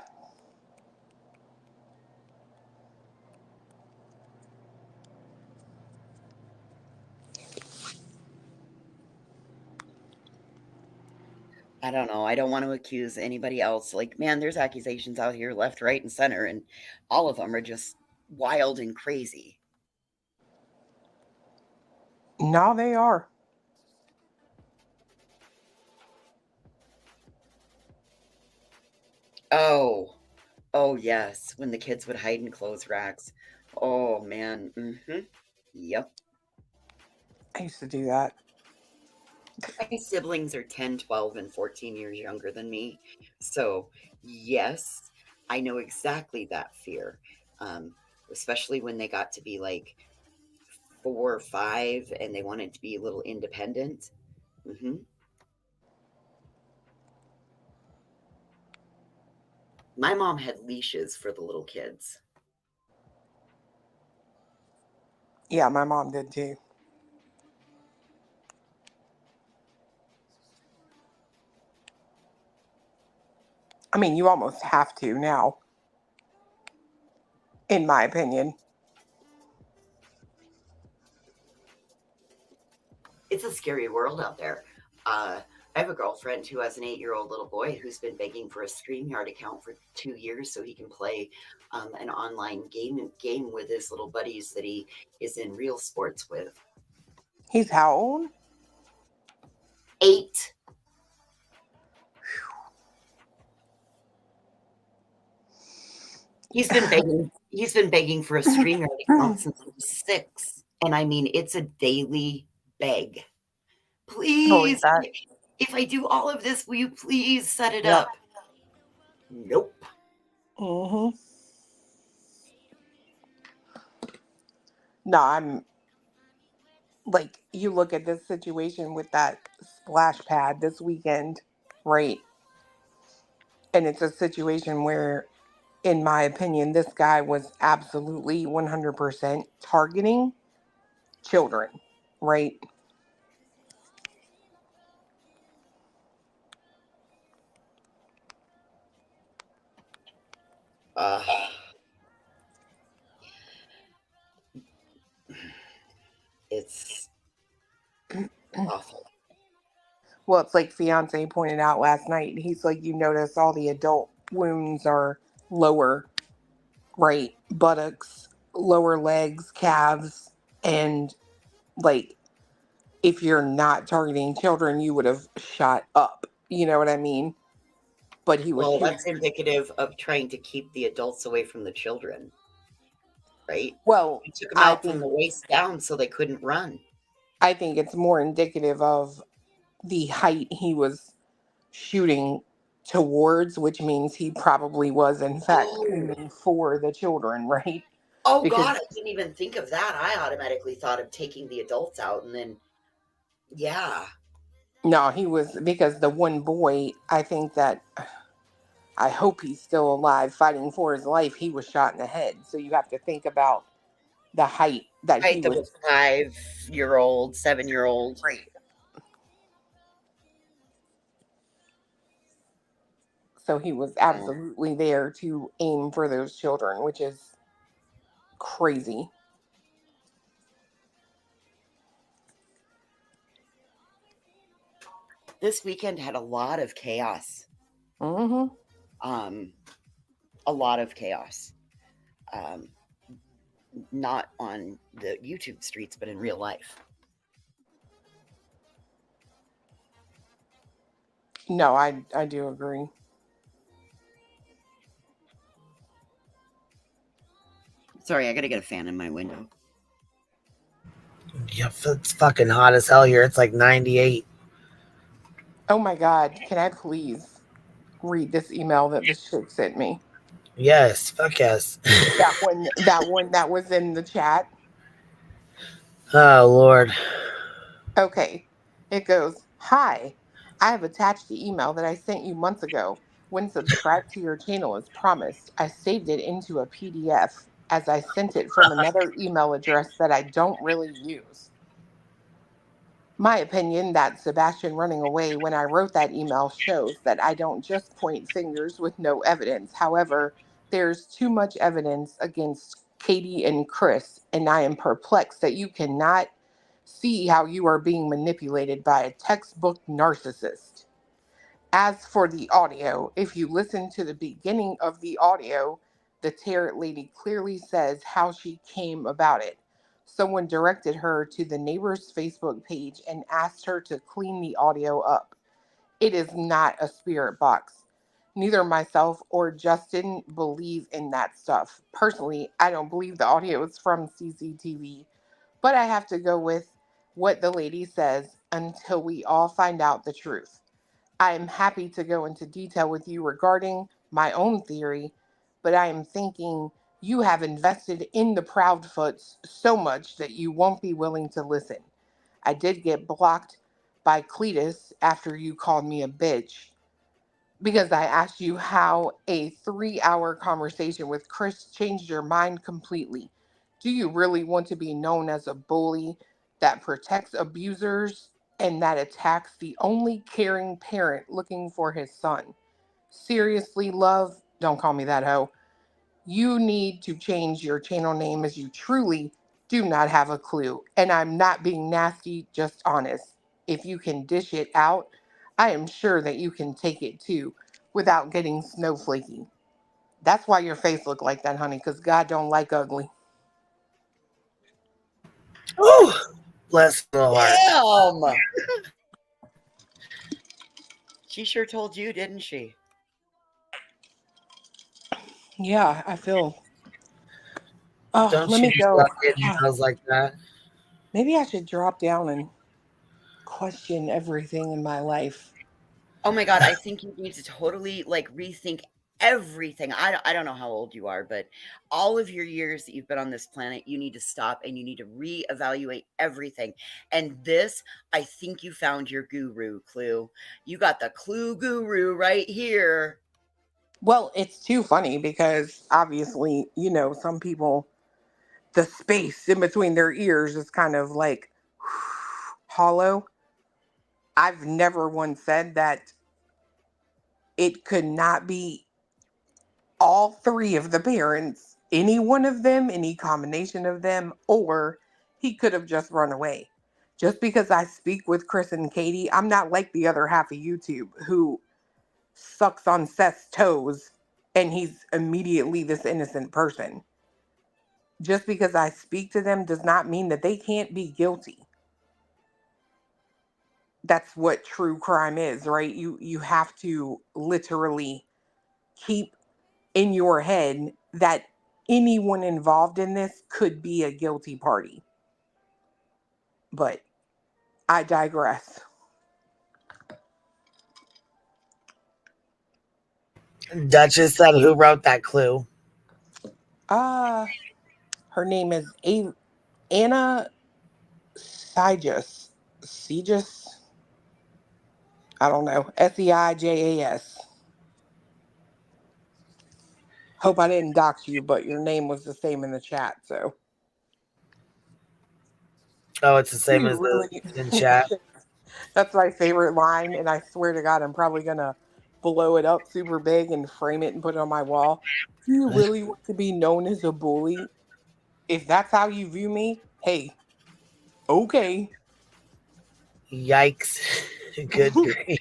I don't know. I don't want to accuse anybody else. Man, there's accusations out here left, right, and center, and all of them are just wild and crazy.
No, they are.
Oh, yes. When the kids would hide in clothes racks. Oh, man. Mm-hmm. Yep.
I used to do that.
My siblings are 10, 12, and 14 years younger than me. So, yes, I know exactly that fear. Especially when they got to be 4 or 5 and they wanted to be a little independent. Mm-hmm. My mom had leashes for the little kids.
Yeah, my mom did too. I mean, you almost have to now, in my opinion.
It's a scary world out there. I have a girlfriend who has an 8-year-old little boy who's been begging for a StreamYard account for 2 years so he can play an online game with his little buddies that he is in real sports with.
He's how old?
8. He's been begging for a StreamYard account since he was 6. And I mean, it's a daily beg. Please, if I do all of this, will you please set it up? Nope.
Mm-hmm. No, I'm you look at this situation with that splash pad this weekend, right? And it's a situation where
in my opinion, this guy was absolutely 100% targeting children, right?
It's awful.
Well, it's like fiance pointed out last night. He's like, you notice all the adult wounds are lower, right? Buttocks, lower legs, calves, and like if you're not targeting children, you would have shot up. You know what I mean? But he was
Well,
shooting.
that's indicative of trying to keep the adults away from the children, right?
Well,
He took them
I
out from
think
the waist down so they couldn't run.
I think it's more indicative of the height he was shooting towards, which means he probably was in fact aiming for the children, right?
Oh
Because
God, I didn't even think of that. I automatically thought of taking the adults out and then, yeah.
no, he was, because the one boy, I think that, I hope he's still alive fighting for his life. He was shot in the head. So you have to think about the height that he
Height of a
was.
5-year-old, 7-year-old.
Right. So he was absolutely there to aim for those children, which is crazy.
This weekend had a lot of chaos.
Mm-hmm.
A lot of chaos. Not on the YouTube streets, but in real life.
No, I do agree.
Sorry, I gotta get a fan in my window.
Yep, it's fucking hot as hell here. It's like 98.
Oh my God, can I please read this email that this chick sent me?
Yes, fuck yes.
That one that was in the chat.
Oh, Lord.
Okay. It goes, "Hi, I have attached the email that I sent you months ago. When subscribed to your channel as promised, I saved it into a PDF as I sent it from another email address that I don't really use. My opinion that Sebastian running away when I wrote that email shows that I don't just point fingers with no evidence. However, there's too much evidence against Katie and Chris, and I am perplexed that you cannot see how you are being manipulated by a textbook narcissist. As for the audio, if you listen to the beginning of the audio, the tarot lady clearly says how she came about it. Someone directed her to the neighbor's Facebook page and asked her to clean the audio up. It is not a spirit box. Neither myself or Justin believe in that stuff. Personally, I don't believe the audio is from CCTV, but I have to go with what the lady says until we all find out the truth. I am happy to go into detail with you regarding my own theory, but I am thinking you have invested in the Proudfoots so much that you won't be willing to listen. I did get blocked by Cletus after you called me a bitch because I asked you how a 3-hour conversation with Chris changed your mind completely. Do you really want to be known as a bully that protects abusers and that attacks the only caring parent looking for his son? Seriously, love, don't call me that hoe. You need to change your channel name as you truly do not have a clue. And I'm not being nasty, just honest. If you can dish it out, I am sure that you can take it too without getting snowflakey. That's why your face look like that, honey, because God don't like ugly.
Ooh, bless the heart.
Damn! She sure told you, didn't she?
Yeah, I feel. Oh,
Don't
let
you
me go.
stop getting emails like that.
Maybe I should drop down and question everything in my life.
Oh my God, I think you need to totally like rethink everything. I don't know how old you are, but all of your years that you've been on this planet, you need to stop and you need to reevaluate everything. And this, I think you found your guru, Clue. You got the Clue guru right here.
Well, it's too funny because obviously, you know, some people, the space in between their ears is kind of like hollow. I've never once said that it could not be all three of the parents, any one of them, any combination of them, or he could have just run away. Just because I speak with Chris and Katie, I'm not like the other half of YouTube who sucks on Seth's toes and he's immediately this innocent person. Just because I speak to them does not mean that they can't be guilty. That's what true crime is, right? You have to literally keep in your head that anyone involved in this could be a guilty party. But I digress.
Duchess said, who wrote that clue?
Her name is Anna Sijas. Sijas? I don't know. Seijas. Hope I didn't dox you, but your name was the same in the chat, so.
Oh, it's the same
You
as
really,
the in chat.
that's my favorite line, and I swear to God, I'm probably gonna blow it up super big and frame it and put it on my wall. Do you really want to be known as a bully? If that's how you view me, hey, okay.
Yikes. Good grief.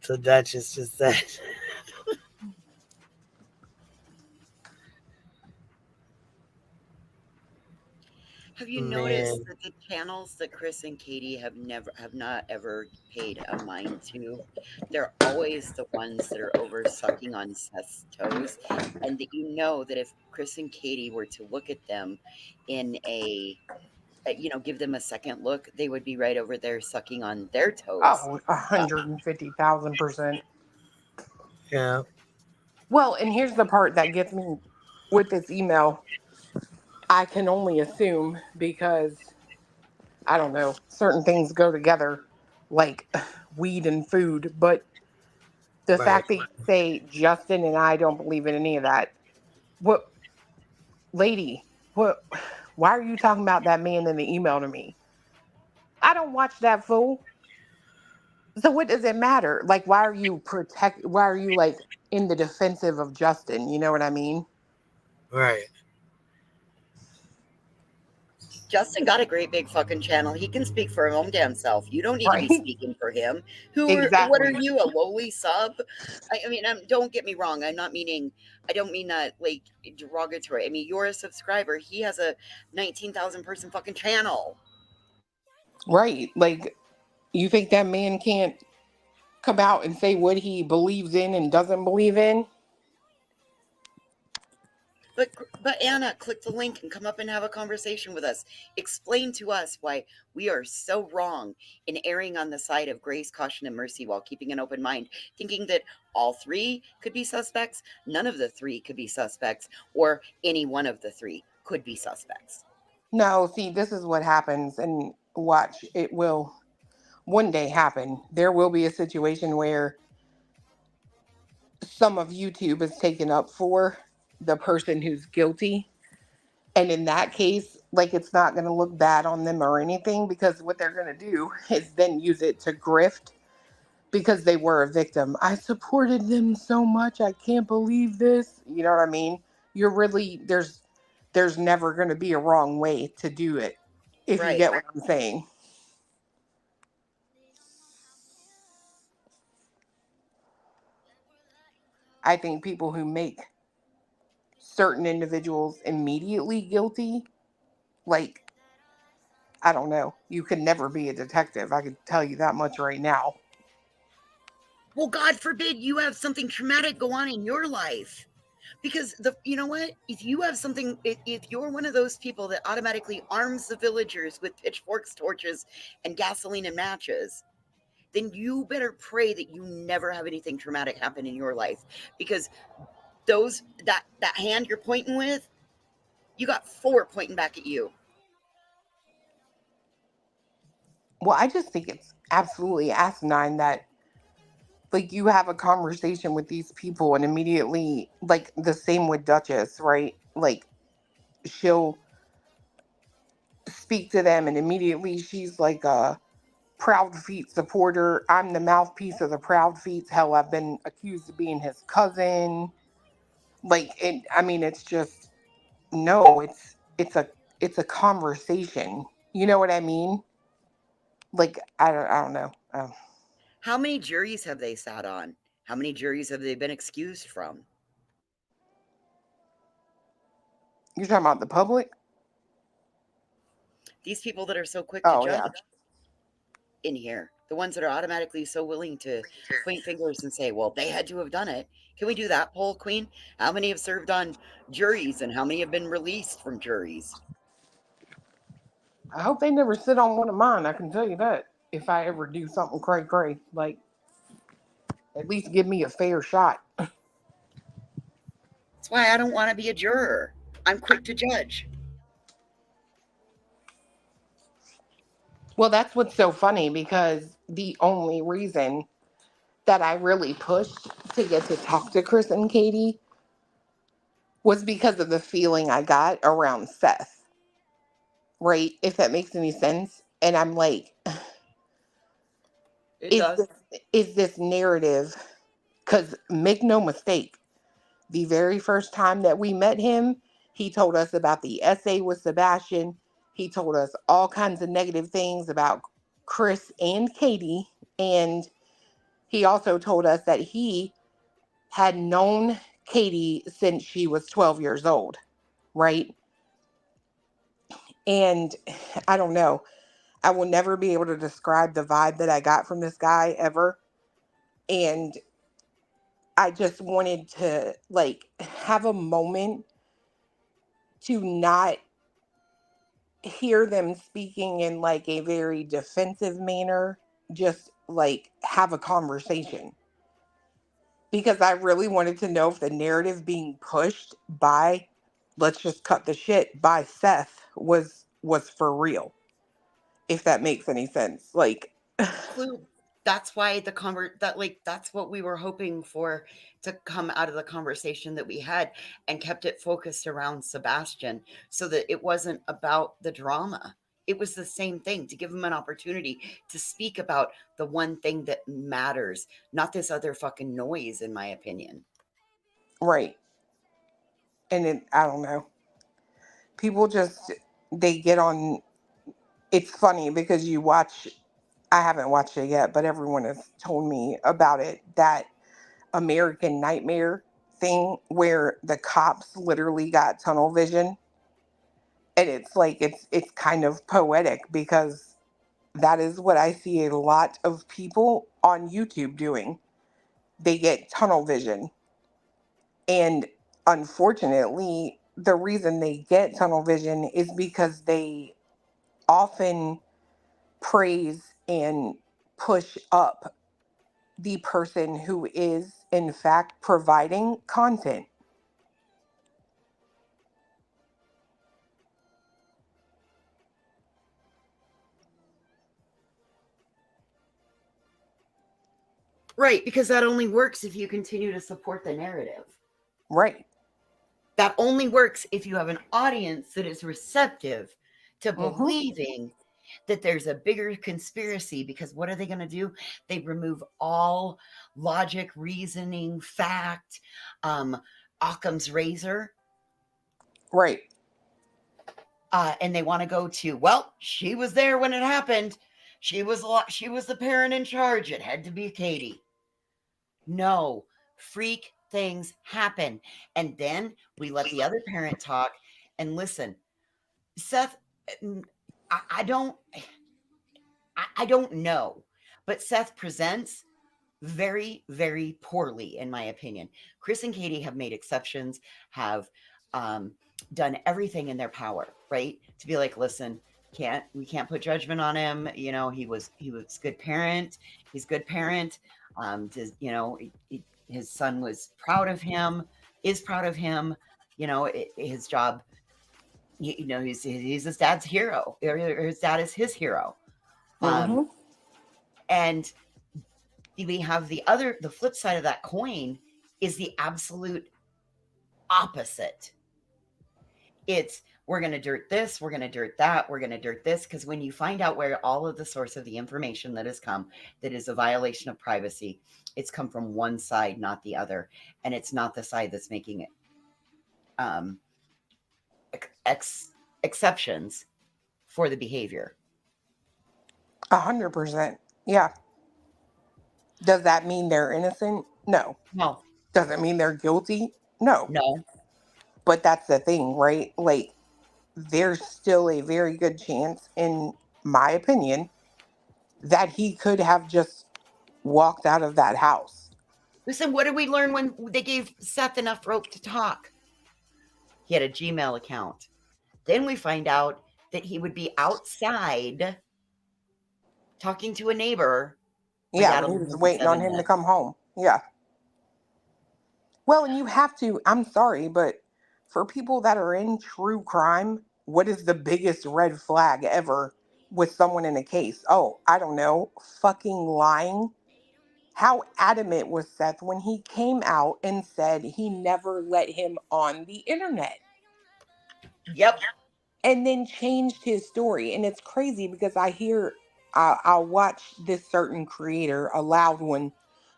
So Duchess just said.
Have you noticed that the channels that Chris and Katie have not ever paid a mind to, they're always the ones that are over sucking on Seth's toes, and that you know that if Chris and Katie were to look at them in give them a second look, they would be right over there sucking on their toes.
Oh, 150,000%.
Yeah.
Well, and here's the part that gets me with this email. I can only assume because, I don't know, certain things go together like weed and food, but the fact that you say Justin and I don't believe in any of that. What, lady, why are you talking about that man in the email to me? I don't watch that fool. So what does it matter? Like, why are you like in the defensive of Justin? You know what I mean?
Right.
Justin got a great big fucking channel. He can speak for his own damn self. You don't need to be speaking for him. What are you, a lowly sub? I mean, don't get me wrong. I don't mean that like derogatory. I mean, you're a subscriber. He has a 19,000 person fucking channel.
Right. Like, you think that man can't come out and say what he believes in and doesn't believe in?
But Anna, click the link and come up and have a conversation with us. Explain to us why we are so wrong in erring on the side of grace, caution, and mercy while keeping an open mind, thinking that all three could be suspects, none of the three could be suspects, or any one of the three could be suspects.
No, see, this is what happens, and watch, it will one day happen. There will be a situation where some of YouTube is taken up for the person who's guilty. And in that case, like, it's not going to look bad on them or anything, because what they're going to do is then use it to grift because they were a victim. I supported them so much. I can't believe this. You know what I mean? You're really, there's never going to be a wrong way to do it, if you get what I'm saying. I think people who make certain individuals immediately guilty, like, I don't know, you could never be a detective. I can tell you that much right now.
Well, God forbid you have something traumatic go on in your life. Because you know what? If you have something, if you're one of those people that automatically arms the villagers with pitchforks, torches, and gasoline and matches, then you better pray that you never have anything traumatic happen in your life. Because that hand you're pointing with, you got 4 pointing back at you.
Well, I just think it's absolutely asinine that like you have a conversation with these people and immediately, like the same with Duchess, right? Like she'll speak to them and immediately she's like a Proud Feet supporter. I'm the mouthpiece of the Proud Feet. Hell, I've been accused of being his cousin. Like, it, I mean, it's just no. It's a conversation. You know what I mean? Like, I don't know.
How many juries have they sat on? How many juries have they been excused from?
You're talking about the public?
These people that are so quick to
Oh
judge
yeah.
in here, the ones that are automatically so willing to point fingers and say, well, they had to have done it. Can we do that poll, Queen? How many have served on juries and how many have been released from juries?
I hope they never sit on one of mine. I can tell you that. If I ever do something cray, like at least give me a fair shot.
That's why I don't want to be a juror. I'm quick to judge.
Well, that's what's so funny because the only reason that I really pushed to get to talk to Chris and Katie was because of the feeling I got around Seth, right? If that makes any sense. And I'm like,
It does.
is this narrative? Because make no mistake, the very first time that we met him, he told us about the essay with Sebastian. He told us all kinds of negative things about Chris and Katie. And he also told us that he had known Katie since she was 12 years old, right? And I don't know. I will never be able to describe the vibe that I got from this guy ever. And I just wanted to like have a moment to not hear them speaking in like a very defensive manner, just like have a conversation. Because I really wanted to know if the narrative being pushed by let's just cut the shit by Seth was for real. If that makes any sense. Like
Clue. That's why that's what we were hoping for to come out of the conversation that we had and kept it focused around Sebastian so that it wasn't about the drama. It was the same thing to give him an opportunity to speak about the one thing that matters, not this other fucking noise, in my opinion.
right. And I don't know. People just they get on. It's funny because you watch. I haven't watched it yet, but everyone has told me about it. That American Nightmare thing where the cops literally got tunnel vision, and it's like it's kind of poetic because that is what I see a lot of people on YouTube doing. They get tunnel vision, and unfortunately, the reason they get tunnel vision is because they often praise and push up the person who is, in fact, providing content.
Right, because that only works if you continue to support the narrative.
Right.
That only works if you have an audience that is receptive to believing that there's a bigger conspiracy, because what are they going to do? They remove all logic, reasoning, fact, Occam's razor.
Right.
And they want to go to, well, she was there when it happened. She was the parent in charge. It had to be Katie. No, freak things happen. And then we let the other parent talk and listen. Seth, I don't know, but Seth presents very, very poorly, in my opinion. Chris and Katie have made exceptions, have done everything in their power, right? To be like, listen, we can't put judgment on him. You know, he was good parent. He's good parent. His son was proud of him, is proud of him. You know, his job. You know, he's his dad's hero. Or his dad is his hero. And we have the flip side of that coin is the absolute opposite. It's we're going to dirt this, we're going to dirt that, we're going to dirt this. Because when you find out where all of the source of the information that has come, that is a violation of privacy, it's come from one side, not the other. And it's not the side that's making it exceptions for the behavior.
100%. Yeah. Does that mean they're innocent? No.
No.
Does it mean they're guilty? No.
No.
But that's the thing, right? Like, there's still a very good chance, in my opinion, that he could have just walked out of that house.
Listen, what did we learn when they gave Seth enough rope to talk? He had a Gmail account. Then we find out that he would be outside talking to a neighbor.
Yeah, he was waiting on him to come home. Yeah. Well, and you have to, I'm sorry, but for people that are in true crime, what is the biggest red flag ever with someone in a case? Oh, I don't know, fucking lying. How adamant was Seth when he came out and said he never let him on the internet?
Yep.
And then changed his story. And it's crazy because I hear, I'll watch this certain creator, a loud one,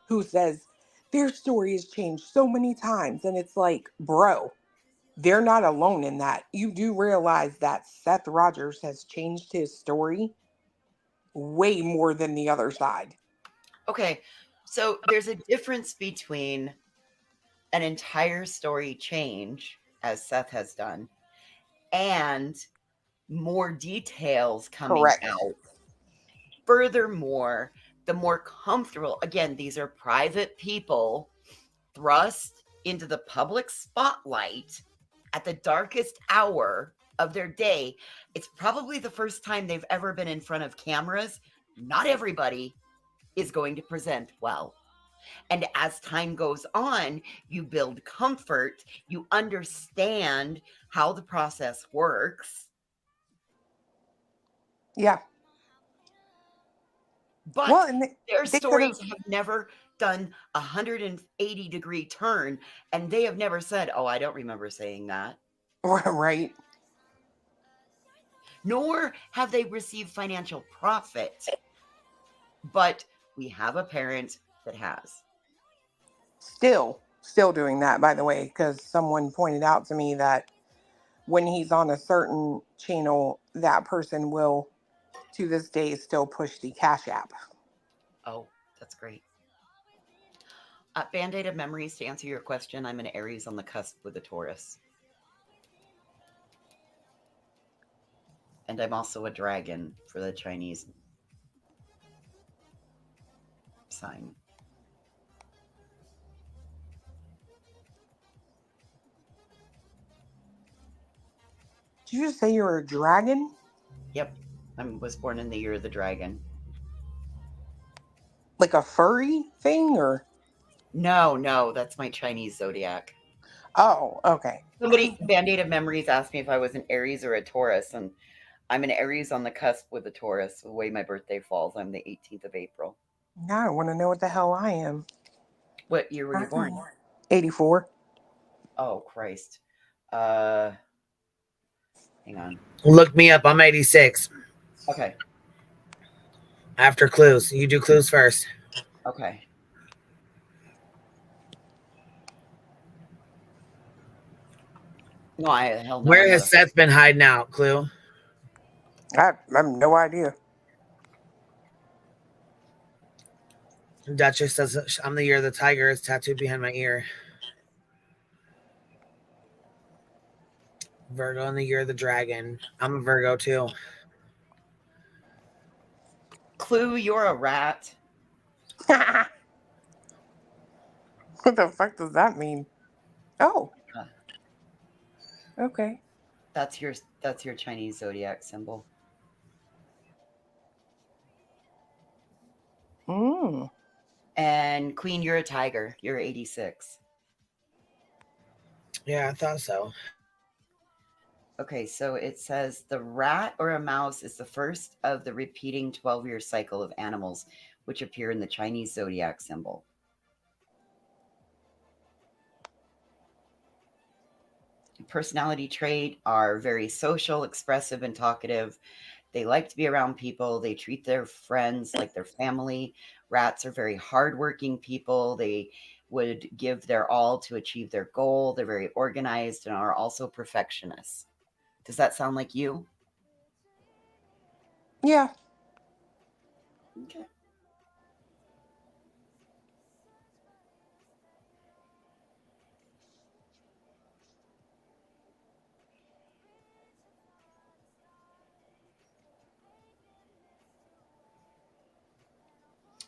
who says their story has changed so many times. And it's like, bro, they're not alone in that. You do realize that Seth Rogers has changed his story way more than the other side.
Okay, so there's a difference between an entire story change, as Seth has done, and more details coming out. Furthermore, the more comfortable, again, these are private people thrust into the public spotlight at the darkest hour of their day. It's probably the first time they've ever been in front of cameras. Not everybody is going to present well. And as time goes on, you build comfort, you understand how the process works.
Yeah.
But their stories have never done a 180-degree turn, and they have never said, oh, I don't remember saying that.
Right.
Nor have they received financial profit. But we have a parent that has.
Still doing that, by the way, because someone pointed out to me that when he's on a certain channel, that person will, to this day, still push the Cash App.
Oh, that's great. Band-Aid of memories, to answer your question, I'm an Aries on the cusp with a Taurus. And I'm also a dragon for the Chinese sign.
Did you just say you were a dragon?
Yep. I was born in the year of the dragon.
Like a furry thing, or?
No, that's my Chinese zodiac.
Oh, okay.
Somebody, Band-Aid of memories, asked me if I was an Aries or a Taurus, and I'm an Aries on the cusp with a Taurus. The way my birthday falls, I'm the 18th of April.
Now I want to know what the hell I am.
What year were you born?
84.
Oh, Christ. Hang on.
Look me up. I'm 86.
Okay.
After clues. You do clues first.
Okay. No, hell no.
Where has Seth been hiding out, Clue?
I have no idea.
Duchess says, I'm the year of the tiger. It's tattooed behind my ear. Virgo in the year of the dragon. I'm a Virgo too.
Clue, you're a rat.
What the fuck does that mean? Oh. Okay.
That's your Chinese zodiac symbol. And Queen, you're a tiger. You're 86.
Yeah, I thought so.
Okay, so it says the rat or a mouse is the first of the repeating 12-year cycle of animals which appear in the Chinese zodiac symbol. Personality trait are very social, expressive, and talkative. They like to be around people. They treat their friends like their family. Rats are very hardworking people. They would give their all to achieve their goal. They're very organized and are also perfectionists. Does that sound like you?
Yeah.
Okay.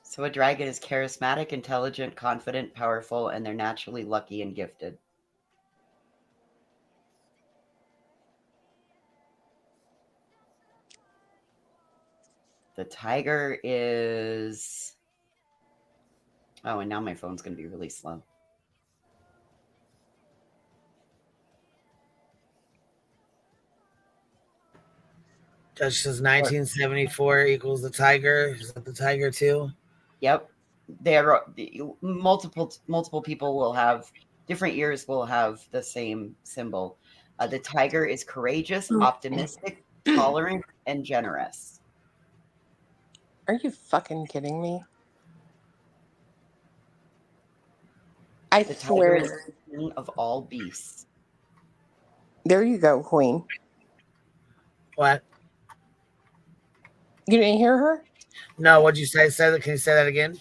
So a dragon is charismatic, intelligent, confident, powerful, and they're naturally lucky and gifted. The tiger is... Oh, and now my phone's going to be really slow.
Judge says 1974 equals the tiger. Is that the tiger too?
Yep. There are multiple people will have different years will have the same symbol. The tiger is courageous, optimistic, tolerant, and generous.
Are you fucking kidding me? I
The
swear.
tiger is the king of all beasts.
There you go, Queen.
What?
You didn't hear her?
No, what'd you say? Can you say that again?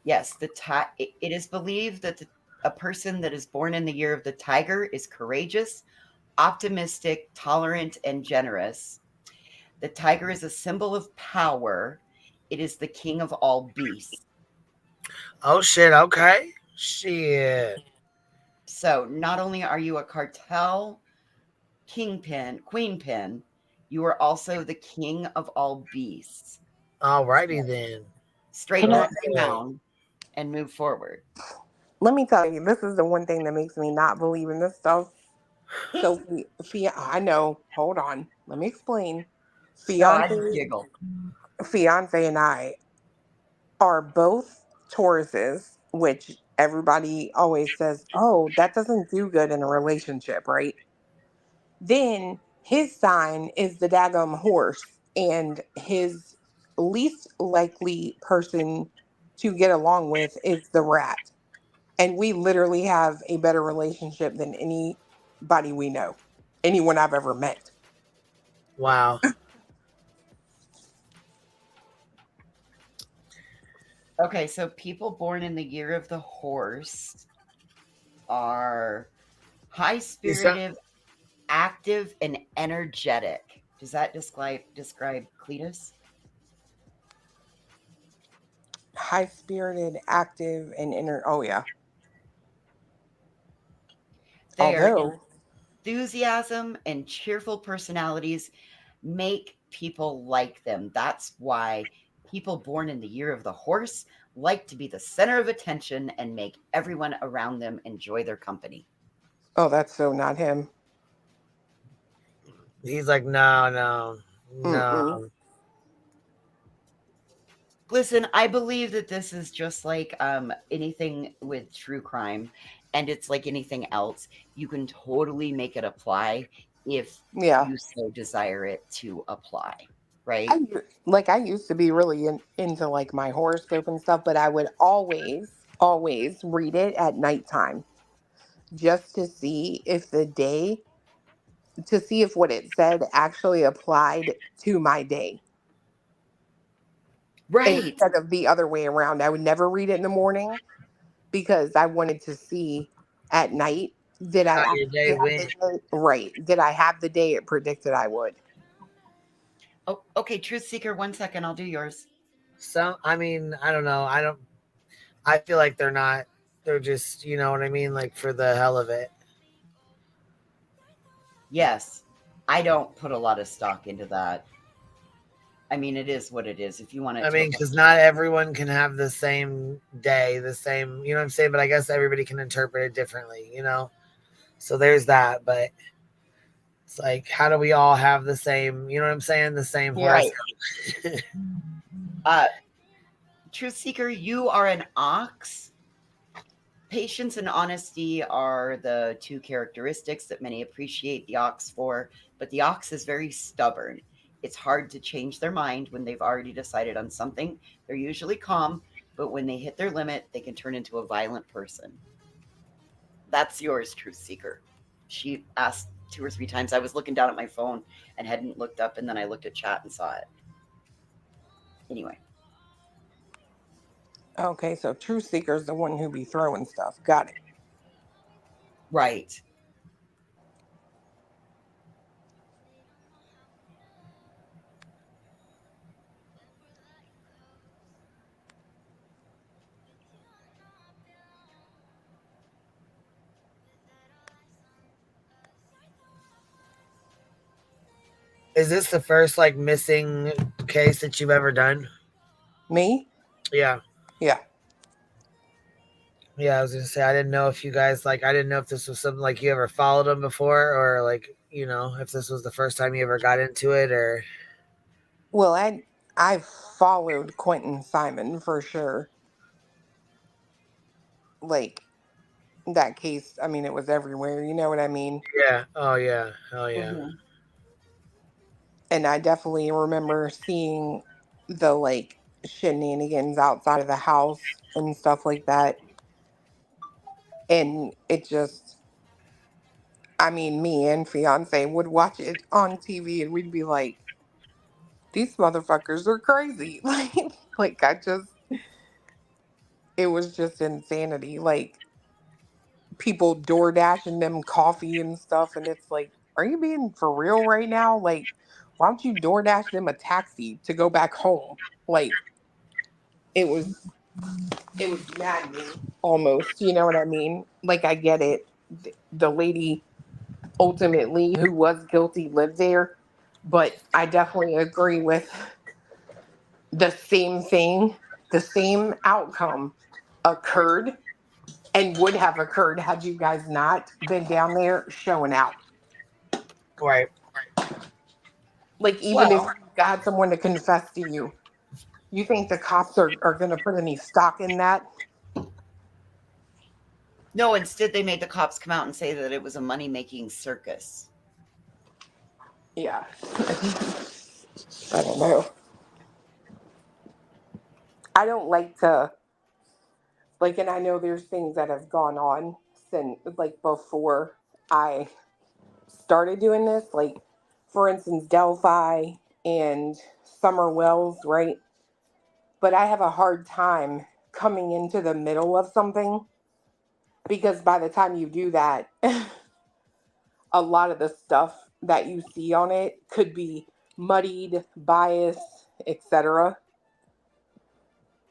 Yes, it is believed that a person that is born in the year of the tiger is courageous, optimistic, tolerant, and generous. The tiger is a symbol of power. It is the king of all beasts.
Oh, shit. Okay. Shit.
So not only are you a cartel kingpin, queenpin, you are also the king of all beasts.
Alrighty then.
Straighten that down and move forward.
Let me tell you, this is the one thing that makes me not believe in this stuff. So, I know. Hold on. Let me explain. Fiance and I are both Tauruses, which everybody always says, oh, that doesn't do good in a relationship, right? Then his sign is the daggum horse, and his least likely person to get along with is the rat. And we literally have a better relationship than anybody we know, anyone I've ever met.
Wow.
Okay, so people born in the year of the horse are high-spirited, active, and energetic. Does that describe Cletus?
High-spirited, active, and oh yeah.
Their enthusiasm and cheerful personalities make people like them. That's why people born in the year of the horse like to be the center of attention and make everyone around them enjoy their company.
Oh, that's so not him.
He's like, no.
Listen, I believe that this is just like anything with true crime, and it's like anything else. You can totally make it apply if you so desire it to apply, right?
I used to be really into like my horoscope and stuff, but I would always read it at nighttime just to see if what it said actually applied to my day.
Right.
Instead of the other way around. I would never read it in the morning because I wanted to see at night did I
how your day went.
Did I have the day it predicted I would?
Oh, okay, Truth Seeker, 1 second, I'll do yours.
I mean, I don't know. I feel like they're not. They're just, you know what I mean? Like for the hell of it.
Yes. I don't put a lot of stock into that. I mean, it is what it is. If you want to,
I mean, because not everyone can have the same day, the same, you know what I'm saying? But I guess everybody can interpret it differently, you know? So there's that. But it's like, how do we all have the same, you know what I'm saying? The same horoscope.
Truth seeker, you are an ox. Patience and honesty are the two characteristics that many appreciate the ox for, but the ox is very stubborn. It's hard to change their mind when they've already decided on something. They're usually calm, but when they hit their limit, they can turn into a violent person. That's yours, Truth Seeker. She asked 2 or 3 times. I was looking down at my phone and hadn't looked up, and then I looked at chat and saw it. Anyway.
Okay, so Truth Seeker's the one who be throwing stuff. Got it.
Right.
Is this the first like missing case that you've ever done?
Me?
Yeah.
Yeah.
Yeah, I was gonna say I didn't know if you guys I didn't know if this was something like you ever followed them before, or like if this was the first time you ever got into it, or.
Well, I followed Quentin Simon for sure. Like that case, I mean, it was everywhere. You know what I mean?
Yeah. Oh yeah. Hell yeah.
Mhm. And I definitely remember seeing the shenanigans outside of the house and stuff like that. And it just, I mean, me and fiance would watch it on TV and we'd be like, these motherfuckers are crazy. It was just insanity. Like people door dashing them coffee and stuff. And it's like, are you being for real right now? Like, why don't you door dash them a taxi to go back home? Like, it was maddening almost. You know what I mean? Like, I get it. The lady ultimately who was guilty lived there, but I definitely agree with the same thing, the same outcome occurred and would have occurred had you guys not been down there showing out.
Right.
Like, even if you got someone to confess to you, you think the cops are going to put any stock in that?
No, instead they made the cops come out and say that it was a money-making circus.
Yeah. I don't know. I don't like to, and I know there's things that have gone on since, before I started doing this. Like, for instance, Delphi and Summer Wells, right? But I have a hard time coming into the middle of something because by the time you do that, a lot of the stuff that you see on it could be muddied, biased, etc.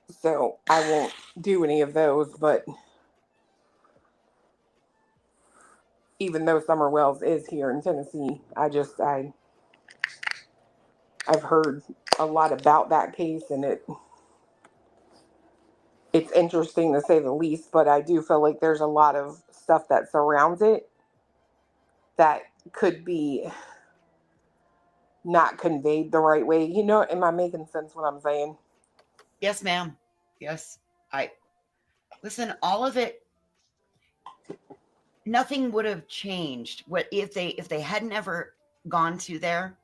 So I won't do any of those, but even though Summer Wells is here in Tennessee, I've heard a lot about that case, and it's interesting to say the least, but I do feel like there's a lot of stuff that surrounds it that could be not conveyed the right way. Am I making sense what I'm saying?
Yes, ma'am. Yes. Listen, all of it, nothing would have changed. What if they hadn't ever gone to there?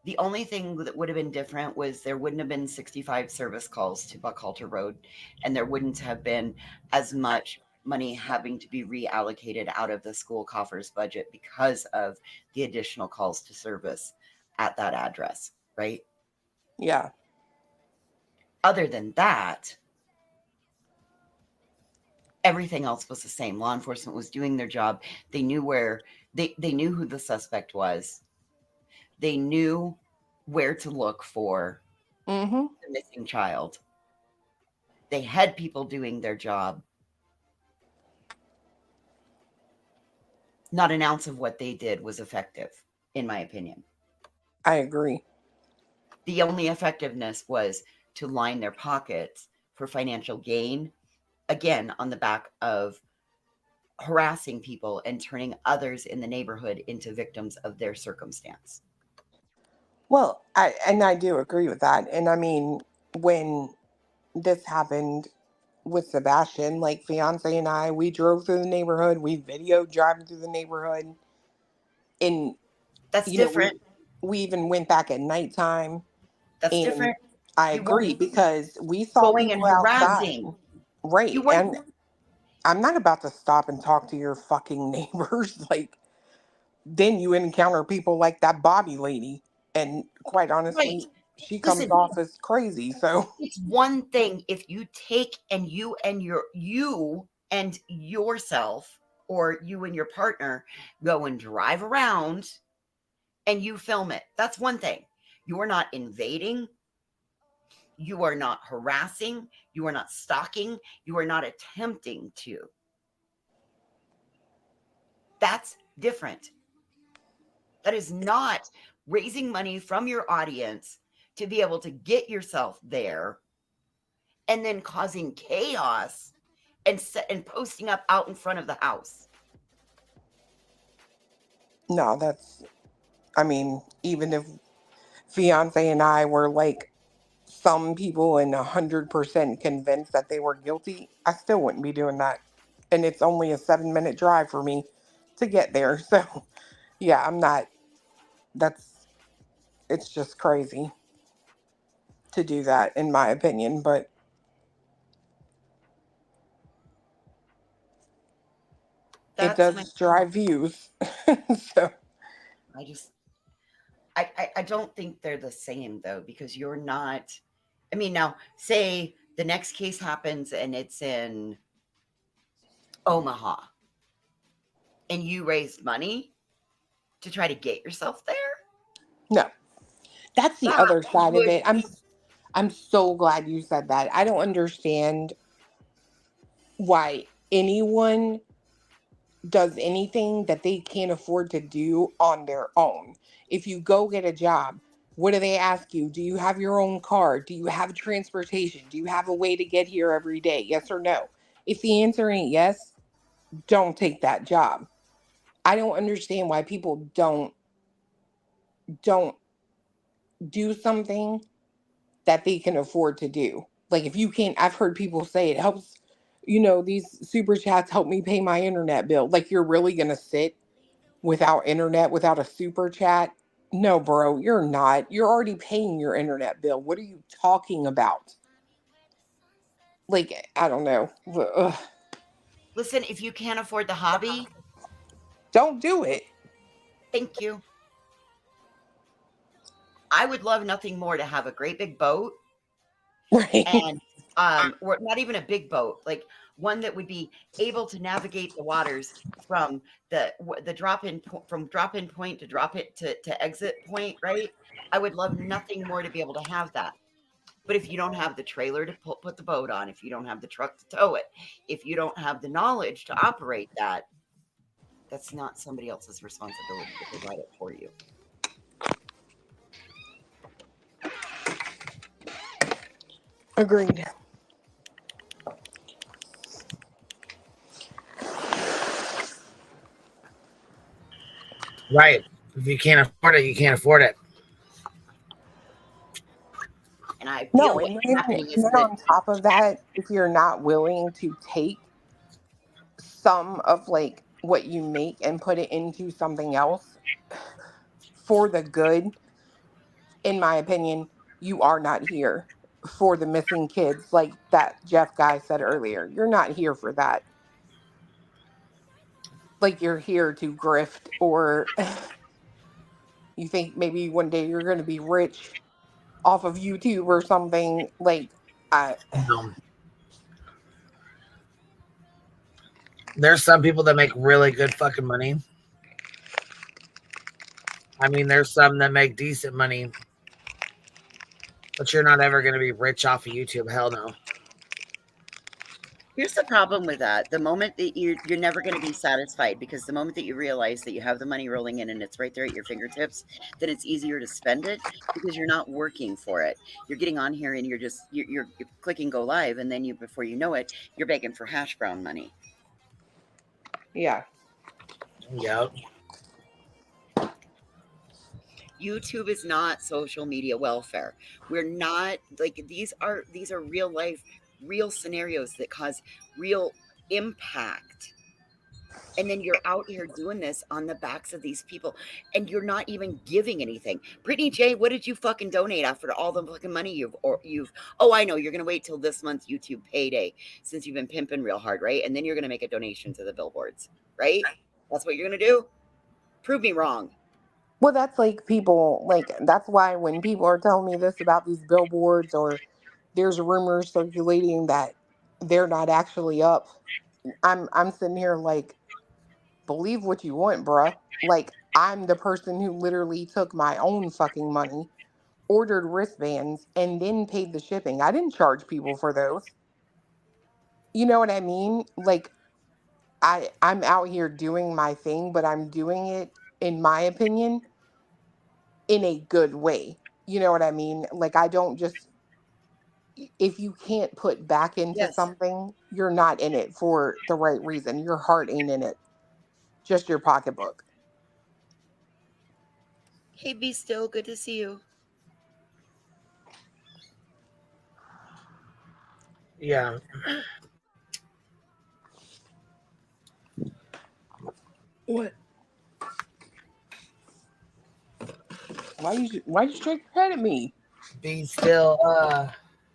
The only thing that would have been different was there wouldn't have been 65 service calls to Buckhalter Road, and there wouldn't have been as much money having to be reallocated out of the school coffers budget because of the additional calls to service at that address, right?
Yeah.
Other than that, everything else was the same. Law enforcement was doing their job. They knew where they knew who the suspect was. They knew where to look for the missing child. They had people doing their job. Not an ounce of what they did was effective, in my opinion.
I agree.
The only effectiveness was to line their pockets for financial gain, again, on the back of harassing people and turning others in the neighborhood into victims of their circumstance.
Well, I do agree with that. And I mean, when
this happened with Sebastian. Like, fiance and I, we drove through the neighborhood. We videoed driving through the neighborhood. And,
That's
you know,
different.
we even went back at nighttime.
That's
And
different.
I
You
agree
weren't
because we saw
going and
people outside.
harassing.
Right.
You weren't.
And I'm not about to stop and talk to your fucking neighbors. Like, then you encounter people like that Bobby lady. And quite
Right.
honestly, she comes
Listen,
off as crazy. So
it's one thing if you take and you and yourself or you and your partner go and drive around and you film it. That's one thing. You are not invading. You are not harassing. You are not stalking. You are not attempting to. That's different. That is not raising money from your audience to be able to get yourself there and then causing chaos and posting up out in front of the house.
no, I mean, even if fiance and I were like some people and 100% convinced that they were guilty, I still wouldn't be doing that. And it's only a 7-minute drive for me to get there. So yeah, I'm not, it's just crazy to do that in my opinion, but it does drive views. So
I don't think they're the same though, because you're not, I mean, now say the next case happens and it's in Omaha and you raised money to try to get yourself there.
no, that's the other side of it. I'm so glad you said that. I don't understand why anyone does anything that they can't afford to do on their own. If you go get a job, what do they ask you? Do you have your own car? Do you have transportation? Do you have a way to get here every day? Yes or no? If the answer ain't yes, don't take that job. I don't understand why people don't do something that they can afford to do. Like, if you can't, I've heard people say it helps, these super chats help me pay my internet bill. Like, you're really going to sit without internet, without a super chat? No, bro, you're not. You're already paying your internet bill. What are you talking about? Like, I don't know. Ugh.
Listen, if you can't afford the hobby,
don't do it.
Thank you. I would love nothing more to have a great big boat.
Right.
And or not even a big boat, like one that would be able to navigate the waters from the drop-in point to drop it to exit point, right? I would love nothing more to be able to have that. But if you don't have the trailer to put the boat on, if you don't have the truck to tow it, if you don't have the knowledge to operate that, that's not somebody else's responsibility to provide it for you.
Agreed.
Right. If you can't afford it, you can't afford it.
And I feel
No,
what's
and
happening is
then
that
on top of that, if you're not willing to take some of like what you make and put it into something else for the good, in my opinion, you are not here for the missing kids, like that Jeff guy said earlier. You're not here for that. Like, you're here to grift, or you think maybe one day you're going to be rich off of YouTube or something. Like,
No. There's some people that make really good fucking money. I mean, there's some that make decent money, but you're not ever going to be rich off of YouTube. Hell no.
here's the problem with that. The moment that you're never going to be satisfied, because the moment that you realize that you have the money rolling in and it's right there at your fingertips, then it's easier to spend it because you're not working for it. You're getting on here and you're clicking go live, and then before you know it, you're begging for hash brown money.
Yeah.
Yep.
YouTube is not social media welfare. We're not like these are real life, real scenarios that cause real impact. And then you're out here doing this on the backs of these people, and you're not even giving anything. Britney Jay, what did you fucking donate after all the fucking money you've? Oh, I know you're gonna wait till this month's YouTube payday since you've been pimping real hard, right? And then you're gonna make a donation to the billboards, right? That's what you're gonna do. Prove me wrong.
Well, that's like people, like, that's why when people are telling me this about these billboards, or there's rumors circulating that they're not actually up, I'm sitting here like, believe what you want, bruh. Like, I'm the person who literally took my own fucking money, ordered wristbands, and then paid the shipping. I didn't charge people for those. You know what I mean? Like, I'm out here doing my thing, but I'm doing it, in my opinion, in a good way. You know what I mean? Like, I don't just, if you can't put back into
Yes.
something, you're not in it for the right reason. Your heart ain't in it, just your pocketbook.
Hey, Be Still, good to see you.
Yeah.
What? Why you shake your head at me?
Be still.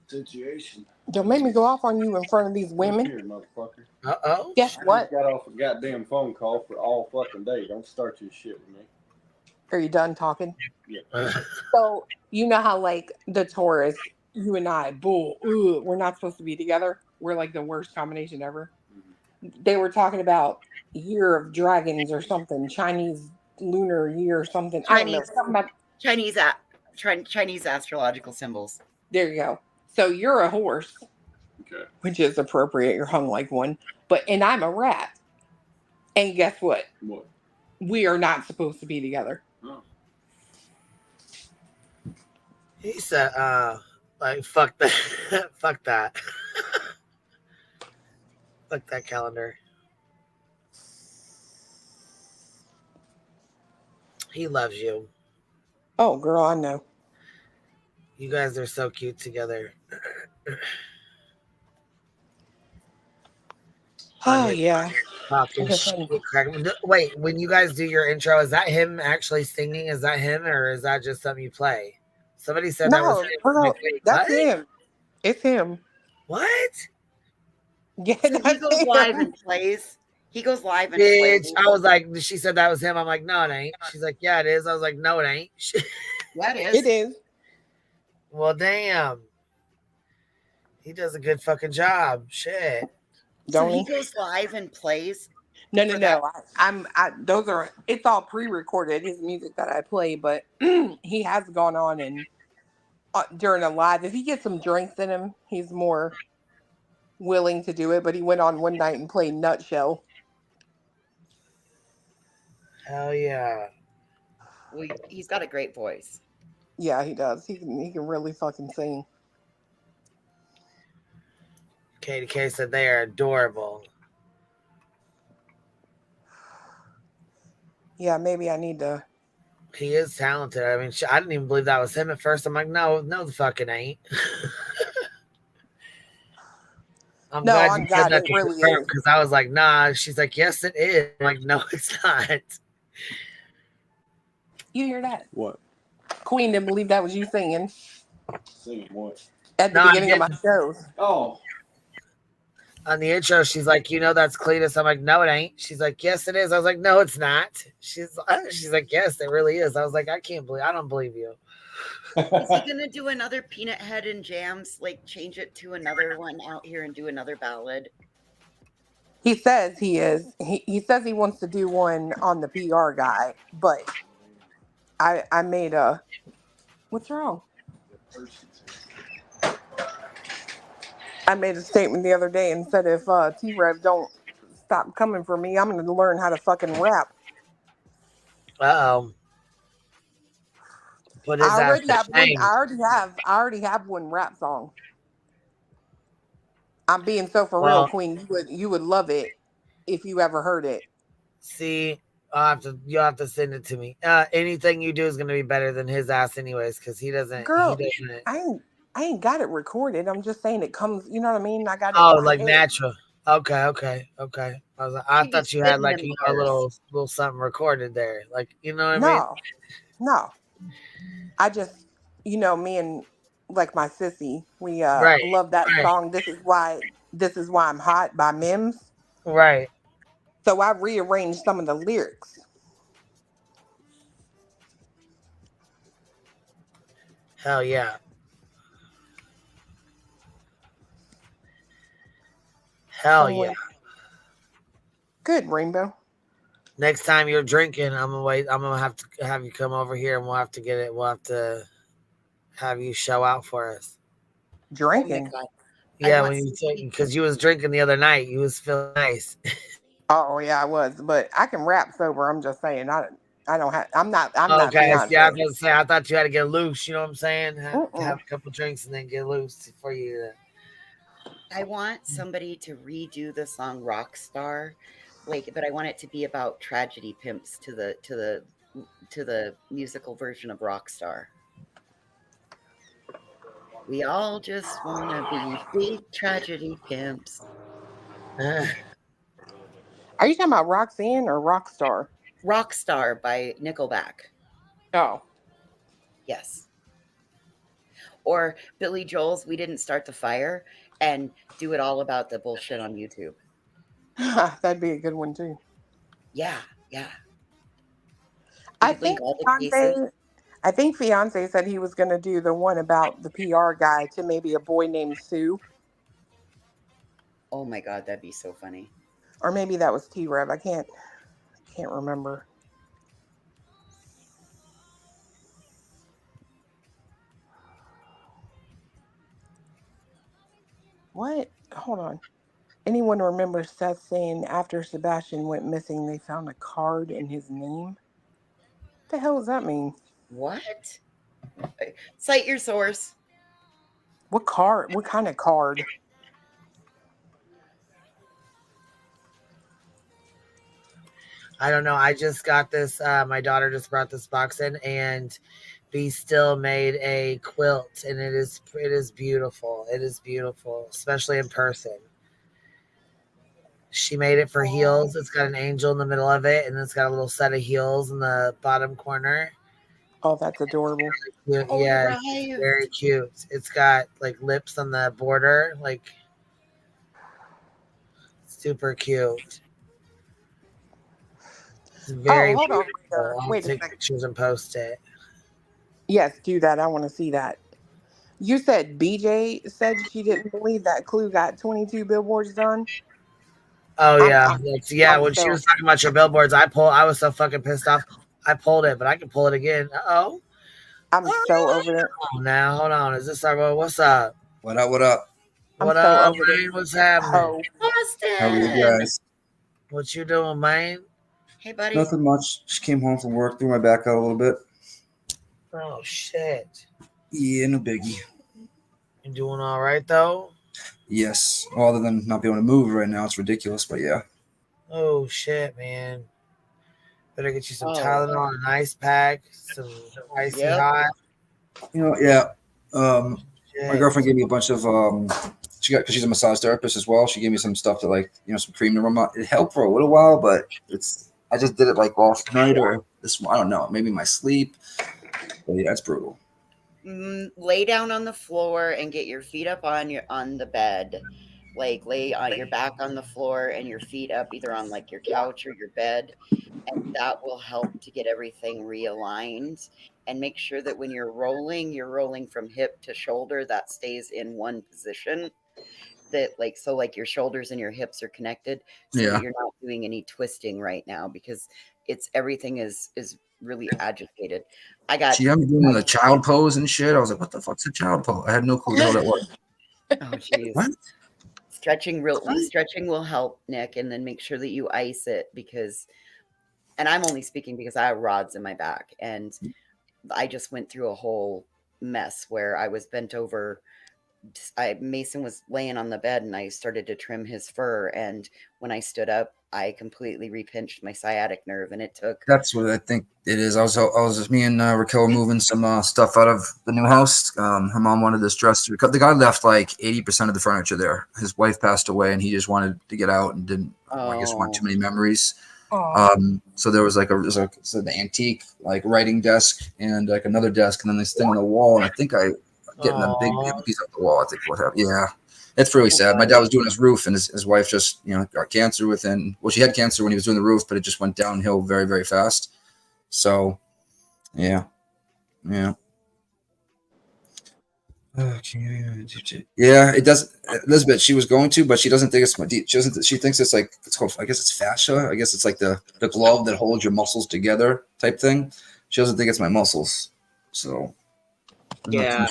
Situation.
Don't make me go off on you in front of these women.
Here, motherfucker.
Uh-oh.
Guess
I
what?
just got off a goddamn phone call for all fucking day. Don't start your shit with me.
Are you done talking?
Yeah.
So, you know how, like, the Taurus, you and I, we're not supposed to be together. We're like the worst combination ever. They were talking about year of dragons or something, Chinese lunar year or something. I don't know. Something about,
Chinese astrological symbols.
there you go. So you're a horse,
Okay.
which is appropriate. You're hung like one. And I'm a rat. And guess what?
What?
We are not supposed to be together.
Oh.
He said, like, fuck that. Fuck that. Fuck that calendar. He loves you.
Oh, girl, I know.
You guys are so cute together.
Oh, yeah.
Talking shit. Wait, when you guys do your intro, is that him actually singing? Is that him, or is that just something you play? Somebody said that was
No,
him.
girl,
Like, wait,
that's
what?
him. It's him.
What?
Yeah,
So he goes
him.
live and plays. He goes live and
Bitch,
plays.
I was like, she said that was him. I'm like, no, it ain't. She's like, yeah, it is. I was like, no, it ain't.
That is.
It is.
Well, damn. He does a good fucking job. Shit.
So he goes live and plays.
No. Those are, it's all pre-recorded, his music that I play, but he has gone on and during a live, if he gets some drinks in him, he's more willing to do it. But he went on one night and played Nutshell.
Hell yeah.
Well, he's got a great voice.
Yeah, he does. He can really fucking sing.
Katie K said they are adorable.
Yeah, maybe I need to.
He is talented. I mean, I didn't even believe that was him at first. I'm like, no, the fucking ain't. I'm
No,
glad
I'm
you
glad
said that
it
to
really
confirm,
is.
because I was like, nah. She's like, yes, it is. I'm like, no, it's not.
You hear that?
What?
Queen didn't believe that was you singing
Singing what?
at the
No, I
beginning of my
didn't.
shows.
Oh.
On the intro, she's like, you know, that's Cletus. I'm like, no, it ain't. She's like, yes, it is. I was like, no, it's not. She's like, yes, it really is. I was like, I don't believe you.
Is he gonna do another Peanut Head and Jams? Like change it to another one out here and do another ballad?
He says he is. He says he wants to do one on the PR guy, but I made a. What's wrong? I made a statement the other day and said if T-Rev don't stop coming for me, I'm going to learn how to fucking rap.
Uh-oh. Put his
I already
ass
have
to shame.
I already have one rap song. I'm being so for real, Queen. You would love it if you ever heard it.
See, You'll have to send it to me. Anything you do is gonna be better than his ass, anyways, because he doesn't.
Girl,
He doesn't.
I ain't got it recorded. I'm just saying it comes. You know what I mean? I got it
Oh,
in my
like
head.
natural. Okay. I thought you had like a little something recorded there, like you know what I mean.
No. I just, me and like my sissy, we
Right.
love that song. This is why I'm hot by Mims.
Right.
So I rearranged some of the lyrics.
Hell yeah. Hell
Somewhere.
yeah.
Good, Rainbow.
Next time you're drinking, I'm gonna have to have you come over here, and we'll have to get it. We'll have to have you show out for us.
Drinking.
Oh my God.
Yeah, when you because you was drinking the other night, you was feeling nice.
Oh yeah, I was, but I can rap sober. I'm just saying, I don't have. I'm not
Okay,
Beyonce.
see, I was gonna say I thought you had to get loose. You know what I'm saying? Have a couple drinks and then get loose for you.
I want somebody to redo the song Rockstar, but I want it to be about tragedy pimps to the musical version of Rockstar. We all just want to be big tragedy pimps.
Are you talking about Roxanne or Rockstar?
Rockstar by Nickelback.
Oh.
Yes. Or Billy Joel's We Didn't Start the Fire, and do it all about the bullshit on YouTube.
That'd be a good one too.
Yeah.
I think Fiance said he was going to do the one about the PR guy to maybe a boy named Sue.
Oh my God, that'd be so funny.
Or maybe that was T-Rev. I can't remember. What? Hold on. Anyone remember Seth saying after Sebastian went missing, they found a card in his name? What the hell does that mean?
What? Cite your source.
What card? What kind of card?
I don't know. I just got this. My daughter just brought this box in, and Be Still made a quilt, and it is beautiful. It is beautiful, especially in person. She made it for heels. It's got an angel in the middle of it, and it's got a little set of heels in the bottom corner.
Oh, that's adorable.
Yeah, it's very cute. It's got like lips on the border, like super cute. It's very
hold on.
beautiful. I'll
Wait a
take
second.
pictures and post it.
Yes, do that. I want to see that. You said BJ said she didn't believe that Clue got 22 billboards done.
Oh yeah, when she was talking about your billboards, I was so fucking pissed off. I pulled it, but I can pull it again.
I'm so over it.
Oh, now hold on. Is this our? What's up?
What up? What up?
What up, man? What's happening?
Austin.
How are you guys?
What you doing, man?
Hey, buddy.
Nothing much. Just came home from work, threw my back out a little bit.
Oh shit.
Yeah, no biggie.
You doing all right though?
Yes. Well, other than not being able to move right now, it's ridiculous. But yeah.
Oh shit, man. Better get you some Tylenol and an ice pack, some icy hot.
You know, yeah. My girlfriend gave me a bunch of because she's a massage therapist as well. She gave me some stuff to some cream to rub on. It helped for a little while, but I just did it like last night or this. I don't know, maybe my sleep. But yeah, it's brutal.
Lay down on the floor and get your feet up on the bed. Like lay on your back on the floor and your feet up either on like your couch or your bed, and that will help to get everything realigned. And make sure that when you're rolling from hip to shoulder, that stays in one position. That like your shoulders and your hips are connected, so that you're not doing any twisting right now, because everything is really agitated.
She had me doing a child pose and shit. I was like, what the fuck's a child pose? I had no clue how that was.
Oh jeez.
What?
Stretching will help, Nick, and then make sure that you ice it, because, and I'm only speaking because I have rods in my back, and I just went through a whole mess where I was bent over
Mason was laying on the bed and I started to trim his fur. And when I stood up, I completely repinched my sciatic nerve, and it took.
That's what I think it is. I was just me and Raquel were moving some stuff out of the new house. Her mom wanted this dresser. The guy left like 80% of the furniture there. His wife passed away, and he just wanted to get out and didn't. I guess want too many memories. So there was like an antique like writing desk and like another desk, and then this thing on the wall. And I think I getting a big piece off the wall. I think what happened. Yeah. It's really sad. My dad was doing his roof, and his wife just, got cancer within. Well, she had cancer when he was doing the roof, but it just went downhill very, very fast. So, yeah. Yeah, it does. Elizabeth, she was going to, but she doesn't think it's. She doesn't. She thinks it's like it's called. I guess it's fascia. I guess it's like the glove that holds your muscles together type thing. She doesn't think it's my muscles. So,
Yeah.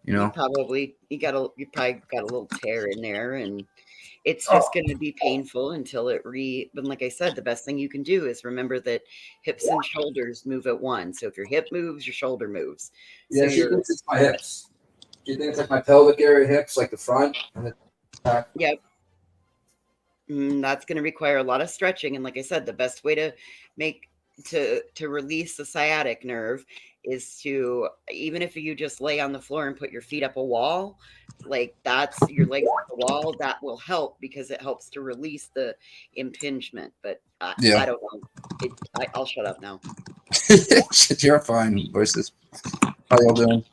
You know,
You probably got a little tear in there, and it's just going to be painful until it but like I said, the best thing you can do is remember that hips and shoulders move at once. So if your hip moves, your shoulder moves.
Yeah,
So
she thinks it's my hips. She thinks it's like my pelvic area, hips, like the front and the back.
Yep. That's going to require a lot of stretching, and like I said, the best way to release the sciatic nerve is to, even if you just lay on the floor and put your feet up a wall, like that's your legs up the wall, that will help because it helps to release the impingement. But I don't know. I'll shut up now.
You're fine, voices. How y'all doing?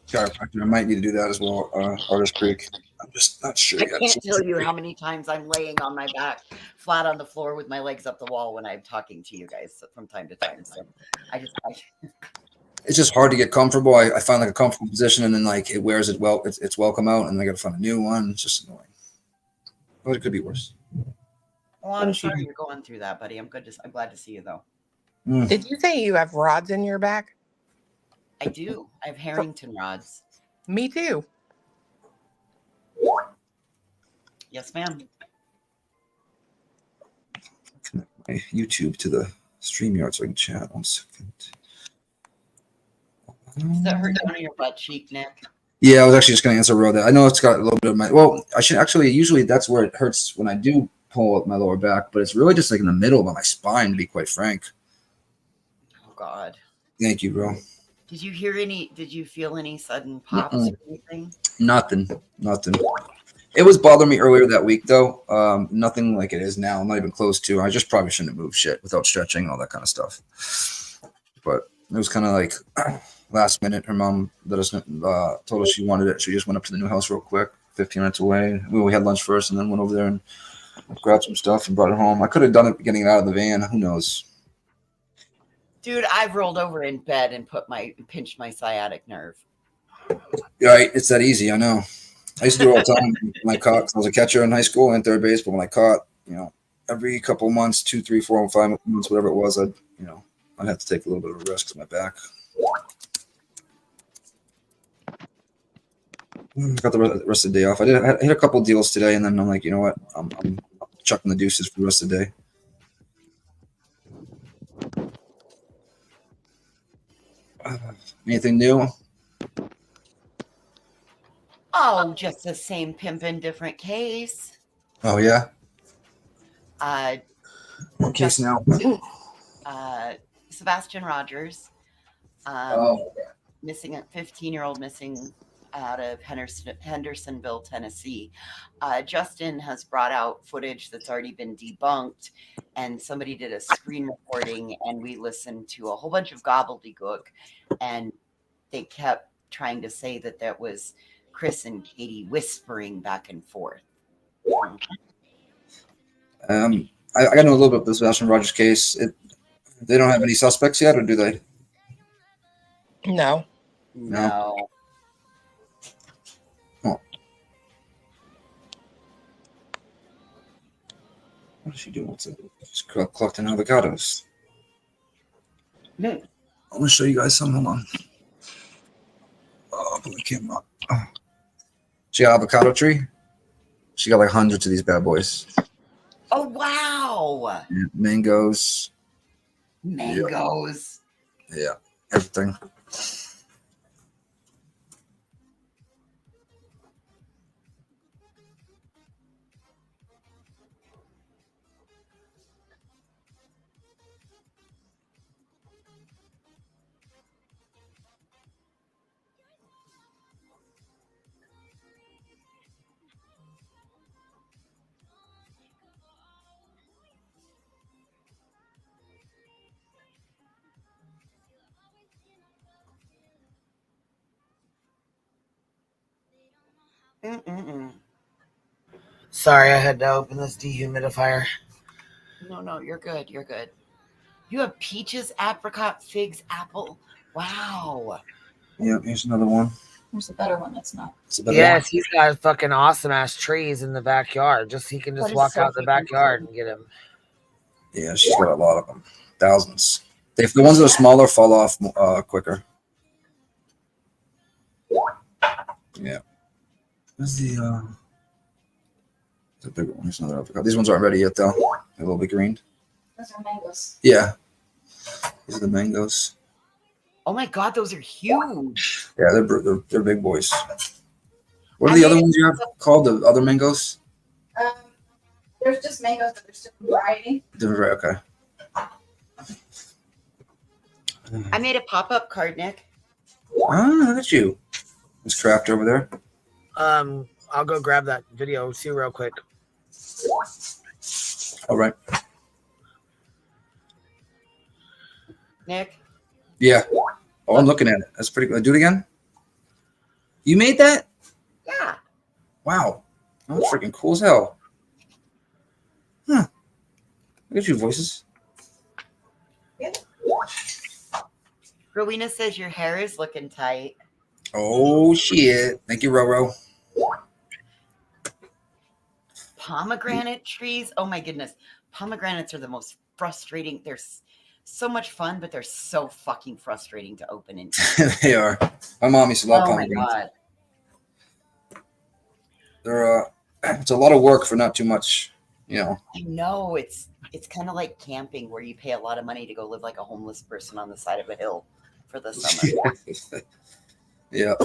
Chiropractor. I might need to do that as well. Artist Creek. I'm just not sure
I
yet.
can't tell you how many times I'm laying on my back flat on the floor with my legs up the wall when I'm talking to you guys from time to time. So
It's just hard to get comfortable. I find like a comfortable position, and then like it wears it well. It's welcome out, and I got to find a new one. It's just annoying. But it could be worse.
Well, I'm sorry you're going through that, buddy. I'm glad to see you though.
Did you say you have rods in your back?
I do. I have Harrington rods.
Me too.
Yes, ma'am.
Connect my YouTube to the StreamYard so I can chat. 1 second.
Does that hurt down on your butt cheek, Nick?
Yeah, I was actually just going to answer that. I know it's got a little bit of my. Well, I should actually. Usually, that's where it hurts when I do pull up my lower back, but it's really just like in the middle of my spine, to be quite frank.
Oh God.
Thank you, bro.
Did you feel any sudden pops or anything?
Nothing. It was bothering me earlier that week, though. Nothing like it is now. I'm not even close to. I just probably shouldn't have moved shit without stretching, all that kind of stuff. But it was kind of like last minute. Her mom told us she wanted it. She just went up to the new house real quick, 15 minutes away. We had lunch first and then went over there and grabbed some stuff and brought it home. I could have done it getting it out of the van. Who knows?
Dude, I've rolled over in bed and pinched my sciatic nerve.
Right, it's that easy. I know. I used to do it all the time when I caught. I was a catcher in high school and third base, but when I caught, every couple of months, 2, 3, 4, 5 months, whatever it was, I'd have to take a little bit of a risk to my back. Got the rest of the day off. I hit a couple deals today, and then I'm like, you know what? I'm chucking the deuces for the rest of the day. Anything new?
Oh, just the same pimp in different case.
Oh yeah.
What
case now?
Sebastian Rogers. Missing a 15-year-old missing out of Hendersonville, Tennessee. Justin has brought out footage that's already been debunked, and somebody did a screen recording, and we listened to a whole bunch of gobbledygook, and they kept trying to say that was Chris and Katie whispering back and forth.
I got to know a little bit about the Sebastian Rogers case. They don't have any suspects yet, or do they?
No.
No.
Oh. What is she doing? She's collecting avocados.
No.
I'm going to show you guys some. Hold on. Oh, put the camera up. Oh. She got an avocado tree. She got like hundreds of these bad boys.
Oh, wow.
Yeah, mangoes.
Mangoes.
Yeah, everything.
Sorry, I had to open this dehumidifier.
No, you're good. You're good. You have peaches, apricot, figs, apple. Wow.
Yeah, here's another one.
There's a better one that's not.
Yes, he's got fucking awesome ass trees in the backyard. He can just walk out the backyard and get him.
Yeah, she's got a lot of them. Thousands. If the ones that are smaller fall off quicker. Yeah. Where's the bigger one? Here's another apricot. These ones aren't ready yet, though. They're a little bit green.
Those are mangoes.
Yeah. These are the mangoes.
Oh my God, those are huge.
Yeah, they're big boys. What are the other ones you have called? The other mangoes?
There's just mangoes, but there's different variety.
Different, okay.
I made a pop-up card, Nick.
Ah, look at you. It's Craft over there.
I'll go grab that video too real quick.
All right.
Nick?
Yeah. Oh, I'm looking at it. That's pretty good. Do it again. You made that?
Yeah.
Wow. Oh, that's freaking cool as hell. Huh. Look at you, voices.
Rowena says your hair is looking tight.
Oh, shit. Thank you, Roro.
Pomegranate trees. Oh my goodness. Pomegranates are the most frustrating. They're so much fun, but they're so fucking frustrating to open into.
They are. My mom used to love
pomegranates.
pomegranates. My God. They're it's a lot of work for not too much, you know.
I know it's kind of like camping where you pay a lot of money to go live like a homeless person on the side of a hill for the summer.
Yeah.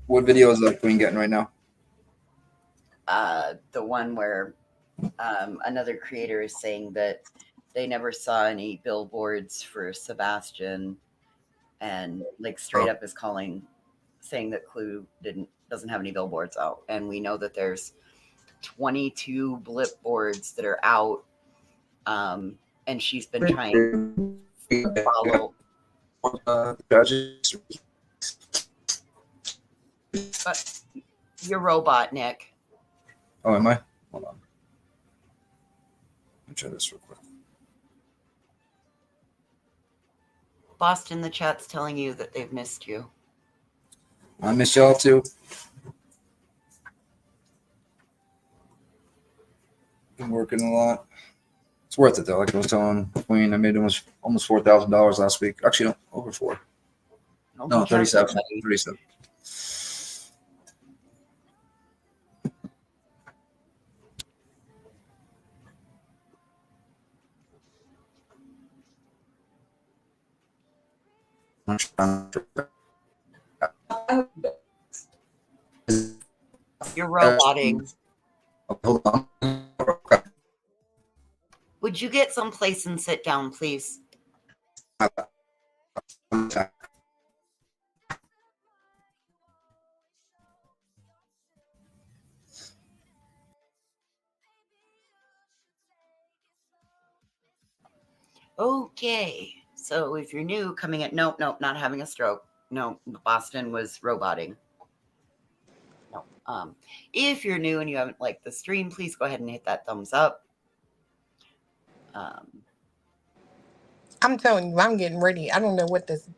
What video is that Queen getting right now?
The one where another creator is saying that they never saw any billboards for Sebastian, and like straight up is saying that Clue doesn't have any billboards out, and we know that there's 22 blip boards that are out, and she's been trying to follow. But you're robot, Nick.
Oh, am I? Hold on. Let me try this real quick.
Boston, the chat's telling you that they've missed you.
I miss y'all too. Been working a lot. It's worth it though. Like I was telling Queen, I made almost $4,000 last week. Actually, no, over 4. No, 37. 37.
You're roboting.
Hold on.
Would you get someplace and sit down, please? Okay. So if you're new, coming in, nope, not having a stroke. No, Boston was roboting. No. If you're new and you haven't liked the stream, please go ahead and hit that thumbs up.
I'm telling you, I'm getting ready. I don't know what this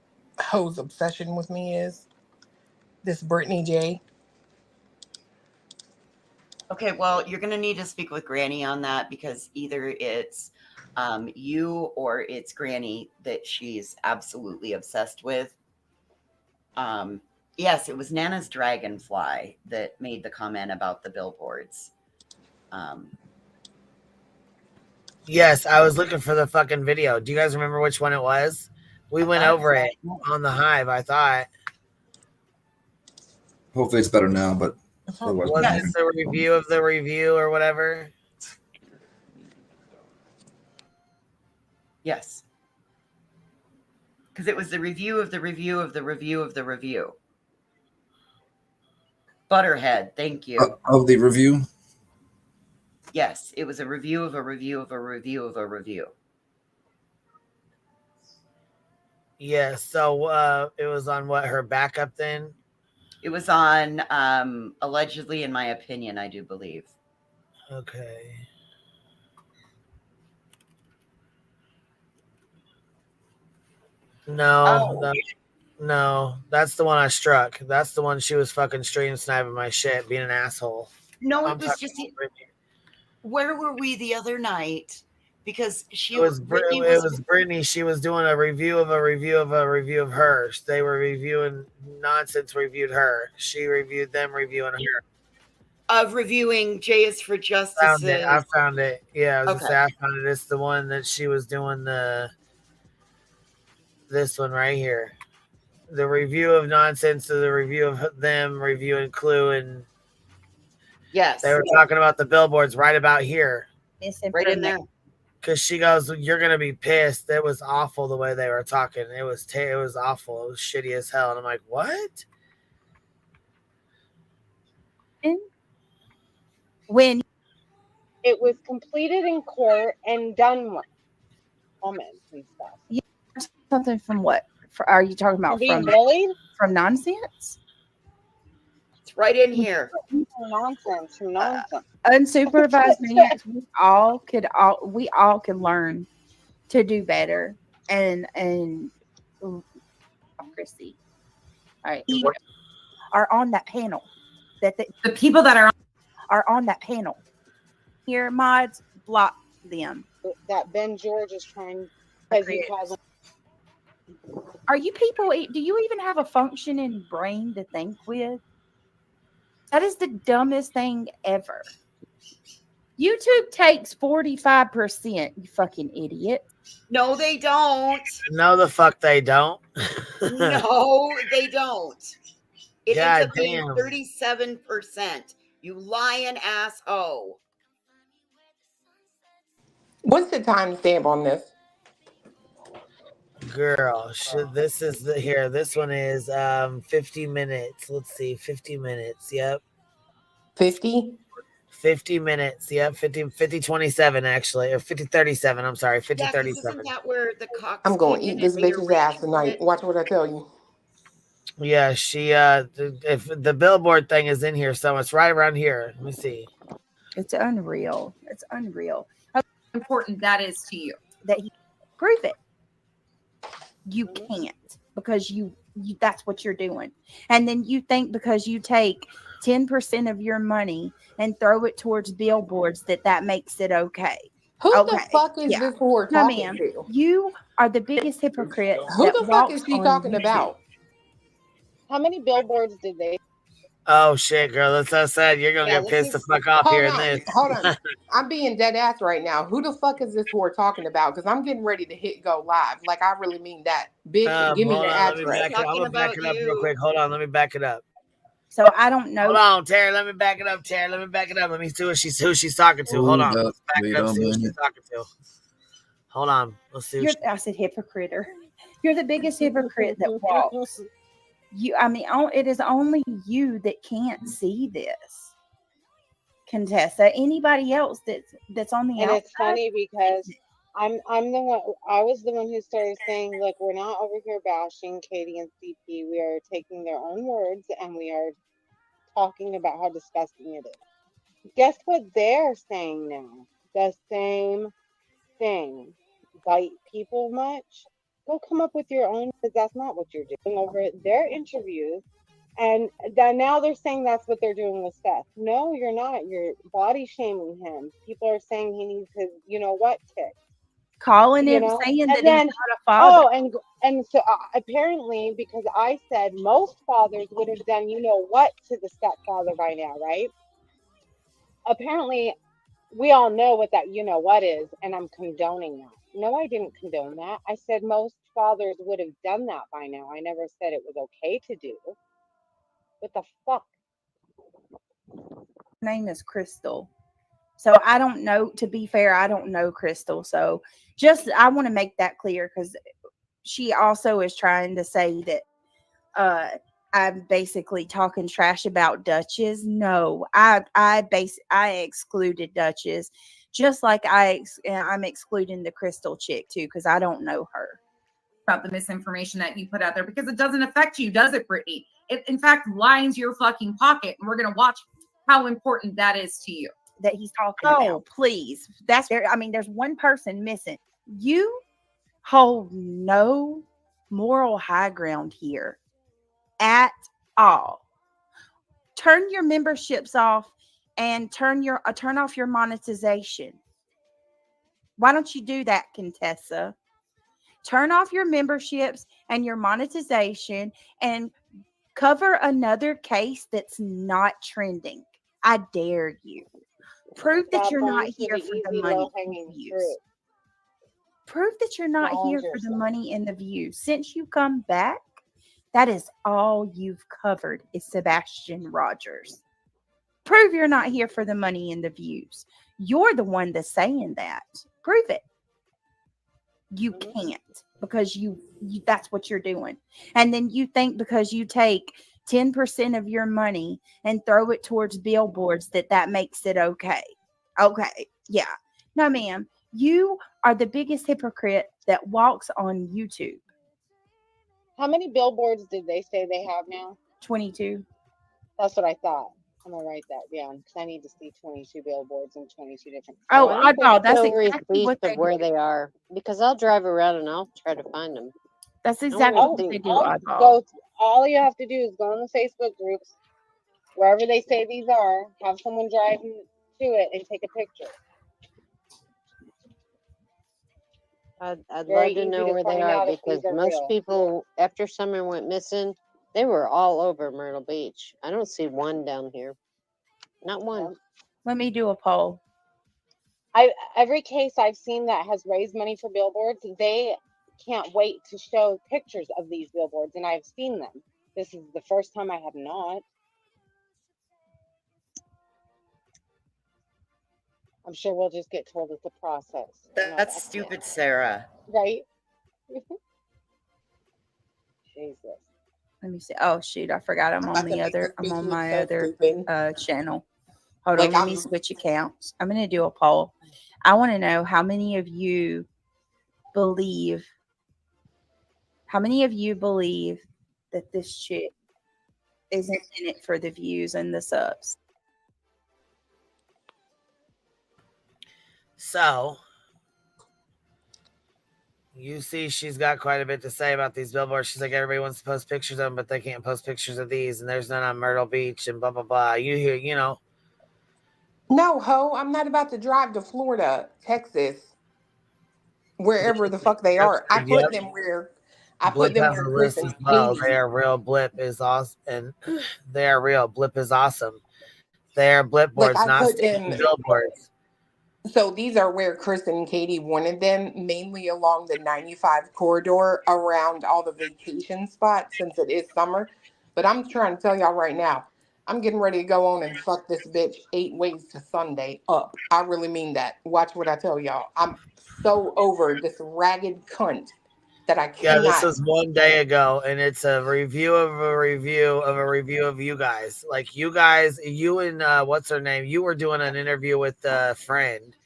hoe's obsession with me is. This Britney Jay.
Okay, well, you're going to need to speak with Granny on that, because either it's you or it's Granny that she's absolutely obsessed with. Yes, it was Nana's Dragonfly that made the comment about the billboards.
Yes, I was looking for the fucking video. Do you guys remember which one it was? We went over it on the Hive, I thought.
Hopefully it's better now, but
Was this the review of the review or whatever?
Yes. Because it was the review of the review of the review of the review. Butterhead, thank you.
Of the review?
Yes, it was a review of a review of a review of a review.
Yeah, so it was on what, her backup then?
It was on allegedly, in my opinion, I do believe.
Okay. No,
Oh.
no, that's the one I struck. That's the one she was fucking stream sniping my shit, being an asshole.
No, it
I'm
was
talking
just.
about Britney.
Where were we the other night? Because
It was Britney. She was doing a review of a review of a review of hers. They were reviewing nonsense. Reviewed her. She reviewed them reviewing her.
Of reviewing Jay is for Justice's.
I found it. Yeah, I was
Okay.
gonna say I found it. It's the one that she was doing this one right here. The review of nonsense to the review of them reviewing Clue, and
yes,
they were talking about the billboards right about here.
Right in there.
Because she goes, "You're gonna be pissed." It was awful the way they were talking. It was awful. It was shitty as hell. And I'm like, what?
When it was completed in court and done with comments and stuff.
Yeah, something from what? Are you talking about
being bullied?
From nonsense?
It's right in here.
Nonsense. From nonsense.
Unsupervised maniacs. We all could learn to do better and democracy. All right, are on that panel. That the people that are on that panel. Here, mods, block them.
That Ben George is trying because he calls them.
Are you people? Do you even have a functioning brain to think with? That is the dumbest thing ever. YouTube takes 45%, you fucking idiot.
No, they don't.
No, the fuck they don't.
No, they don't. It
God
ends up being
damn.
37%. You lying asshole.
What's the timestamp on this?
Girl, this is the here. This one is 50 minutes. Let's see, 50 minutes. Yep.
50?
50 minutes. Yep. 50 27 actually. Or 50 37. I'm sorry. 50
Yeah, 'cause
37.
isn't that where the Cox
I'm going to
came
eat
in
this
and
bitch's ass
rearranged
tonight.
it?
Watch what I tell you.
Yeah, she if the billboard thing is in here, so it's right around here. Let me see.
It's unreal. It's unreal.
How important that is to you.
That he prove it. You can't because you that's what you're doing. And then you think because you take 10% of your money and throw it towards billboards that makes it okay.
Who the fuck is this whore
No,
talking
ma'am.
to?
You are the biggest hypocrite.
Who
that
the fuck
walks
is she
on
talking
YouTube.
about?
How many billboards did they?
Oh shit, girl, that's so sad. You're gonna get pissed the fuck off
Hold
hearing
on,
this.
hold on. I'm being dead ass right now. Who the fuck is this whore talking about? Because I'm getting ready to hit go live. Like I really mean that. Bitch, give me
Hold
the
on, let me
address.
back it up. I'm gonna back it up real quick. Hold on, let me back it up.
So I don't know.
Hold on, Terry. Let me back it up, Terry. Let me back it up. Let me see who she's talking to. Hold on. Let's back it up. See who she's talking to. Hold on. Let's see.
I said hypocrite. You're the biggest hypocrite that walks. It is only you that can't see this, Contessa. Anybody else that's on the
And
outside.
it's funny because I'm the one. I was the one who started saying, "Look, we're not over here bashing Katie and CP. We are taking their own words and we are talking about how disgusting it is." Guess what they're saying now? The same thing. Bite people much? Go come up with your own, because that's not what you're doing over their interviews. And then now they're saying that's what they're doing with Seth. No, you're not. You're body shaming him. People are saying he needs his, you know what, tick.
Calling him, saying that he's not a father.
Oh, and so apparently, because I said most fathers would have done, you know what, to the stepfather by now, right? Apparently, we all know what that you know what is, and I'm condoning that. No, I didn't condone that. I said most fathers would have done that by now. I never said it was okay to do. What the fuck?
Her name is Crystal. So I don't know, to be fair, I don't know Crystal. So I want to make that clear because she also is trying to say that I'm basically talking trash about Duchess. No, I excluded Duchess, just like I'm excluding the Crystal chick too because I don't know her.
About the misinformation that you put out there because it doesn't affect you, does it, Brittany?
it in fact lines your fucking pocket, and we're gonna watch how important that is to you.
That he's talking about. Please. That's very, I mean, there's one person missing. You hold no moral high ground here at all. Turn your memberships off and turn off your monetization. Why don't you do that, Contessa? Turn off your memberships and your monetization and cover another case that's not trending. I dare you. Prove that you're not here for the money and the views. Prove that you're not here for the money and the views. Since you come back, that is all you've covered is Sebastian Rogers. Prove you're not here for the money and the views. You're the one that's saying that. Prove it. You can't, because you that's what you're doing. And then you think because you take 10% of your money and throw it towards billboards that makes it okay. Okay. Yeah. No, ma'am. You are the biggest hypocrite that walks on YouTube.
How many billboards did they say they have now?
22.
That's what I thought. I'm gonna write that down because I need to see 22 billboards in 22 different.
Oh,
I
oddball. That's
no
exactly what
receipt of where they are because I'll drive around and I'll try to find them.
That's exactly what they do.
All you have to do is go on the Facebook groups, wherever they say these are, have someone drive to it and take a picture.
I'd
Very
love to
easy
know
to
where they
find
are
out if
because
these are
most
real.
people, after Summer went missing, they were all over Myrtle Beach. I don't see one down here. Not one.
Let me do a poll.
Every case I've seen that has raised money for billboards, they can't wait to show pictures of these billboards, and I've seen them. This is the first time I have not. I'm sure we'll just get told it's a process.
That's stupid, Sarah.
Right? Jesus.
Let me see. Oh shoot, I forgot I'm on my other channel. Hold on, let me switch accounts. I'm gonna do a poll. I want to know how many of you believe that this chick isn't in it for the views and the subs.
So, you see, she's got quite a bit to say about these billboards. She's like, everybody wants to post pictures of them, but they can't post pictures of these, and there's none on Myrtle Beach, and blah, blah, blah. You hear, you know.
No, ho, I'm not about to drive to Florida, Texas, wherever the fuck they are. I put them where
Blip has a
Chris
list as
and
well.
Katie.
They are real. Blip is awesome, and they are real. Blip is awesome. They are blip boards,
I
not
put them
billboards.
So these are where Chris and Katie wanted them, mainly along the 95 corridor around all the vacation spots since it is summer. But I'm trying to tell y'all right now, I'm getting ready to go on and fuck this bitch 8 ways to Sunday up. I really mean that. Watch what I tell y'all. I'm so over this ragged cunt that I
Yeah,
cannot.
this was one day ago, and it's a review of a review of a review of you guys. Like you guys, you and what's her name? You were doing an interview with a friend.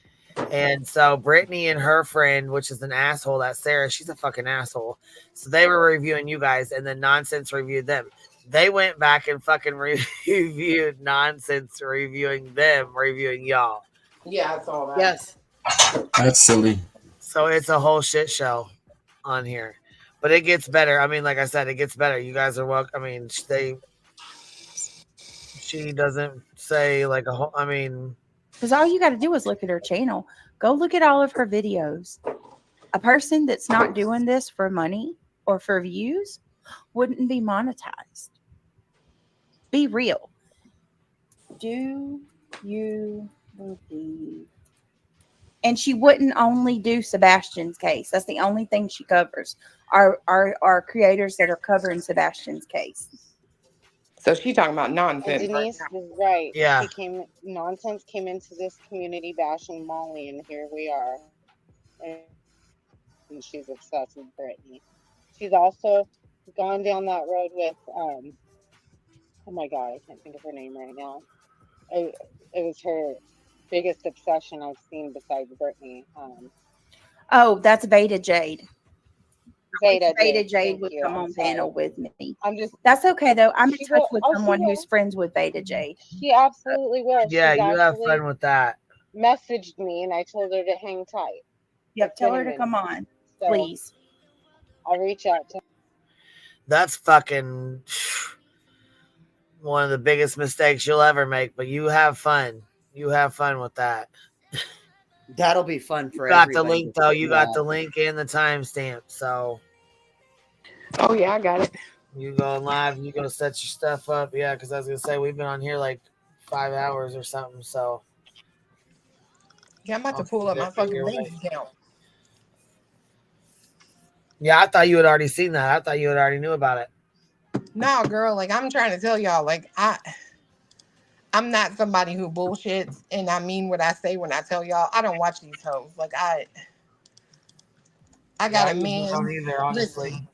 And so Brittany and her friend, which is an asshole, that Sarah, she's a fucking asshole. So they were reviewing you guys, and then Nonsense reviewed them. They went back and fucking reviewed Nonsense, reviewing them, reviewing y'all.
Yeah, I saw that.
Yes.
That's silly.
So it's a whole shit show on here. But it gets better. I mean, like I said, it gets better. You guys are welcome. I mean, she doesn't say like a whole, I mean,
because all you got to do is look at her channel. Go look at all of her videos. A person that's not doing this for money or for views wouldn't be monetized. Be real. Do you believe? And she wouldn't only do Sebastian's case. That's the only thing she covers. Are creators that are covering Sebastian's case.
So she's talking about
And
Nonsense.
Denise was right.
Yeah.
Nonsense came into this community bashing Molly, and here we are. And she's obsessed with Britney. She's also gone down that road with, oh my God, I can't think of her name right now. It was her biggest obsession I've seen besides Britney.
Oh, that's Beta Jade.
Zeta
Beta
did.
Jade
Thank
would
you.
come
I'm
on
sorry.
panel with me.
I'm just.
That's okay though. I'm in
She
touch
will.
with
Oh, she
someone
will.
who's friends with Beta Jade.
She absolutely will.
Yeah,
She's
you have
actually
fun with that.
messaged me, and I told her to hang tight.
Yep,
It's
tell
been a
her to come
minute.
on,
So
please.
I'll reach out to.
That's fucking one of the biggest mistakes you'll ever make, but you have fun. You have fun with that.
That'll be fun
You
for
got the
everybody.
link
to
though.
see
You got
that.
the link and the timestamp. So
Oh yeah, I got it.
you go live, you go set your stuff up. Yeah, because I was gonna say we've been on here like 5 hours or something. So
Yeah, I'm about to pull up my fucking bank account.
Yeah, I thought you had already seen that. I thought you had already knew about it.
No, girl, like I'm trying to tell y'all, like I'm not somebody who bullshits, and I mean what I say when I tell y'all. I don't watch these hoes. Like I got a man.
Don't either, honestly.
Listen,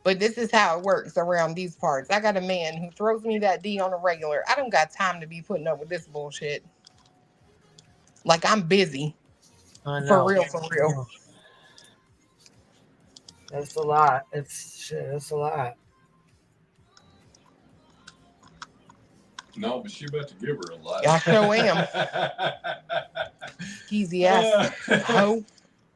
but this is how it works around these parts. I got a man who throws me that D on a regular. I don't got time to be putting up with this bullshit. Like I'm busy.
I know.
For real, for real.
That's a lot. It's shit. That's a lot.
No, but she about to give her a lot.
I sure am. Easy ass hoe.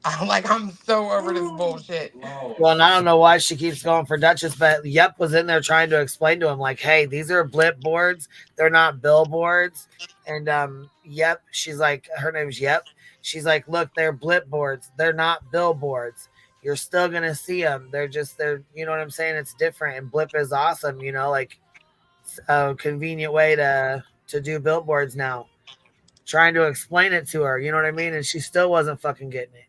I'm so over this bullshit.
Well, and I don't know why she keeps going for Duchess, but Yep was in there trying to explain to him, like, hey, these are blip boards. They're not billboards. And Yep, she's like, her name's Yep. She's like, look, they're blip boards. They're not billboards. You're still going to see them. They're, you know what I'm saying? It's different. And blip is awesome, you know, like a convenient way to do billboards now. Trying to explain it to her, you know what I mean? And she still wasn't fucking getting it.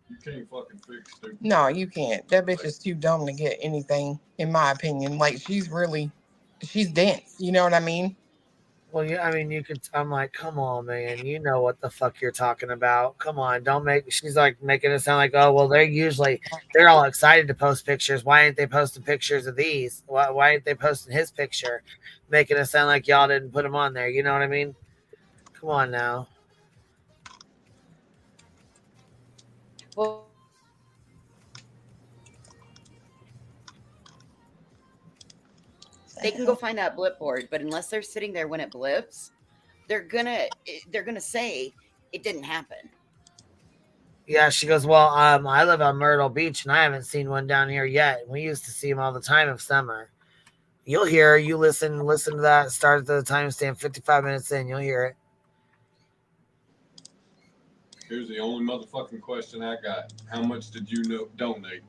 You can't fucking fix stupid.
No, you can't. That bitch is too dumb to get anything, in my opinion. Like she's dense. You know what I mean?
Well, yeah, I mean, I'm like, come on, man. You know what the fuck you're talking about. Come on, don't make. She's like making it sound like, oh, well, they're all excited to post pictures. Why ain't they posting pictures of these? Why ain't they posting his picture? Making it sound like y'all didn't put him on there. You know what I mean? Come on now.
Well, they can go find that blip board, but unless they're sitting there when it blips, they're gonna say it didn't happen.
Yeah, she goes, well, I live on Myrtle Beach and I haven't seen one down here yet. We used to see them all the time of summer. You'll hear, you listen to that, start at the timestamp 55 minutes in, you'll hear it.
Here's the only motherfucking question I got. How much did you donate?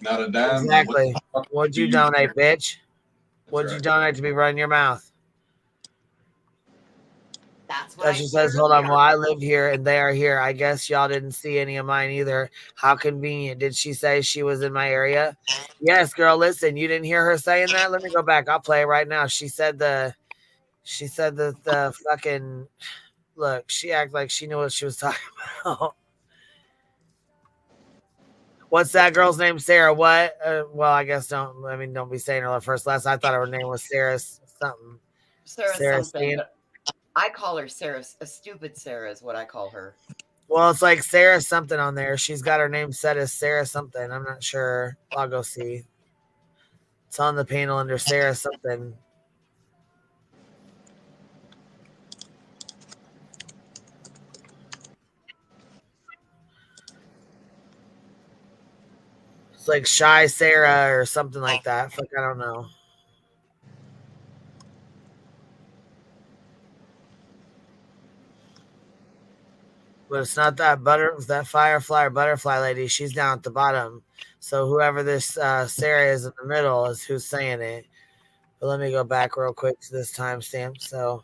Not a dime.
Exactly. What'd you donate, bitch? What'd you
right.
donate to be running your mouth?
That's what
she says, hold on, well, I live here and they are here. I guess y'all didn't see any of mine either. How convenient. Did she say she was in my area? Yes, girl, listen, you didn't hear her saying that? Let me go back. I'll play it right now. She said the fucking, look, she acted like she knew what she was talking about. What's that girl's name? Sarah what? Well, I guess don't be saying her first last. I thought her name was Sarah something.
Sarah something. I call her Sarah. A stupid Sarah is what I call her.
Well, it's like Sarah something on there. She's got her name set as Sarah something. I'm not sure. I'll go see. It's on the panel under Sarah something. It's like Shy Sarah or something like that. Fuck, I don't know. But it's not that that Firefly or Butterfly lady. She's down at the bottom. So whoever this Sarah is in the middle is who's saying it. But let me go back real quick to this timestamp so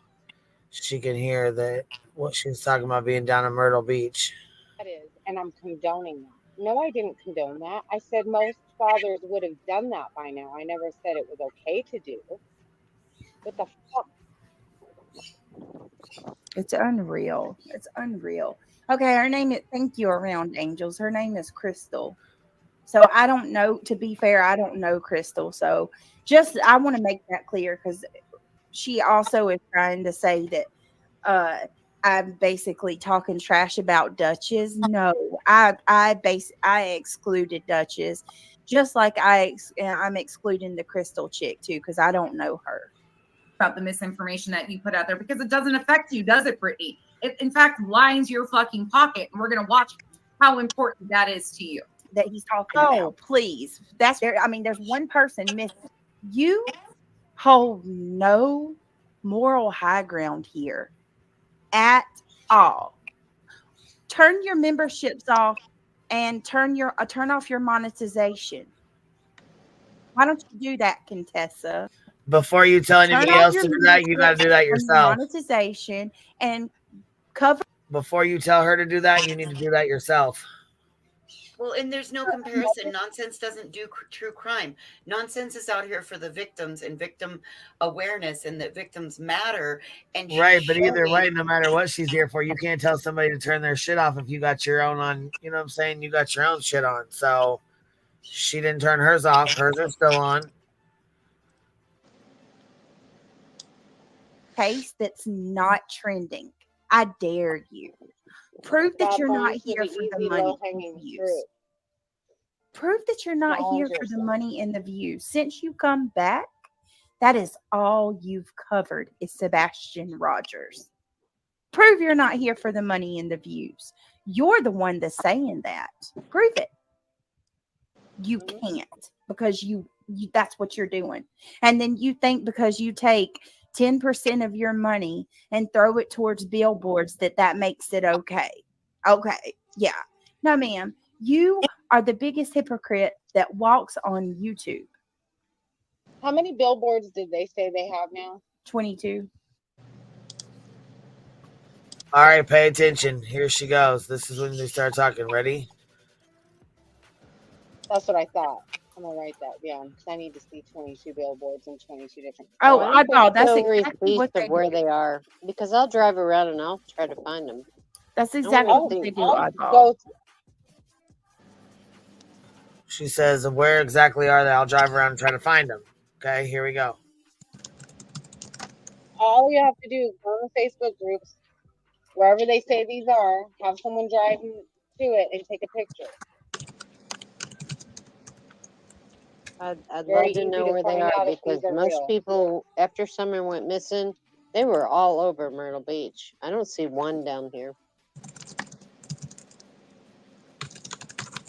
she can hear that what she was talking about being down in Myrtle Beach.
That is, and I'm condoning that. No, I didn't condone that. I said most fathers would have done that by now. I never said it was okay to do. What the fuck?
It's unreal. It's unreal. Okay, her name is, thank you, Around Angels. Her name is Crystal. So I don't know, to be fair, I don't know Crystal. So I want to make that clear because she also is trying to say that I'm basically talking trash about Duchess. No, I excluded Duchess Just like I'm excluding the Crystal chick too, because I don't know her.
About the misinformation that you put out there, because it doesn't affect you, does it, Brittany? It, in fact, lines your fucking pocket, and we're going to watch how important that is to you.
That he's talking about. Please. That's very, I mean, there's one person missing. You hold no moral high ground here at all. Turn your memberships off and turn off your monetization. Why don't you do that, Contessa?
Before you tell anybody else to do that, you got to do that yourself.
Monetization and cover.
Before you tell her to do that, you need to do that yourself.
Well, and there's no comparison. Nonsense doesn't do true crime. Nonsense is out here for the victims and victim awareness, and that victims matter. And
Right, but either way, no matter what she's here for, you can't tell somebody to turn their shit off if you got your own on. You know what I'm saying? You got your own shit on. So she didn't turn hers off. Hers are still on.
Case that's not trending. I dare you. Prove that you're not here for the money and the views. Prove that you're not here for the money and the views. Since you come back, that is all you've covered is Sebastian Rogers. Prove you're not here for the money and the views. You're the one that's saying that. Prove it. You can't, because you that's what you're doing. And then you think because you take 10% of your money and throw it towards billboards that makes it okay. Okay. Yeah. No, ma'am. You are the biggest hypocrite that walks on YouTube.
How many billboards did they say they have now?
22.
All right, pay attention. Here she goes. This is when they start talking. Ready?
That's what I thought. I'm gonna write that down because I need to see 22 billboards in 22 different.
Oh, I know. That's
Every
exactly
piece
what
of
they
where
do.
they are, because I'll drive around and I'll try to find them.
That's exactly what they do.
Go
She says, where exactly are they? I'll drive around and try to find them. Okay, here we go.
all you have to do is go on the Facebook groups, wherever they say these are, have someone drive to it and take a picture.
I'd
Very
love to
easy
know
to
where they
find
are,
out if
because
these are
most
real.
people, after Summer went missing, they were all over Myrtle Beach. I don't see one down here.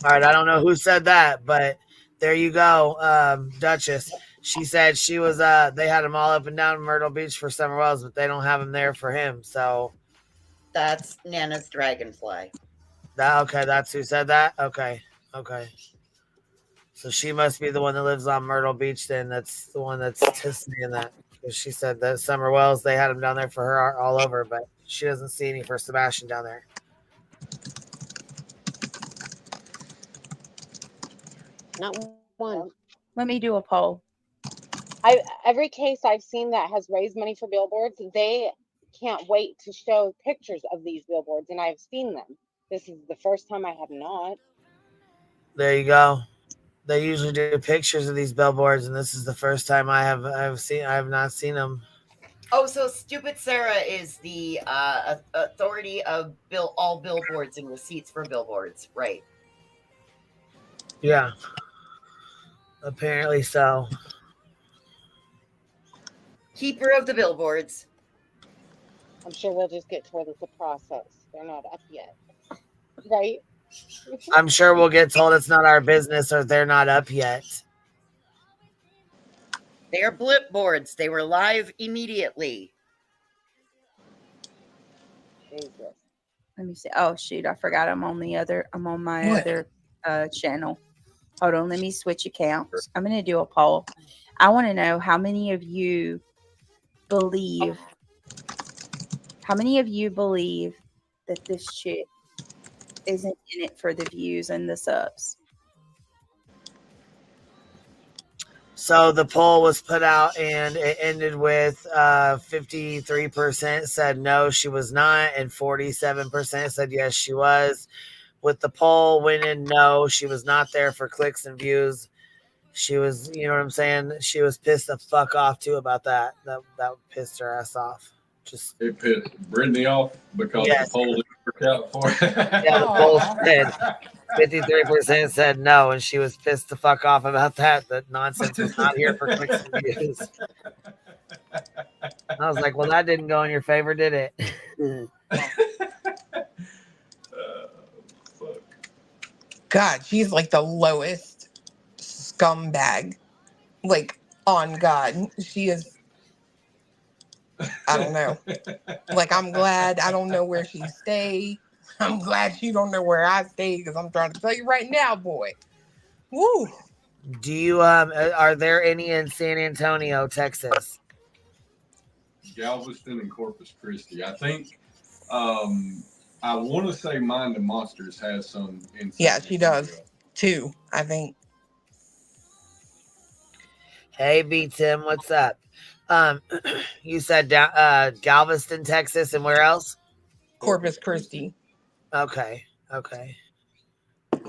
All right, I don't know who said that, but there you go, Duchess. She said she was they had him all up and down Myrtle Beach for Summer Wells, but they don't have him there for him. So
That's Nana's dragonfly.
okay, that's who said that. Okay. So she must be the one that lives on Myrtle Beach. Then that's the one that's saying that, because she said that Summer Wells, they had him down there for her all over, but she doesn't see any for Sebastian down there.
Not one.
Let me do a poll.
Every case I've seen that has raised money for billboards, they can't wait to show pictures of these billboards, and I've seen them. This is the first time I have not.
There you go. They usually do pictures of these billboards, and this is the first time I have not seen them.
Oh, so Stupid Sarah is the authority of all billboards and receipts for billboards, right?
Yeah. Apparently so.
Keeper of the billboards.
I'm sure we'll just get told it's a process. They're not up yet. Right?
I'm sure we'll get told it's not our business or they're not up yet.
They are blip boards. They were live immediately.
Let me see. Oh shoot, I forgot I'm on my other channel. Hold on, let me switch accounts. I'm gonna do a poll. I want to know how many of you believe that this chick isn't in it for the views and the subs.
So the poll was put out and it ended with 53% said no, she was not, and 47% said yes, she was. With the poll winning no, she was not there for clicks and views. She was, you know what I'm saying? She was pissed the fuck off too about that. That pissed her ass off. Just
It pissed Brittany off because
Yes.
the poll didn't work out for her.
Yeah, the poll said 53% said no, and she was pissed the fuck off about that. That nonsense was not here for clicks and views. I was like, well, that didn't go in your favor, did it?
God, she's like the lowest scumbag. Like, on God. She is, I don't know. Like, I'm glad I don't know where she stay. I'm glad she don't know where I stay, because I'm trying to tell you right now, boy. Woo.
Do you are there any in San Antonio, Texas?
Galveston and Corpus Christi. I think I want to say Mind the Monsters has some in
Yeah, she does. 2, I think.
Hey, B Tim, what's up? You said Galveston, Texas, and where else?
Corpus Christi.
Okay.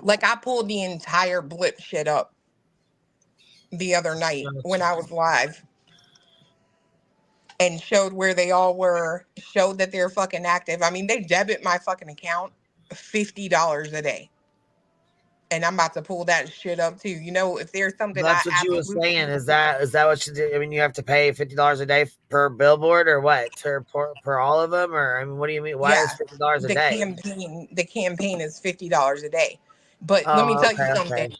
Like, I pulled the entire blip shit up the other night when I was live and showed where they all were, showed that they're fucking active. I mean, they debit my fucking account $50 a day. And I'm about to pull that shit up too. You know, if there's something
That's
I
what you were
absolutely
saying. Is that what you do? I mean, you have to pay $50 a day per billboard, or what? Per all of them, or I mean, what do you mean? Why is $50 a day?
The campaign is $50 a day. But let me tell you something.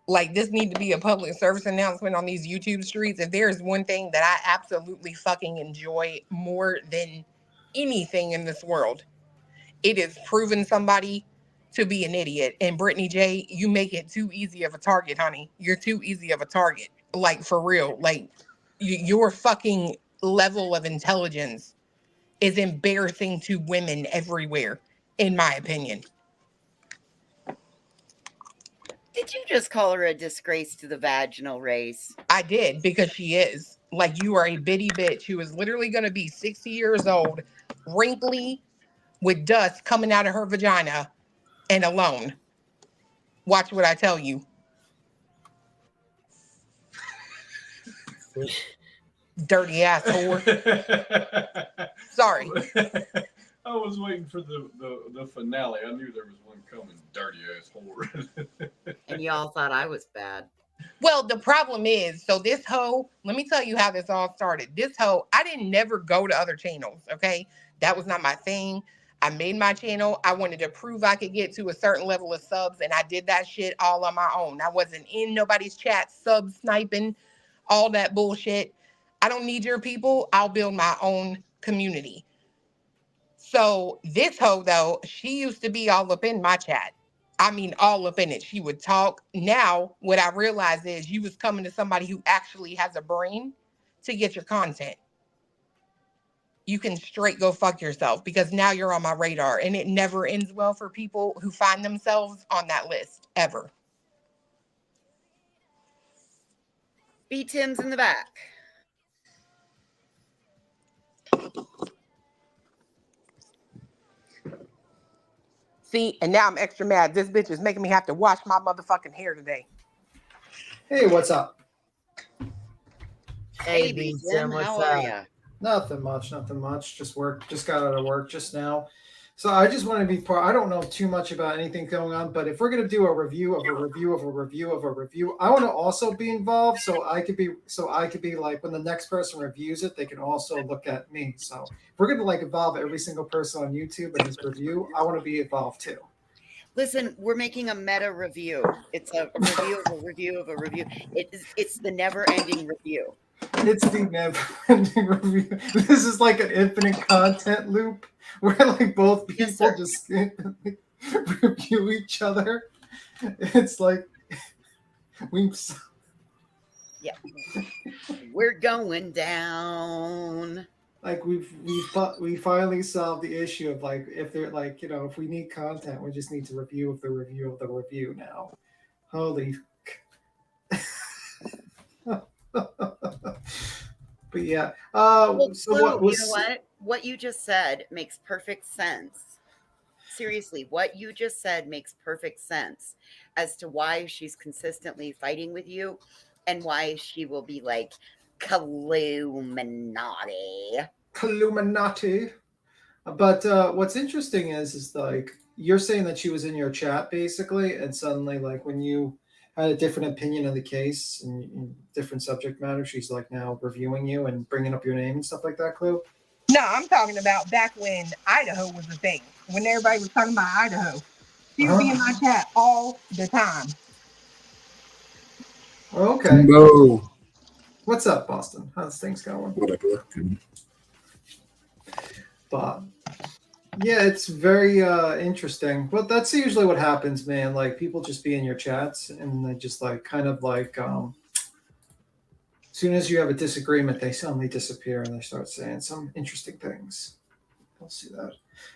Like, this need to be a public service announcement on these YouTube streets. If there's one thing that I absolutely fucking enjoy more than anything in this world, it is proving somebody to be an idiot. And Britney Jay, you make it too easy of a target, honey. You're too easy of a target. Like, for real. Like, your fucking level of intelligence is embarrassing to women everywhere, in my opinion.
Did you just call her a disgrace to the vaginal race?
I did, because she is. Like, you are a bitty bitch who is literally going to be 60 years old, wrinkly, with dust coming out of her vagina, and alone. Watch what I tell you. Dirty ass whore. Sorry.
I was waiting for the finale. I knew there was one coming. Dirty ass whore.
And y'all thought I was bad.
Well, the problem is, so this hoe, let me tell you how this all started. This hoe, I didn't never go to other channels, okay? That was not my thing. I made my channel. I wanted to prove I could get to a certain level of subs, and I did that shit all on my own. I wasn't in nobody's chat, sub sniping, all that bullshit. I don't need your people. I'll build my own community. So this hoe, though, she used to be all up in my chat. I mean, all up in it. She would talk. Now, what I realized is you was coming to somebody who actually has a brain to get your content. You can straight go fuck yourself, because now you're on my radar, and it never ends well for people who find themselves on that list, ever.
B Tim's in the back.
See, and now I'm extra mad. This bitch is making me have to wash my motherfucking hair today.
Hey, what's up?
Hey, B Tim, how are you?
Nothing much. Just work. Just got out of work just now. So I just want to be part. I don't know too much about anything going on, but if we're gonna do a review of a review of a review of a review, I want to also be involved, so I could be like, when the next person reviews it, they can also look at me. So if we're gonna like involve every single person on YouTube in this review, I want to be involved too.
Listen, we're making a meta review. It's a review of a review of a review. It's the never-ending review.
It's the never-ending review. This is like an infinite content loop where like both people just review each other. It's like
yeah, we're going down.
Like we finally solved the issue of like, if they're like, you know, if we need content, we just need to review of the review of the review now. Holy. But yeah.
Well,
So
Blue, you know what? What you just said makes perfect sense. Seriously, what you just said makes perfect sense as to why she's consistently fighting with you, and why she will be like Illuminati.
Illuminati. But what's interesting is like you're saying that she was in your chat basically, and suddenly like when you had a different opinion of the case and different subject matter, she's like now reviewing you and bringing up your name and stuff like that, Clue?
No, I'm talking about back when Idaho was a thing. When everybody was talking about Idaho. She would be in my chat all the time.
Okay.
No.
What's up, Boston? How's things going?
Whatever.
But yeah, it's very interesting. But that's usually what happens, man. Like people just be in your chats and they just like kind of like as soon as you have a disagreement, they suddenly disappear and they start saying some interesting things. I'll see that.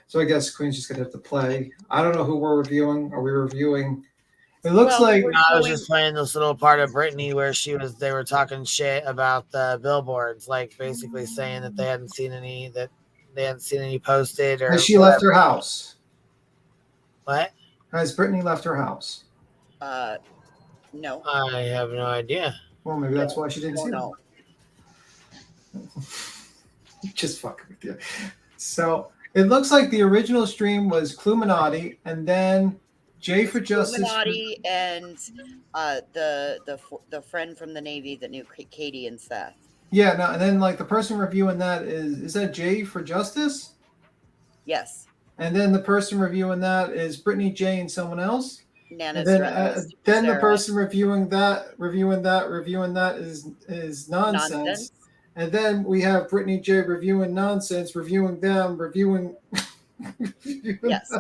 So I guess Queen's just gonna have to play. I don't know who we're reviewing. Are we reviewing? It looks like
I was just playing this little part of Britney where they were talking shit about the billboards, like basically saying that they hadn't seen any posted or.
Has she left her house?
What?
Has Britney left her house?
No.
I have no idea.
Well, maybe that's why she didn't see
them.
Just fucking with you. So it looks like the original stream was Cluminati, and then Jay for Justice.
Illuminati and the friend from the Navy that knew Katie and Seth.
Yeah, no, and then like the person reviewing that is that Jay for Justice?
Yes.
And then the person reviewing that is Britney Jay and someone else.
Nana.
And then the person reviewing that is nonsense. And then we have Britney Jay reviewing nonsense, reviewing them, reviewing.
Yes.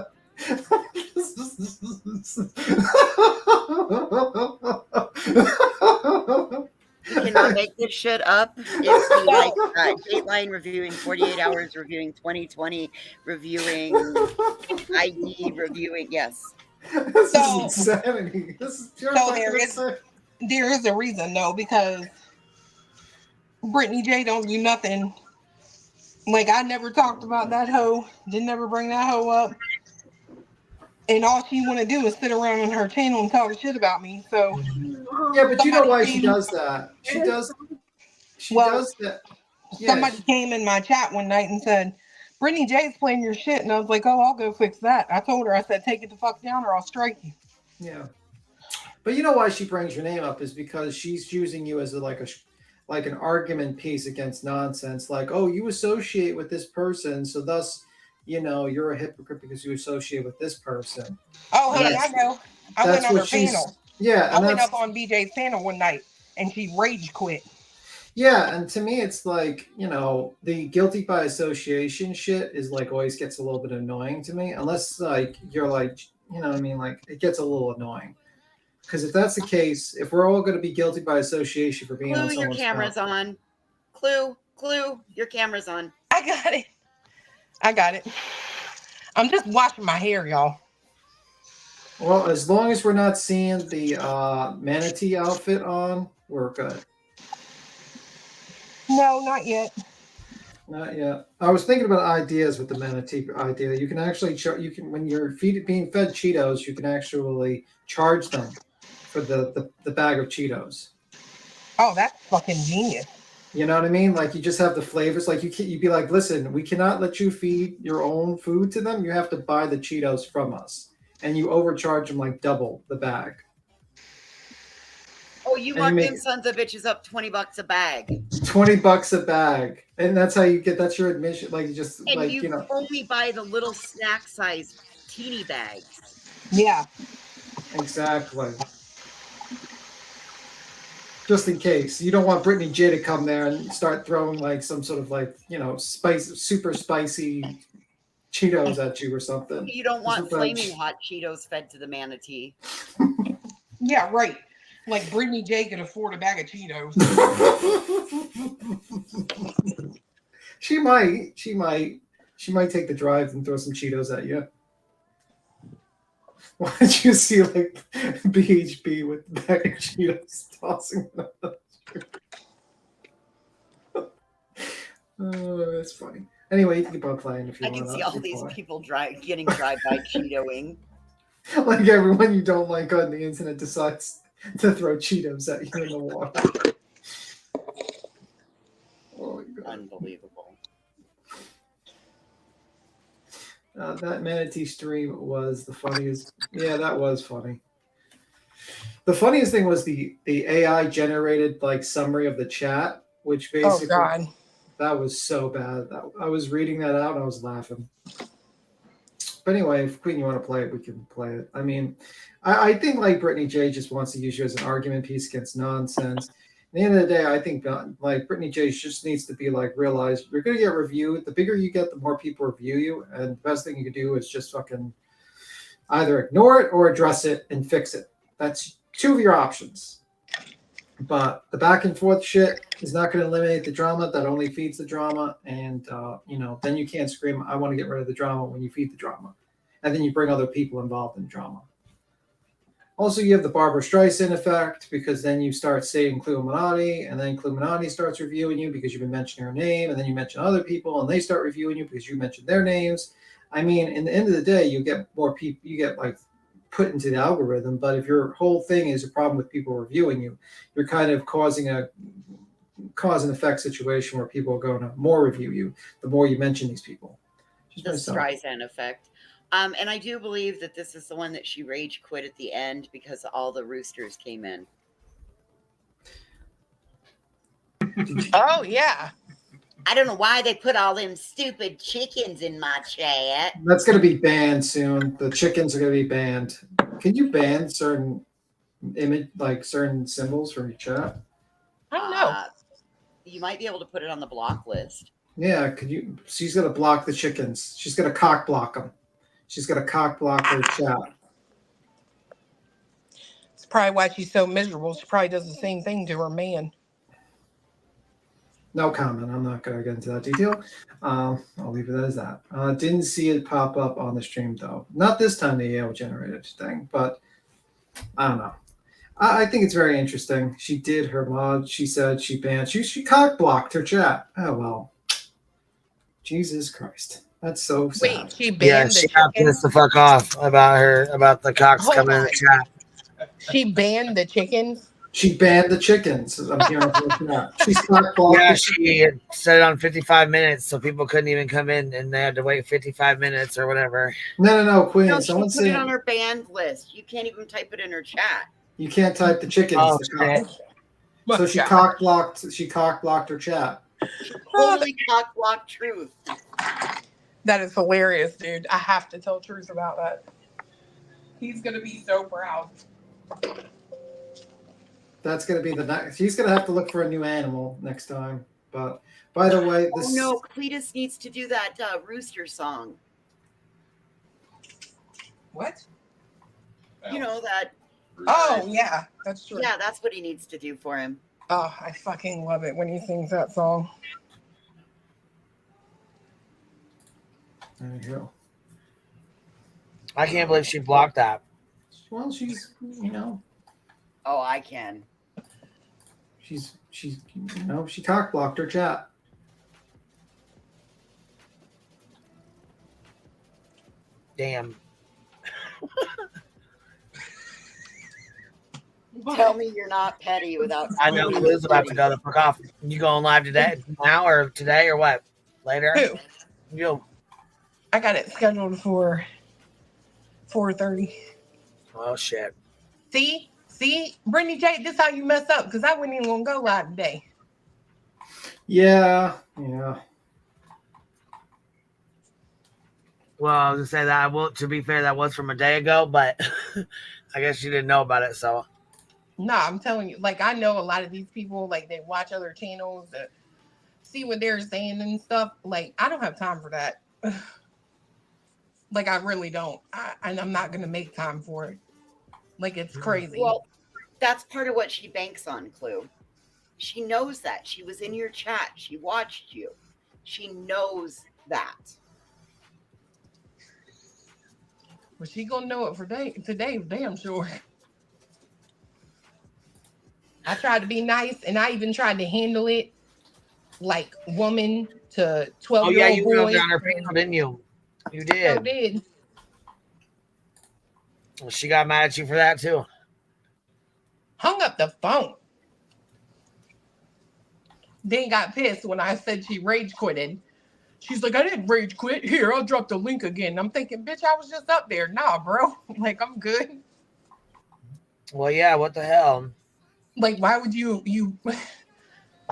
You cannot make this shit up. It's like Dateline reviewing 48 Hours, reviewing 2020, reviewing ID, reviewing. Yes.
This is insanity. This is pure
there is a reason though, because Britney Jay don't do nothing. Like I never talked about that hoe. Didn't never bring that hoe up. And all she want to do is sit around on her channel and talk shit about me. So
yeah, but you know why she does that? She does that. Yeah.
Somebody came in my chat one night and said, Britney Jay's playing your shit. And I was like, oh, I'll go fix that. I told her, I said, take it the fuck down or I'll strike you.
Yeah. But you know why she brings your name up is because she's using you as like an argument piece against nonsense. Like, oh, you associate with this person, so thus, you know, you're a hypocrite because you associate with this person.
Oh, honey, I know. I went on her panel.
Yeah.
I went up on BJ's panel one night and she rage quit.
Yeah, and to me, it's like, you know, the guilty by association shit is like always gets a little bit annoying to me, unless like you're like, you know what I mean? Like it gets a little annoying. Because if that's the case, if we're all going to be guilty by association for being on
Clue, your camera's on. Clue, your camera's on.
I got it. I'm just washing my hair, y'all.
Well, as long as we're not seeing the manatee outfit on, we're good.
No, not yet.
Not yet. I was thinking about ideas with the manatee idea. You can actually when you're being fed Cheetos, you can actually charge them for the bag of Cheetos.
Oh, that's fucking genius.
You know what I mean? Like you just have the flavors. Like you'd be like, listen, we cannot let you feed your own food to them. You have to buy the Cheetos from us, and you overcharge them like double the bag.
Oh, you mark them sons of bitches up $20 a bag.
$20 a bag, and that's how you get. That's your admission. Like you just
and
like
you know, only buy the little snack size teeny bags.
Yeah,
exactly. Just in case you don't want Britney Jay to come there and start throwing like some sort of like, you know, super spicy Cheetos at you or something.
You don't want flaming hot Cheetos fed to the manatee.
Yeah, right. Like Britney Jay could afford a bag of Cheetos.
She might take the drive and throw some Cheetos at you. Why did you see like BHB with the bag of Cheetos tossing them? Oh, that's funny. Anyway, you can keep on playing if you want.
I can see all these people getting drive-by Cheetoing.
Like everyone you don't like on the internet decides to throw Cheetos at you in the water. Oh my God.
Unbelievable.
That manatee stream was the funniest. Yeah, that was funny. The funniest thing was the AI generated like summary of the chat, which basically that was so bad. I was reading that out and I was laughing. But anyway, if Queen, you want to play it, we can play it. I mean, I think like Britney Jay just wants to use you as an argument piece against nonsense. At the end of the day, I think like Britney Jay just needs to be like realize you're going to get reviewed. The bigger you get, the more people review you, and the best thing you can do is just fucking either ignore it or address it and fix it. That's two of your options. But the back and forth shit is not going to eliminate the drama. That only feeds the drama, and then you can't scream, "I want to get rid of the drama" when you feed the drama, and then you bring other people involved in drama. Also, you have the Barbara Streisand effect, because then you start saying Cluminati, and then Cluminati starts reviewing you because you've been mentioning her name, and then you mention other people, and they start reviewing you because you mentioned their names. I mean, in the end of the day, you get more people, you get like put into the algorithm. But if your whole thing is a problem with people reviewing you, you're kind of causing a cause and effect situation where people are going to more review you the more you mention these people.
The Streisand effect. And I do believe that this is the one that she rage quit at the end because all the roosters came in.
Oh, yeah.
I don't know why they put all them stupid chickens in my chat.
That's going to be banned soon. The chickens are going to be banned. Can you ban certain certain symbols from your chat?
I don't know.
You might be able to put it on the block list.
Yeah, could you? She's going to block the chickens. She's going to cock block them. She's going to cock block their chat.
It's probably why she's so miserable. She probably does the same thing to her man.
No comment. I'm not going to get into that detail. I'll leave it as that. Didn't see it pop up on the stream, though. Not this time, the AI generated thing, but I don't know. I think it's very interesting. She did her mod. She said she banned. She cock blocked her chat. Oh, well. Jesus Christ. That's so sad.
Wait, she banned
she got pissed the fuck off about the cocks coming in the chat.
She banned the chickens?
She banned the chickens. I'm hearing from the chat. She's cock blocked.
Yeah, she set it on 55 minutes so people couldn't even come in and they had to wait 55 minutes or whatever.
No, Queen.
No,
Someone
she put it on her banned list. You can't even type it in her chat.
You can't type the chickens.
Oh,
So she cock blocked. She cock blocked her chat.
Totally cock blocked Truth.
That is hilarious, dude. I have to tell Truth about that. He's gonna be so proud.
That's gonna be the next. He's gonna have to look for a new animal next time. But by the way, this.
Oh no, Cletus needs to do that rooster song.
What?
You know that.
Oh yeah, that's true.
Yeah, that's what he needs to do for him.
Oh, I fucking love it when he sings that song.
There you go.
I can't believe she blocked that.
Well, she's
Oh, I can.
She's she cock blocked her chat.
Damn.
Tell me you're not petty without.
I know Clue's about to go the fuck off. You going live today, now or today or what? Later?
Who?
You.
I got it scheduled for 4:30.
Oh shit.
See, Britney Jay, this how you mess up because I wasn't even gonna go live today.
Yeah.
Well, I was gonna say that. Well, to be fair, that was from a day ago, but I guess you didn't know about it, so.
Nah, I'm telling you, like I know a lot of these people, like they watch other channels to see what they're saying and stuff. Like I don't have time for that. Like I really don't, and I'm not gonna make time for it. Like it's crazy.
Well, that's part of what she banks on, Clue. She knows that. She was in your chat. She watched you. She knows that.
But she gonna know it for today, damn sure. I tried to be nice, and I even tried to handle it like woman to 12-year-old
Oh yeah, you
boy.
went down her people, didn't you? You did.
I did.
Well, she got mad at you for that too.
Hung up the phone. Then got pissed when I said she rage quitted. She's like, I didn't rage quit. Here, I'll drop the link again. I'm thinking, bitch, I was just up there. Nah, bro. Like, I'm good.
Well, yeah, what the hell?
Like, why would you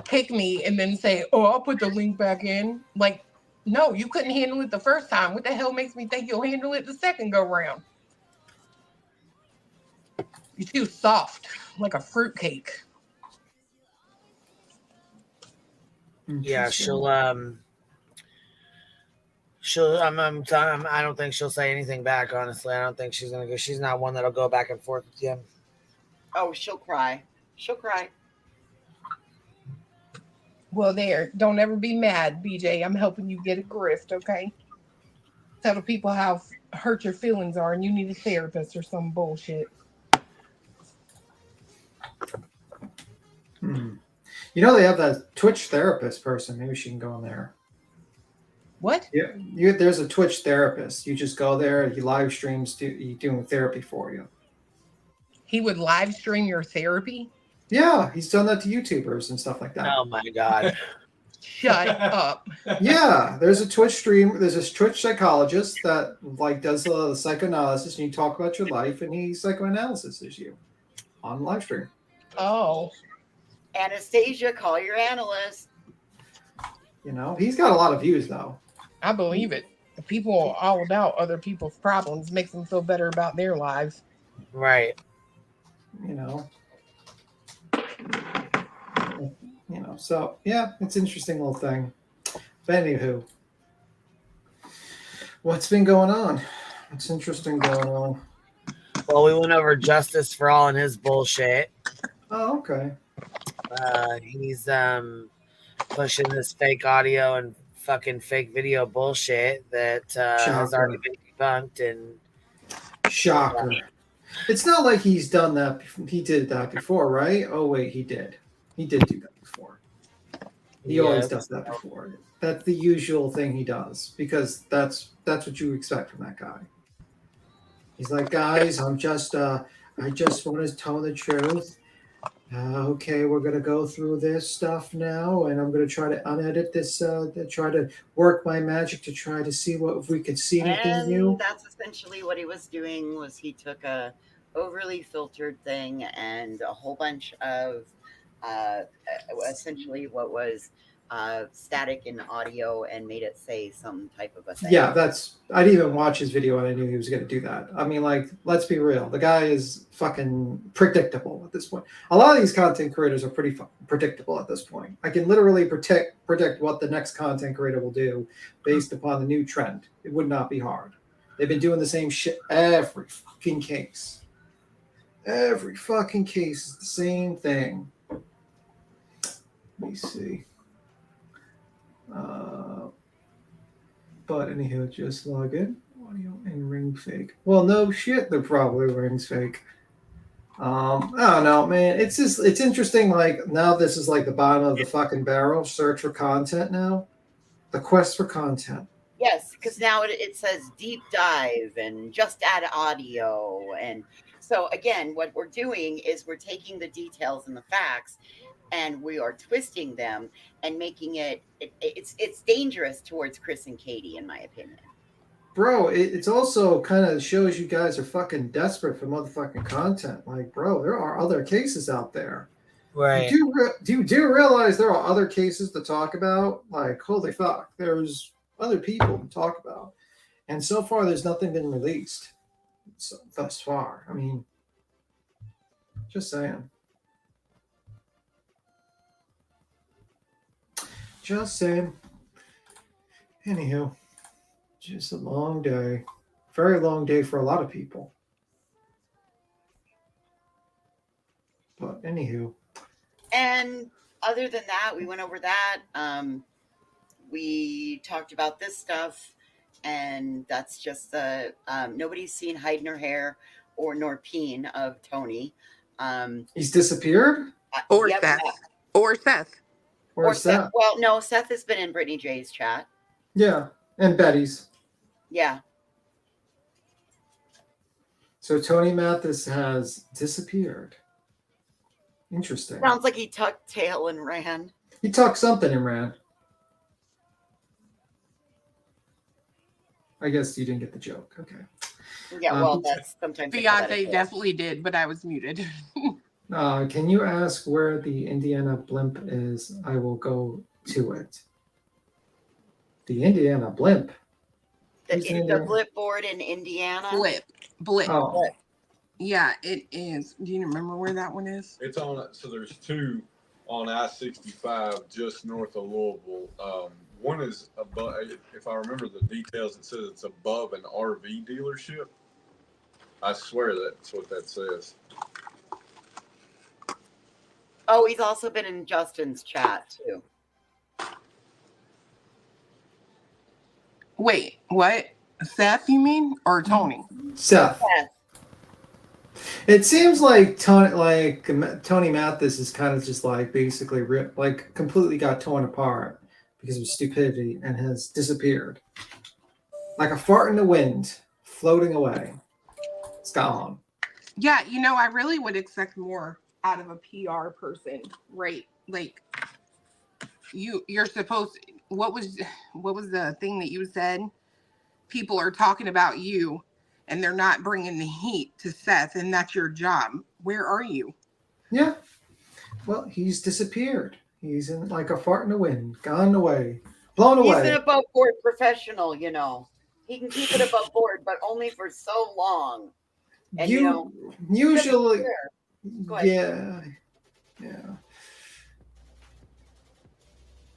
pick me and then say, oh, I'll put the link back in? Like, no, you couldn't handle it the first time. What the hell makes me think you'll handle it the second go round? You're too soft, like a fruitcake.
Yeah, I don't think she'll say anything back, honestly. I don't think she's gonna go. She's not one that'll go back and forth with you.
Oh, she'll cry. She'll cry.
Well, there. Don't ever be mad, BJ. I'm helping you get a grift, okay? Tell the people how hurt your feelings are and you need a therapist or some bullshit.
You know they have that Twitch therapist person. Maybe she can go in there.
What?
Yeah, there's a Twitch therapist. You just go there. He live streams. Doing therapy for you.
He would live stream your therapy?
Yeah, he's done that to YouTubers and stuff like that.
Oh my god!
Shut up.
Yeah, there's a Twitch stream. There's a Twitch psychologist that like does the psychoanalysis, and you talk about your life, and he psychoanalysis you on live stream.
Oh.
Anastasia, call your analyst.
You know, he's got a lot of views though.
I believe it. The people are all about other people's problems, makes them feel better about their lives.
Right.
You know, so yeah, it's an interesting little thing. But anywho, what's been going on? What's interesting going on?
Well, we went over Justice for All and his bullshit.
Oh, okay.
He's pushing this fake audio and fucking fake video bullshit that has already been debunked. And
shocker. It's not like he's done that. He did that before, right? Oh wait, he did. He did do that before. He always does that before. That's the usual thing he does because that's what you expect from that guy. He's like, guys, I just want to tell the truth. Okay, we're gonna go through this stuff now, and I'm gonna try to unedit this. Try to work my magic to try to see if we could see anything new.
That's essentially what he was doing. Was he took a overly filtered thing and a whole bunch of essentially what was static in audio and made it say some type of a thing.
Yeah, I didn't even watch his video and I knew he was going to do that. I mean, like, let's be real. The guy is fucking predictable at this point. A lot of these content creators are pretty predictable at this point. I can literally predict what the next content creator will do based upon the new trend. It would not be hard. They've been doing the same shit every fucking case. Every fucking case is the same thing. Let me see. But anyhow, just log in. Audio and ring fake. Well, no shit, they're probably rings fake. I don't know, man. It's interesting. Like now, this is like the bottom of the fucking barrel. Search for content now. The quest for content.
Yes, because now it says deep dive and just add audio. And so again, what we're doing is we're taking the details and the facts and we are twisting them and making it's dangerous towards Chris and Katie, in my opinion.
Bro, it's also kind of shows you guys are fucking desperate for motherfucking content. Like, bro, there are other cases out there.
Right.
Do you realize there are other cases to talk about? Like, holy fuck, there's other people to talk about. And so far, there's nothing been released thus far. I mean, just saying. Just saying. Anywho, just a long day. Very long day for a lot of people. But anywho.
And other than that, we went over that. We talked about this stuff, and that's just the nobody's seen hide nor hair or nor peen of Tony.
He's disappeared?
Or
Yep.
Seth. Or Seth.
Or
Seth. Well, no, Seth has been in Britney Jay's chat.
Yeah, and Betty's.
Yeah.
So Tony Mathis has disappeared. Interesting.
Sounds like he tucked tail and ran.
He tucked something and ran. I guess you didn't get the joke. Okay.
Yeah, well, that's sometimes a
Beyonce
poetic
definitely did, but I was muted.
Can you ask where the Indiana blimp is? I will go to it. The Indiana blimp. Who's
the
Indiana?
blip board in Indiana.
Blip.
Oh.
Yeah, it is. Do you remember where that one is?
It's on. So there's two on I-65 just north of Louisville. One is above. If I remember the details, it says it's above an RV dealership. I swear that's what that says.
Oh, he's also been in Justin's chat too.
Wait, what? Seth, you mean, or Tony?
Seth. It seems like Tony Mathis is kind of just like basically like completely got torn apart because of stupidity and has disappeared. Like a fart in the wind, floating away. It's gone.
Yeah, you know, I really would expect more out of a PR person, right? Like you're supposed to, what was the thing that you said? People are talking about you and they're not bringing the heat to Seth, and that's your job. Where are you?
Yeah. Well, he's disappeared. He's in like a fart in the wind, gone away, blown away.
He's an above board professional, you know. He can keep it above board, but only for so long. And
Usually,
Go ahead.
yeah.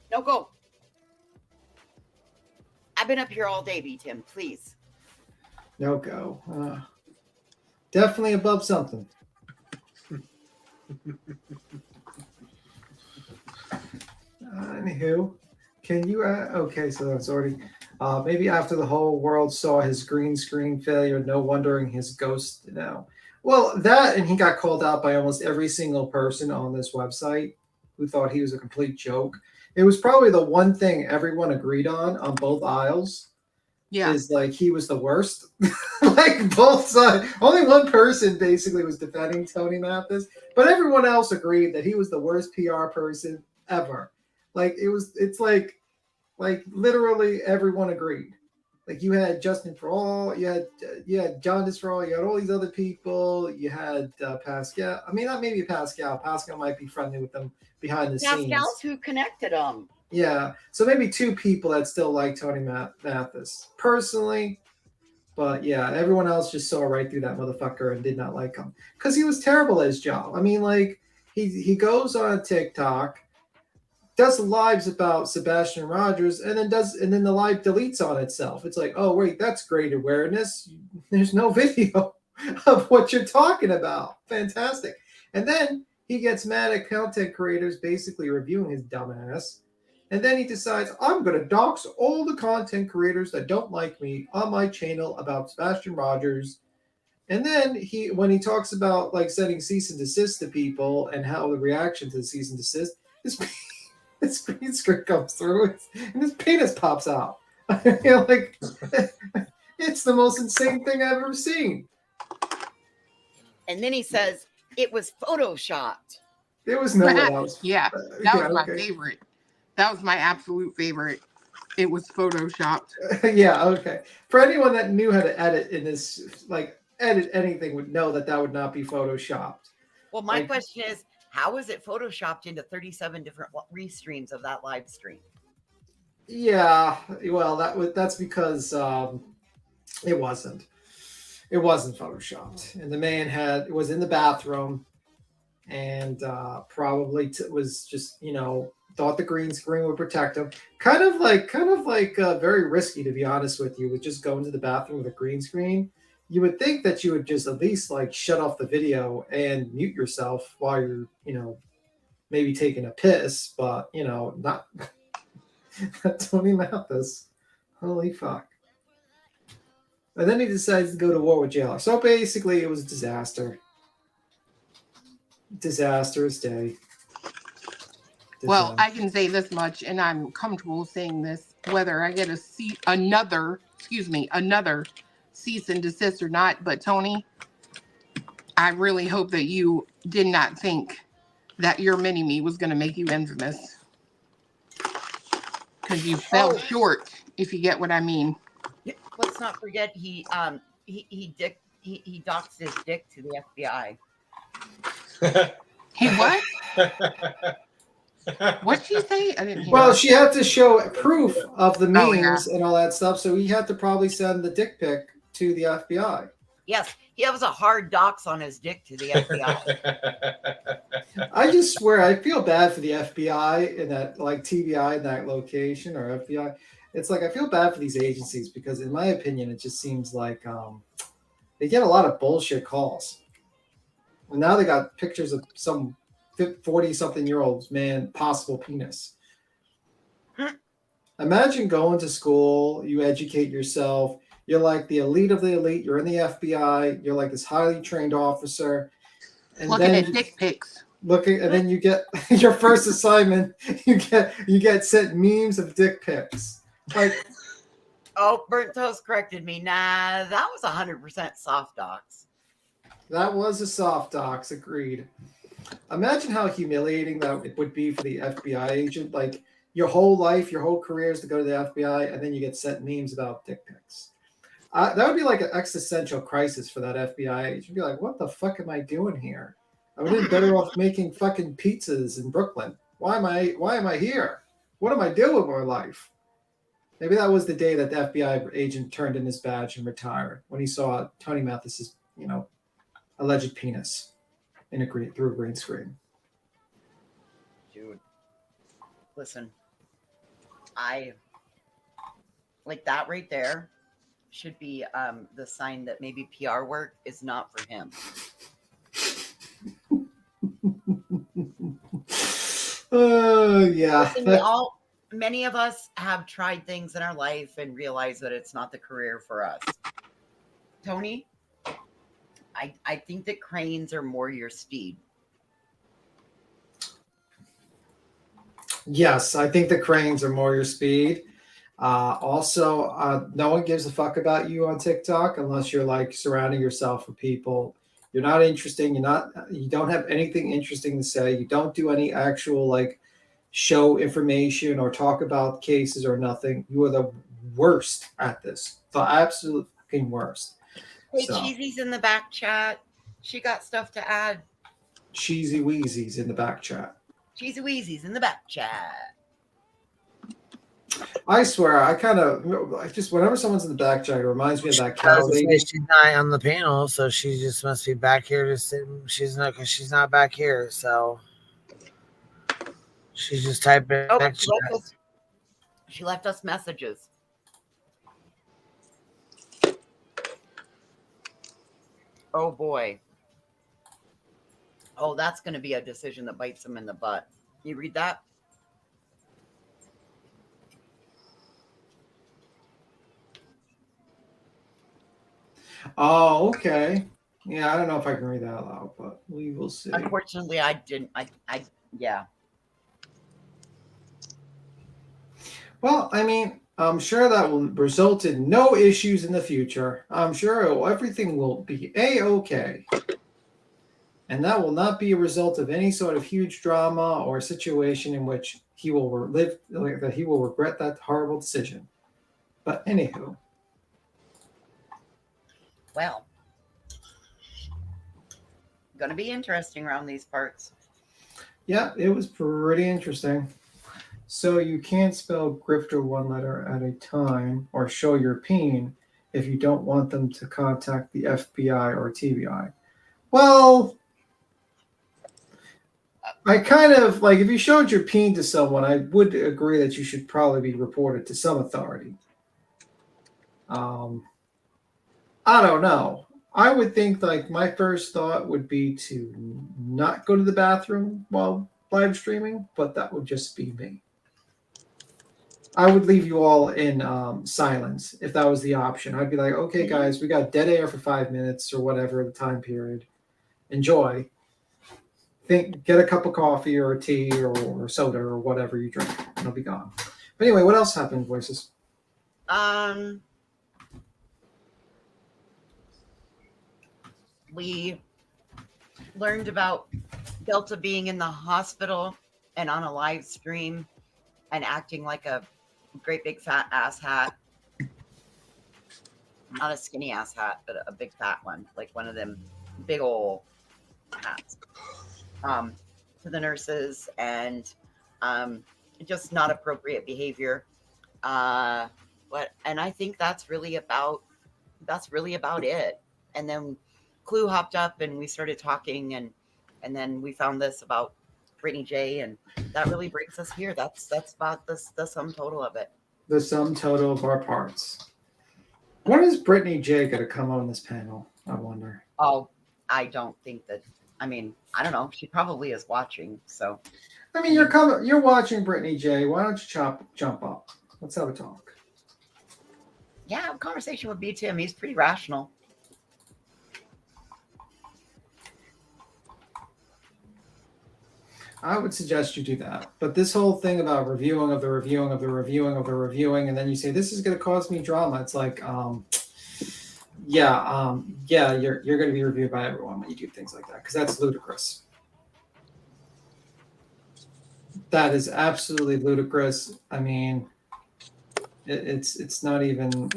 No, go. I've been up here all day, B-Tim. Please.
No go. Definitely above something. Anywho, can you? Okay, so that's already. Maybe after the whole world saw his green screen failure, no wondering his ghost now. Well, that, and he got called out by almost every single person on this website who thought he was a complete joke. It was probably the one thing everyone agreed on both aisles.
Yeah.
Is like he was the worst. Like both sides. Only one person basically was defending Tony Mathis, but everyone else agreed that he was the worst PR person ever. Like it's like literally everyone agreed. Like you had Justin for All, you had John Disrael, you had all these other people, you had Pascal. I mean, not maybe Pascal. Pascal might be friendly with them behind the scenes.
Pascal's who connected them.
Yeah, so maybe two people that still like Tony Mathis personally, but yeah, everyone else just saw right through that motherfucker and did not like him because he was terrible at his job. I mean, like he goes on TikTok, does lives about Sebastian Rogers, and then the live deletes on itself. It's like, oh wait, that's great awareness. There's no video of what you're talking about. Fantastic. And then he gets mad at content creators basically reviewing his dumbass. And then he decides, I'm going to dox all the content creators that don't like me on my channel about Sebastian Rogers. And then when he talks about like sending cease and desist to people and how the reaction to the cease and desist, his green screen comes through and his penis pops out. Like, it's the most insane thing I've ever seen.
And then he says, it was photoshopped.
There was no way else.
Yeah, that was my favorite. That was my absolute favorite. It was photoshopped.
Yeah, okay. For anyone that knew how to edit in this, like edit anything, would know that would not be photoshopped.
Well, my question is, how is it photoshopped into 37 different restreams of that live stream?
Yeah, well, that's because it wasn't photoshopped, and the man was in the bathroom, and probably was just thought the green screen would protect him. Kind of like very risky, to be honest with you, with just going to the bathroom with a green screen. You would think that you would just at least like shut off the video and mute yourself while you're, maybe taking a piss, but not Tony Mathis. Holy fuck. And then he decides to go to war with JLR. So basically it was a disaster. Disastrous day.
Well, I can say this much, and I'm comfortable saying this, whether I get another cease and desist or not. But Tony, I really hope that you did not think that your mini-me was going to make you infamous. Because you fell short, if you get what I mean.
Let's not forget he doxed his dick to the FBI.
He what? What'd she say? I didn't hear.
Well, she had to show proof of the
Oh, yeah.
memes and all that stuff, so he had to probably send the dick pic to the FBI.
Yes, he has a hard dox on his dick to the FBI.
I just swear, I feel bad for the FBI in that, like TBI in that location, or FBI. It's like I feel bad for these agencies because, in my opinion, it just seems like they get a lot of bullshit calls. And now they got pictures of some 40-something-year-old's man possible penis. Imagine going to school, you educate yourself. You're like the elite of the elite. You're in the FBI. You're like this highly trained officer. And
Looking
then
at dick pics.
and then you get your first assignment. You get sent memes of dick pics. Like,
oh, Burnt Toast corrected me. Nah, that was 100% soft docs.
that was a soft dox. Agreed. Imagine how humiliating that it would be for the FBI agent. Like your whole life, your whole career is to go to the FBI, and then you get sent memes about dick pics. That would be like an existential crisis for that FBI agent. You'd be like, what the fuck am I doing here? I would have been better off making fucking pizzas in Brooklyn. Why am I here? What am I doing with my life? Maybe that was the day that the FBI agent turned in his badge and retired, when he saw Tony Mathis's, alleged penis through a green screen.
Dude, listen, I like that right there. Should be the sign that maybe PR work is not for him.
Yeah.
Listen, many of us have tried things in our life and realized that it's not the career for us. Tony, I think that cranes are more your speed.
Yes, I think the cranes are more your speed. Also, no one gives a fuck about you on TikTok unless you're like surrounding yourself with people. You're not interesting. You don't have anything interesting to say. You don't do any actual like show information or talk about cases or nothing. You are the worst at this. The absolute fucking worst.
Hey, Cheesy's in the back chat. She got stuff to add.
Cheesy Weezy's in the back chat.
Cheesy Weezy's in the back chat.
I swear, I just whenever someone's in the back chat, it reminds me of that cow lady.
She's not on the panel, so she just must be back here to sit. She's not back here, so she's just typing.
Oh, she left us messages. Oh boy. Oh, that's going to be a decision that bites him in the butt. You read that?
Oh, okay. Yeah, I don't know if I can read that out loud, but we will see.
Unfortunately, I didn't. Yeah.
Well, I mean, I'm sure that will result in no issues in the future. I'm sure everything will be A-okay. And that will not be a result of any sort of huge drama or situation in which he will regret that horrible decision. But anywho.
Well, gonna be interesting around these parts.
Yeah, it was pretty interesting. So you can't spell grifter one letter at a time or show your peen if you don't want them to contact the FBI or TBI. Well, I kind of like if you showed your peen to someone, I would agree that you should probably be reported to some authority. I don't know. I would think like my first thought would be to not go to the bathroom while live streaming, but that would just be me. I would leave you all in silence if that was the option. I'd be like, okay, guys, we got dead air for 5 minutes or whatever the time period. Enjoy. Get a cup of coffee or a tea or soda or whatever you drink, and it'll be gone. But anyway, what else happened, Voices?
We learned about Delta being in the hospital and on a live stream and acting like a great big fat ass hat. not a skinny ass hat, but a big fat one, like one of them big old hats, to the nurses, and just not appropriate behavior. And I think that's really about it. And then Clue hopped up and we started talking, and then we found this about Britney Jay, and that really brings us here. That's about the sum total of it.
The sum total of our parts. When is Britney Jay going to come on this panel? I wonder.
Oh, I don't think that. I mean, I don't know. She probably is watching. So,
I mean, you're watching Britney Jay. Why don't you jump up? Let's have a talk.
Yeah, have a conversation with B Tim. He's pretty rational.
I would suggest you do that. But this whole thing about reviewing, and then you say this is going to cause me drama. It's like, you're going to be reviewed by everyone when you do things like that, because that's ludicrous. That is absolutely ludicrous. I mean, it's not even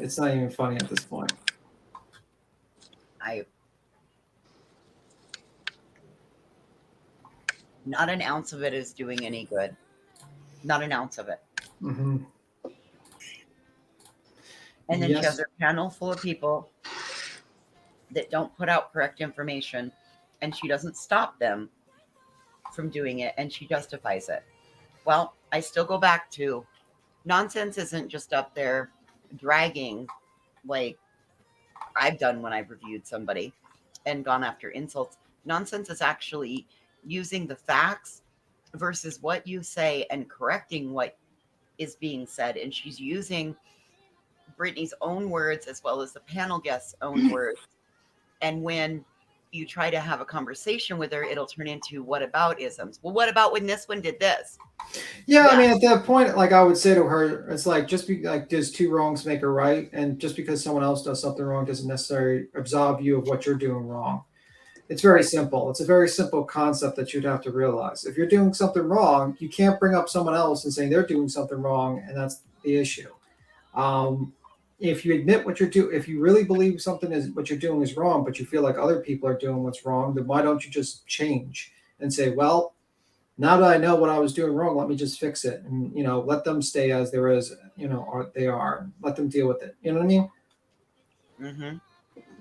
funny at this point.
Not an ounce of it is doing any good. Not an ounce of it.
Mm-hmm.
And then she has her panel full of people that don't put out correct information, and she doesn't stop them from doing it, and she justifies it. Well, I still go back to nonsense isn't just up there dragging like I've done when I've reviewed somebody and gone after insults. Nonsense is actually using the facts versus what you say and correcting what is being said. And she's using Britney's own words as well as the panel guests' own words. And when you try to have a conversation with her, it'll turn into what about isms. Well, what about when this one did this?
Yeah, I mean, at that point, like I would say to her, it's like does two wrongs make a right? And just because someone else does something wrong doesn't necessarily absolve you of what you're doing wrong. It's very simple. It's a very simple concept that you'd have to realize. If you're doing something wrong, you can't bring up someone else and say they're doing something wrong, and that's the issue. If you admit what you're doing, if you really believe what you're doing is wrong, but you feel like other people are doing what's wrong, then why don't you just change and say, well, now that I know what I was doing wrong, let me just fix it, and let them stay as there is, or they are. Let them deal with it. You know what I mean?
Mm-hmm.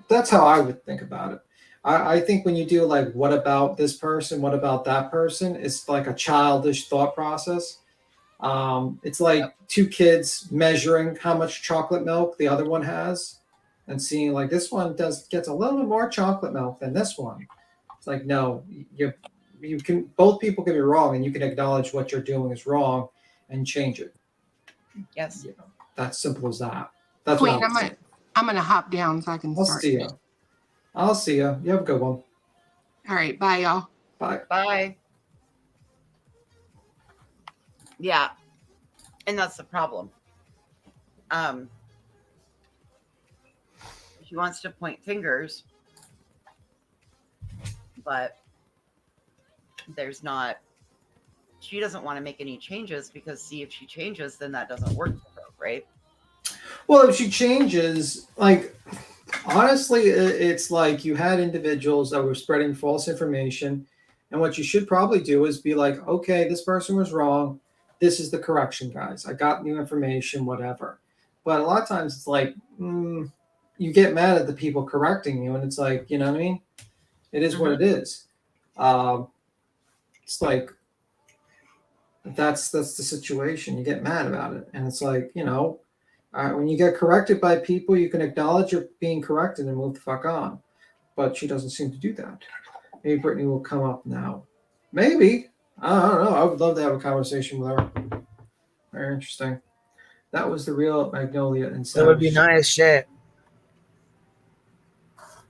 That's how I would think about it. I think when you do like, what about this person? What about that person? It's like a childish thought process. It's like two kids measuring how much chocolate milk the other one has and seeing like this one gets a little bit more chocolate milk than this one. It's like, no, you can, both people can be wrong, and you can acknowledge what you're doing is wrong and change it.
Yes.
That's simple as that. That's
Queen,
what
I'm gonna hop down so I can
I'll
start.
see you. I'll see you. You have a good one.
All right, bye, y'all.
Bye.
Bye. Yeah, and that's the problem. She wants to point fingers, but she doesn't want to make any changes, because see, if she changes, then that doesn't work for her, right?
Well, if she changes, like, honestly, it's like you had individuals that were spreading false information, and what you should probably do is be like, okay, this person was wrong. This is the correction, guys. I got new information, whatever. But a lot of times it's like, you get mad at the people correcting you, and it's like, you know what I mean? It is what it is. It's like, that's the situation. You get mad about it, and it's like, when you get corrected by people, you can acknowledge you're being corrected and move the fuck on. But she doesn't seem to do that. Maybe Brittany will come up now. Maybe. I don't know. I would love to have a conversation with her. Very interesting. That was the real Magnolia and
It would be nice shit.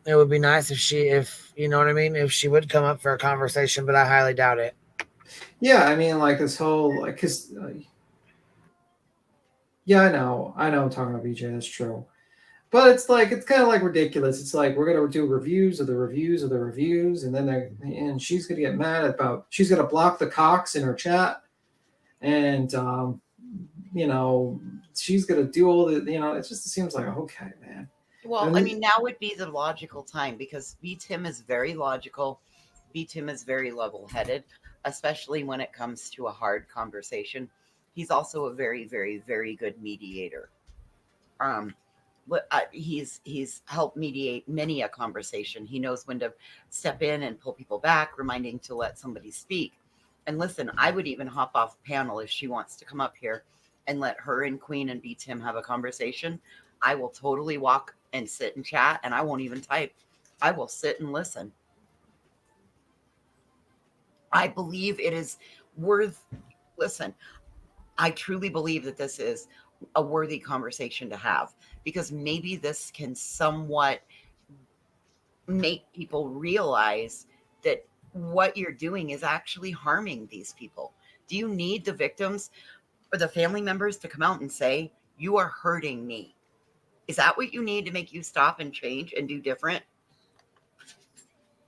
It would be nice if you know what I mean, if she would come up for a conversation, but I highly doubt it.
Yeah, I mean, like this whole, like, cause, yeah, I know I'm talking about BJ. That's true, but it's kind of like ridiculous. It's like we're gonna do reviews of the reviews of the reviews, and then she's gonna get mad she's gonna block the cocks in her chat, and she's gonna do all the, it seems like, okay, man.
Well, I mean, now would be the logical time because B Tim is very logical. B Tim is very level-headed, especially when it comes to a hard conversation. He's also a very, very, very good mediator. He's helped mediate many a conversation. He knows when to step in and pull people back, reminding to let somebody speak. And listen, I would even hop off panel if she wants to come up here and let her and Queen and B Tim have a conversation. I will totally walk and sit and chat, and I won't even type. I will sit and listen. I believe it is worth, listen, I truly believe that this is a worthy conversation to have, because maybe this can somewhat make people realize that what you're doing is actually harming these people. Do you need the victims or the family members to come out and say, you are hurting me? Is that what you need to make you stop and change and do different?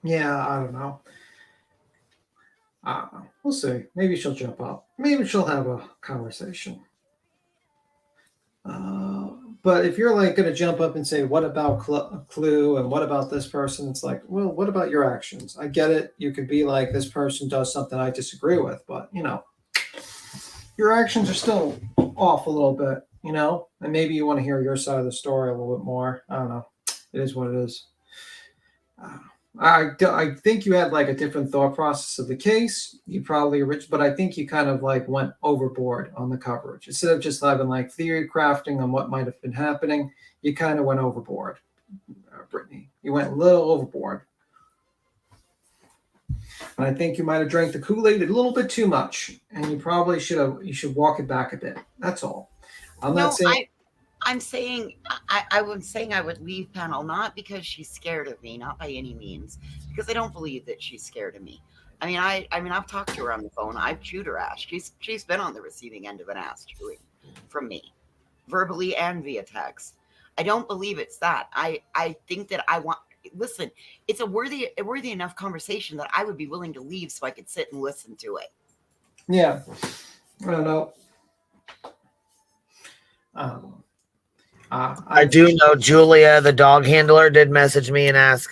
Yeah, I don't know. We'll see. Maybe she'll jump up. Maybe she'll have a conversation. But if you're like going to jump up and say, what about Clue and what about this person? It's like, well, what about your actions? I get it. You could be like, this person does something I disagree with, but you know, your actions are still off a little bit, you know, and maybe you want to hear your side of the story a little bit more. I don't know. It is what it is. I think you had like a different thought process of the case. You probably but I think you kind of like went overboard on the coverage. Instead of just having like theory crafting on what might have been happening, you kind of went overboard, Brittany. You went a little overboard. And I think you might have drank the Kool-Aid a little bit too much, and you probably you should walk it back a bit. That's all.
I'm saying I was saying I would leave panel, not because she's scared of me, not by any means, because I don't believe that she's scared of me. I mean, I've talked to her on the phone. I've chewed her ass. She's been on the receiving end of an ass chewing from me, verbally and via text. I don't believe it's that. I think that listen, it's a worthy enough conversation that I would be willing to leave so I could sit and listen to it.
Yeah. I don't know.
I do know Julia, the dog handler, did message me and ask.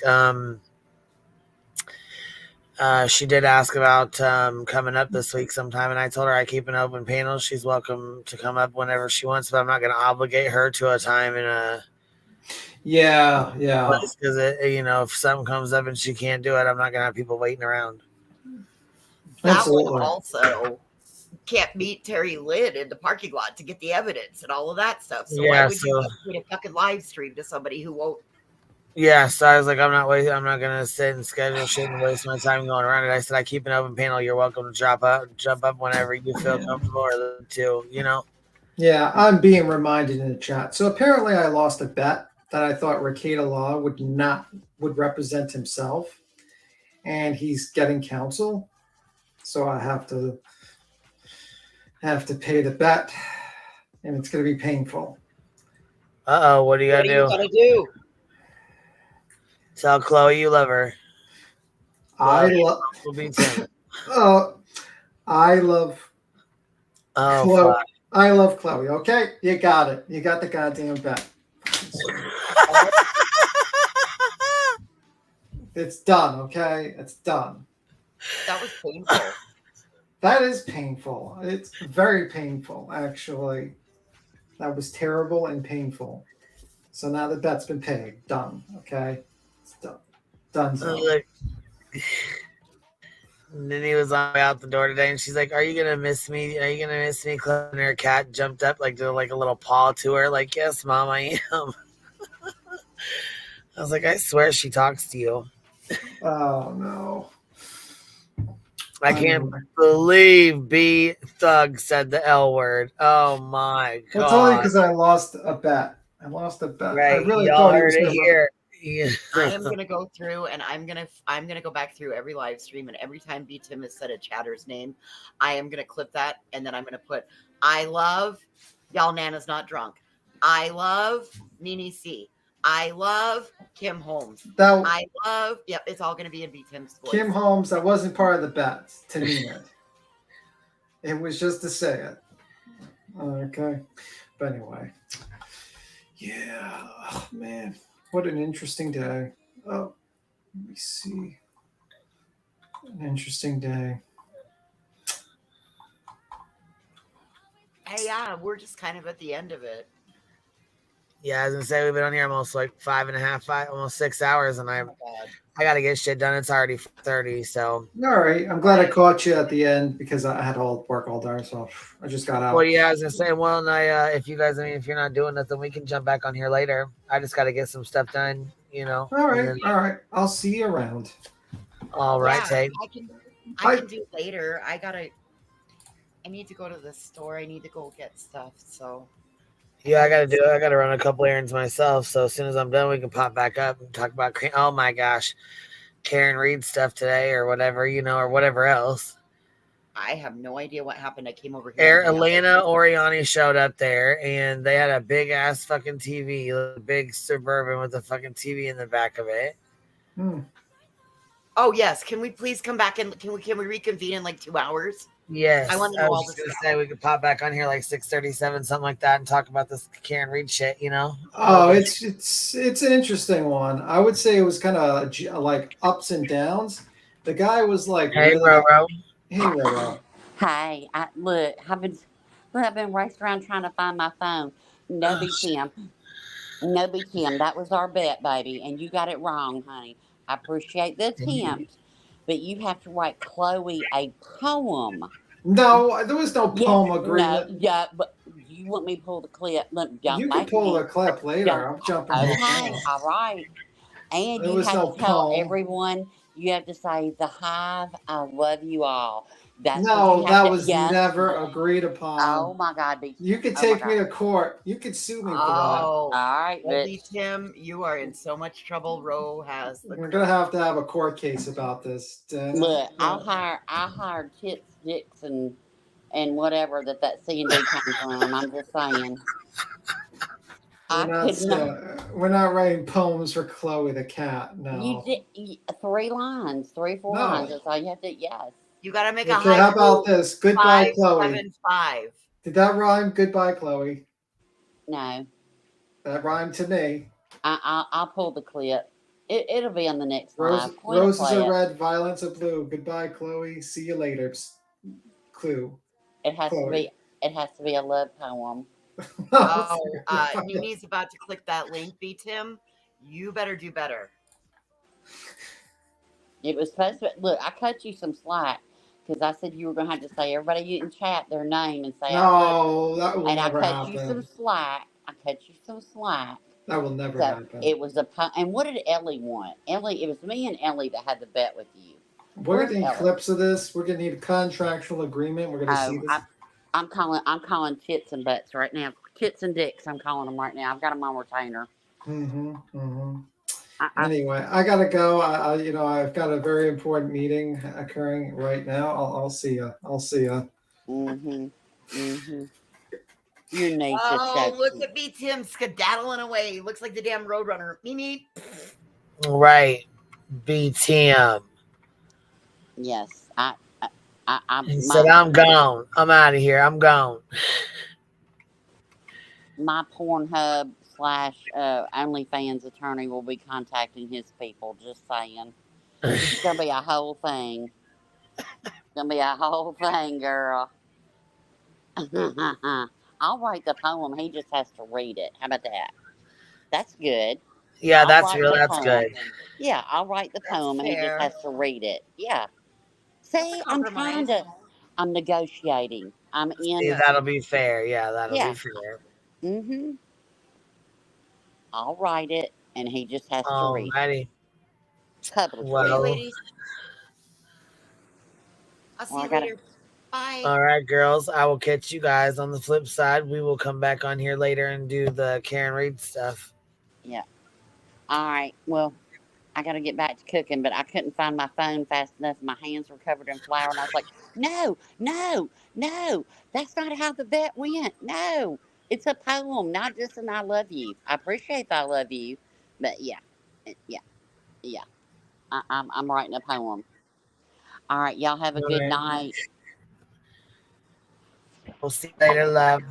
She did ask about coming up this week sometime, and I told her I keep an open panel. She's welcome to come up whenever she wants, but I'm not going to obligate her to a time in a place, because you know, if something comes up and she can't do it, I'm not going to have people waiting around.
That one also can't meet Terry Lynn in the parking lot to get the evidence and all of that stuff. So why would you put a fucking live stream to somebody who won't?
Yeah, so I was like, I'm not gonna sit and schedule shit and waste my time going around it. I said I keep an open panel. You're welcome to jump up whenever you feel comfortable or to, you know.
Yeah, I'm being reminded in the chat. So apparently I lost a bet that I thought Rekieta Law would represent himself, and he's getting counsel. So I have to pay the bet, and it's going to be painful.
What do you gotta do?
What do you gotta do?
Tell Chloe you love her.
I love Chloe.
Fuck.
I love Chloe. Okay, you got it. You got the goddamn bet. It's done. Okay, it's done.
That was painful.
That is painful. It's very painful, actually. That was terrible and painful. So now the bet's been paid. Done. Okay. It's done. Done.
And then he was on the way out the door today, and she's like, "Are you gonna miss me? Are you gonna miss me?" And her cat jumped up, like did like a little paw to her, like, "Yes, Mom, I am." I was like, "I swear she talks to you."
Oh no!
I can't believe B Thug said the L word. Oh my god!
Well, it's only because I lost a bet. I lost a bet.
Right,
I really
y'all
thought
heard it here.
I am gonna go through and I'm gonna go back through every live stream, and every time B Tim has said a chatter's name, I am gonna clip that, and then I'm gonna put I love y'all Nana's not drunk. I love Nene C. I love Kim Holmes. I love it's all gonna be in B Tim's voice.
Kim Holmes. That wasn't part of the bet to mean it. It was just to say it. Okay, but anyway, yeah, oh, man. What an interesting day. Oh, let me see. An interesting day.
Hey, yeah, we're just kind of at the end of it.
Yeah, I was gonna say we've been on here almost like 5.5, almost 6 hours, and
Oh my God.
I gotta get shit done. It's already 30, so.
All right. I'm glad I caught you at the end because I had to work all day, so I just got out.
Well, yeah, I was gonna say, well, and if you guys, if you're not doing nothing, we can jump back on here later. I just gotta get some stuff done,
All right. All right. I'll see you around.
All right,
Yeah,
Tate.
I can do later. I need to go to the store. I need to go get stuff. So
Yeah, I gotta run a couple errands myself. So as soon as I'm done, we can pop back up and talk about. Oh my gosh, Karen Reed stuff today, or whatever, or whatever else.
I have no idea what happened. I came over here.
Elena Oriani showed up there, and they had a big ass fucking TV, a big Suburban with a fucking TV in the back of it.
Oh yes, can we please come back and can we reconvene in like 2 hours?
Yes,
I want to
I
know
was
all
just
this
gonna
stuff.
say we could pop back on here like 6:37, something like that, and talk about this Karen Reed shit.
Oh, it's an interesting one. I would say it was kind of like ups and downs. The guy was like,
Hey,
really,
Roro.
Hey, Roro.
Hey, I've been racing around trying to find my phone. No BTM. No BTM. That was our bet, baby. And you got it wrong, honey. I appreciate the attempt, but you have to write Chloe a poem.
No, there was no poem agreement.
No, yeah, but you want me to pull the clip? Look, don't
You can
make
pull
me.
the clip later. I'm jumping right
Okay,
now.
all right. And
There
you
was
have
no
to tell
poem.
everyone. You have to say the Hive. I love you all. That's what
No,
you have
that
to.
was
Yes.
never agreed upon.
Oh my God, BTM.
You could
Oh,
take
my
me
God.
to court. You could sue me for that.
Oh,
All right,
well,
bitch.
Tim, you are in so much trouble. Ro has the.
We're gonna have to have a court case about this.
Look, I'll hire tits, dicks, and whatever that C and D came from. I'm just saying.
We're not writing poems for Chloe the cat. No.
You did 3 lines, 3, 4
No.
lines. That's all you have to. Yes.
You got to make a
Okay,
high.
how about this? Goodbye, Chloe.
575.
Did that rhyme? Goodbye, Chloe.
No.
That rhymed to me.
I'll pull the clip. It'll be on the next
Rose,
live. Queen will
roses
play
are
it.
red, violets are blue. Goodbye, Chloe. See you later. Clue.
It has
Chloe.
to be. It has to be a love poem.
Nini's about to click that link, B Tim. You better do better.
It was supposed to. Look, I cut you some slack because I said you were going to have to say everybody in chat their name and say.
No, that will
and
never
I cut
happen.
you some slack.
That will never
So
happen.
it was a. And what did Ellie want? Ellie. It was me and Ellie that had the bet with you.
We're
Where's
gonna need
Ellie?
clips of this. We're gonna need a contractual agreement. We're gonna see this.
I'm calling tits and butts right now. Tits and dicks. I'm calling them right now. I've got them on retainer.
Anyway, I gotta go. I've got a very important meeting occurring right now. I'll see you.
Your niece is
Oh,
so
look
cute.
at B Tim skedaddling away. Looks like the damn Roadrunner. Mimi.
Right, BTM.
Yes,
He said, "I'm gone. I'm out of here. I'm gone."
My Pornhub / OnlyFans attorney will be contacting his people. Just saying, it's gonna be a whole thing. Gonna be a whole thing, girl. I'll write the poem. He just has to read it. How about that? That's good.
Yeah,
I'll
that's
write
real.
the
That's
poem.
good.
Yeah, I'll write the poem and he just
fair.
has to read it. Yeah. See, I'm negotiating. I'm in.
See, that'll be fair. Yeah, that'll
Yeah.
be fair.
Mm-hmm. I'll write it and he just has to read it.
Alrighty.
Publish
Okay,
it.
ladies. I'll see
Well,
you
I gotta-
later. Bye.
All right, girls. I will catch you guys on the flip side. We will come back on here later and do the Karen Reed stuff.
Yeah. All right. Well, I got to get back to cooking, but I couldn't find my phone fast enough. My hands were covered in flour, and I was like, no, that's not how the bet went. No, it's a poem, not just an I love you. I appreciate the I love you, but yeah. I'm writing a poem. All right, y'all have a good night.
We'll see you later, love.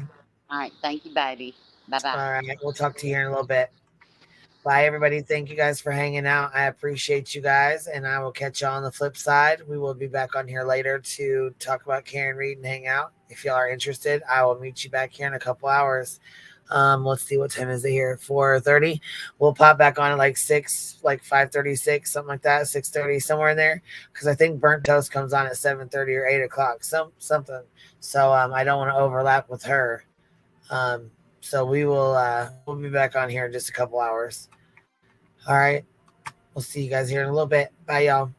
All right, thank you, baby. Bye-bye.
All right, we'll talk to you here in a little bit. Bye, everybody. Thank you guys for hanging out. I appreciate you guys, and I will catch you on the flip side. We will be back on here later to talk about Karen Reed and hang out. If y'all are interested, I will meet you back here in a couple hours. Let's see, what time is it here? 4:30. We'll pop back on at like 6, like 5:36, something like that, 6:30, somewhere in there. Because I think Burnt Toast comes on at 7:30 or 8 o'clock, something. So I don't want to overlap with her. So we'll be back on here in just a couple hours. All right. We'll see you guys here in a little bit. Bye, y'all.